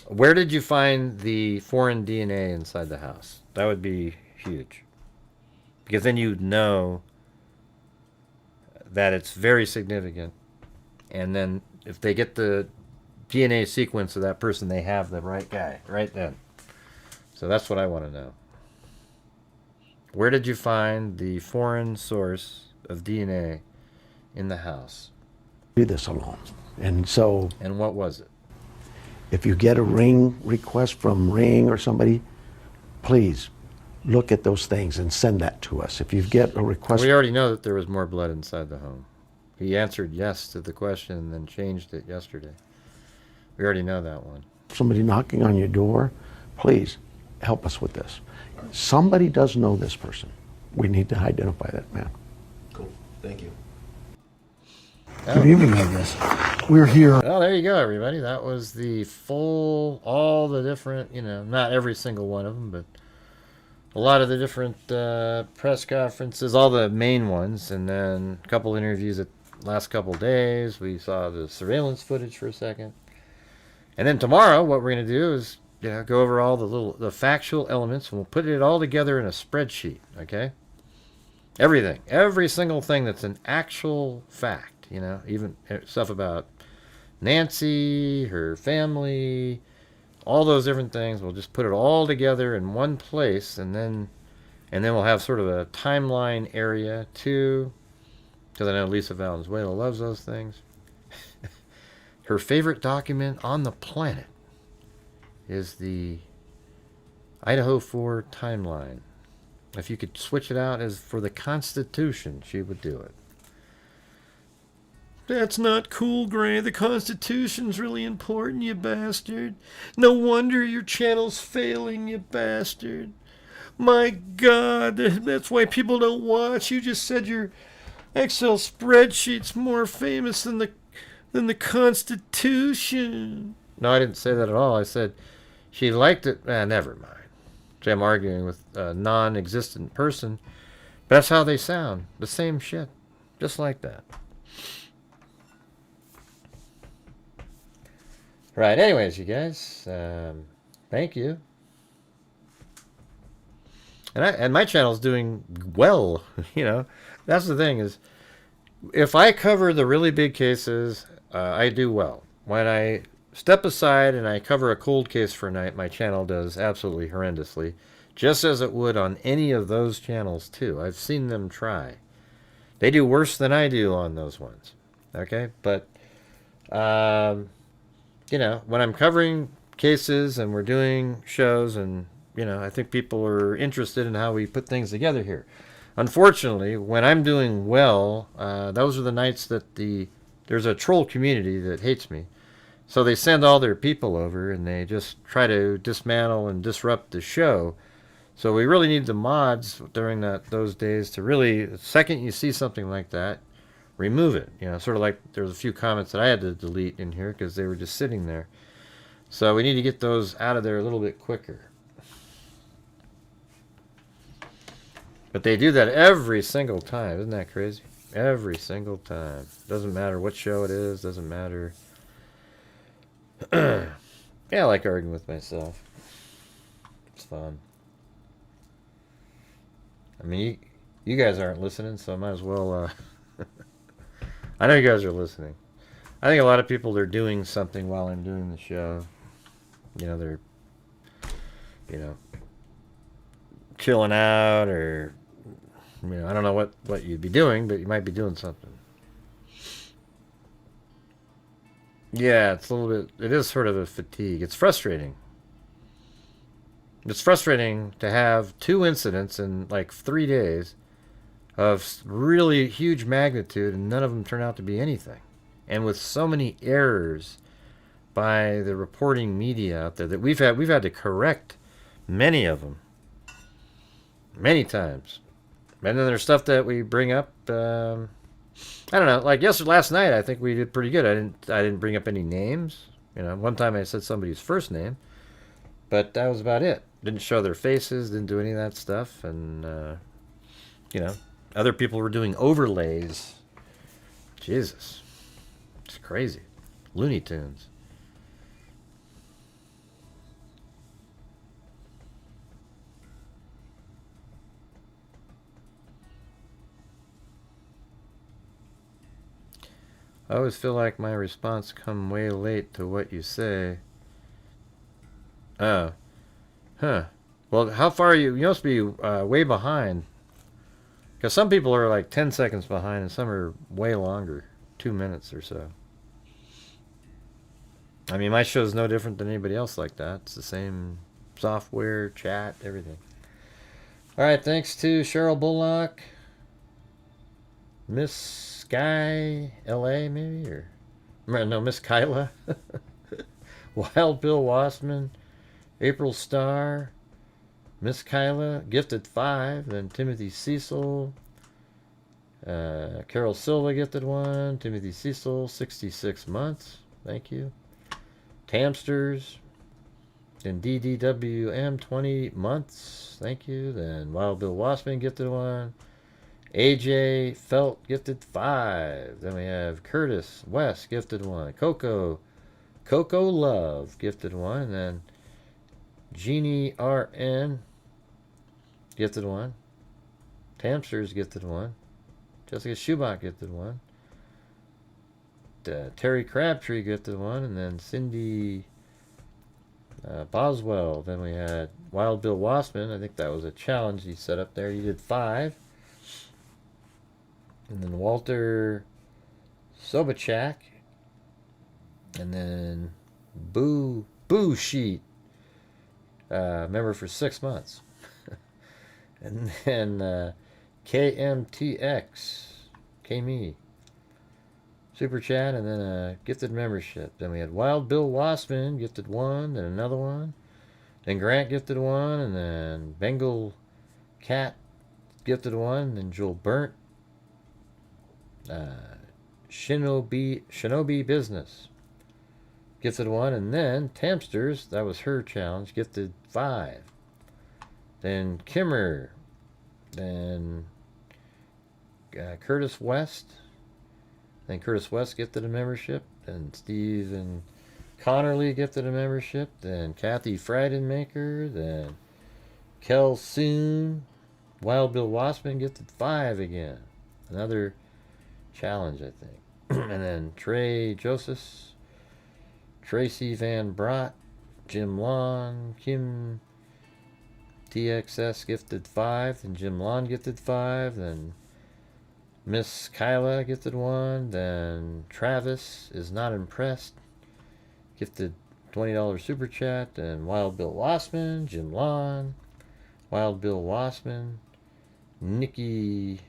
Where did you find the foreign DNA inside the house? That would be huge. Because then you'd know that it's very significant. And then if they get the DNA sequence of that person, they have the right guy right then. So that's what I want to know. Where did you find the foreign source of DNA in the house? Do this alone. And so. And what was it? If you get a ring request from Ring or somebody, please look at those things and send that to us. If you get a request. We already know that there was more blood inside the home. He answered yes to the question and then changed it yesterday. We already know that one. Somebody knocking on your door, please help us with this. Somebody does know this person. We need to identify that man. Cool. Thank you. Good evening, I guess. We're here. Well, there you go, everybody. That was the full, all the different, not every single one of them, but a lot of the different press conferences, all the main ones, and then a couple interviews the last couple days. We saw the surveillance footage for a second. And then tomorrow, what we're going to do is go over all the factual elements, and we'll put it all together in a spreadsheet, okay? Everything, every single thing that's an actual fact, even stuff about Nancy, her family, all those different things. We'll just put it all together in one place, and then we'll have sort of a timeline area too, because I know Lisa Valenzuela loves those things. Her favorite document on the planet is the Idaho 4 timeline. If you could switch it out as for the Constitution, she would do it. That's not cool, Grant. The Constitution's really important, you bastard. No wonder your channel's failing, you bastard. My God, that's why people don't watch. You just said your Excel spreadsheet's more famous than the Constitution. No, I didn't say that at all. I said she liked it. Never mind. See, I'm arguing with a non-existent person. But that's how they sound. The same shit. Just like that. Right, anyways, you guys. Thank you. And my channel's doing well. That's the thing is, if I cover the really big cases, I do well. When I step aside and I cover a cold case for a night, my channel does absolutely horrendously, just as it would on any of those channels too. I've seen them try. They do worse than I do on those ones. Okay, but when I'm covering cases and we're doing shows, and I think people are interested in how we put things together here. Unfortunately, when I'm doing well, those are the nights that there's a troll community that hates me. So they send all their people over and they just try to dismantle and disrupt the show. So we really need the mods during those days to really, the second you see something like that, remove it. Sort of like there's a few comments that I had to delete in here because they were just sitting there. So we need to get those out of there a little bit quicker. But they do that every single time. Isn't that crazy? Every single time. Doesn't matter what show it is. Doesn't matter. Yeah, I like arguing with myself. It's fun. I mean, you guys aren't listening, so I might as well... I know you guys are listening. I think a lot of people are doing something while I'm doing the show. They're... chilling out, or... I don't know what you'd be doing, but you might be doing something. Yeah, it's a little bit... It is sort of a fatigue. It's frustrating. It's frustrating to have 2 incidents in, 3 days of really huge magnitude, and none of them turn out to be anything. And with so many errors by the reporting media out there that we've had to correct many of them. Many times. And then there's stuff that we bring up... I don't know, like last night I think we did pretty good. I didn't bring up any names. One time I said somebody's first name, but that was about it. Didn't show their faces, didn't do any of that stuff, and other people were doing overlays. Jesus. It's crazy. Looney Tunes. I always feel like my response come way late to what you say. Oh. Huh. Well, how far are you? You must be way behind. Because some people are 10 seconds behind and some are way longer. 2 minutes or so. I mean, my show's no different than anybody else like that. It's the same software, chat, everything. Alright, thanks to Cheryl Bullock. Miss Sky LA maybe, or no, Miss Kyla. Wild Bill Wassman, April Starr, Miss Kyla, gifted 5, then Timothy Cecil, Carol Silva gifted 1, Timothy Cecil 66 months, thank you. Tamsters, then DDWM 20 months, thank you. Then Wild Bill Wassman gifted 1. AJ Felt gifted 5. Then we have Curtis West gifted 1. Coco Love gifted 1. And then Jeannie RN gifted one. Tamsters gifted one. Jessica Schubach gifted one. Terry Crabtree gifted one. And then Cindy Boswell. Then we had Wild Bill Wassman. I think that was a challenge he set up there. He did 5. And then Walter Sobachak. And then Boo Sheet. Member for 6 months. And then KMTX. K-Me. Super chat, and then a gifted membership. Then we had Wild Bill Wassman gifted 1, then another one. Then Grant gifted 1, and then Bengal Cat gifted 1, and then Joel Burnt. Shinobi Business gifted 1, and then Tamsters, that was her challenge, gifted 5. Then Kimmer. Then Curtis West. Then Curtis West gifted a membership. Then Stephen Connerly gifted a membership. Then Kathy Freidenmaker. Then Kel Soon. Wild Bill Wassman gifted 5 again. Another challenge, I think. And then Trey Joseph. Tracy Van Brott. Jim Long. Kim DXS gifted 5. Then Jim Long gifted 5. Then Miss Kyla gifted 1. Then Travis is not impressed. Gifted $20 super chat. Then Wild Bill Wassman, Jim Long, Wild Bill Wassman, Nikki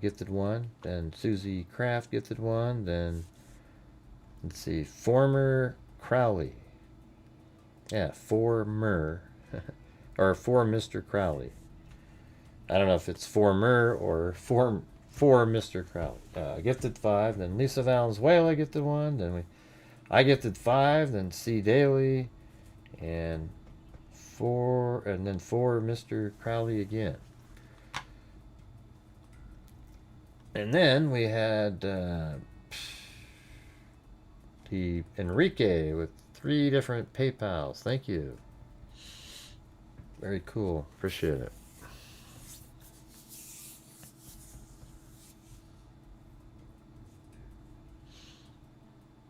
gifted 1. Then Susie Kraft gifted 1. Then let's see, former Crowley. Yeah, former or for Mr. Crowley. I don't know if it's former or for Mr. Crowley. Gifted 5. Then Lisa Valenzuela gifted 1. Then I gifted 5. Then C Daly, and 4, and then for Mr. Crowley again. And then we had the Enrique with 3 different PayPals. Thank you. Very cool. Appreciate it.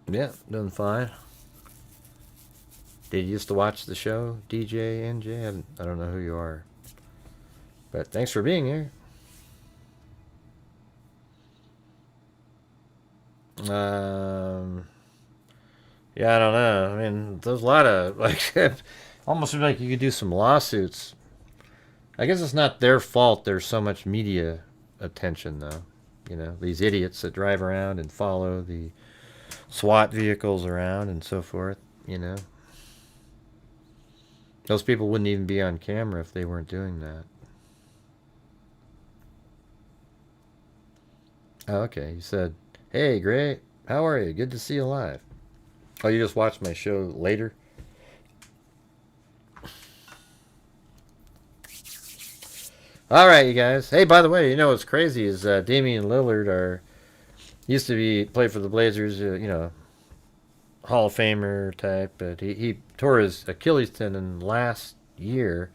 Yeah, doing fine. Did you used to watch the show, DJ NJ? I don't know who you are. But thanks for being here. Yeah, I don't know. I mean, there's a lot of, like, almost seems like you could do some lawsuits. I guess it's not their fault there's so much media attention, though. You know, these idiots that drive around and follow the SWAT vehicles around and so forth, you know. Those people wouldn't even be on camera if they weren't doing that. Oh, okay. You said, hey, great. How are you? Good to see you live. Oh, you just watched my show later? All right, you guys. Hey, by the way, you know what's crazy is Damian Lillard used to play for the Blazers, you know, Hall of Famer type, but he tore his Achilles tendon last year,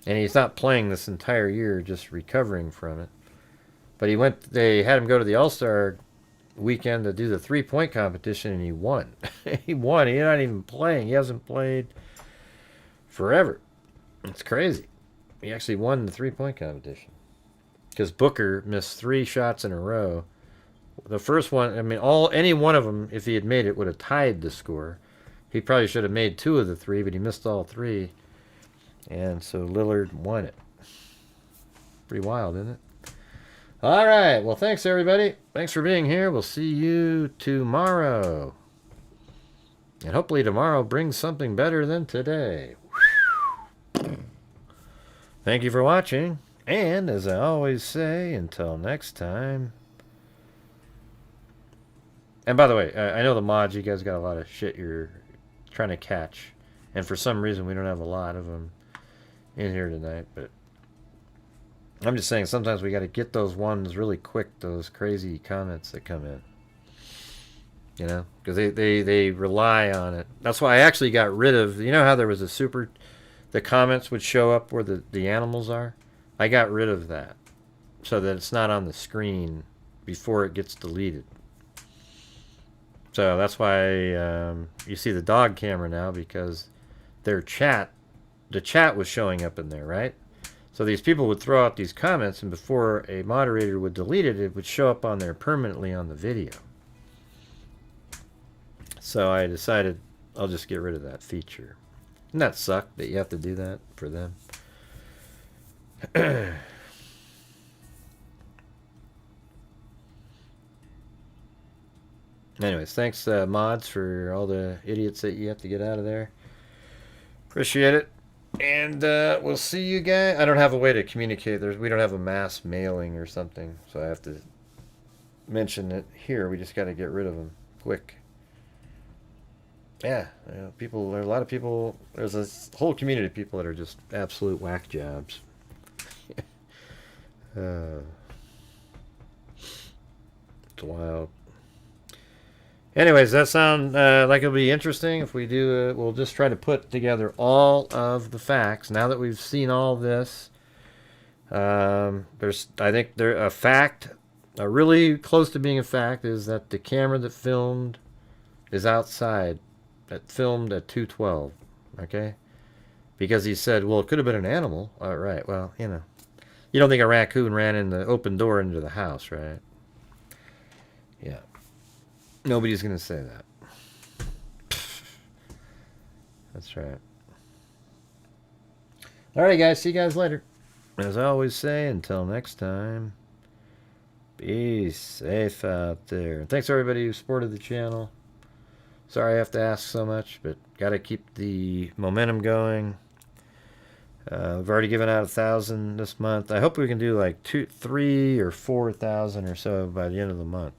and he's not playing this entire year, just recovering from it. But they had him go to the All-Star weekend to do the 3-point competition, and he won. He won. He's not even playing. He hasn't played forever. It's crazy. He actually won the 3-point competition because Booker missed 3 shots in a row. The first one, I mean, any one of them, if he had made it, would have tied the score. He probably should have made 2 of the 3, but he missed all 3. And so Lillard won it. Pretty wild, isn't it? All right. Well, thanks, everybody. Thanks for being here. We'll see you tomorrow. And hopefully tomorrow brings something better than today. Thank you for watching. And as I always say, until next time. And by the way, I know the mods, you guys got a lot of shit you're trying to catch. And for some reason, we don't have a lot of them in here tonight. But I'm just saying, sometimes we got to get those ones really quick, those crazy comments that come in. You know, because they rely on it. That's why I actually got rid of, you know how there was the comments would show up where the animals are? I got rid of that so that it's not on the screen before it gets deleted. So that's why you see the dog camera now, because the chat was showing up in there, right? So these people would throw out these comments, and before a moderator would delete it, it would show up on there permanently on the video. So I decided I'll just get rid of that feature. Doesn't that suck that you have to do that for them? Anyways, thanks mods for all the idiots that you have to get out of there. Appreciate it. And we'll see you guys. I don't have a way to communicate. We don't have a mass mailing or something, so I have to mention it here. We just got to get rid of them quick. Yeah, there are a lot of people. There's a whole community of people that are just absolute whack jobs. It's wild. Anyways, that sounds like it'll be interesting. If we do, we'll just try to put together all of the facts. Now that we've seen all this, I think a fact, really close to being a fact, is that the camera that filmed is outside. That filmed at 2:12, okay? Because he said, well, it could have been an animal. All right, well, you know. You don't think a raccoon ran in the open door into the house, right? Yeah. Nobody's going to say that. That's right. All right, guys. See you guys later. As I always say, until next time, be safe out there. Thanks, everybody who supported the channel. Sorry I have to ask so much, but got to keep the momentum going. We've already given out 1,000 this month. I hope we can do like 3,000 or 4,000 or so by the end of the month.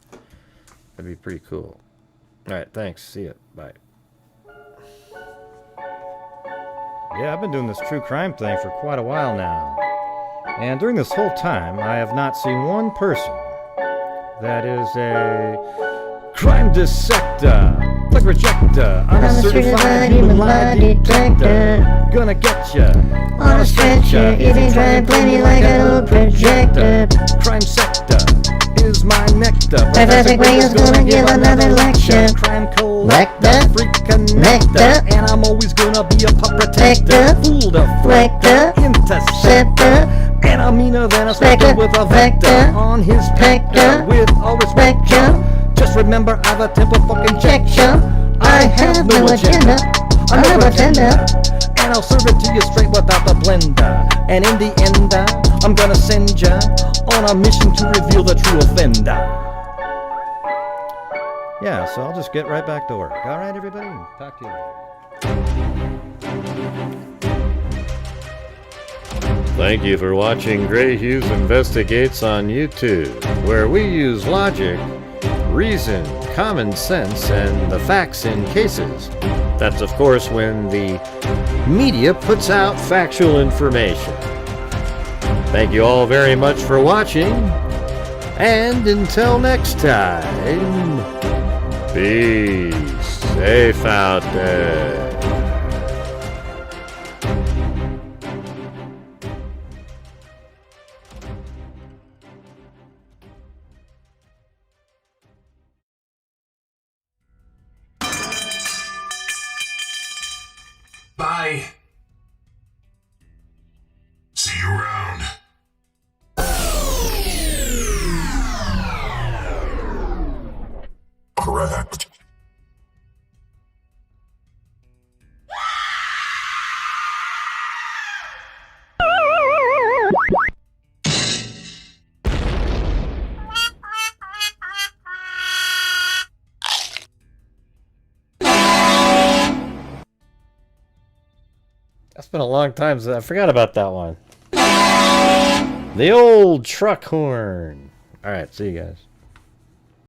That'd be pretty cool. All right, thanks. See ya. Bye. Yeah, I've been doing this true crime thing for quite a while now. And during this whole time, I have not seen one person that is a crime dissector, plug rejector. I'm a certified human lie detector. Gonna get ya on a stretcher if you try and play me like an old projector. Crime sector is my nectar. Professor Greg is gonna give another lecture. Crime collector, freak connector, and I'm always gonna be a pup protector. Fool deflector, interceptor, and I'm meaner than a spectre with a vector on his pector. With all respect, just remember I've a temper fucking check ya. I have no agenda, I'm no pretender, and I'll serve it to you straight without the blender. And in the end, I'm gonna send ya on a mission to reveal the true offender. Yeah, so I'll just get right back to work. All right, everybody, talk to you later. Thank you for watching Gray Hughes Investigates on YouTube, where we use logic, reason, common sense, and the facts in cases. That's, of course, when the media puts out factual information. Thank you all very much for watching, and until next time, be safe out there. Bye. See you around. Correct. That's been a long time since I forgot about that one. The old truck horn. All right, see you guys.